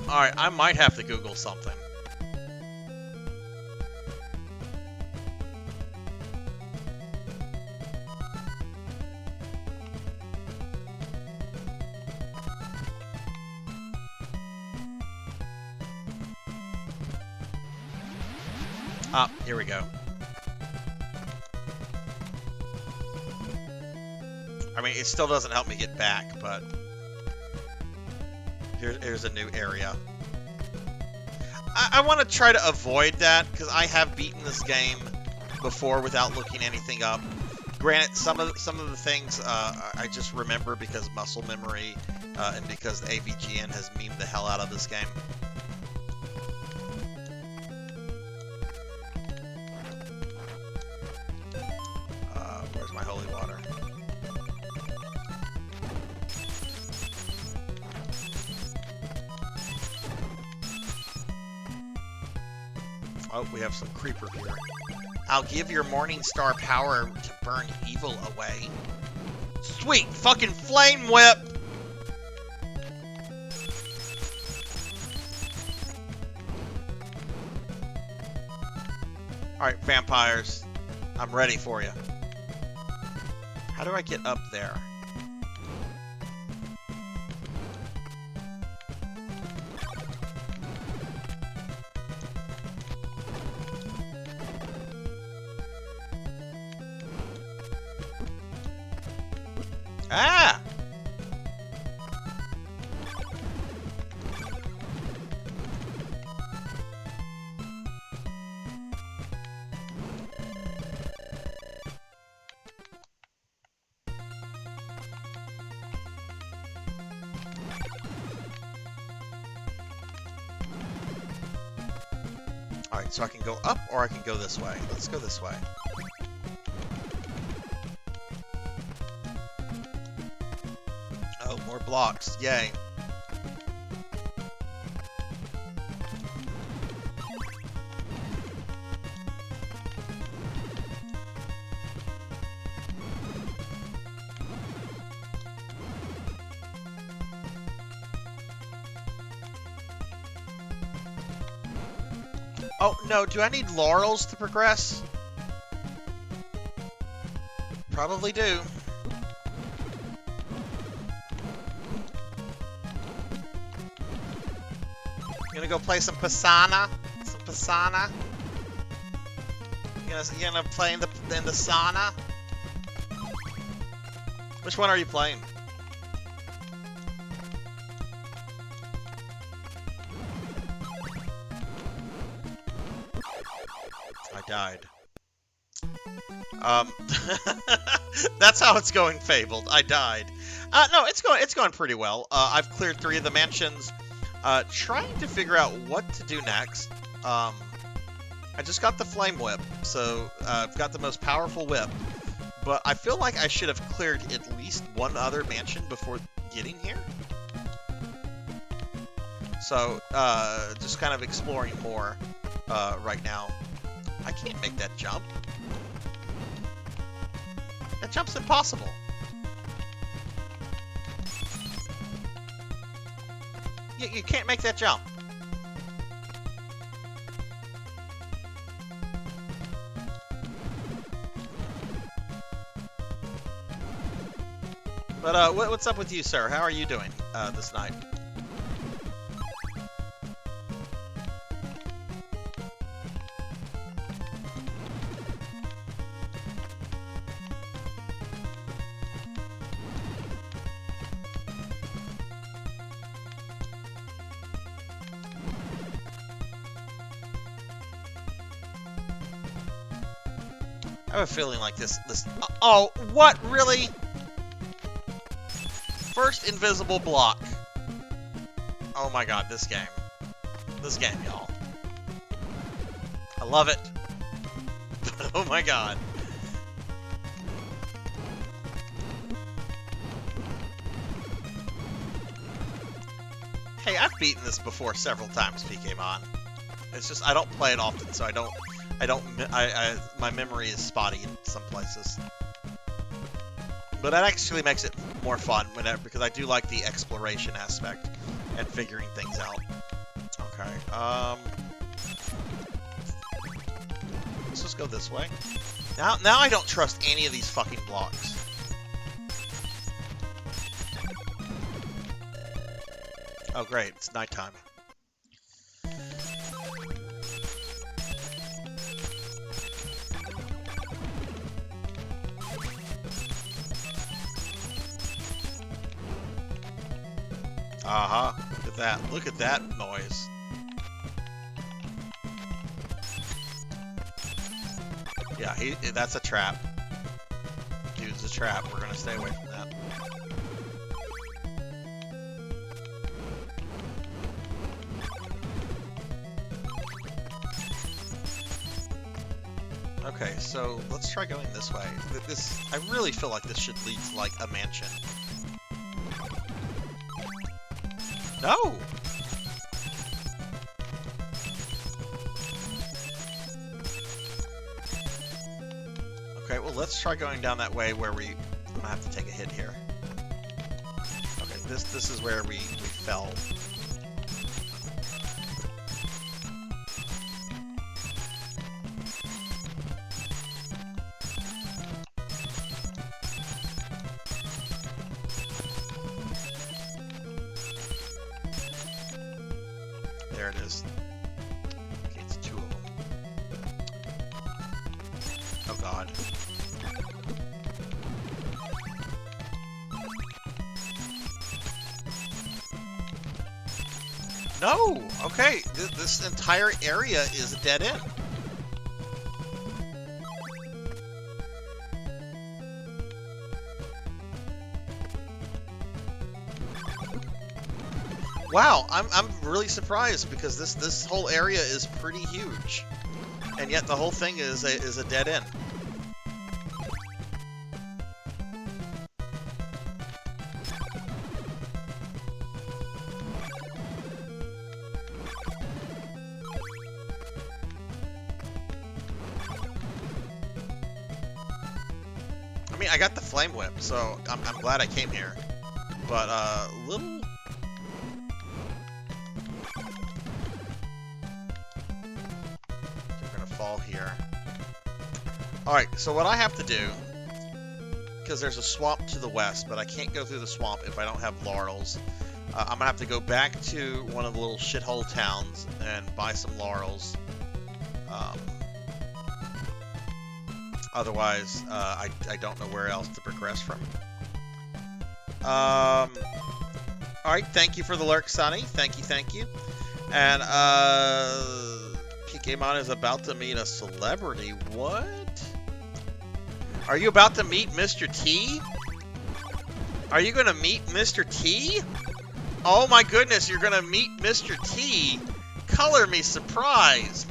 Alright, I might have to Google something. Ah, here we go. I mean, it still doesn't help me get back, but... Here's a new area. I want to try to avoid that, because I have beaten this game before without looking anything up. Granted, some of the things I just remember because muscle memory and because the AVGN has memed the hell out of this game. Where's my holy water? Oh, we have some creeper here. I'll give your morning star power to burn evil away. Sweet fucking flame whip! Alright, vampires. I'm ready for you. How do I get up there? Ah! Alright, so I can go up or I can go this way. Let's go this way. Oh, more blocks. Yay. Oh, no, do I need laurels to progress? Probably do. Gonna go play some Pisana. Some Pisana. You gonna play in the sauna? Which one are you playing? I died. That's how it's going, Fabled. I died. No, it's going pretty well. I've cleared 3 of the mansions. Trying to figure out what to do next. I just got the flame whip, so I've got the most powerful whip. But I feel like I should have cleared at least one other mansion before getting here. So, just kind of exploring more right now. I can't make that jump. That jump's impossible. You can't make that jump. But what's up with you, sir? How are you doing this night? I have a feeling like this. Oh, what? Really? First invisible block. Oh my god, this game. This game, y'all. I love it. Oh my god. Hey, I've beaten this before several times, PKmon. It's just I don't play it often, so my memory is spotty in some places. But that actually makes it more fun because I do like the exploration aspect and figuring things out. Okay. Let's just go this way. Now I don't trust any of these fucking blocks. Oh great, it's nighttime. Aha, at that. Look at that noise. Yeah, that's a trap. Dude's a trap. We're gonna stay away from that. Okay, so let's try going this way. I really feel like this should lead to, like, a mansion. No! Okay, well, let's try going down that way where I'm gonna have to take a hit here. Okay, this is where we fell. There it is. Okay, it's 2 of them. Oh god. No! Okay, this entire area is a dead end. Wow, I'm really surprised because this whole area is pretty huge, and yet the whole thing is a dead end. I mean, I got the flame whip, so I'm glad I came here, but little. Fall here. Alright, so what I have to do, because there's a swamp to the west, but I can't go through the swamp if I don't have laurels. I'm going to have to go back to one of the little shithole towns and buy some laurels. Otherwise, I don't know where else to progress from. Alright, thank you for the lurk, Sonny. Thank you. And, PKmon is about to meet a celebrity. What? Are you about to meet Mr. T? Are you gonna meet Mr. T? Oh my goodness, you're gonna meet Mr. T. Color me surprised.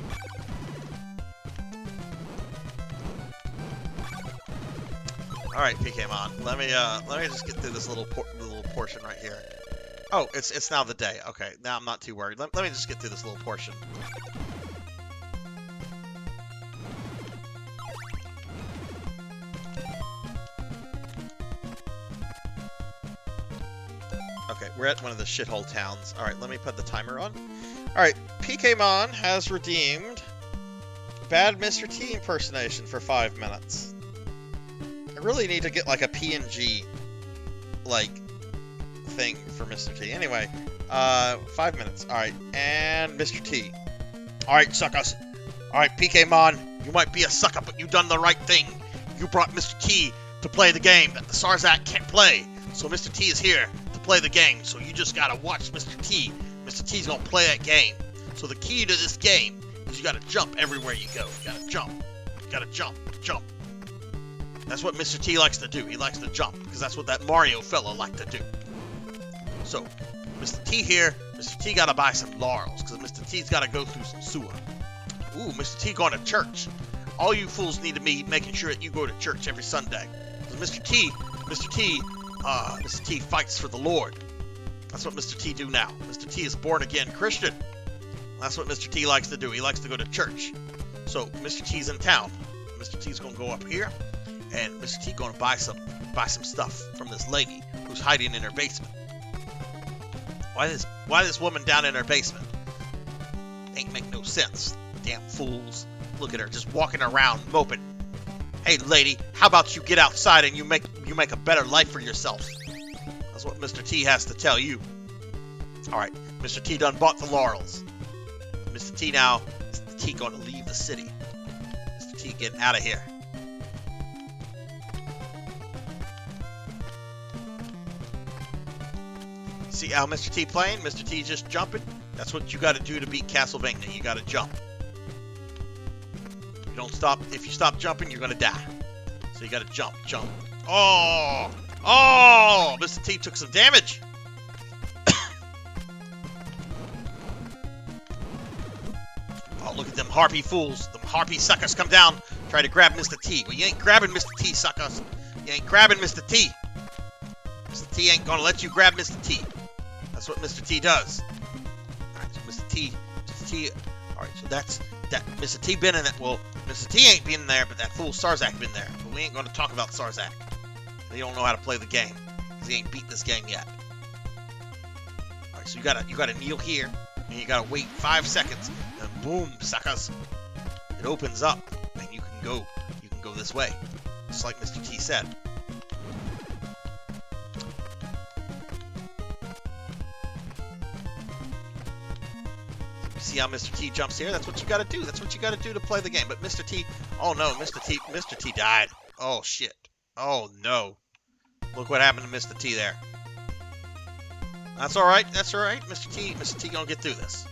Alright, PKmon. Let me just get through this little portion right here. Oh, it's now the day. Okay, now I'm not too worried. Let me just get through this little portion. Okay, we're at one of the shithole towns. Alright, let me put the timer on. Alright, PKmon has redeemed Bad Mr. T impersonation for 5 minutes. I really need to get like a PNG, like, thing for Mr. T. Anyway, 5 minutes. Alright, and Mr. T. Alright, suckers. Alright, PKmon, you might be a sucker, but you done the right thing. You brought Mr. T to play the game that the Sarzac can't play. So Mr. T is here to play the game. So you just gotta watch Mr. T. Mr. T's gonna play that game. So the key to this game is you gotta jump everywhere you go. You gotta jump. You gotta jump. Jump. That's what Mr. T likes to do. He likes to jump, because that's what that Mario fella liked to do. So, Mr. T here, Mr. T gotta buy some laurels, because Mr. T's gotta go through some sewer. Ooh, Mr. T going to church. All you fools need to be making sure that you go to church every Sunday. Because Mr. T fights for the Lord. That's what Mr. T do now. Mr. T is born again Christian. That's what Mr. T likes to do. He likes to go to church. So, Mr. T's in town. Mr. T's gonna go up here, and Mr. T gonna buy some stuff from this lady who's hiding in her basement. Why this woman down in her basement? Ain't make no sense. Damn fools. Look at her, just walking around moping. Hey lady, how about you get outside and you make a better life for yourself? That's what Mr. T has to tell you. Alright, Mr. T done bought the laurels. Mr. T now, Mr. T gonna leave the city. Mr. T getting out of here. See how Mr. T playing? Mr. T just jumping. That's what you got to do to beat Castlevania. You got to jump. You don't stop. If you stop jumping, you're gonna die. So you got to jump. Oh! Oh! Mr. T took some damage. Oh, look at them harpy fools. Them harpy suckers come down, try to grab Mr. T. Well, you ain't grabbing Mr. T, suckers. You ain't grabbing Mr. T. Mr. T ain't gonna let you grab Mr. T. That's what Mr. T does. Alright, so Mr. T, alright, so that's, Mr. T been in that, well, Mr. T ain't been there, but that fool Sarzac been there. But we ain't gonna talk about Sarzac. He don't know how to play the game, because he ain't beat this game yet. Alright, so you gotta kneel here, and you gotta wait 5 seconds, and boom, suckers. It opens up, and you can go this way. Just like Mr. T said. See how Mr. T jumps here? That's what you gotta do. That's what you gotta do to play the game. But Mr. T, oh no, Mr. T died. Oh shit. Oh no. Look what happened to Mr. T there. That's alright, Mr. T gonna get through this.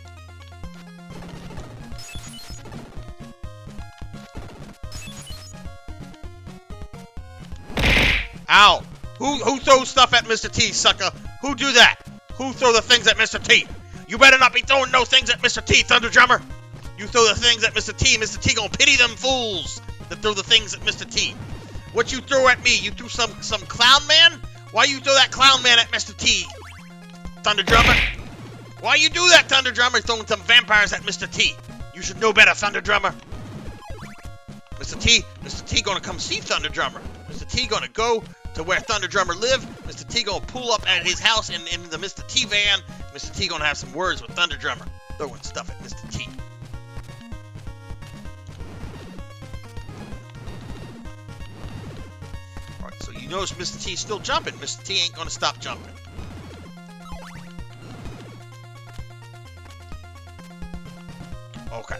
Ow! Who throws stuff at Mr. T, sucker? Who do that? Who throw the things at Mr. T? You better not be throwing no things at Mr. T, Thunder Drummer. You throw the things at Mr. T gonna pity them fools that throw the things at Mr. T. What you throw at me? You threw some clown man? Why you throw that clown man at Mr. T, Thunder Drummer? Why you do that, Thunder Drummer? Throwing some vampires at Mr. T. You should know better, Thunder Drummer. Mr. T gonna come see Thunder Drummer. Mr. T gonna go to where Thunder Drummer live. Mr. T gonna pull up at his house in the Mr. T van. Mr. T gonna have some words with Thunder Drummer. Throwing stuff at Mr. T. Alright, so you notice Mr. T's still jumping. Mr. T ain't gonna stop jumping. Okay.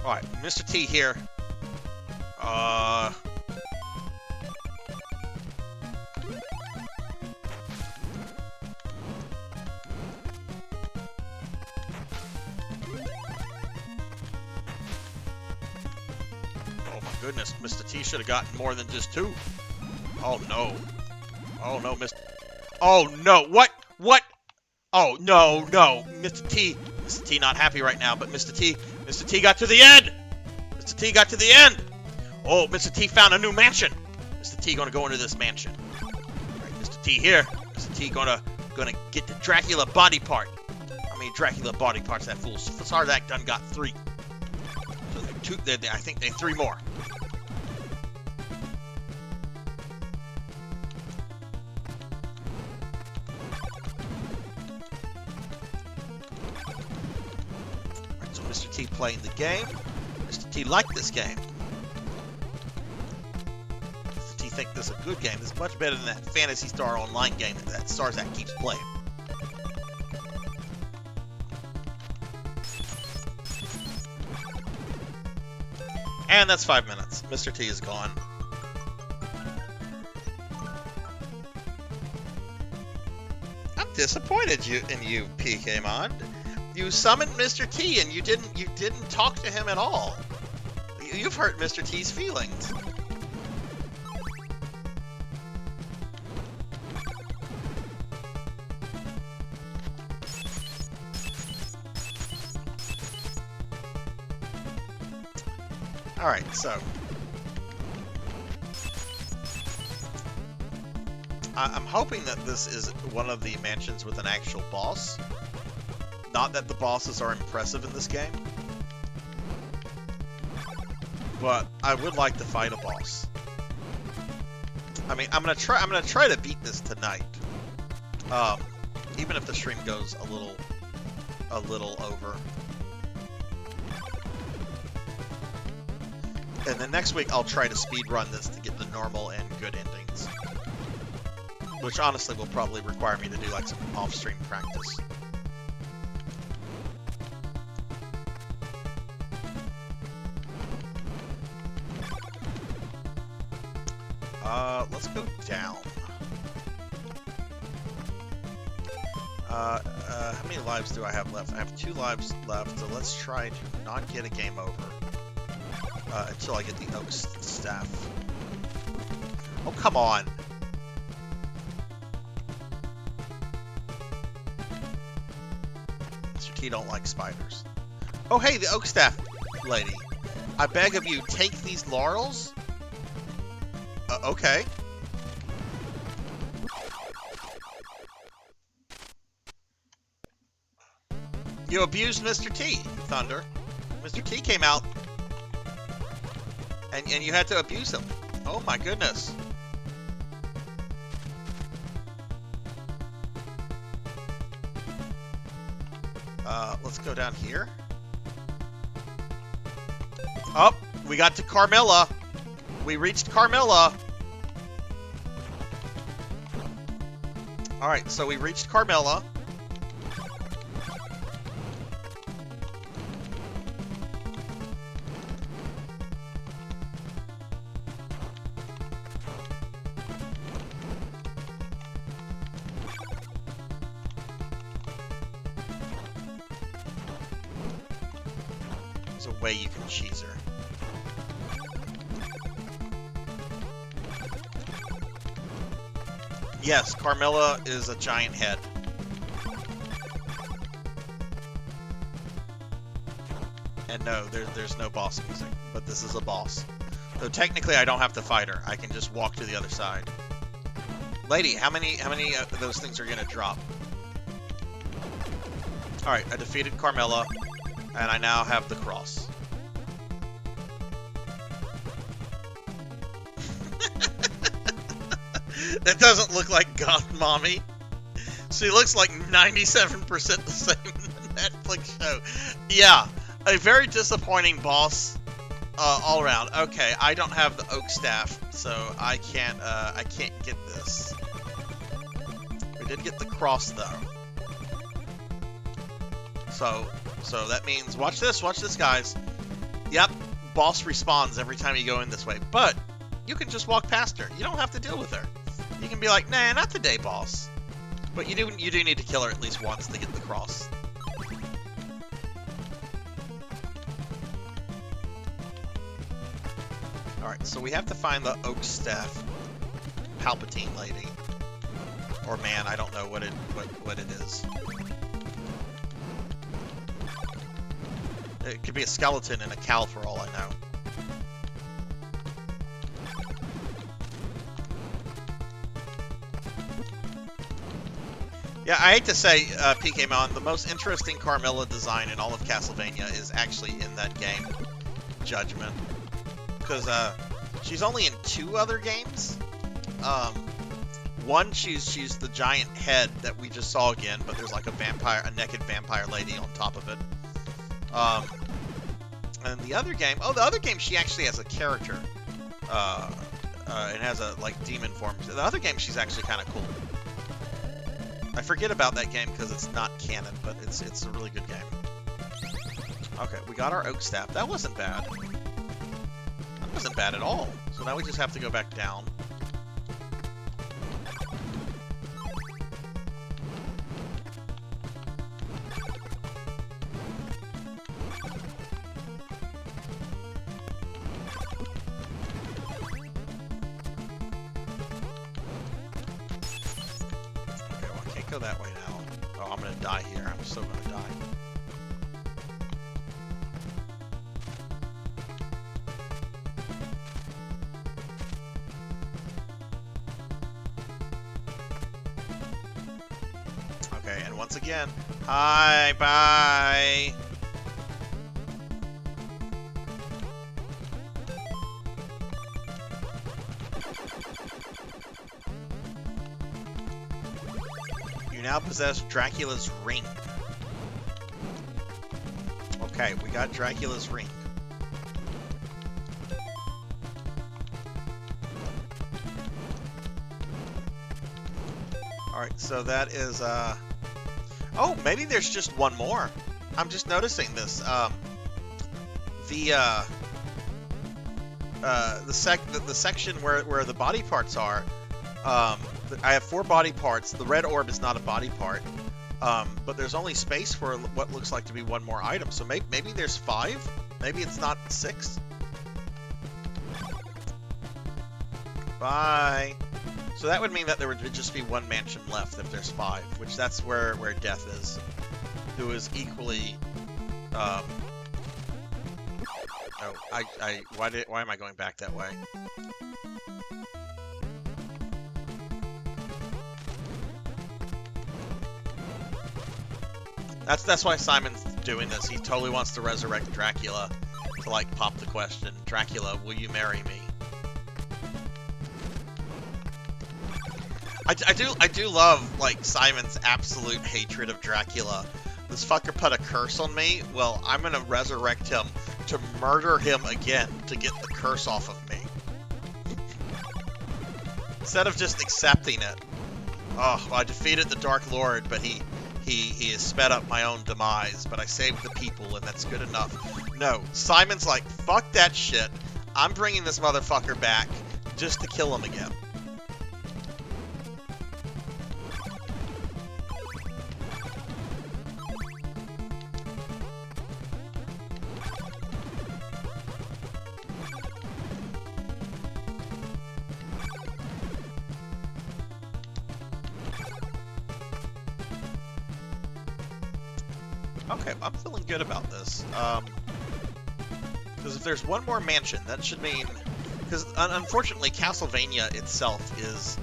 Alright, Mr. T here. Goodness, Mr. T should have gotten more than just 2. Oh no. Oh no, Mr. Oh no, what? Oh no, Mr. T not happy right now, but Mr. T got to the end! Mr. T got to the end! Oh, Mr. T found a new mansion! Mr. T gonna go into this mansion. Alright, Mr. T here. Mr. T gonna get the Dracula body part. How many Dracula body parts that fool Sarzac done got 3. So I think they 3 more. Alright, so Mr. T playing the game. Mr. T liked this game. Mr. T think this is a good game. This is much better than that Phantasy Star Online game that Sarzac keeps playing. And that's 5 minutes. Mr. T is gone. I'm disappointed in you, PKmon. You summoned Mr. T and you didn't talk to him at all. You've hurt Mr. T's feelings. Alright, so I'm hoping that this is one of the mansions with an actual boss. Not that the bosses are impressive in this game, but I would like to fight a boss. I mean, I'm gonna try to beat this tonight. Even if the stream goes a little over. And then next week, I'll try to speedrun this to get the normal and good endings. Which honestly will probably require me to do like some off-stream practice. Let's go down. How many lives do I have left? I have 2 lives left, so let's try to not get a game over until I get the oak staff. Oh, come on! Mr. T don't like spiders. Oh, hey, the oak staff lady. I beg of you, take these laurels? Okay. You abused Mr. T, Thunder. Mr. T came out, and you had to abuse him. Oh my goodness. Let's go down here. Oh, we got to Carmilla. We reached Carmilla. Alright, so we reached Carmilla. There's a way you can cheese her. Yes, Carmilla is a giant head. And no, there's no boss music, but this is a boss. So technically I don't have to fight her. I can just walk to the other side. Lady, how many of those things are gonna drop? Alright, I defeated Carmilla, and I now have the cross. That doesn't look like God Mommy. She looks like 97% the same Netflix show. Yeah, a very disappointing boss all around. Okay, I don't have the oak staff, so I can't get this. We did get the cross though. So that means watch this guys. Yep, boss respawns every time you go in this way, but you can just walk past her. You don't have to deal with her. You can be like, nah, not today, boss. But you do need to kill her at least once to get the cross. Alright, so we have to find the oak staff Palpatine lady. Or man, I don't know what it is. It could be a skeleton in a cowl for all I know. Yeah, I hate to say, PKMon, the most interesting Carmilla design in all of Castlevania is actually in that game, Judgment. Because she's only in 2 other games. One, she's the giant head that we just saw again, but there's like a naked vampire lady on top of it. And the other game, she actually has a character. And has a like demon form. The other game, she's actually kind of cool. I forget about that game because it's not canon, but it's a really good game. Okay, we got our oak staff. That wasn't bad. That wasn't bad at all. So now we just have to go back down. Go that way now. Oh, I'm gonna die here. I'm so gonna die. Okay, and once again, hi, bye. Now possess Dracula's ring. Okay, we got Dracula's ring. Alright, so that is, oh, maybe there's just one more. I'm just noticing this. The section where the body parts are, I have 4 body parts. The red orb is not a body part. But there's only space for what looks like to be one more item. So maybe there's 5? Maybe it's not 6? Bye. So that would mean that there would just be one mansion left if there's 5, which that's where Death is, who is equally. Oh, why am I going back that way? That's why Simon's doing this. He totally wants to resurrect Dracula to like pop the question, Dracula, will you marry me? I do love like Simon's absolute hatred of Dracula. This fucker put a curse on me. Well, I'm gonna resurrect him to murder him again to get the curse off of me. Instead of just accepting it. Oh, well, I defeated the Dark Lord, but he has sped up my own demise, but I saved the people, and that's good enough. No, Simon's like, fuck that shit. I'm bringing this motherfucker back just to kill him again. Okay, I'm feeling good about this. Because if there's one more mansion, that should mean... Because unfortunately, Castlevania itself is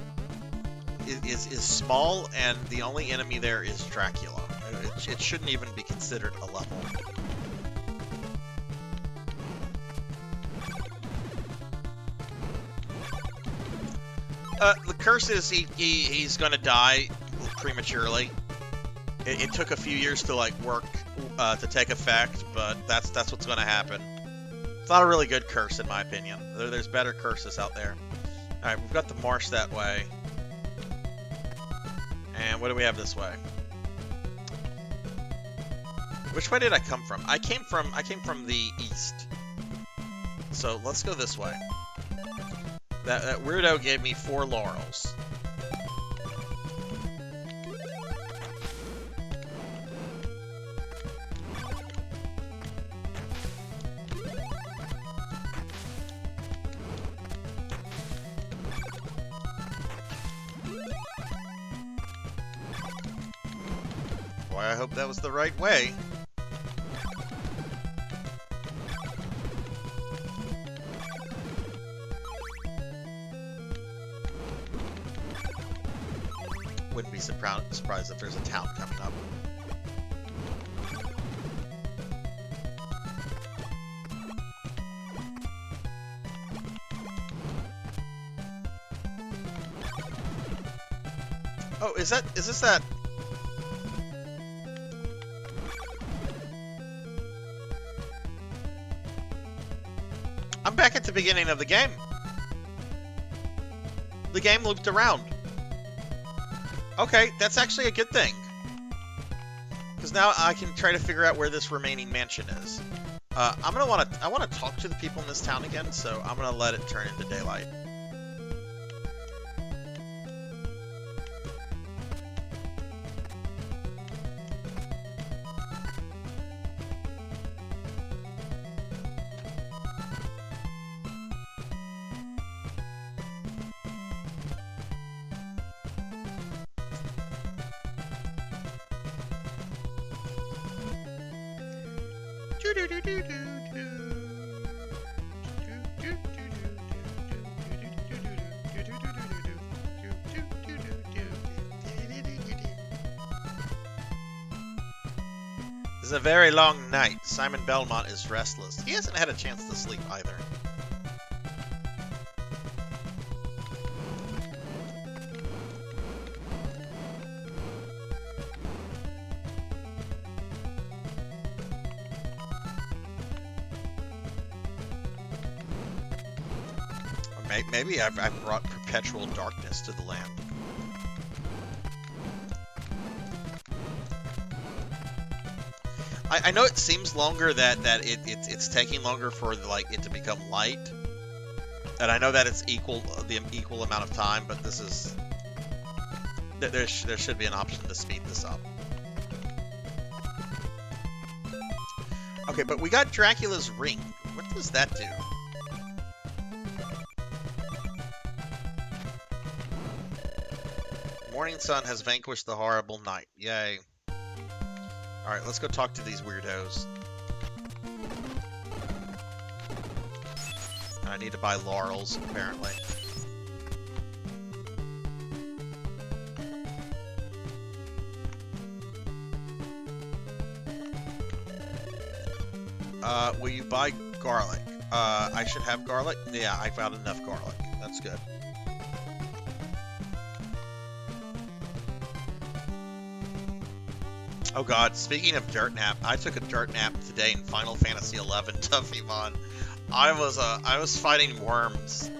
small, and the only enemy there is Dracula. It shouldn't even be considered a level. The curse is he's gonna die prematurely. It took a few years to like work to take effect, but that's what's going to happen. It's not a really good curse in my opinion. There's better curses out there. All right, we've got the marsh that way, and what do we have this way? Which way did I come from? I came from the east. So let's go this way. That weirdo gave me 4 laurels. I hope that was the right way. Wouldn't be surprised if there's a town coming up. Oh, is this that? I'm back at the beginning of the game. The game looped around. Okay, that's actually a good thing. Because now I can try to figure out where this remaining mansion is. I want to talk to the people in this town again, so I'm gonna let it turn into daylight. It's a very long night. Simon Belmont is restless. He hasn't had a chance to sleep either. Maybe I've brought perpetual darkness to the land. I know it seems longer that it's taking longer for like it to become light, and I know that it's the equal amount of time, but this is there should be an option to speed this up. Okay, but we got Dracula's ring. What does that do? Morning sun has vanquished the horrible night. Yay. Alright, let's go talk to these weirdos. I need to buy laurels, apparently. Will you buy garlic? I should have garlic? Yeah, I found enough garlic. That's good. Oh god, speaking of dirt nap, I took a dirt nap today in Final Fantasy XI Tuffymon. I was fighting worms.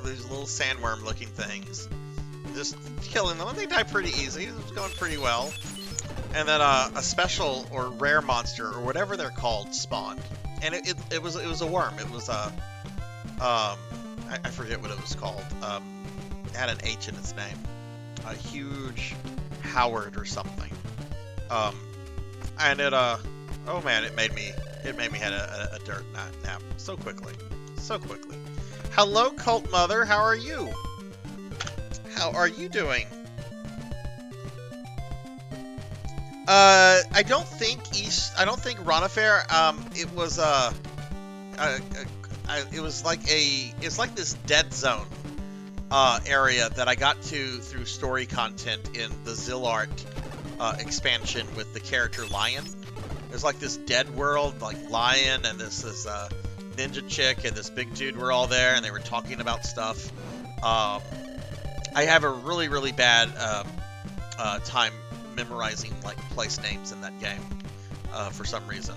These little sandworm looking things. Just killing them. They die pretty easy. It was going pretty well. And then a special or rare monster or whatever they're called spawned. And it was a worm. It was I forget what it was called. It had an H in its name. A huge Howard or something. And it oh man, it made me had a dirt nap so quickly. Hello, Cult Mother, how are you? How are you doing? I don't think Ronafair, it was like this dead zone area that I got to through story content in the Zillart expansion with the character Lion. There's like this dead world, like Lion and this ninja chick and this big dude were all there and they were talking about stuff. I have a really bad time memorizing like place names in that game for some reason.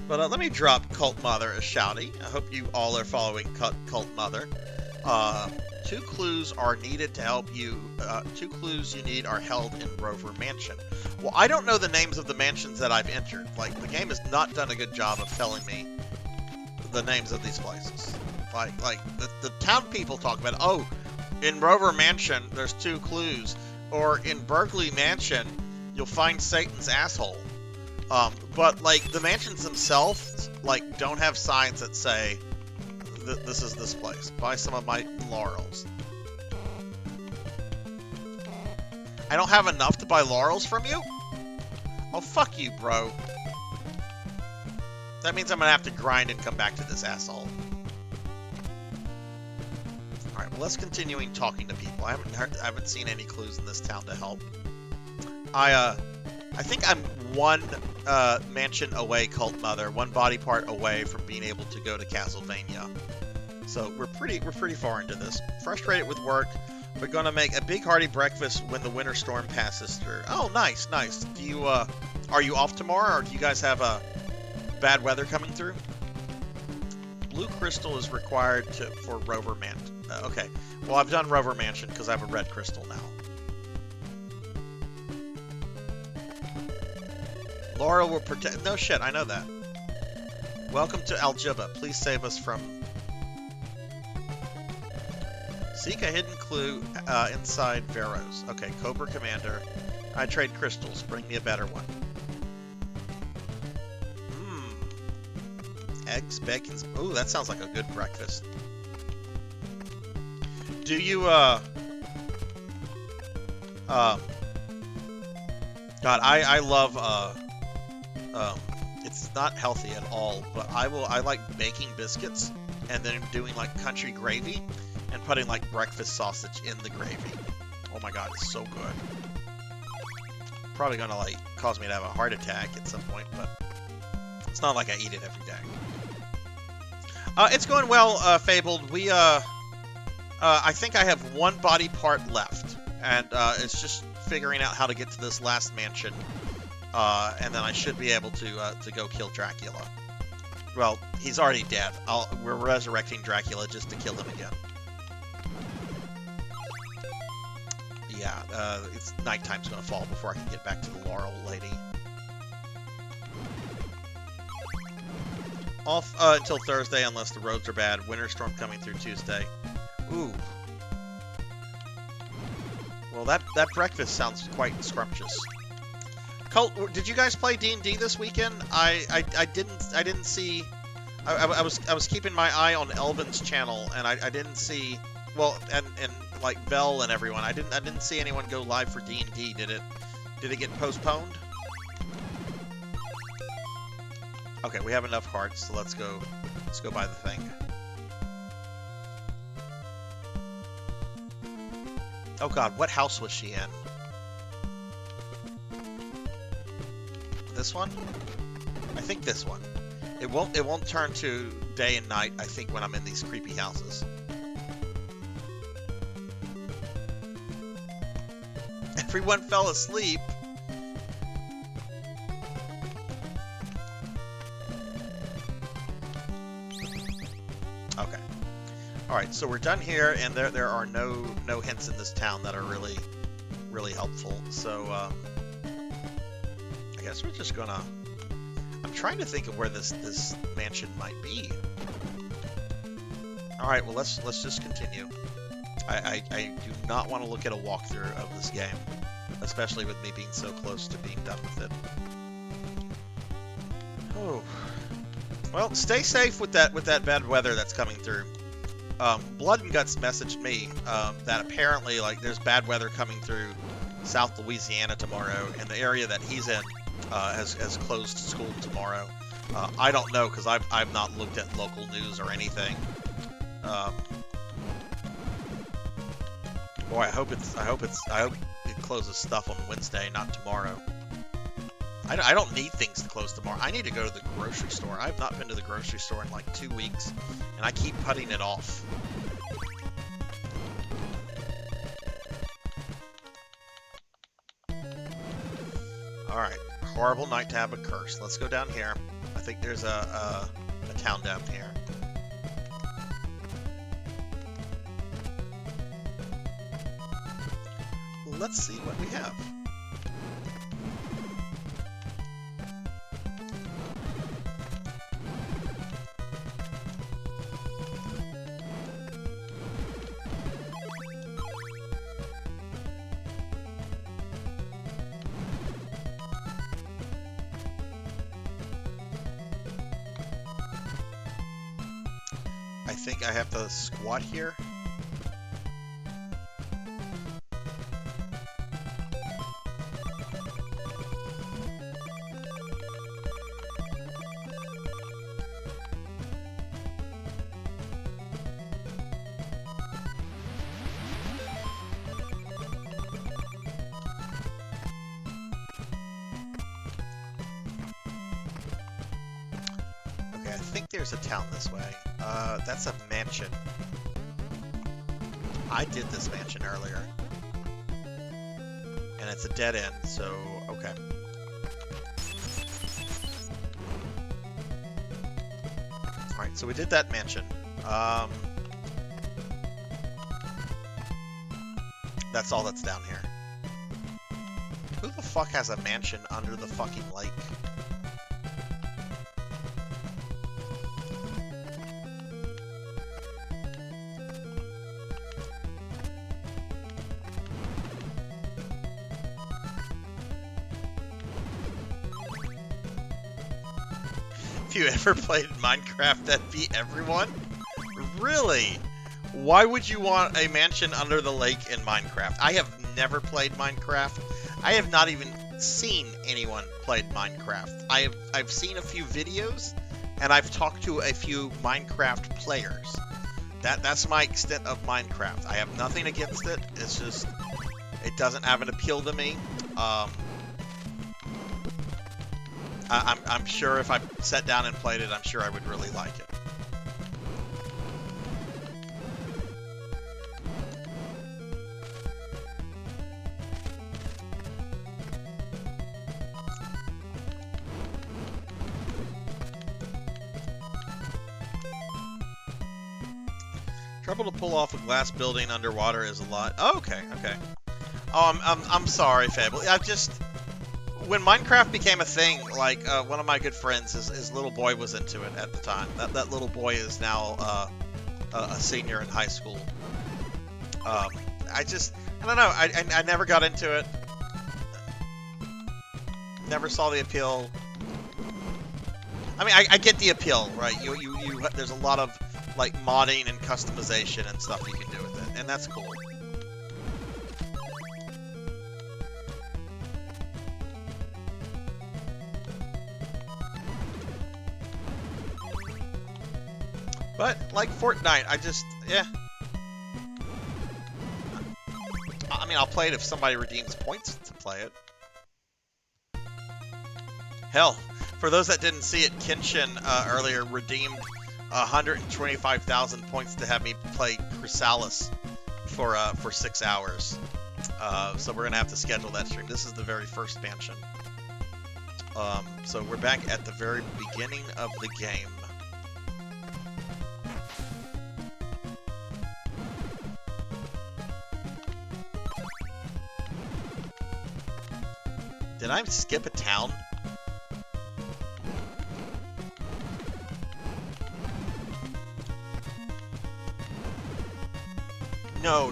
But let me drop Cult Mother a shouty. I hope you all are following Cult Mother. 2 clues are needed to help you. 2 clues you need are held in Rover Mansion. Well, I don't know the names of the mansions that I've entered. Like, the game has not done a good job of telling me the names of these places. Like the town people talk about, oh, in Rover Mansion, there's 2 clues. Or in Berkeley Mansion, you'll find Satan's asshole. But, like, the mansions themselves, like, don't have signs that say, this is this place. Buy some of my laurels. I don't have enough to buy laurels from you? Oh, fuck you, bro. That means I'm gonna have to grind and come back to this asshole. Alright, well, let's continue talking to people. I haven't seen any clues in this town to help. I think I'm 1 mansion away, Cult Mother, 1 body part away from being able to go to Castlevania. So we're pretty far into this. Frustrated with work, we're gonna make a big hearty breakfast when the winter storm passes through. Oh, nice. Do you are you off tomorrow, or do you guys have bad weather coming through? Blue crystal is required for Rover Mansion. Okay, well I've done Rover Mansion because I have a red crystal now. Laurel will protect. No shit, I know that. Welcome to Aljiba. Please save us from. Seek a hidden clue inside Veros. Okay, Cobra Commander. I trade crystals. Bring me a better one. Eggs, bacon. Ooh, that sounds like a good breakfast. Do you, God, I love, it's not healthy at all, but I like baking biscuits and then doing, like, country gravy and putting, like, breakfast sausage in the gravy. Oh my god, it's so good. Probably gonna, like, cause me to have a heart attack at some point, but it's not like I eat it every day. It's going well, Fabled. We, I think I have 1 body part left, and it's just figuring out how to get to this last mansion, and then I should be able to go kill Dracula. Well, he's already dead. We're resurrecting Dracula just to kill him again. Yeah, it's nighttime's gonna fall before I can get back to the Laurel Lady. Off until Thursday unless the roads are bad. Winter storm coming through Tuesday. Ooh. Well, that breakfast sounds quite scrumptious. Colt, did you guys play D&D this weekend? I didn't see. I was keeping my eye on Elvin's channel, and I didn't see. Well, and like Bell and everyone, I didn't see anyone go live for D&D. Did it get postponed? Okay, we have enough hearts, so let's go buy the thing. Oh God, what house was she in? This one? I think this one. It won't turn to day and night, I think, when I'm in these creepy houses. Everyone fell asleep. Okay. Alright, so we're done here, and there are no hints in this town that are really helpful. So I guess we're just gonna... I'm trying to think of where this mansion might be. Alright, well let's just continue. I do not want to look at a walkthrough of this game, especially with me being so close to being done with it. Oh. Well, stay safe with that bad weather that's coming through. Blood and Guts messaged me that apparently there's bad weather coming through South Louisiana tomorrow, and the area that he's in has closed school tomorrow. I don't know because I've not looked at local news or anything. Boy, I hope it closes stuff on Wednesday, not tomorrow. I don't need things to close tomorrow. I need to go to the grocery store. I've not been to the grocery store in like 2 weeks, and I keep putting it off. Alright, horrible night to have a curse. Let's go down here. I think there's a town down here. Let's see what we have. I think I have to squat here. I think there's a town this way. That's a mansion. I did this mansion earlier. And it's a dead end, so okay. Alright, so we did that mansion. That's all that's down here. Who the fuck has a mansion under the fucking lake? If you ever played Minecraft that beat everyone? Really? Why would you want a mansion under the lake in Minecraft? I have never played Minecraft. I have not even seen anyone played Minecraft. I've seen a few videos, and I've talked to a few Minecraft players. That's my extent of Minecraft. I have nothing against it. It's just, it doesn't have an appeal to me. I'm sure if I sat down and played it, I'm sure I would really like it. Trouble to pull off a glass building underwater is a lot. Oh, okay. Oh, I'm sorry, Fable. When Minecraft became a thing, like, one of my good friends, his little boy was into it at the time. That little boy is now a senior in high school. I don't know. I never got into it. never saw the appeal. I mean, I get the appeal, right? There's a lot of like modding and customization and stuff you can do with it, and that's cool. But like Fortnite, yeah. I mean, I'll play it if somebody redeems points to play it. Hell, for those that didn't see it, Kenshin earlier redeemed 125,000 points to have me play Chrysalis for 6 hours. So we're gonna have to schedule that stream. This is the very first mansion. So we're back at the very beginning of the game. Did I skip a town?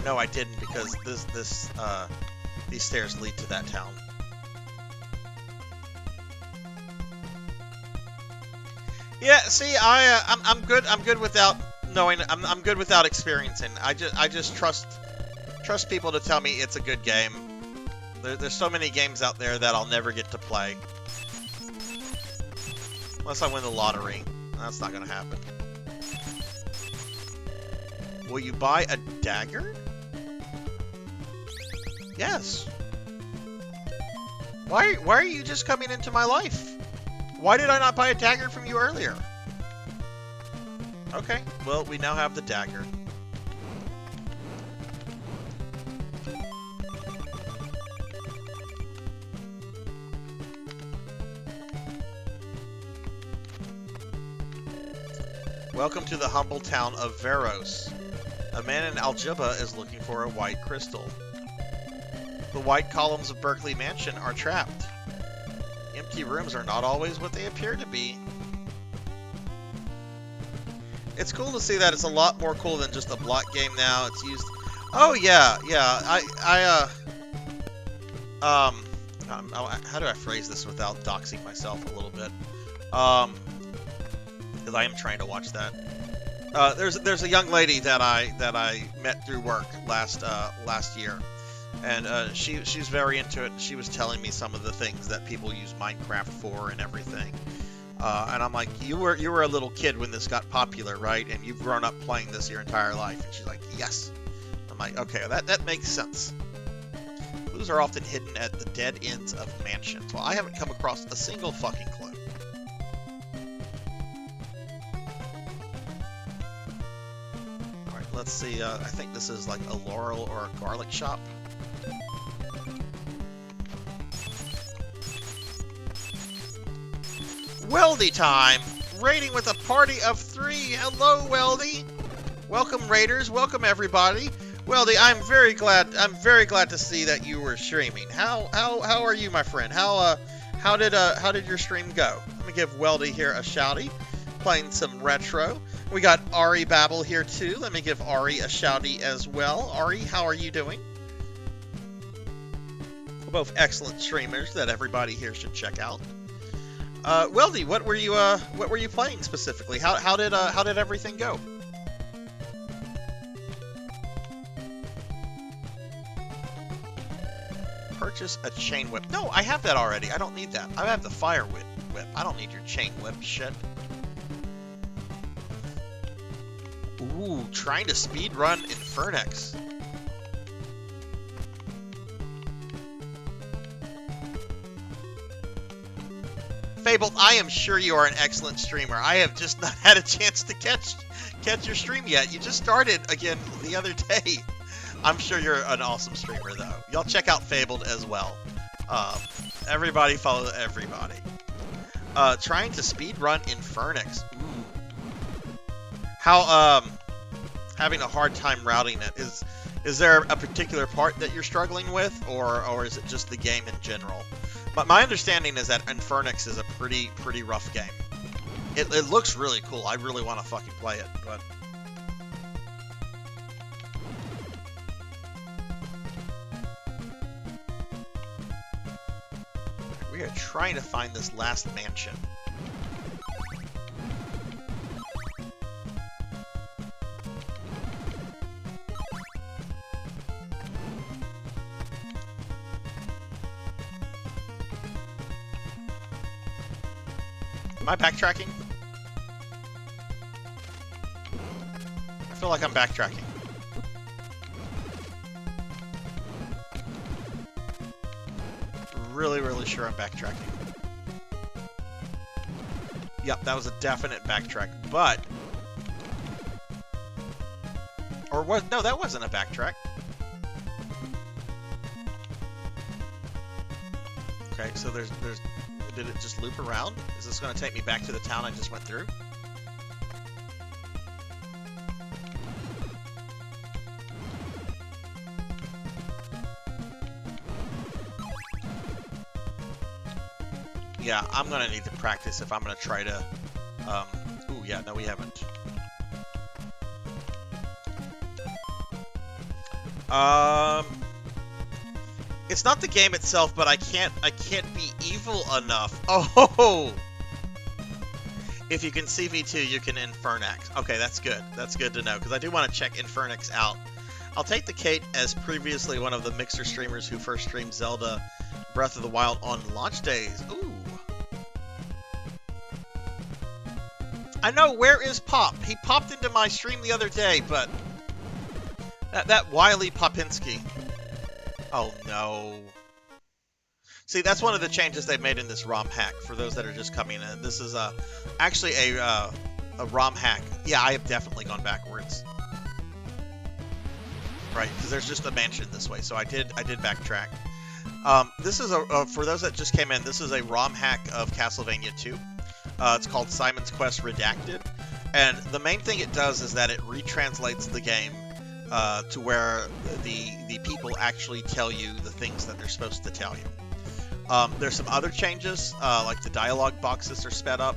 No, I didn't, because these stairs lead to that town. Yeah, see, I'm good without knowing. I'm good without experiencing. I just trust people to tell me it's a good game. There's so many games out there that I'll never get to play. Unless I win the lottery. That's not gonna happen. Will you buy a dagger? Yes. Why are you just coming into my life? Why did I not buy a dagger from you earlier? Okay, well, we now have the dagger. Welcome to the humble town of Veros. A man in Algebra is looking for a white crystal. The white columns of Berkeley Mansion are trapped. Empty rooms are not always what they appear to be. It's cool to see that it's a lot more cool than just a block game now. It's used... Oh, yeah. How do I phrase this without doxing myself a little bit? Because I am trying to watch that. There's a young lady that I met through work last year, and she's very into it. She was telling me some of the things that people use Minecraft for and everything. And I'm like, you were a little kid when this got popular, right? And you've grown up playing this your entire life. And she's like, yes. I'm like, okay, that makes sense. Clues are often hidden at the dead ends of mansions. Well, I haven't come across a single fucking clue. Let's see, I think this is like a laurel or a garlic shop. Weldy time! Raiding with a party of 3. Hello, Weldy! Welcome, raiders. Welcome, everybody. Weldy, I'm very glad to see that you were streaming. How are you, my friend? How did your stream go? Let me give Weldy here a shouty. Playing some retro. We got Ari Babel here too. Let me give Ari a shouty as well. Ari, how are you doing? We're both excellent streamers that everybody here should check out. Weldy, what were you playing specifically? How did everything go? Purchase a chain whip. No, I have that already. I don't need that. I have the fire whip. I don't need your chain whip shit. Ooh, trying to speedrun Infernex. Fabled, I am sure you are an excellent streamer. I have just not had a chance to catch your stream yet. You just started again the other day. I'm sure you're an awesome streamer, though. Y'all check out Fabled as well. Everybody follow everybody. Trying to speedrun Infernex. Ooh. How, having a hard time routing it. Is there a particular part that you're struggling with, or is it just the game in general? But my understanding is that Infernex is a pretty rough game. It looks really cool. I really want to fucking play it, but... We here trying to find this last mansion. Am I backtracking? I feel like I'm backtracking. Really sure I'm backtracking. Yep, that was a definite backtrack, but... Or was... No, that wasn't a backtrack. Okay, so there's... Did it just loop around? Is this going to take me back to the town I just went through? Yeah, I'm going to need to practice if I'm going to try to... Ooh, yeah, no, we haven't. It's not the game itself, but I can't be evil enough. Oh! If you can see V2, you can Infernax. Okay, that's good. That's good to know, because I do want to check Infernax out. I'll take the Kate as previously one of the Mixer streamers who first streamed Zelda Breath of the Wild on launch days. Ooh. I know, where is Pop? He popped into my stream the other day, but... That wily Popinski. Oh, no. See, that's one of the changes they've made in this ROM hack, for those that are just coming in. This is actually a ROM hack. Yeah, I have definitely gone backwards. Right, because there's just a mansion this way, so I did backtrack. This is for those that just came in, this is a ROM hack of Castlevania 2. It's called Simon's Quest Redacted, and the main thing it does is that it retranslates the game to where the people actually tell you the things that they're supposed to tell you. There's some other changes, like the dialogue boxes are sped up,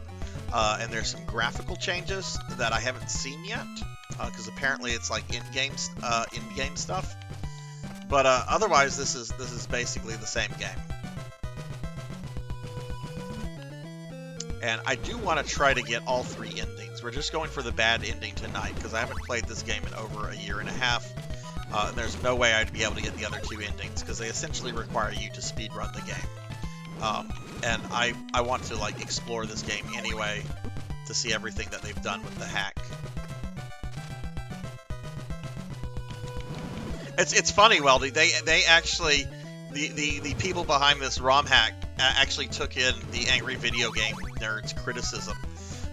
and there's some graphical changes that I haven't seen yet, because apparently it's like in-game stuff. But otherwise, this is basically the same game. And I do want to try to get all 3 endings. We're just going for the bad ending tonight, because I haven't played this game in over a year and a half. And there's no way I'd be able to get the other 2 endings, because they essentially require you to speedrun the game. And I want to like explore this game anyway, to see everything that they've done with the hack. It's funny, Weldy. They actually... The people behind this ROM hack actually took in the angry video game nerds' criticism,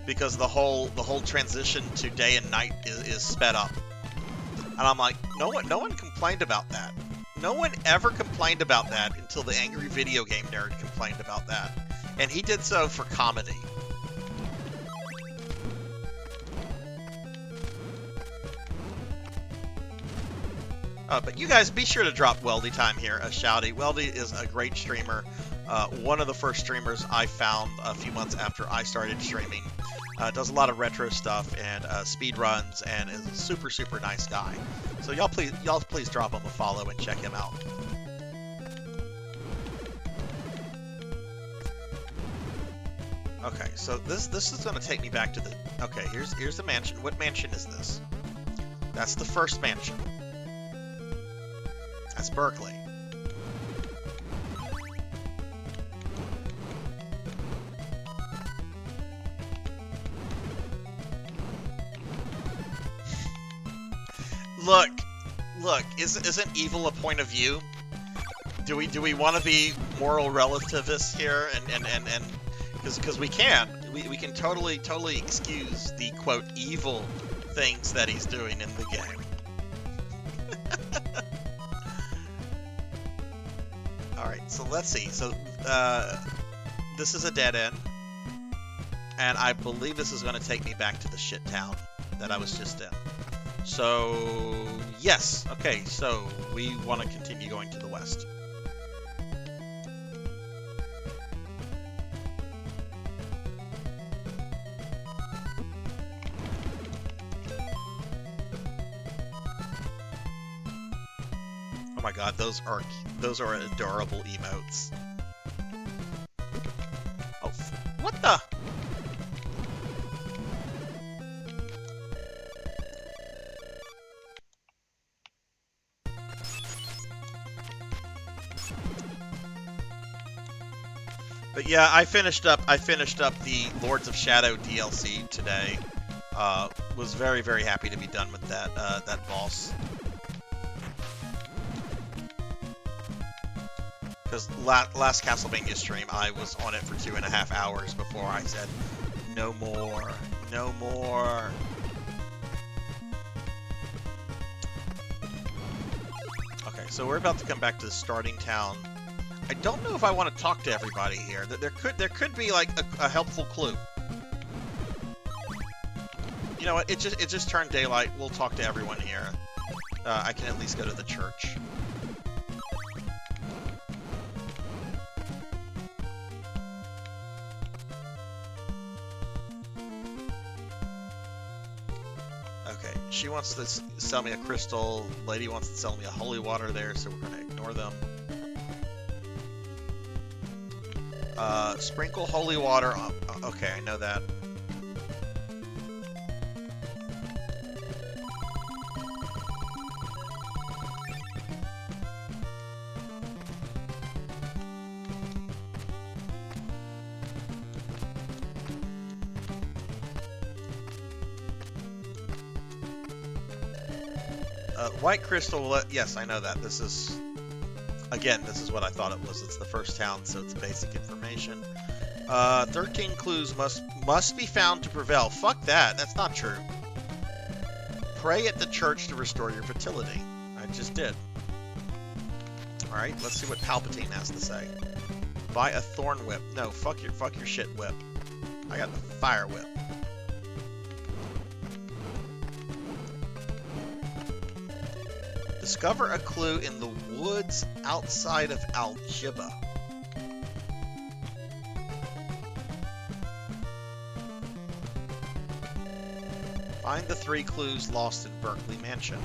because the whole transition to day and night is sped up, and I'm like, no one complained about that. No one ever complained about that until the angry video game nerd complained about that, and he did so for comedy. But you guys, be sure to drop Weldy time here, a shouty. Weldy is a great streamer. One of the first streamers I found a few months after I started streaming. Does a lot of retro stuff and speed runs, and is a super nice guy. So y'all please drop him a follow and check him out. Okay, so this is going to take me back to the... Okay, here's the mansion. What mansion is this? That's the first mansion. That's Berkeley. Look, isn't evil a point of view? Do we want to be moral relativists here, and because we can totally excuse the quote evil things that he's doing in the game. Alright, so let's see. So, this is a dead end. And I believe this is going to take me back to the shit town that I was just in. So, yes. Okay, so we want to continue going to the west. Oh my god, those are adorable emotes. What the? But yeah, I finished up the Lords of Shadow DLC today. Was very, very happy to be done with that that boss. Because last Castlevania stream, I was on it for 2.5 hours before I said, no more, no more. Okay, so we're about to come back to the starting town. I don't know if I want to talk to everybody here. There could be like a helpful clue. You know what? It just turned daylight. We'll talk to everyone here. I can at least go to the church. Okay, she wants to sell me a crystal. Lady wants to sell me a holy water there, so we're going to ignore them. Sprinkle holy water on... Okay, I know that. White crystal, yes, I know that. This is... Again, this is what I thought it was. It's the first town, so it's basic information. 13 clues must be found to prevail. Fuck that. That's not true. Pray at the church to restore your fertility. I just did. Alright, let's see what Palpatine has to say. Buy a thorn whip. No, fuck your shit whip. I got the fire whip. Discover a clue in the woods outside of Algiba. Find the 3 clues lost in Berkeley Mansion.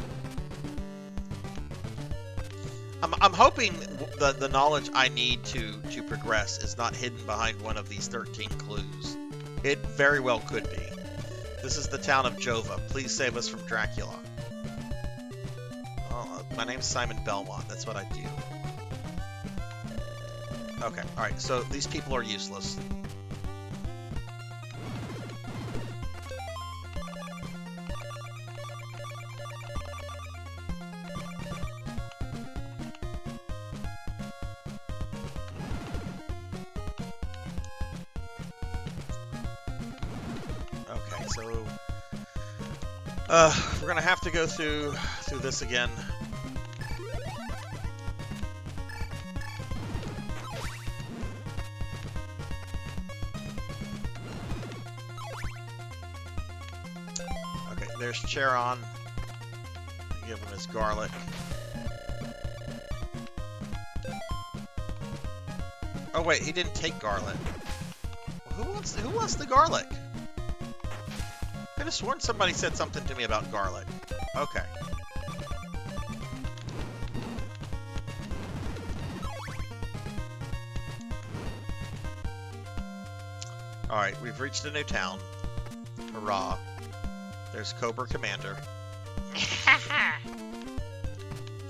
I'm hoping the knowledge I need to progress is not hidden behind one of these 13 clues. It very well could be. This is the town of Jova. Please save us from Dracula. My name's Simon Belmont. That's what I do. Okay, alright, so these people are useless. Okay, so... we're gonna have to go through this again. There's Charon. Give him his garlic. Oh wait, he didn't take garlic. Who wants the garlic? I could have sworn somebody said something to me about garlic. Okay. Alright, we've reached a new town. Hurrah. There's Cobra Commander.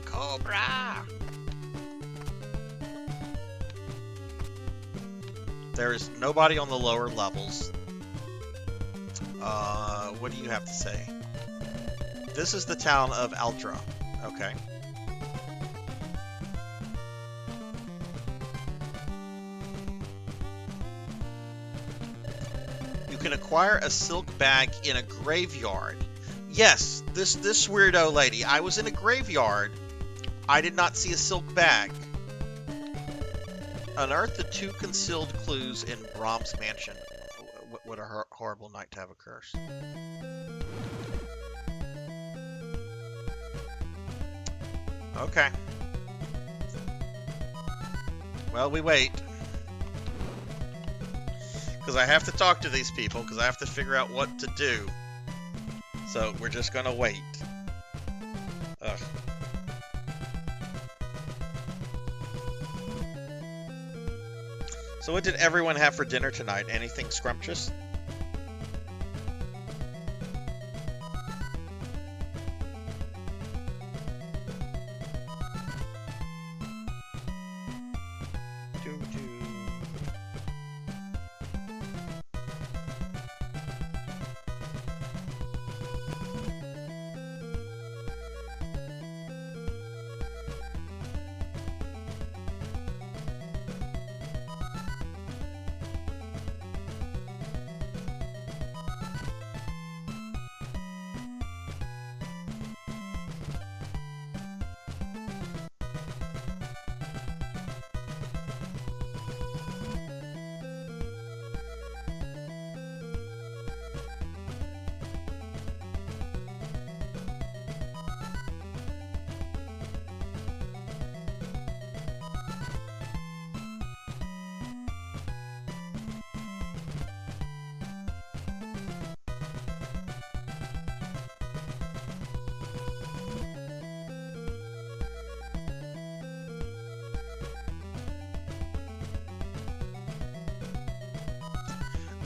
Cobra!
There is nobody on the lower levels. What do you have to say? This is the town of Aldra. Okay. You can acquire a silk bag in a graveyard. Yes, this weirdo lady. I was in a graveyard. I did not see a silk bag. Unearth the 2 concealed clues in Brahm's mansion. What a horrible night to have a curse. Okay. Well, we wait. Because I have to talk to these people, because I have to figure out what to do. So, we're just gonna wait. Ugh. So what did everyone have for dinner tonight? Anything scrumptious?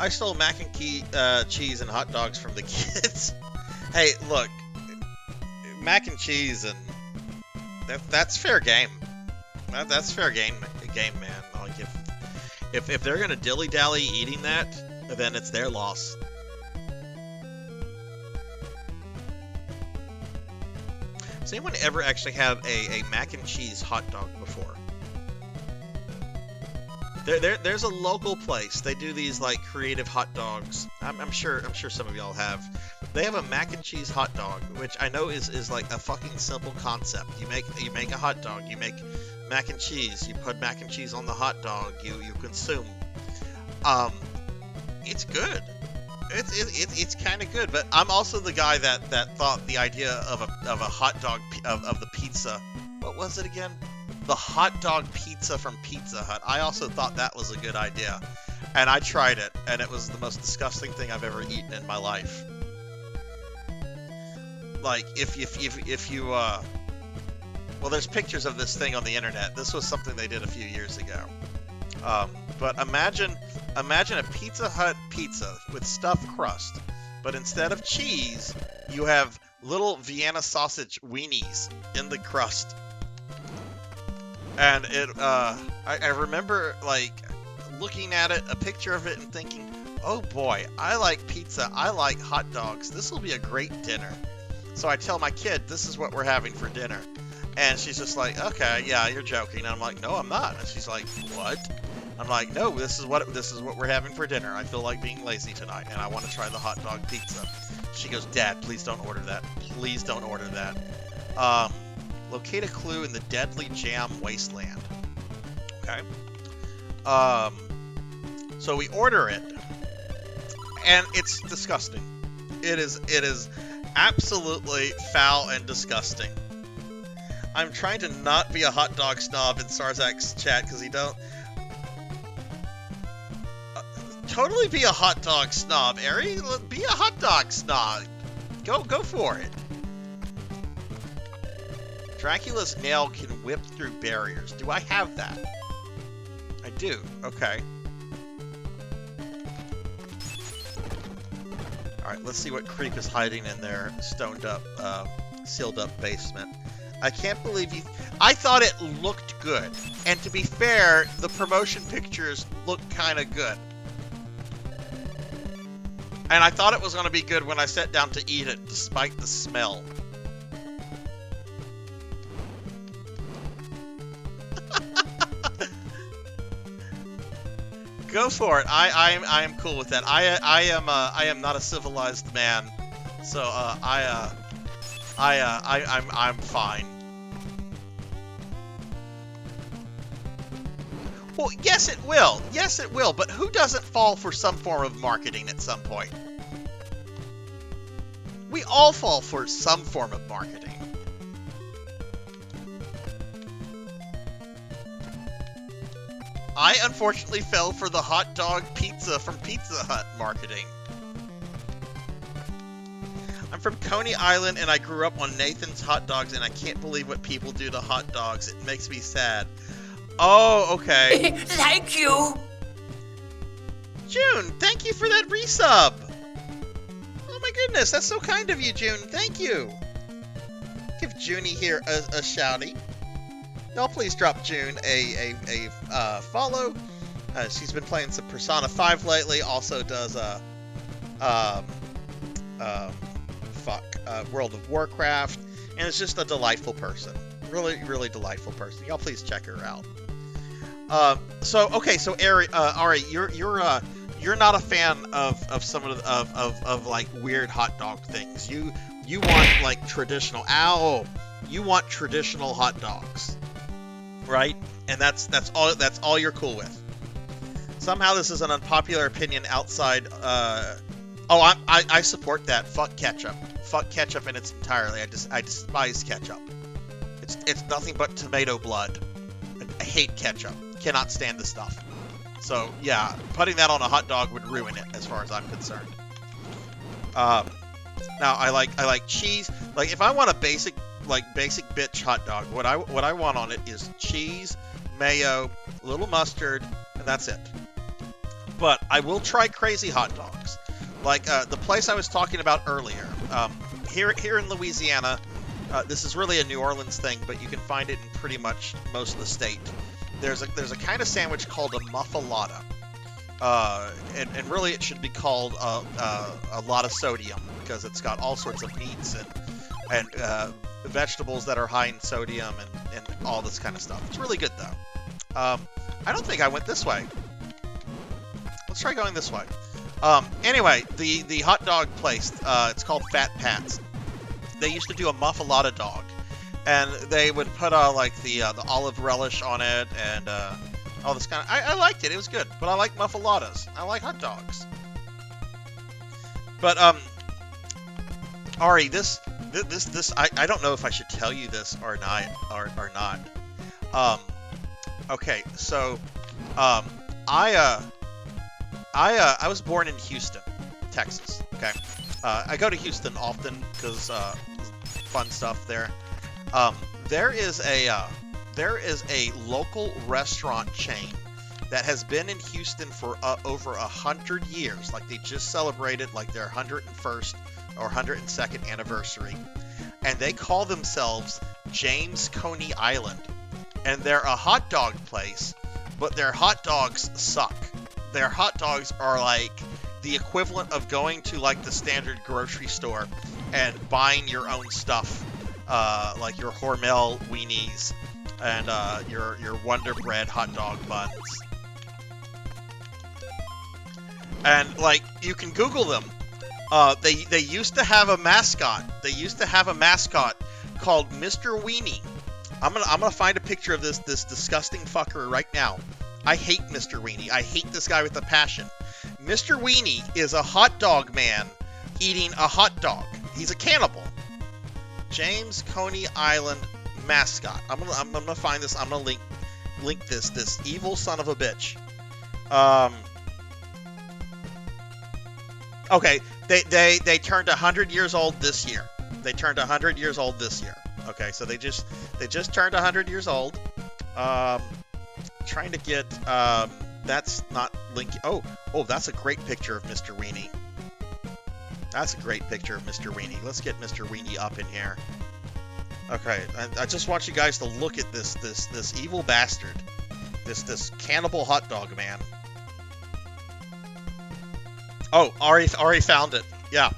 I stole mac and cheese and hot dogs from the kids. Hey, look, mac and cheese and that's fair game. That's fair game, man. Like if they're gonna dilly dally eating that, then it's their loss. Has anyone ever actually had a mac and cheese hot dog before? There's a local place. They do these like creative hot dogs. I'm sure some of y'all have. They have a mac and cheese hot dog, which I know is like a fucking simple concept. You make a hot dog. You make mac and cheese. You put mac and cheese on the hot dog. You consume. It's good. It's kind of good. But I'm also the guy that thought the idea of a hot dog of the pizza. What was it again? The hot dog pizza from Pizza Hut. I also thought that was a good idea, and I tried it, and it was the most disgusting thing I've ever eaten in my life. Like, if you well, there's pictures of this thing on the internet. This was something they did a few years ago. But imagine a Pizza Hut pizza with stuffed crust, but instead of cheese, you have little Vienna sausage weenies in the crust. And I remember like looking at it, a picture of it, and thinking, oh boy, I like pizza, I like hot dogs, this will be a great dinner. So I tell my kid, this is what we're having for dinner. And she's just like, okay, yeah, you're joking. And I'm like, no, I'm not. And she's like, what? I'm like, no, this is what we're having for dinner. I feel like being lazy tonight, and I want to try the hot dog pizza. She goes, Dad, please don't order that. Please don't order that. Locate a clue in the Deadly Jam Wasteland. Okay. So we order it, and it's disgusting. It is absolutely foul and disgusting. I'm trying to not be a hot dog snob in Sarzac's chat because he don't. Totally be a hot dog snob, Ari. Be a hot dog snob. Go for it. Dracula's nail can whip through barriers. Do I have that? I do. Okay. Alright, let's see what creep is hiding in their stoned up, sealed up basement. I can't believe you... I thought it looked good. And to be fair, the promotion pictures look kind of good. And I thought it was going to be good when I sat down to eat it, despite the smell. Go for it. I am cool with that. I am not a civilized man, so I'm fine. Well, yes it will. Yes it will. But who doesn't fall for some form of marketing at some point? We all fall for some form of marketing. I unfortunately fell for the hot dog pizza from Pizza Hut marketing. I'm from Coney Island and I grew up on Nathan's hot dogs and I can't believe what people do to hot dogs. It makes me sad. Oh, okay.
Thank you.
June, thank you for that resub. Oh my goodness, that's so kind of you, June. Thank you. Give Junie here a shouty. Y'all please drop June a follow. She's been playing some Persona 5 lately. Also does World of Warcraft, and is just a delightful person. Really, really delightful person. Y'all please check her out. So Ari, you're not a fan of some of like weird hot dog things. You want like traditional. You want traditional hot dogs, right? And that's all you're cool with. Somehow this is an unpopular opinion outside. I support that. Fuck ketchup. Fuck ketchup in its entirety. I despise ketchup. It's nothing but tomato blood. I hate ketchup. Cannot stand the stuff. So yeah, putting that on a hot dog would ruin it, as far as I'm concerned. Now I like cheese. Like if I want a basic bitch hot dog, what I want on it is cheese, mayo, a little mustard, and that's it. But I will try crazy hot dogs, like the place I was talking about earlier. Here in Louisiana, this is really a New Orleans thing, but you can find it in pretty much most of the state. There's a kind of sandwich called a muffalata, and really it should be called a lot of sodium, because it's got all sorts of meats and vegetables that are high in sodium and all this kind of stuff. It's really good though. I don't think I went this way. Let's try going this way. Anyway, the hot dog place, it's called Fat Pat's. They used to do a muffalata dog, and they would put like the olive relish on it and all this kind of. I liked it. It was good, but I like muffalatas. I like hot dogs. But Ari, this I don't know if I should tell you this or not. Okay, so I was born in Houston, Texas. Okay, I go to Houston often because fun stuff there. There is a local restaurant chain that has been in Houston for over 100 years. Like they just celebrated like their 101st or 102nd anniversary, and they call themselves James Coney Island, and they're a hot dog place, but their hot dogs suck. Their hot dogs are like the equivalent of going to like the standard grocery store and buying your own stuff, like your Hormel weenies and your Wonder Bread hot dog buns. And like you can Google them. They used to have a mascot. They used to have a mascot called Mr. Weenie. I'm gonna find a picture of this disgusting fucker right now. I hate Mr. Weenie. I hate this guy with a passion. Mr. Weenie is a hot dog man eating a hot dog. He's a cannibal. James Coney Island mascot. I'm gonna find this. I'm gonna link this evil son of a bitch. Okay, they turned 100 years old this year. They turned 100 years old this year. Okay, so they just turned 100 years old. Trying to get that's not link. Oh, that's a great picture of Mr. Weenie. That's a great picture of Mr. Weenie. Let's get Mr. Weenie up in here. Okay, I just want you guys to look at this evil bastard, this cannibal hot dog man. Oh, Ari found it. Yeah.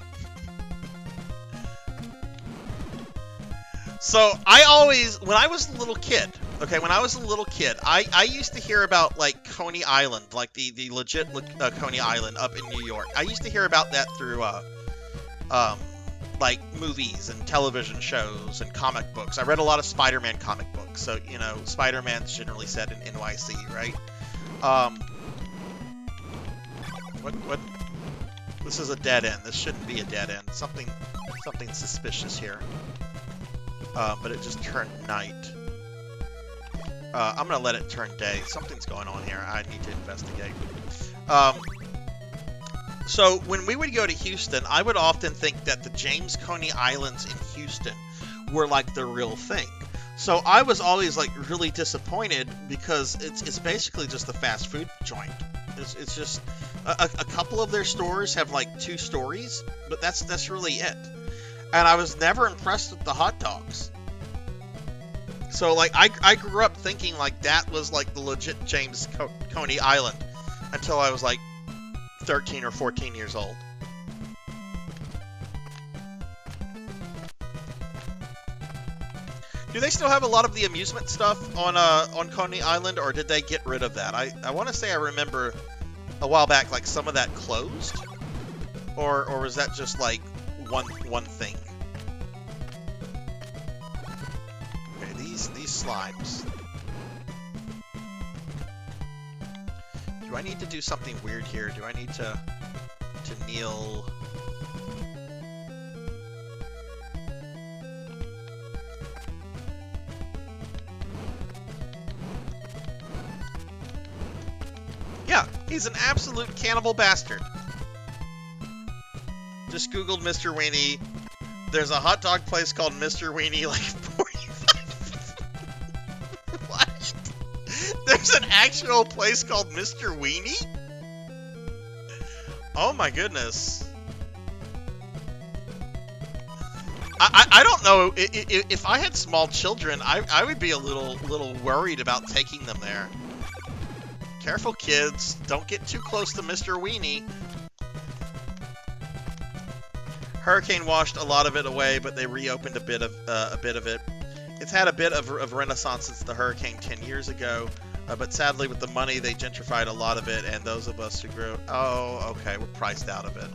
So I always, when I was a little kid, I used to hear about like Coney Island, like the legit Coney Island up in New York. I used to hear about that through like movies and television shows and comic books. I read a lot of Spider-Man comic books, so you know Spider-Man's generally set in NYC, right? What? This is a dead end. This shouldn't be a dead end. Something suspicious here. But it just turned night. I'm gonna let it turn day. Something's going on here. I need to investigate. So when we would go to Houston, I would often think that the James Coney Islands in Houston were like the real thing. So I was always like really disappointed because it's basically just a fast food joint. It's just a couple of their stores have like 2 stories, but that's really it. And I was never impressed with the hot dogs. So like I grew up thinking like that was like the legit James Coney Island until I was like 13 or 14 years old. Do they still have a lot of the amusement stuff on Coney Island, or did they get rid of that? I want to say I remember a while back like some of that closed, or was that just like one thing? Okay, these slimes. Do I need to do something weird here? Do I need to kneel? Yeah, he's an absolute cannibal bastard. Just Googled Mr. Weenie. There's a hot dog place called Mr. Weenie, like 45. What? There's an actual place called Mr. Weenie? Oh my goodness. I don't know. If I had small children, I would be a little worried about taking them there. Careful, kids. Don't get too close to Mr. Weenie. Hurricane washed a lot of it away, but they reopened a bit of it. It's had a bit of renaissance since the hurricane 10 years ago, but sadly, with the money, they gentrified a lot of it, and those of us who grew... Oh, okay, we're priced out of it.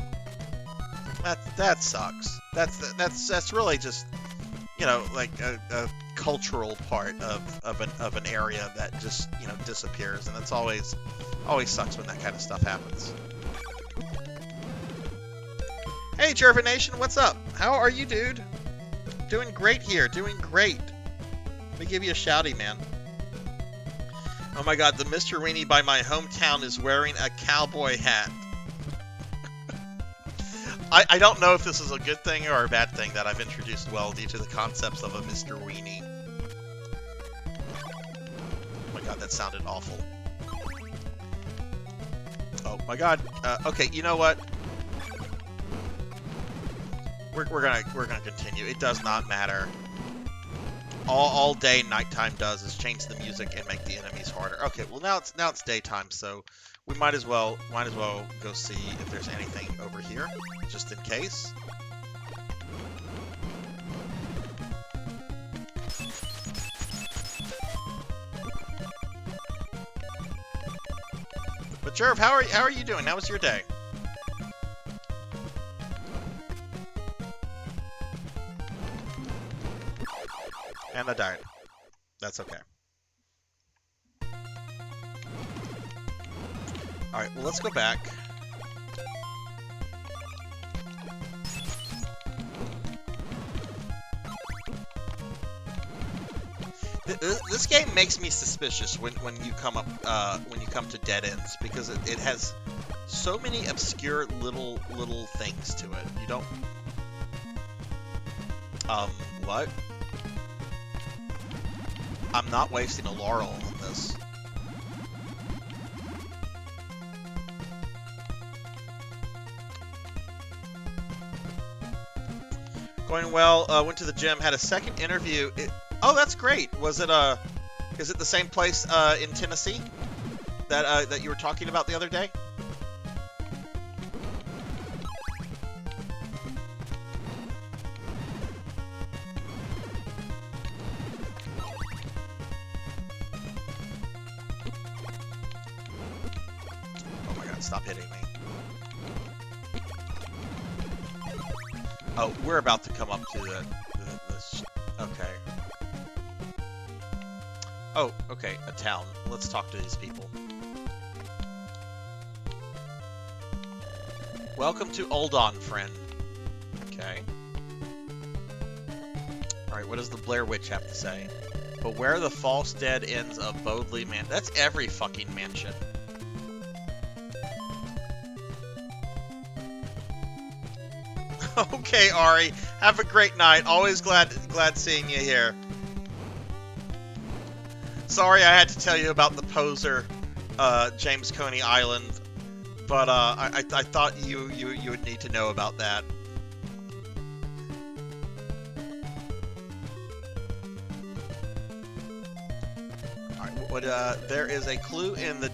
That sucks. That's really just, you know, like a cultural part of an area that just, you know, disappears, and that's always sucks when that kind of stuff happens. Hey Jerva Nation, what's up? How are you, dude? Doing great here, doing great. Let me give you a shouty, man. Oh my god, the Mr. Weenie by my hometown is wearing a cowboy hat. I don't know if this is a good thing or a bad thing that I've introduced Weldy to the concepts of a Mr. Weenie. Oh my god, that sounded awful. Oh my god. Okay, you know what? We're gonna continue. It does not matter. All day nighttime does is change the music and make the enemies harder. Okay, well now it's daytime, so we might as well go see if there's anything over here, just in case. But Jerv, how are you doing? How was your day? And I died. That's okay. Alright, well, let's go back. This game makes me suspicious when you come to dead ends, because it has so many obscure little things to it. You don't... what? I'm not wasting a laurel on this. Going well. Went to the gym. Had a second interview. Oh, that's great. Was it is it the same place in Tennessee that you were talking about the other day? Stop hitting me. Oh, we're about to come up to the okay. Oh, okay, a town. Let's talk to these people. Welcome to Uldon, friend. Okay. Alright, what does the Blair Witch have to say? Beware the false dead ends of Bodley Man. That's every fucking mansion. Okay, Ari. Have a great night. Always glad seeing you here. Sorry I had to tell you about the poser James Coney Island, but I thought you would need to know about that. There is a clue in the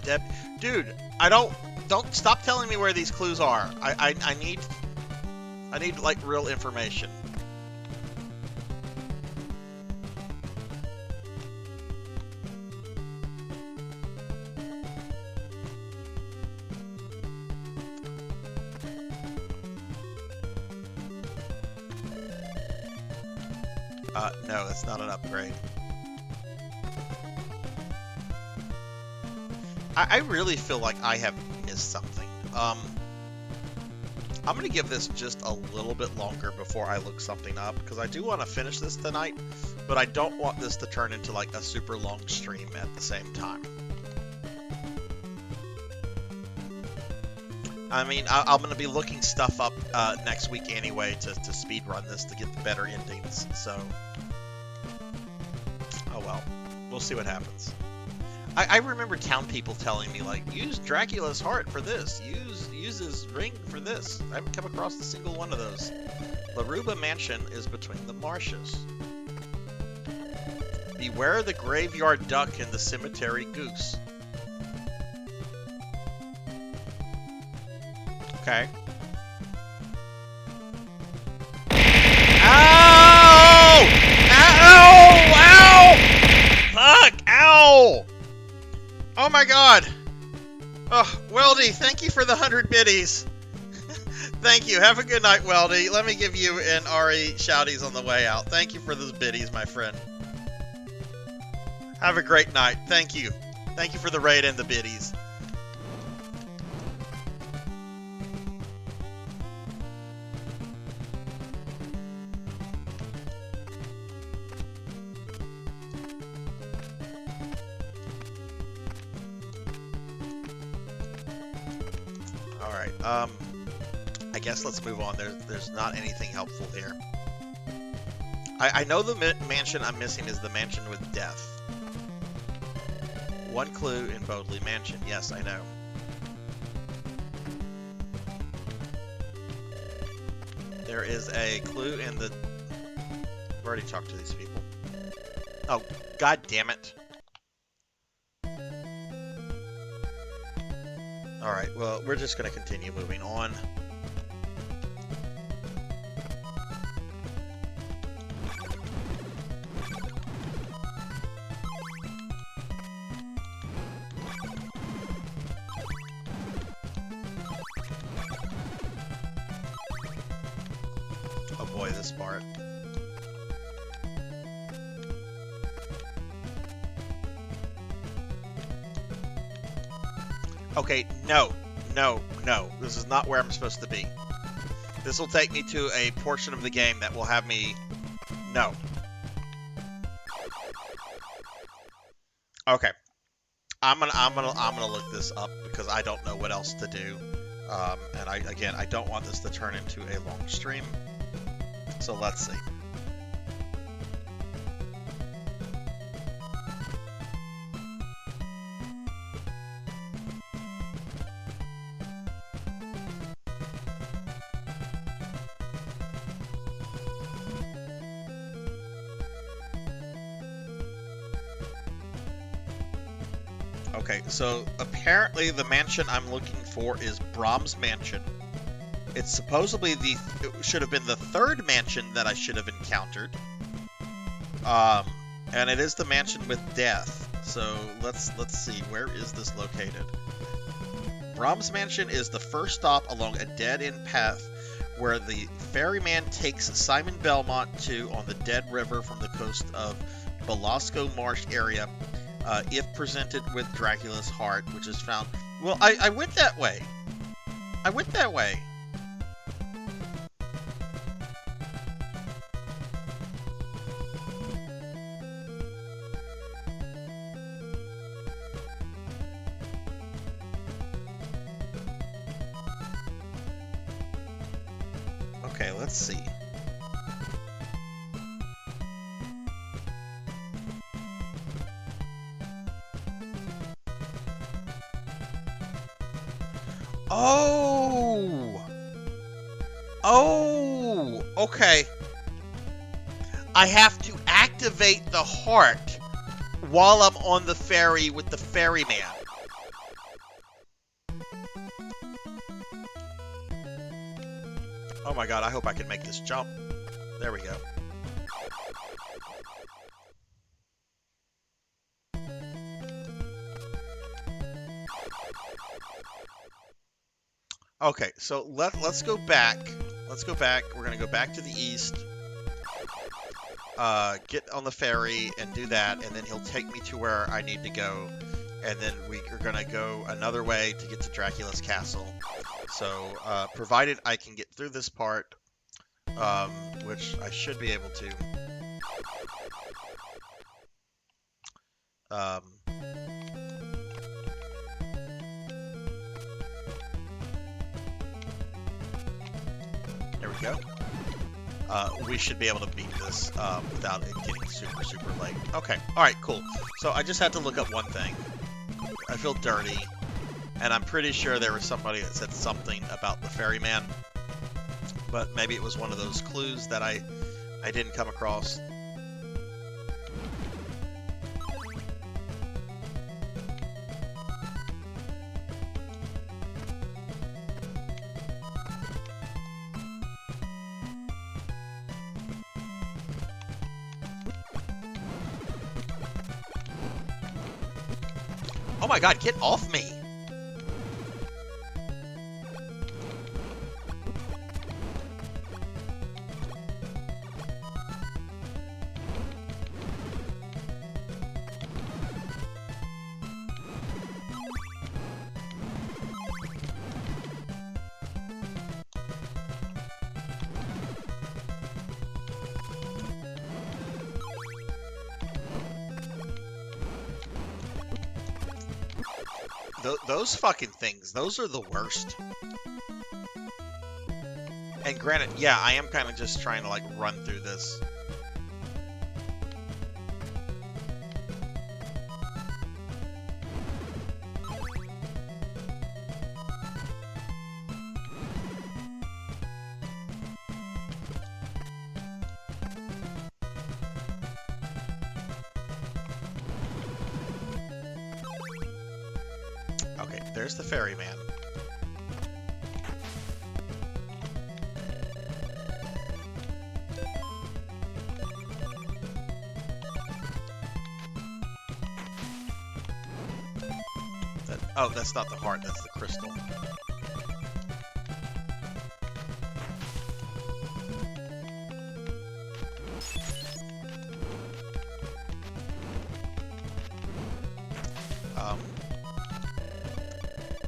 dude. Don't stop telling me where these clues are. I need like real information. No, it's not an upgrade. I really feel like I have missed something. I'm going to give this just a little bit longer before I look something up, because I do want to finish this tonight, but I don't want this to turn into like a super long stream at the same time. I mean, I'm going to be looking stuff up next week anyway to speedrun this to get the better endings, so... Oh well, we'll see what happens. I remember town people telling me, like, use Dracula's heart for this, use his ring for this. I haven't come across a single one of those. Laruba Mansion is between the marshes. Beware the graveyard duck and the cemetery goose. Okay. Ow! Ow! Ow! Fuck! Ow! Oh my god! Oh, Weldy, thank you for the 100 biddies. Thank you. Have a good night, Weldy. Let me give you and Ari shouties on the way out. Thank you for those biddies, my friend. Have a great night. Thank you. Thank you for the raid and the biddies. I guess let's move on. There's not anything helpful here. I know the mansion I'm missing is the mansion with death. One clue in Bodley Mansion. Yes, I know. There is a clue in the... I've already talked to these people. Oh, god damn it. Alright, well, we're just going to continue moving on. Oh boy, this part. Okay, no. This is not where I'm supposed to be. This will take me to a portion of the game that will have me... No. Okay. I'm gonna look this up because I don't know what else to do. And I don't want this to turn into a long stream. So let's see. Okay, so apparently the mansion I'm looking for is Brahms Mansion. It's supposedly it should have been the third mansion that I should have encountered. And it is the mansion with death. So let's see, where is this located? Brahms Mansion is the first stop along a dead-end path where the ferryman takes Simon Belmont to on the Dead River from the coast of Belasco Marsh area. If presented with Dracula's heart, which is found... Well, I went that way. I went that way. Okay, let's see. Oh! Oh! Okay. I have to activate the heart while I'm on the ferry with the ferryman. Oh my god, I hope I can make this jump. There we go. Okay, so let's go back. Let's go back. We're going to go back to the east. Get on the ferry and do that, and then he'll take me to where I need to go. And then we are going to go another way to get to Dracula's castle. So, provided I can get through this part, which I should be able to. There we go. We should be able to beat this without it getting super, super late. Okay, alright, cool. So I just had to look up one thing. I feel dirty, and I'm pretty sure there was somebody that said something about the ferryman, but maybe it was one of those clues that I didn't come across. Oh my god, get off me! Those fucking things, those are the worst. And granted, yeah, I am kind of just trying to, like, run through this. Okay, there's the ferryman. Oh, that's not the heart, that's the crystal.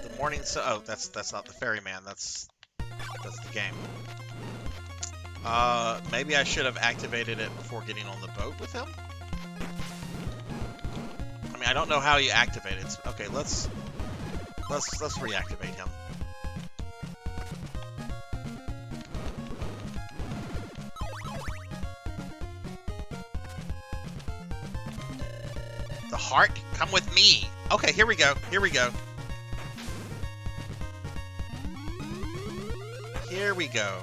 The morning sun. Oh, that's not the ferryman. That's the game. Maybe I should have activated it before getting on the boat with him. I mean, I don't know how you activate it. Okay, let's reactivate him. The heart? Come with me. Okay, here we go. Here we go. Here we go.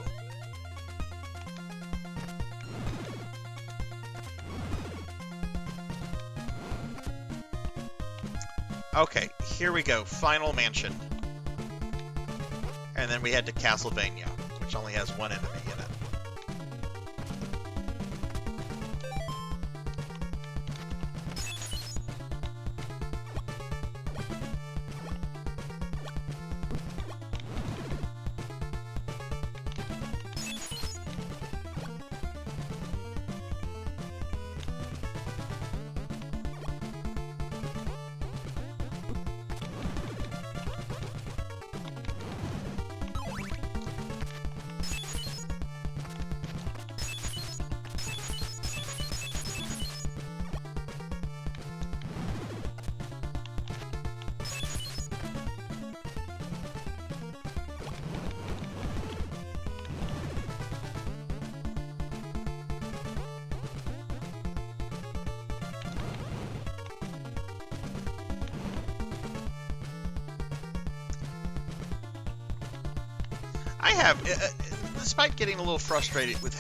Okay, here we go. Final mansion. And then we head to Castlevania, which only has one enemy in it. I have, despite getting a little frustrated with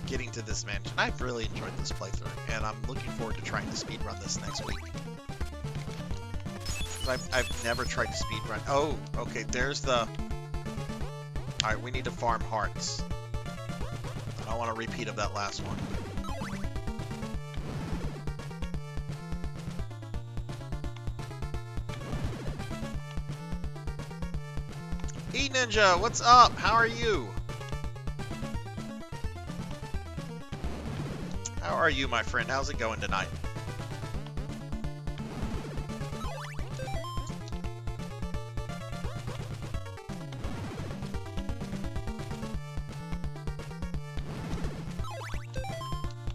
getting to this mansion, I've really enjoyed this playthrough, and I'm looking forward to trying to speedrun this next week. I've never tried to speedrun. Oh, okay, there's the... Alright, we need to farm hearts. I don't want a repeat of that last one. E-Ninja, what's up? How are you? How are you, my friend? How's it going tonight?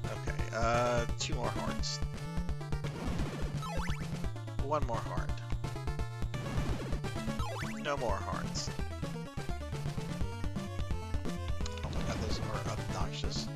Okay, 2 more hearts. 1 more heart. No more hearts. Oh my god, those are obnoxious.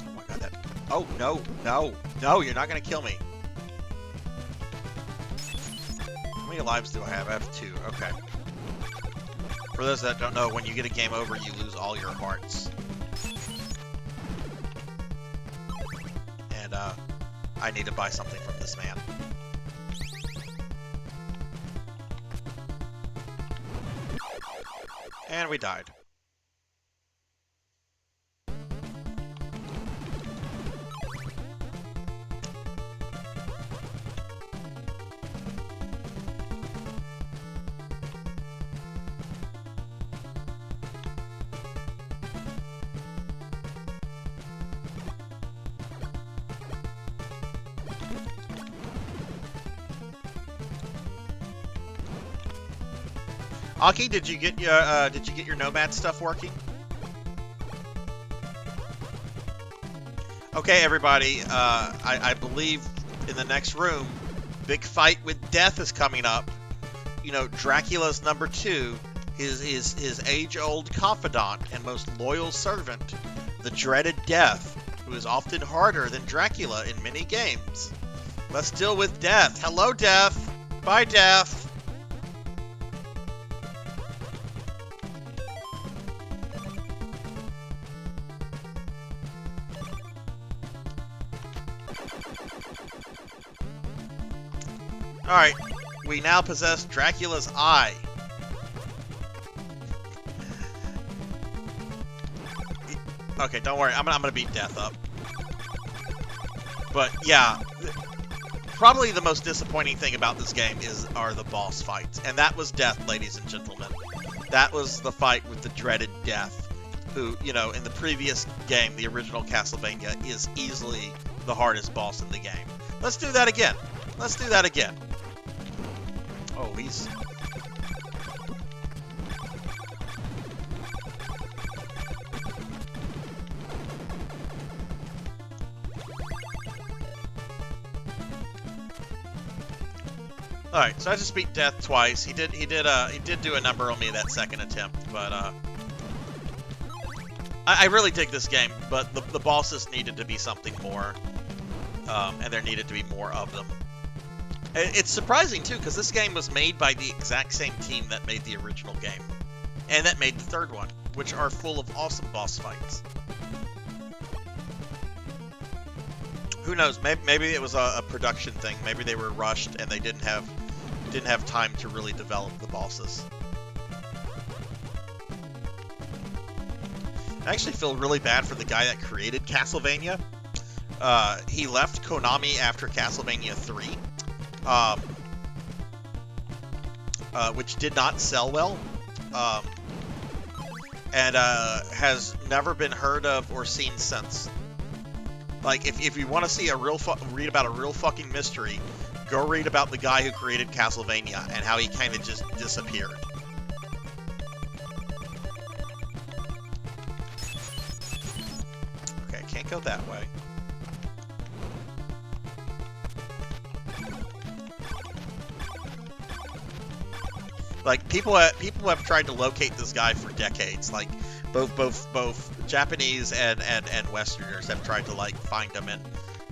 Oh my god, that... Oh, no, no, no, you're not gonna kill me. How many lives do I have? I have 2. Okay. For those that don't know, when you get a game over, you lose all your hearts. And, I need to buy something from this man. And we died. Aki, did you get your Nomad stuff working? Okay, everybody. I believe in the next room, big fight with Death is coming up. You know, Dracula's number 2, his age-old confidant and most loyal servant, the dreaded Death, who is often harder than Dracula in many games. Let's deal with Death. Hello, Death. Bye, Death. Alright, we now possess Dracula's eye. Okay, don't worry, I'm gonna beat Death up. But yeah, probably the most disappointing thing about this game are the boss fights. And that was Death, ladies and gentlemen. That was the fight with the dreaded Death, who, you know, in the previous game, the original Castlevania, is easily the hardest boss in the game. Let's do that again. Let's do that again. Oh, he's... Alright, so I just beat Death twice. He did do a number on me that second attempt, but I really dig this game, but the bosses needed to be something more, and there needed to be more of them. It's surprising, too, because this game was made by the exact same team that made the original game. And that made the third one, which are full of awesome boss fights. Who knows? Maybe it was a production thing. Maybe they were rushed and they didn't have time to really develop the bosses. I actually feel really bad for the guy that created Castlevania. He left Konami after Castlevania 3. Which did not sell well, and has never been heard of or seen since. Like, if you want to see read about a real fucking mystery, go read about the guy who created Castlevania and how he kind of just disappeared. Okay, can't go that way. Like people have tried to locate this guy for decades. Like both Japanese and Westerners have tried to like find him,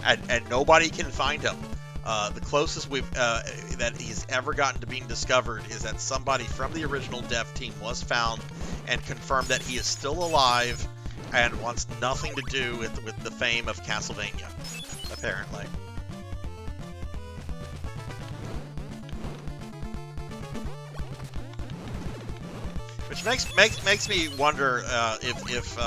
and nobody can find him. The closest that he's ever gotten to being discovered is that somebody from the original dev team was found and confirmed that he is still alive and wants nothing to do with the fame of Castlevania, apparently. Which makes me wonder if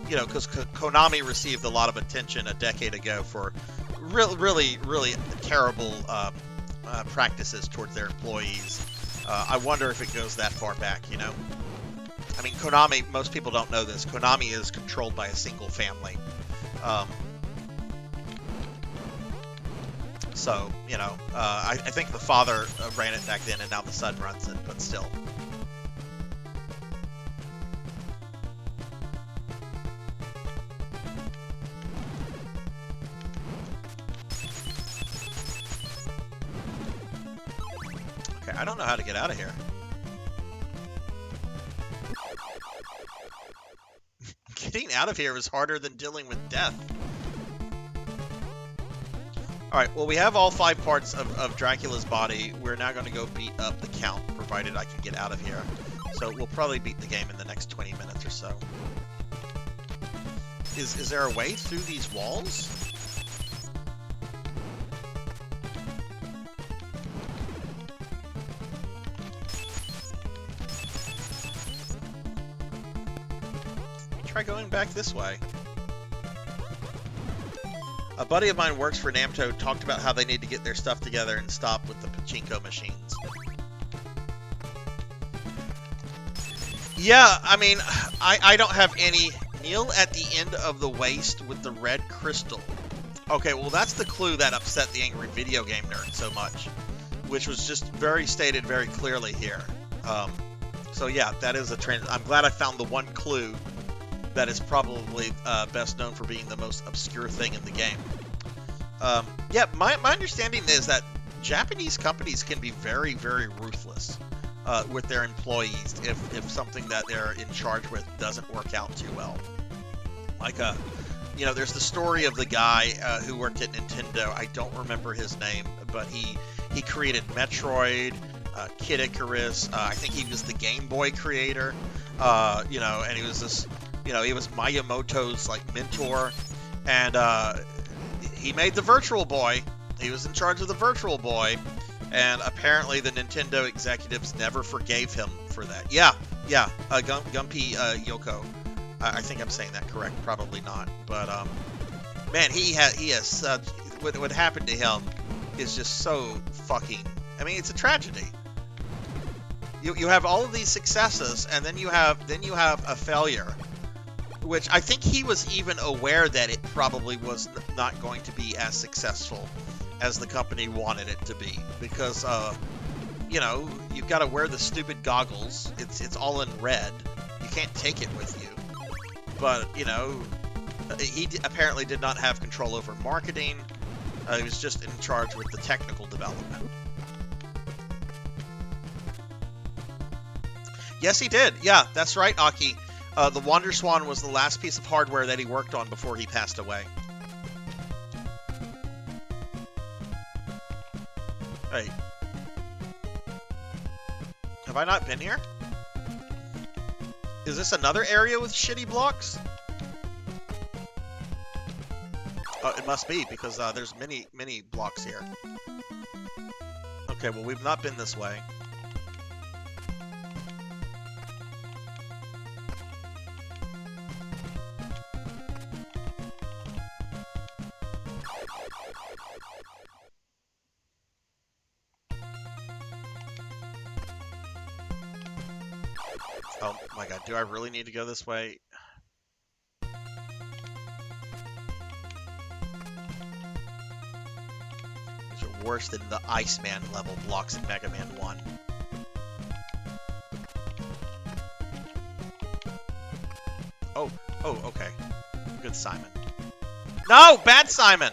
you know, because Konami received a lot of attention a decade ago for really terrible practices towards their employees. I wonder if it goes that far back, you know? I mean, Konami, most people don't know this, Konami is controlled by a single family. So, you know, I think the father ran it back then and now the son runs it, but still. I don't know how to get out of here. Getting out of here is harder than dealing with death. Alright, well we have all 5 parts of Dracula's body. We're now going to go beat up the Count, provided I can get out of here. So we'll probably beat the game in the next 20 minutes or so. Is there a way through these walls? Try going back this way. A buddy of mine works for Namco, talked about how they need to get their stuff together and stop with the pachinko machines. Yeah, I mean, I don't have any. Kneel at the end of the waist with the red crystal. Okay, well that's the clue that upset the angry video game nerd so much, which was just stated very clearly here. So yeah, that is a trend. I'm glad I found the one clue that is probably best known for being the most obscure thing in the game. Yeah, my understanding is that Japanese companies can be very ruthless with their employees if something that they're in charge with doesn't work out too well. Like, you know, there's the story of the guy who worked at Nintendo. I don't remember his name, but he created Metroid, Kid Icarus. I think he was the Game Boy creator. You know, and he was this. You know, he was Miyamoto's, like, mentor, and he made the Virtual Boy. He was in charge of the Virtual Boy, and apparently the Nintendo executives never forgave him for that. Yeah, Gunpei Yoko. I think I'm saying that correct. Probably not, but man, he has such. What happened to him is just so fucking. I mean, it's a tragedy. You have all of these successes, and then you have a failure. Which I think he was even aware that it probably was not going to be as successful as the company wanted it to be. Because, you know, you've got to wear the stupid goggles. It's all in red. You can't take it with you. But, you know, he apparently did not have control over marketing. He was just in charge with the technical development. Yes, he did. Yeah, that's right, Aki. The Wander Swan was the last piece of hardware that he worked on before he passed away. Hey. Have I not been here? Is this another area with shitty blocks? Oh, it must be, because there's many blocks here. Okay, well, we've not been this way. Oh my god, do I really need to go this way? These are worse than the Iceman level blocks in Mega Man 1. Oh, okay. Good Simon. No! Bad Simon!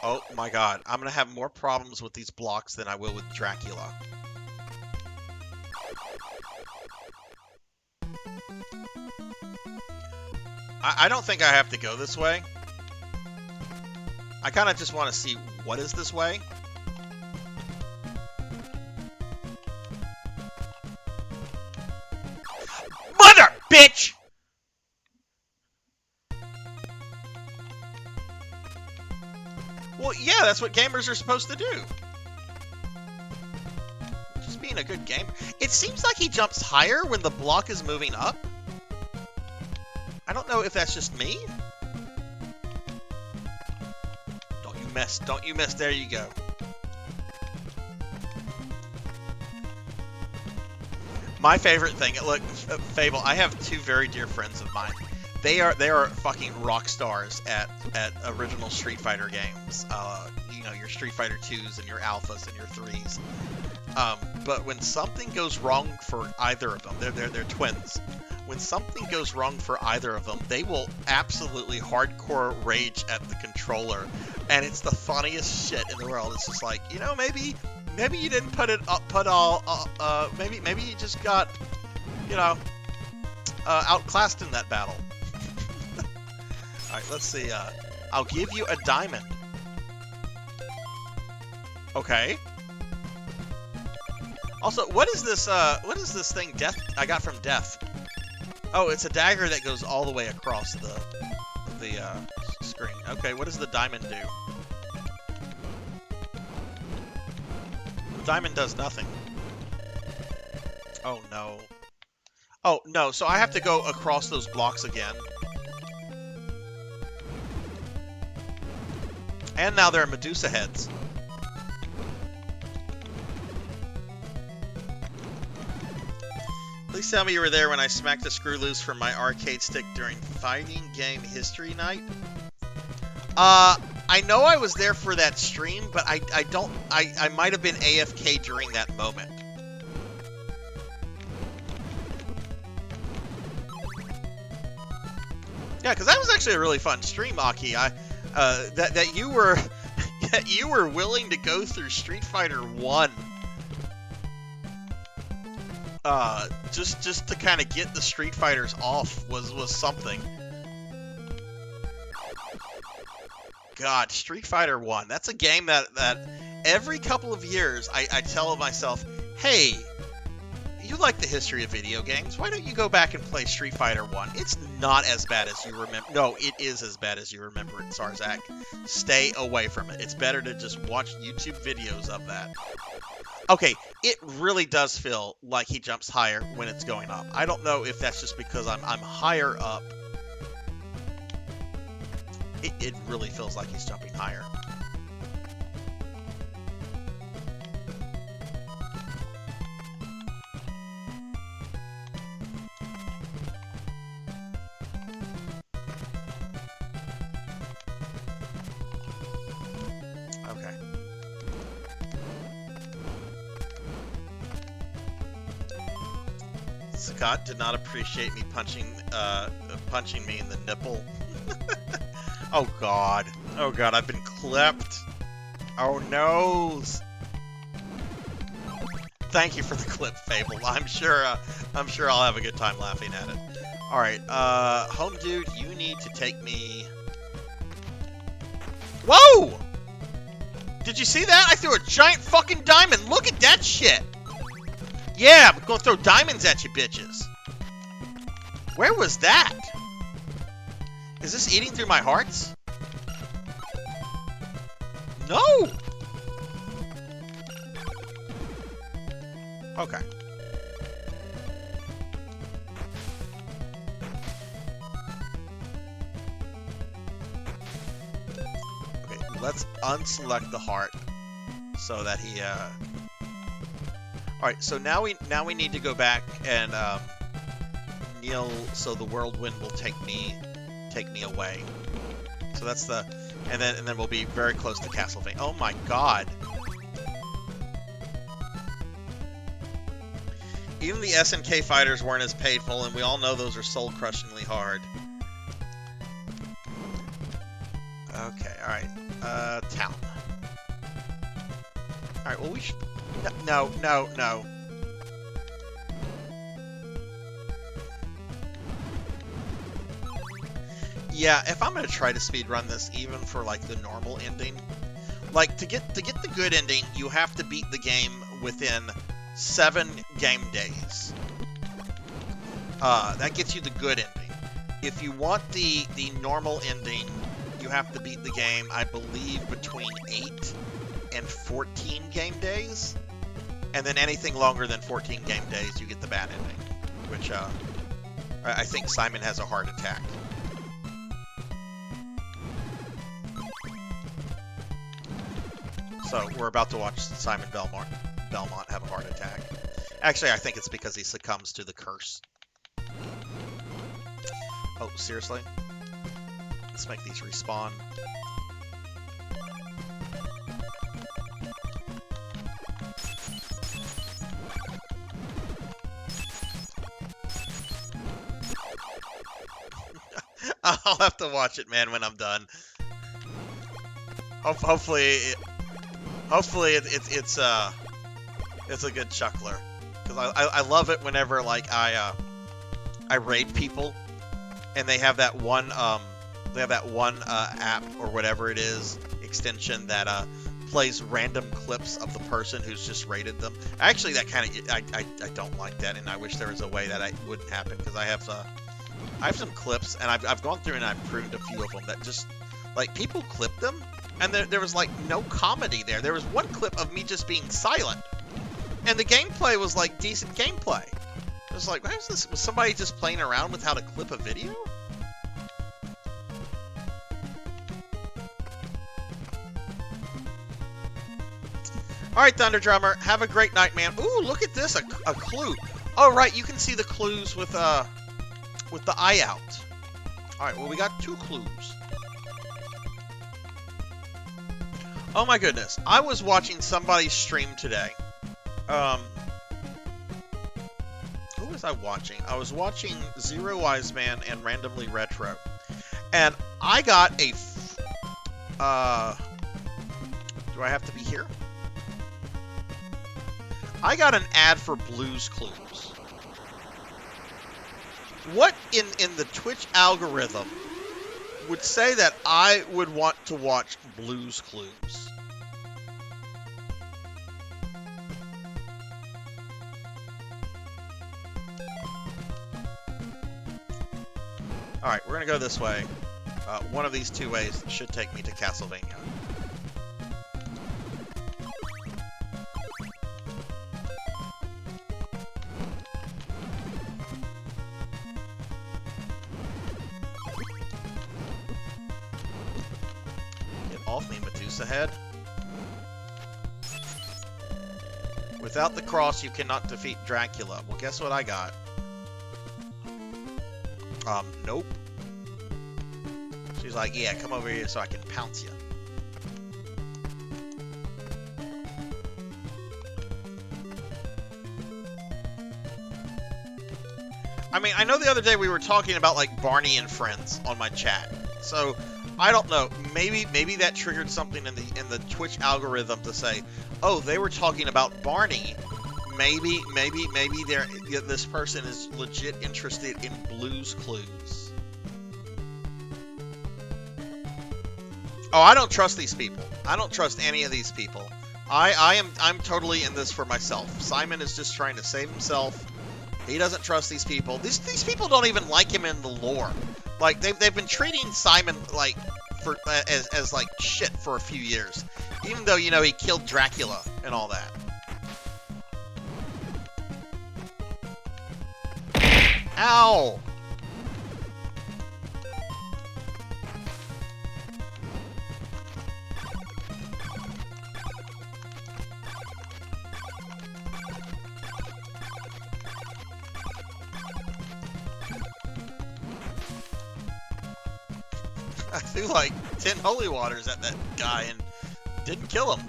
Oh my god. I'm gonna have more problems with these blocks than I will with Dracula. I don't think I have to go this way. I kind of just want to see what is this way. Mother bitch! Well, yeah, that's what gamers are supposed to do. Just being a good gamer. It seems like he jumps higher when the block is moving up. I don't know if that's just me. Don't you miss. Don't you miss. There you go. My favorite thing. Look, Fable, I have two very dear friends of mine. They are fucking rock stars at original Street Fighter games. You know, your Street Fighter 2s and your Alphas and your 3s. But when something goes wrong for either of them, they're twins. When something goes wrong for either of them, they will absolutely hardcore rage at the controller, and it's the funniest shit in the world. It's just like, you know, maybe you didn't maybe you just got, you know, outclassed in that battle. All right, let's see. I'll give you a diamond. Okay. Also, what is this thing Death I got from Death? Oh, it's a dagger that goes all the way across the screen. Okay, what does the diamond do? The diamond does nothing. Oh, no. Oh, no, so I have to go across those blocks again. And now there are Medusa heads. Please tell me you were there when I smacked the screw loose from my arcade stick during Fighting Game History Night. I know I was there for that stream, but I might have been AFK during that moment. Yeah, because that was actually a really fun stream, Aki. That you were that you were willing to go through Street Fighter 1. Just to kind of get the Street Fighters off was something. God, Street Fighter 1. That's a game that every couple of years I tell myself, hey, you like the history of video games. Why don't you go back and play Street Fighter 1? It's not as bad as you remember. No, it is as bad as you remember it, Sarzac. Stay away from it. It's better to just watch YouTube videos of that. Okay, it really does feel like he jumps higher when it's going up. I don't know if that's just because I'm higher up. It really feels like he's jumping higher. Okay. Scott did not appreciate me punching me in the nipple. Oh god. Oh god, I've been clipped. Oh no. Thank you for the clip, Fable. I'm sure I'll have a good time laughing at it. Alright, home dude, you need to take me. Whoa! Did you see that? I threw a giant fucking diamond. Look at that shit. Yeah, I'm gonna throw diamonds at you bitches. Where was that? Is this eating through my hearts? No! Okay. Okay, let's unselect the heart so that he Alright, so now we need to go back and kneel so the whirlwind will take me away. So that's the and then we'll be very close to Castlevania. Oh my god. Even the SNK fighters weren't as painful, and we all know those are soul-crushingly hard. Okay, alright. Town. Alright, well we should... No. Yeah, if I'm gonna try to speedrun this even for, like, the normal ending... Like, to get the good ending, you have to beat the game within 7 game days. That gets you the good ending. If you want the normal ending, you have to beat the game, I believe, between 8 and 14 game days. And then anything longer than 14 game days, you get the bad ending. Which, I think Simon has a heart attack. So, we're about to watch Simon Belmont have a heart attack. Actually, I think it's because he succumbs to the curse. Oh, seriously? Let's make these respawn. I'll have to watch it, man, when I'm done. Hopefully it's a good chuckler, because I love it whenever, like, I raid people and they have that one app or whatever it is, extension that plays random clips of the person who's just raided them. Actually, that kind of I don't like that, and I wish there was a way that it wouldn't happen, because I have some clips, and I've gone through and I've pruned a few of them that just, like, people clip them, and there was, like, no comedy there. There was one clip of me just being silent, and the gameplay was, like, decent gameplay. It was like, what is this? Was somebody just playing around with how to clip a video? Alright, Thunder Drummer, have a great night, man. Ooh, look at this, a clue. Oh, right, you can see the clues with the eye out. Alright, well, we got 2 clues. Oh my goodness, I was watching somebody's stream today. Who was I watching? I was watching Zero Wise Man and Randomly Retro. And I got a... do I have to be here? I got an ad for Blue's Clues. What in the Twitch algorithm would say that I would want to watch Blue's Clues? Alright, we're gonna go this way. One of these 2 ways should take me to Castlevania. Off me, Medusa head. Without the cross, you cannot defeat Dracula. Well, guess what I got? Nope. She's like, yeah, come over here so I can pounce you. I mean, I know the other day we were talking about, like, Barney and Friends on my chat. So, I don't know. Maybe that triggered something in the Twitch algorithm to say, oh, they were talking about Barney. Maybe this person is legit interested in Blue's Clues. Oh, I don't trust these people. I don't trust any of these people. I'm totally in this for myself. Simon is just trying to save himself. He doesn't trust these people. These people don't even like him in the lore. Like, they've been treating Simon, like, as like shit for a few years, even though, you know, he killed Dracula and all that. Ow! I threw like 10 holy waters at that guy and didn't kill him.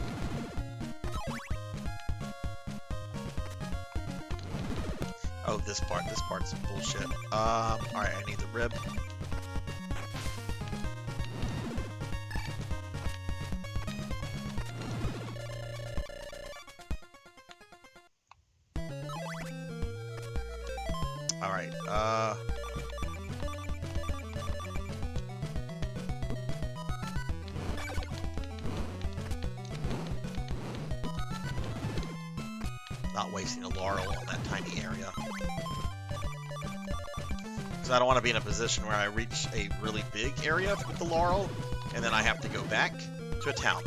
Oh, this part's bullshit. Alright, I need the rib. Alright, not wasting a laurel on that tiny area. Because I don't want to be in a position where I reach a really big area with the laurel, and then I have to go back to a town.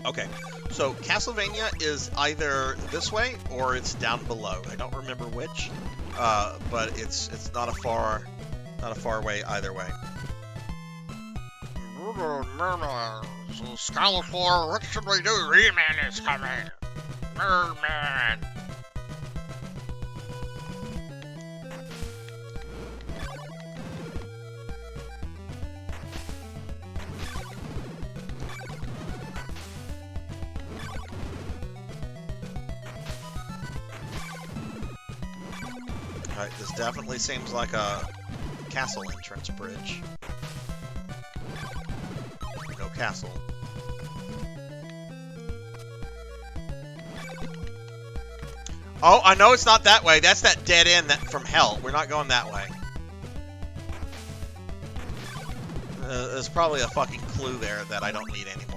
Okay, so Castlevania is either this way or it's down below. I don't remember which, but it's not a far way either way.
Skeletor, what should we do? He-Man is coming. Merman.
Alright, this definitely seems like a castle entrance bridge. No castle. Oh, I know it's not that way. That's that dead end from hell. We're not going that way. There's probably a fucking clue there that I don't need anymore.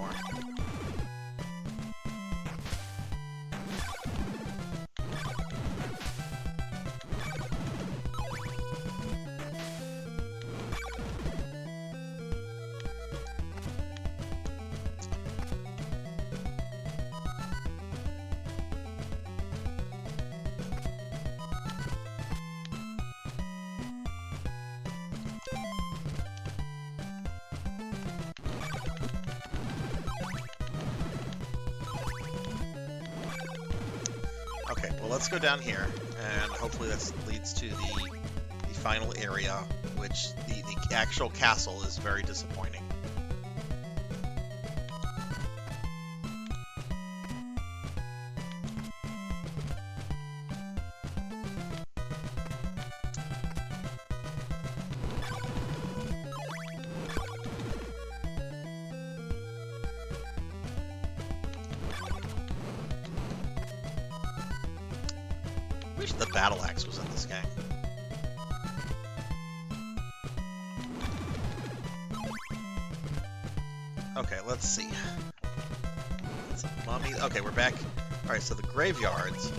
Okay, well, let's go down here, and hopefully that leads to the final area, which the actual castle is very disappointing. I wish the battle axe was in this game. Okay, let's see. Some mummy. Okay, we're back. Alright, so the graveyards.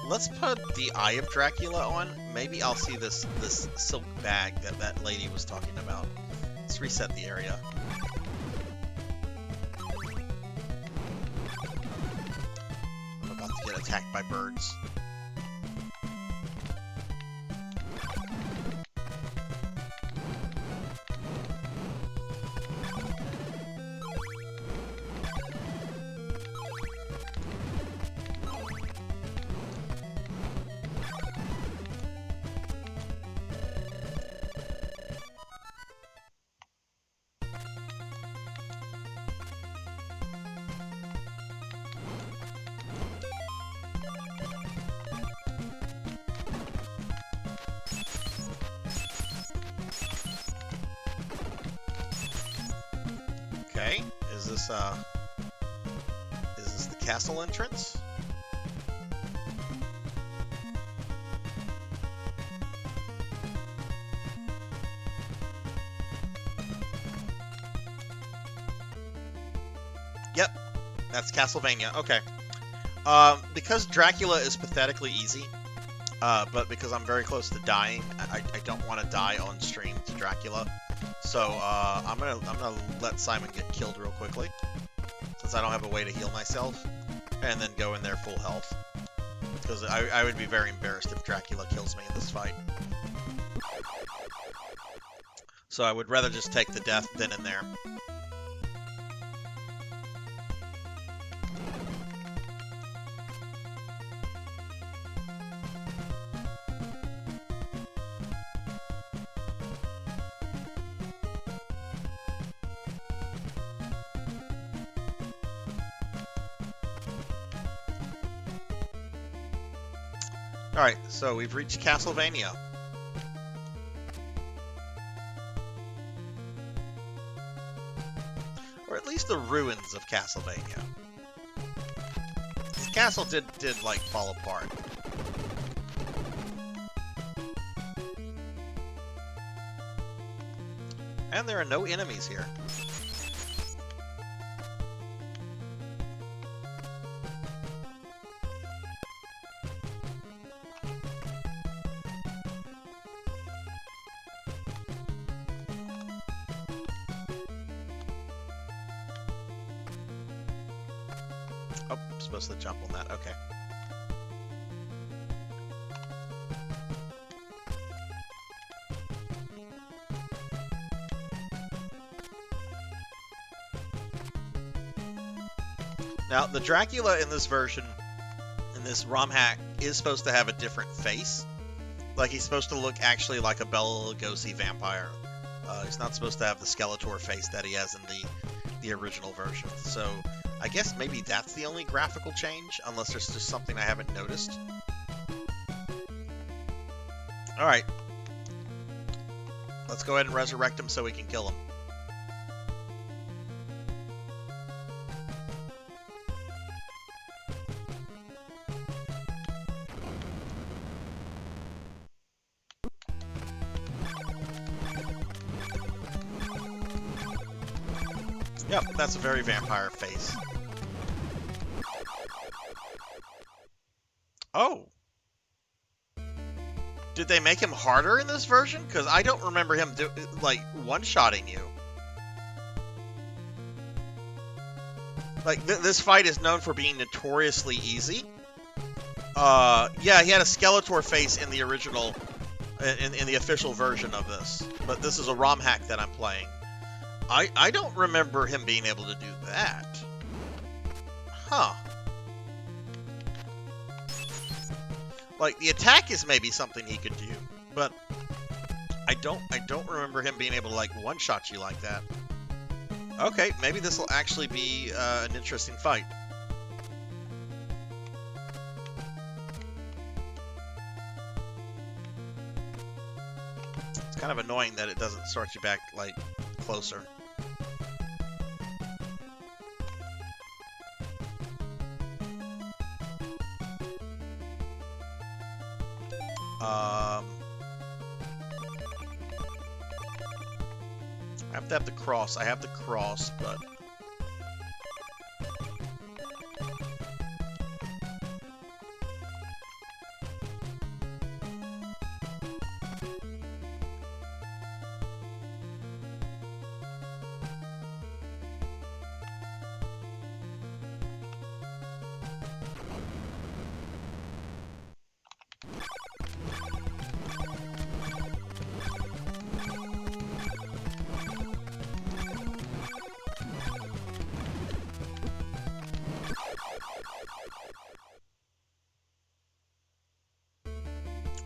Let's put the Eye of Dracula on. Maybe I'll see this silk bag that lady was talking about. Let's reset the area. I'm about to get attacked by birds. Okay, is this the castle entrance? Yep, that's Castlevania. Okay. Because Dracula is pathetically easy, but because I'm very close to dying, I don't want to die on stream to Dracula. So I'm gonna let Simon get killed real quickly, since I don't have a way to heal myself, and then go in there full health. Because I would be very embarrassed if Dracula kills me in this fight. So I would rather just take the death then and there. Alright, so we've reached Castlevania. Or at least the ruins of Castlevania. This castle did like fall apart. And there are no enemies here. Oh, I'm supposed to jump on that. Okay. Now, the Dracula in this version, in this ROM hack, is supposed to have a different face. Like, he's supposed to look actually like a Bela Lugosi vampire. He's not supposed to have the Skeletor face that he has in the original version. So, I guess maybe that's the only graphical change, unless there's just something I haven't noticed. Alright. Let's go ahead and resurrect him so we can kill him. Yep, that's a very vampire face. Oh. Did they make him harder in this version? Because I don't remember him, one-shotting you. Like, this fight is known for being notoriously easy. Yeah, he had a Skeletor face in the original, in the official version of this. But this is a ROM hack that I'm playing. I don't remember him being able to do that. Huh. Like, the attack is maybe something he could do, but I don't remember him being able to, like, one-shot you like that. Okay, maybe this will actually be an interesting fight. It's kind of annoying that it doesn't start you back, like, closer. I have to have the cross. I have the cross, but...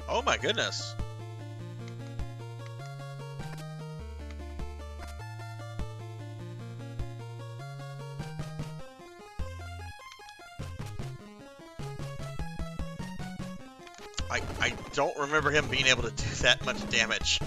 Oh my goodness. I don't remember him being able to do that much damage.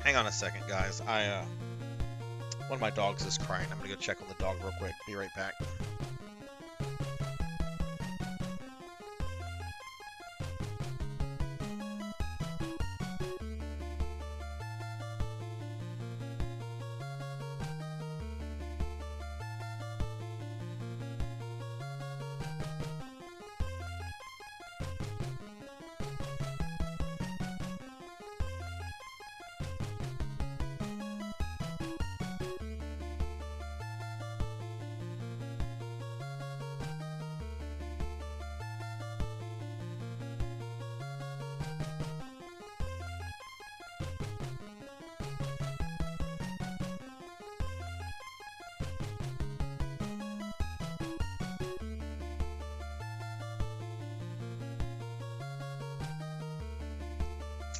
Hang on a second, guys. One of my dogs is crying. I'm gonna go check on the dog real quick. Be right back.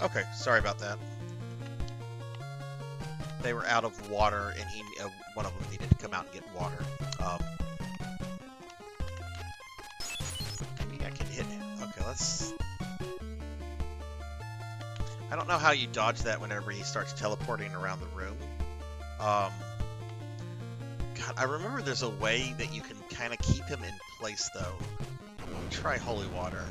Okay, sorry about that. They were out of water, and one of them needed to come out and get water. Maybe I can hit him. Okay, let's... I don't know how you dodge that whenever he starts teleporting around the room. God, I remember there's a way that you can kind of keep him in place, though. Try holy water.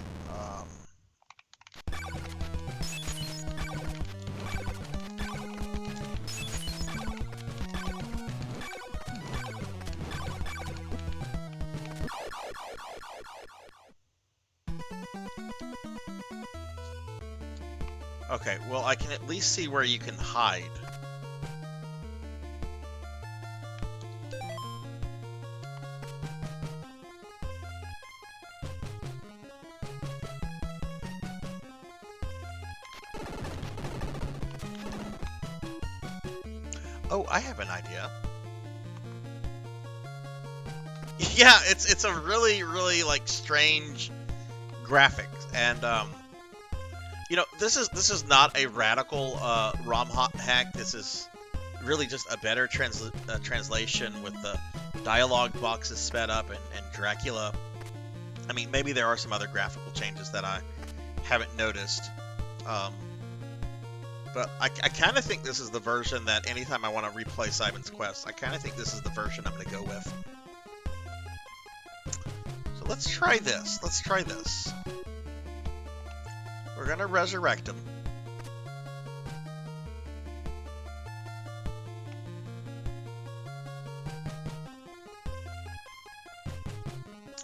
Okay, well, I can at least see where you can hide. Oh, I have an idea. Yeah, it's a really like strange graphic, and you know, this is not a radical ROM hack. This is really just a better translation with the dialogue boxes sped up and Dracula. I mean, maybe there are some other graphical changes that I haven't noticed. But I kind of think this is the version that anytime I want to replay Simon's Quest, I kind of think this is the version I'm going to go with. So let's try this. Let's try this. We're going to resurrect him.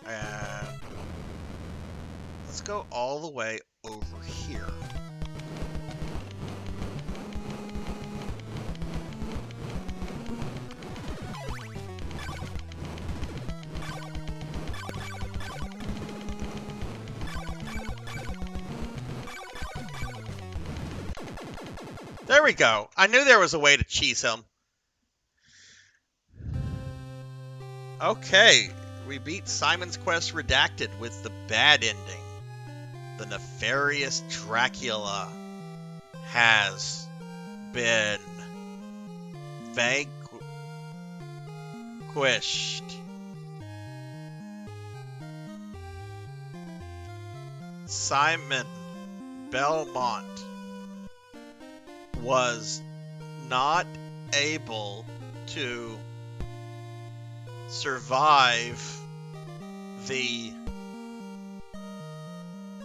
And let's go all the way over here. There we go. I knew there was a way to cheese him. Okay, we beat Simon's Quest Redacted with the bad ending. The nefarious Dracula has been vanquished. Simon Belmont was not able to survive the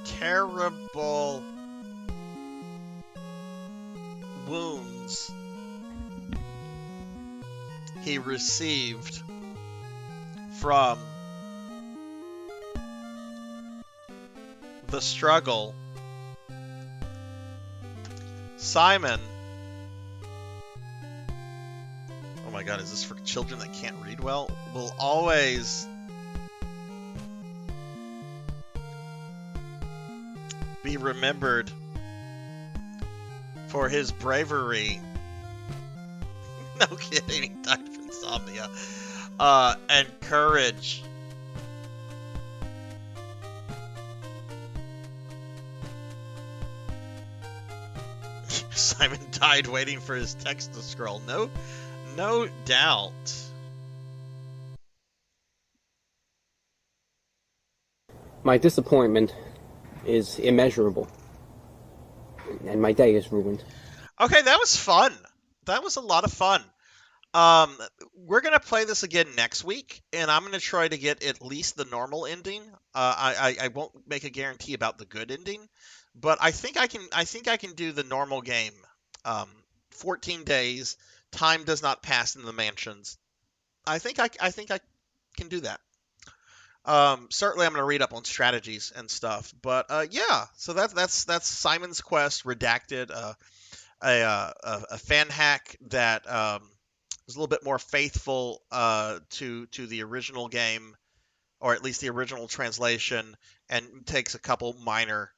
terrible wounds he received from the struggle. Simon. Oh my god, is this for children that can't read well? Will always be remembered for his bravery. No kidding, he died of insomnia. And courage. Simon died waiting for his text to scroll. No doubt.
My disappointment is immeasurable, and my day is ruined.
Okay, that was fun. That was a lot of fun. We're gonna play this again next week, and I'm gonna try to get at least the normal ending. I won't make a guarantee about the good ending, but I think I can do the normal game. 14 days. Time does not pass in the mansions. I think I can do that. Certainly I'm going to read up on strategies and stuff, but yeah. So that's Simon's Quest Redacted, a fan hack that is a little bit more faithful to the original game, or at least the original translation, and takes a couple minor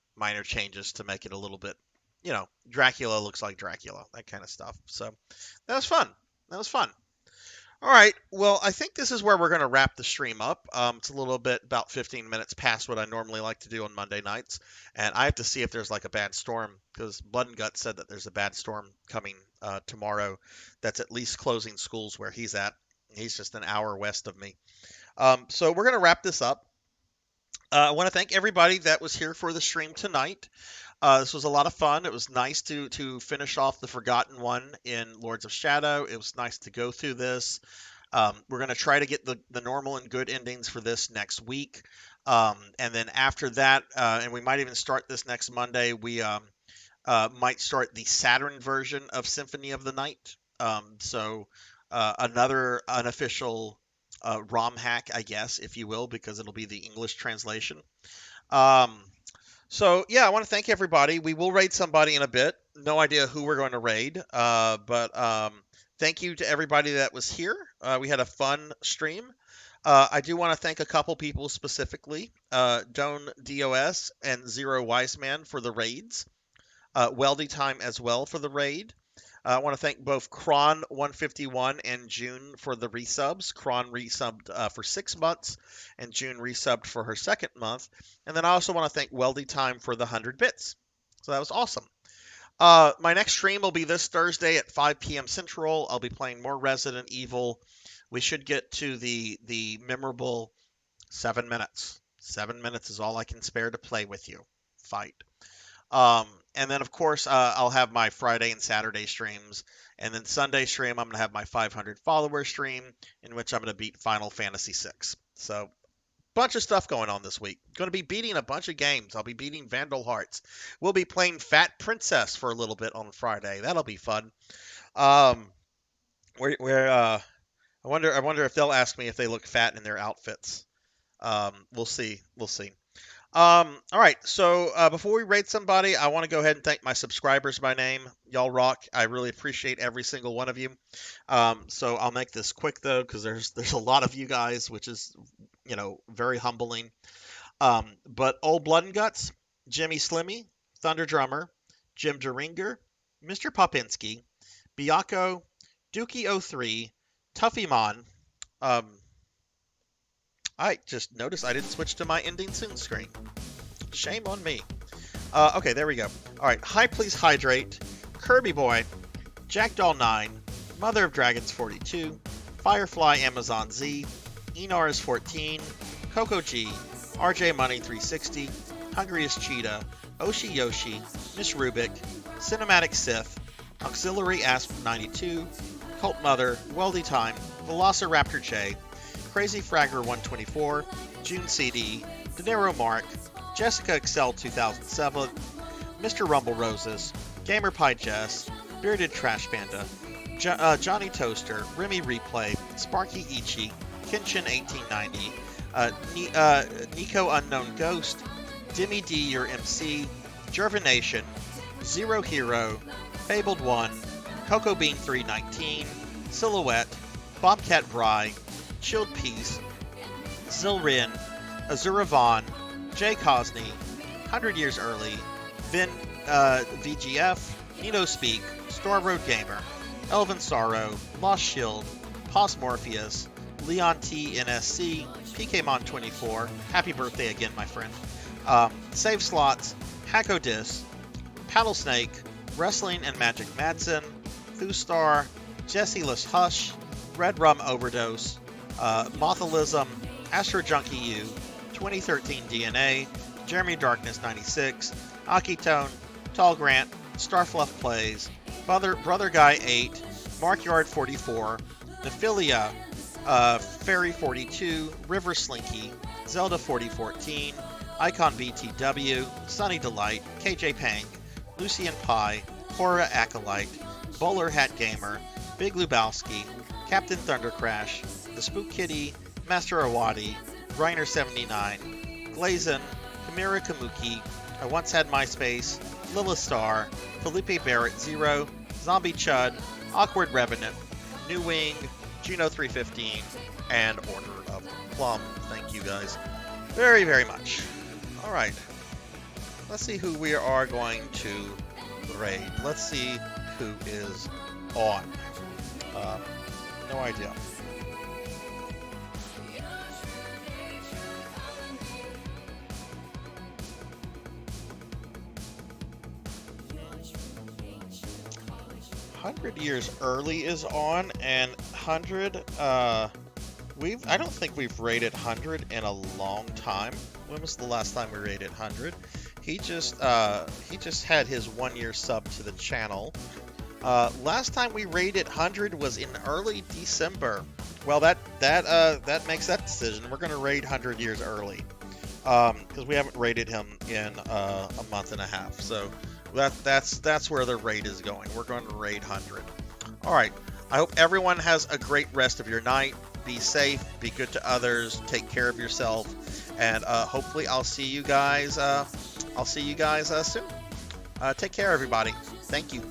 changes to make it a little bit, you know, Dracula looks like Dracula, that kind of stuff. So that was fun. All right. Well, I think this is where we're going to wrap the stream up. It's a little bit about 15 minutes past what I normally like to do on Monday nights, and I have to see if there's like a bad storm because Blood and Guts said that there's a bad storm coming tomorrow. That's at least closing schools where he's at. He's just an hour west of me. So we're going to wrap this up. I want to thank everybody that was here for the stream tonight. This was a lot of fun. It was nice to finish off the Forgotten One in Lords of Shadow. It was nice to go through this. We're going to try to get the normal and good endings for this next week. And then after that, and we might even start this next Monday, we might start the Saturn version of Symphony of the Night. So another unofficial ROM hack, I guess, if you will, because it'll be the English translation. So, yeah, I want to thank everybody. We will raid somebody in a bit. No idea who we're going to raid, but thank you to everybody that was here. We had a fun stream. I do want to thank a couple people specifically, Doan DOS and Zero Wiseman for the raids, Weldy Time as well for the raid. I want to thank both Kron151 and June for the resubs. Kron resubbed for 6 months, and June resubbed for her second month. And then I also want to thank Weldy Time for the 100 bits. So that was awesome. My next stream will be this Thursday at 5 p.m. Central. I'll be playing more Resident Evil. We should get to the memorable 7 minutes. 7 minutes is all I can spare to play with you. Fight. And then, of course, I'll have my Friday and Saturday streams. And then Sunday stream, I'm going to have my 500 follower stream, in which I'm going to beat Final Fantasy VI. So, bunch of stuff going on this week. Going to be beating a bunch of games. I'll be beating Vandal Hearts. We'll be playing Fat Princess for a little bit on Friday. That'll be fun. I wonder if they'll ask me if they look fat in their outfits. We'll see. We'll see. All right, so before we raid somebody, I want to go ahead and thank my subscribers by name. Y'all rock. I really appreciate every single one of you. So I'll make this quick, though, because there's a lot of you guys, which is, very humbling. But Old Blood and Guts, Jimmy Slimmy, Thunder Drummer, Jim Deringer, Mr. Popinski, Biako, Dookie03, Tuffymon, I just noticed I didn't switch to my ending soon screen. Shame on me. Okay, there we go. Alright, Hi Please Hydrate, Kirby Boy, Jackdaw9, Mother of Dragons 42, Firefly Amazon Z, Enars 14, Coco G, RJ Money 360, Hungriest Cheetah, Oshi Yoshi, Miss Rubik, Cinematic Sith, Auxiliary Asp 92, Cult Mother, Weldy Time, Velociraptor J, Crazy Fragger 124, June CD, Dinero Mark, Jessica Excel 2007, Mr. Rumble Roses, Gamer Pie Jess, Bearded Trash Panda, Johnny Toaster, Remy Replay, Sparky Ichi, Kenshin 1890, Nico Unknown Ghost, Dimmy D Your MC, Jervination, Zero Hero, Fabled 1, Coco Bean 319, Silhouette, Bobcat Bry, Chilled Peace, Zilrin, Azura Vaughn, Jay Cosney, 100 Years Early, Vin VGF, Nino Speak, Star Road Gamer, Elvin Sorrow, Lost Shield, Pos Morpheus, Leon T NSC, PKMon24, happy birthday again, my friend, Save Slots, Hackodis, Paddlesnake, Wrestling and Magic Madsen, Thustar, Jessyless Hush, Red Rum Overdose, Mothalism, Astro Junkie U, 2013 DNA, Jeremy Darkness 96, Akitone, Tall Grant, Starfluff Plays, Brother Guy 8, Markyard 44, Nephilia, Fairy 42, River Slinky, Zelda 4014, Icon BTW, Sunny Delight, KJ Pang, Lucian Pie, Hora Acolyte, Bowler Hat Gamer, Big Lubowski, Captain Thundercrash, The Spook Kitty, Master Awadi, Reiner79, Glazin, Kamira Kamuki, I Once Had MySpace, Lilith Star, Felipe Barrett 0, Zombie Chud, Awkward Revenant, New Wing, Juno 315, and Order of Plum. Thank you guys very, very much. Alright, let's see who we are going to raid. Let's see who is on. No idea. 100 years early is on, and 100, I don't think we've rated 100 in a long time. When was the last time we rated 100? He just had his 1-year sub to the channel. Last time we rated 100 was in early December. Well, that makes that decision. We're going to raid 100 years early, because we haven't rated him in a month and a half. So that's where the raid is going. We're going to raid 100. All right. I hope everyone has a great rest of your night. Be safe. Be good to others. Take care of yourself. And hopefully, I'll see you guys. Soon. Take care, everybody. Thank you.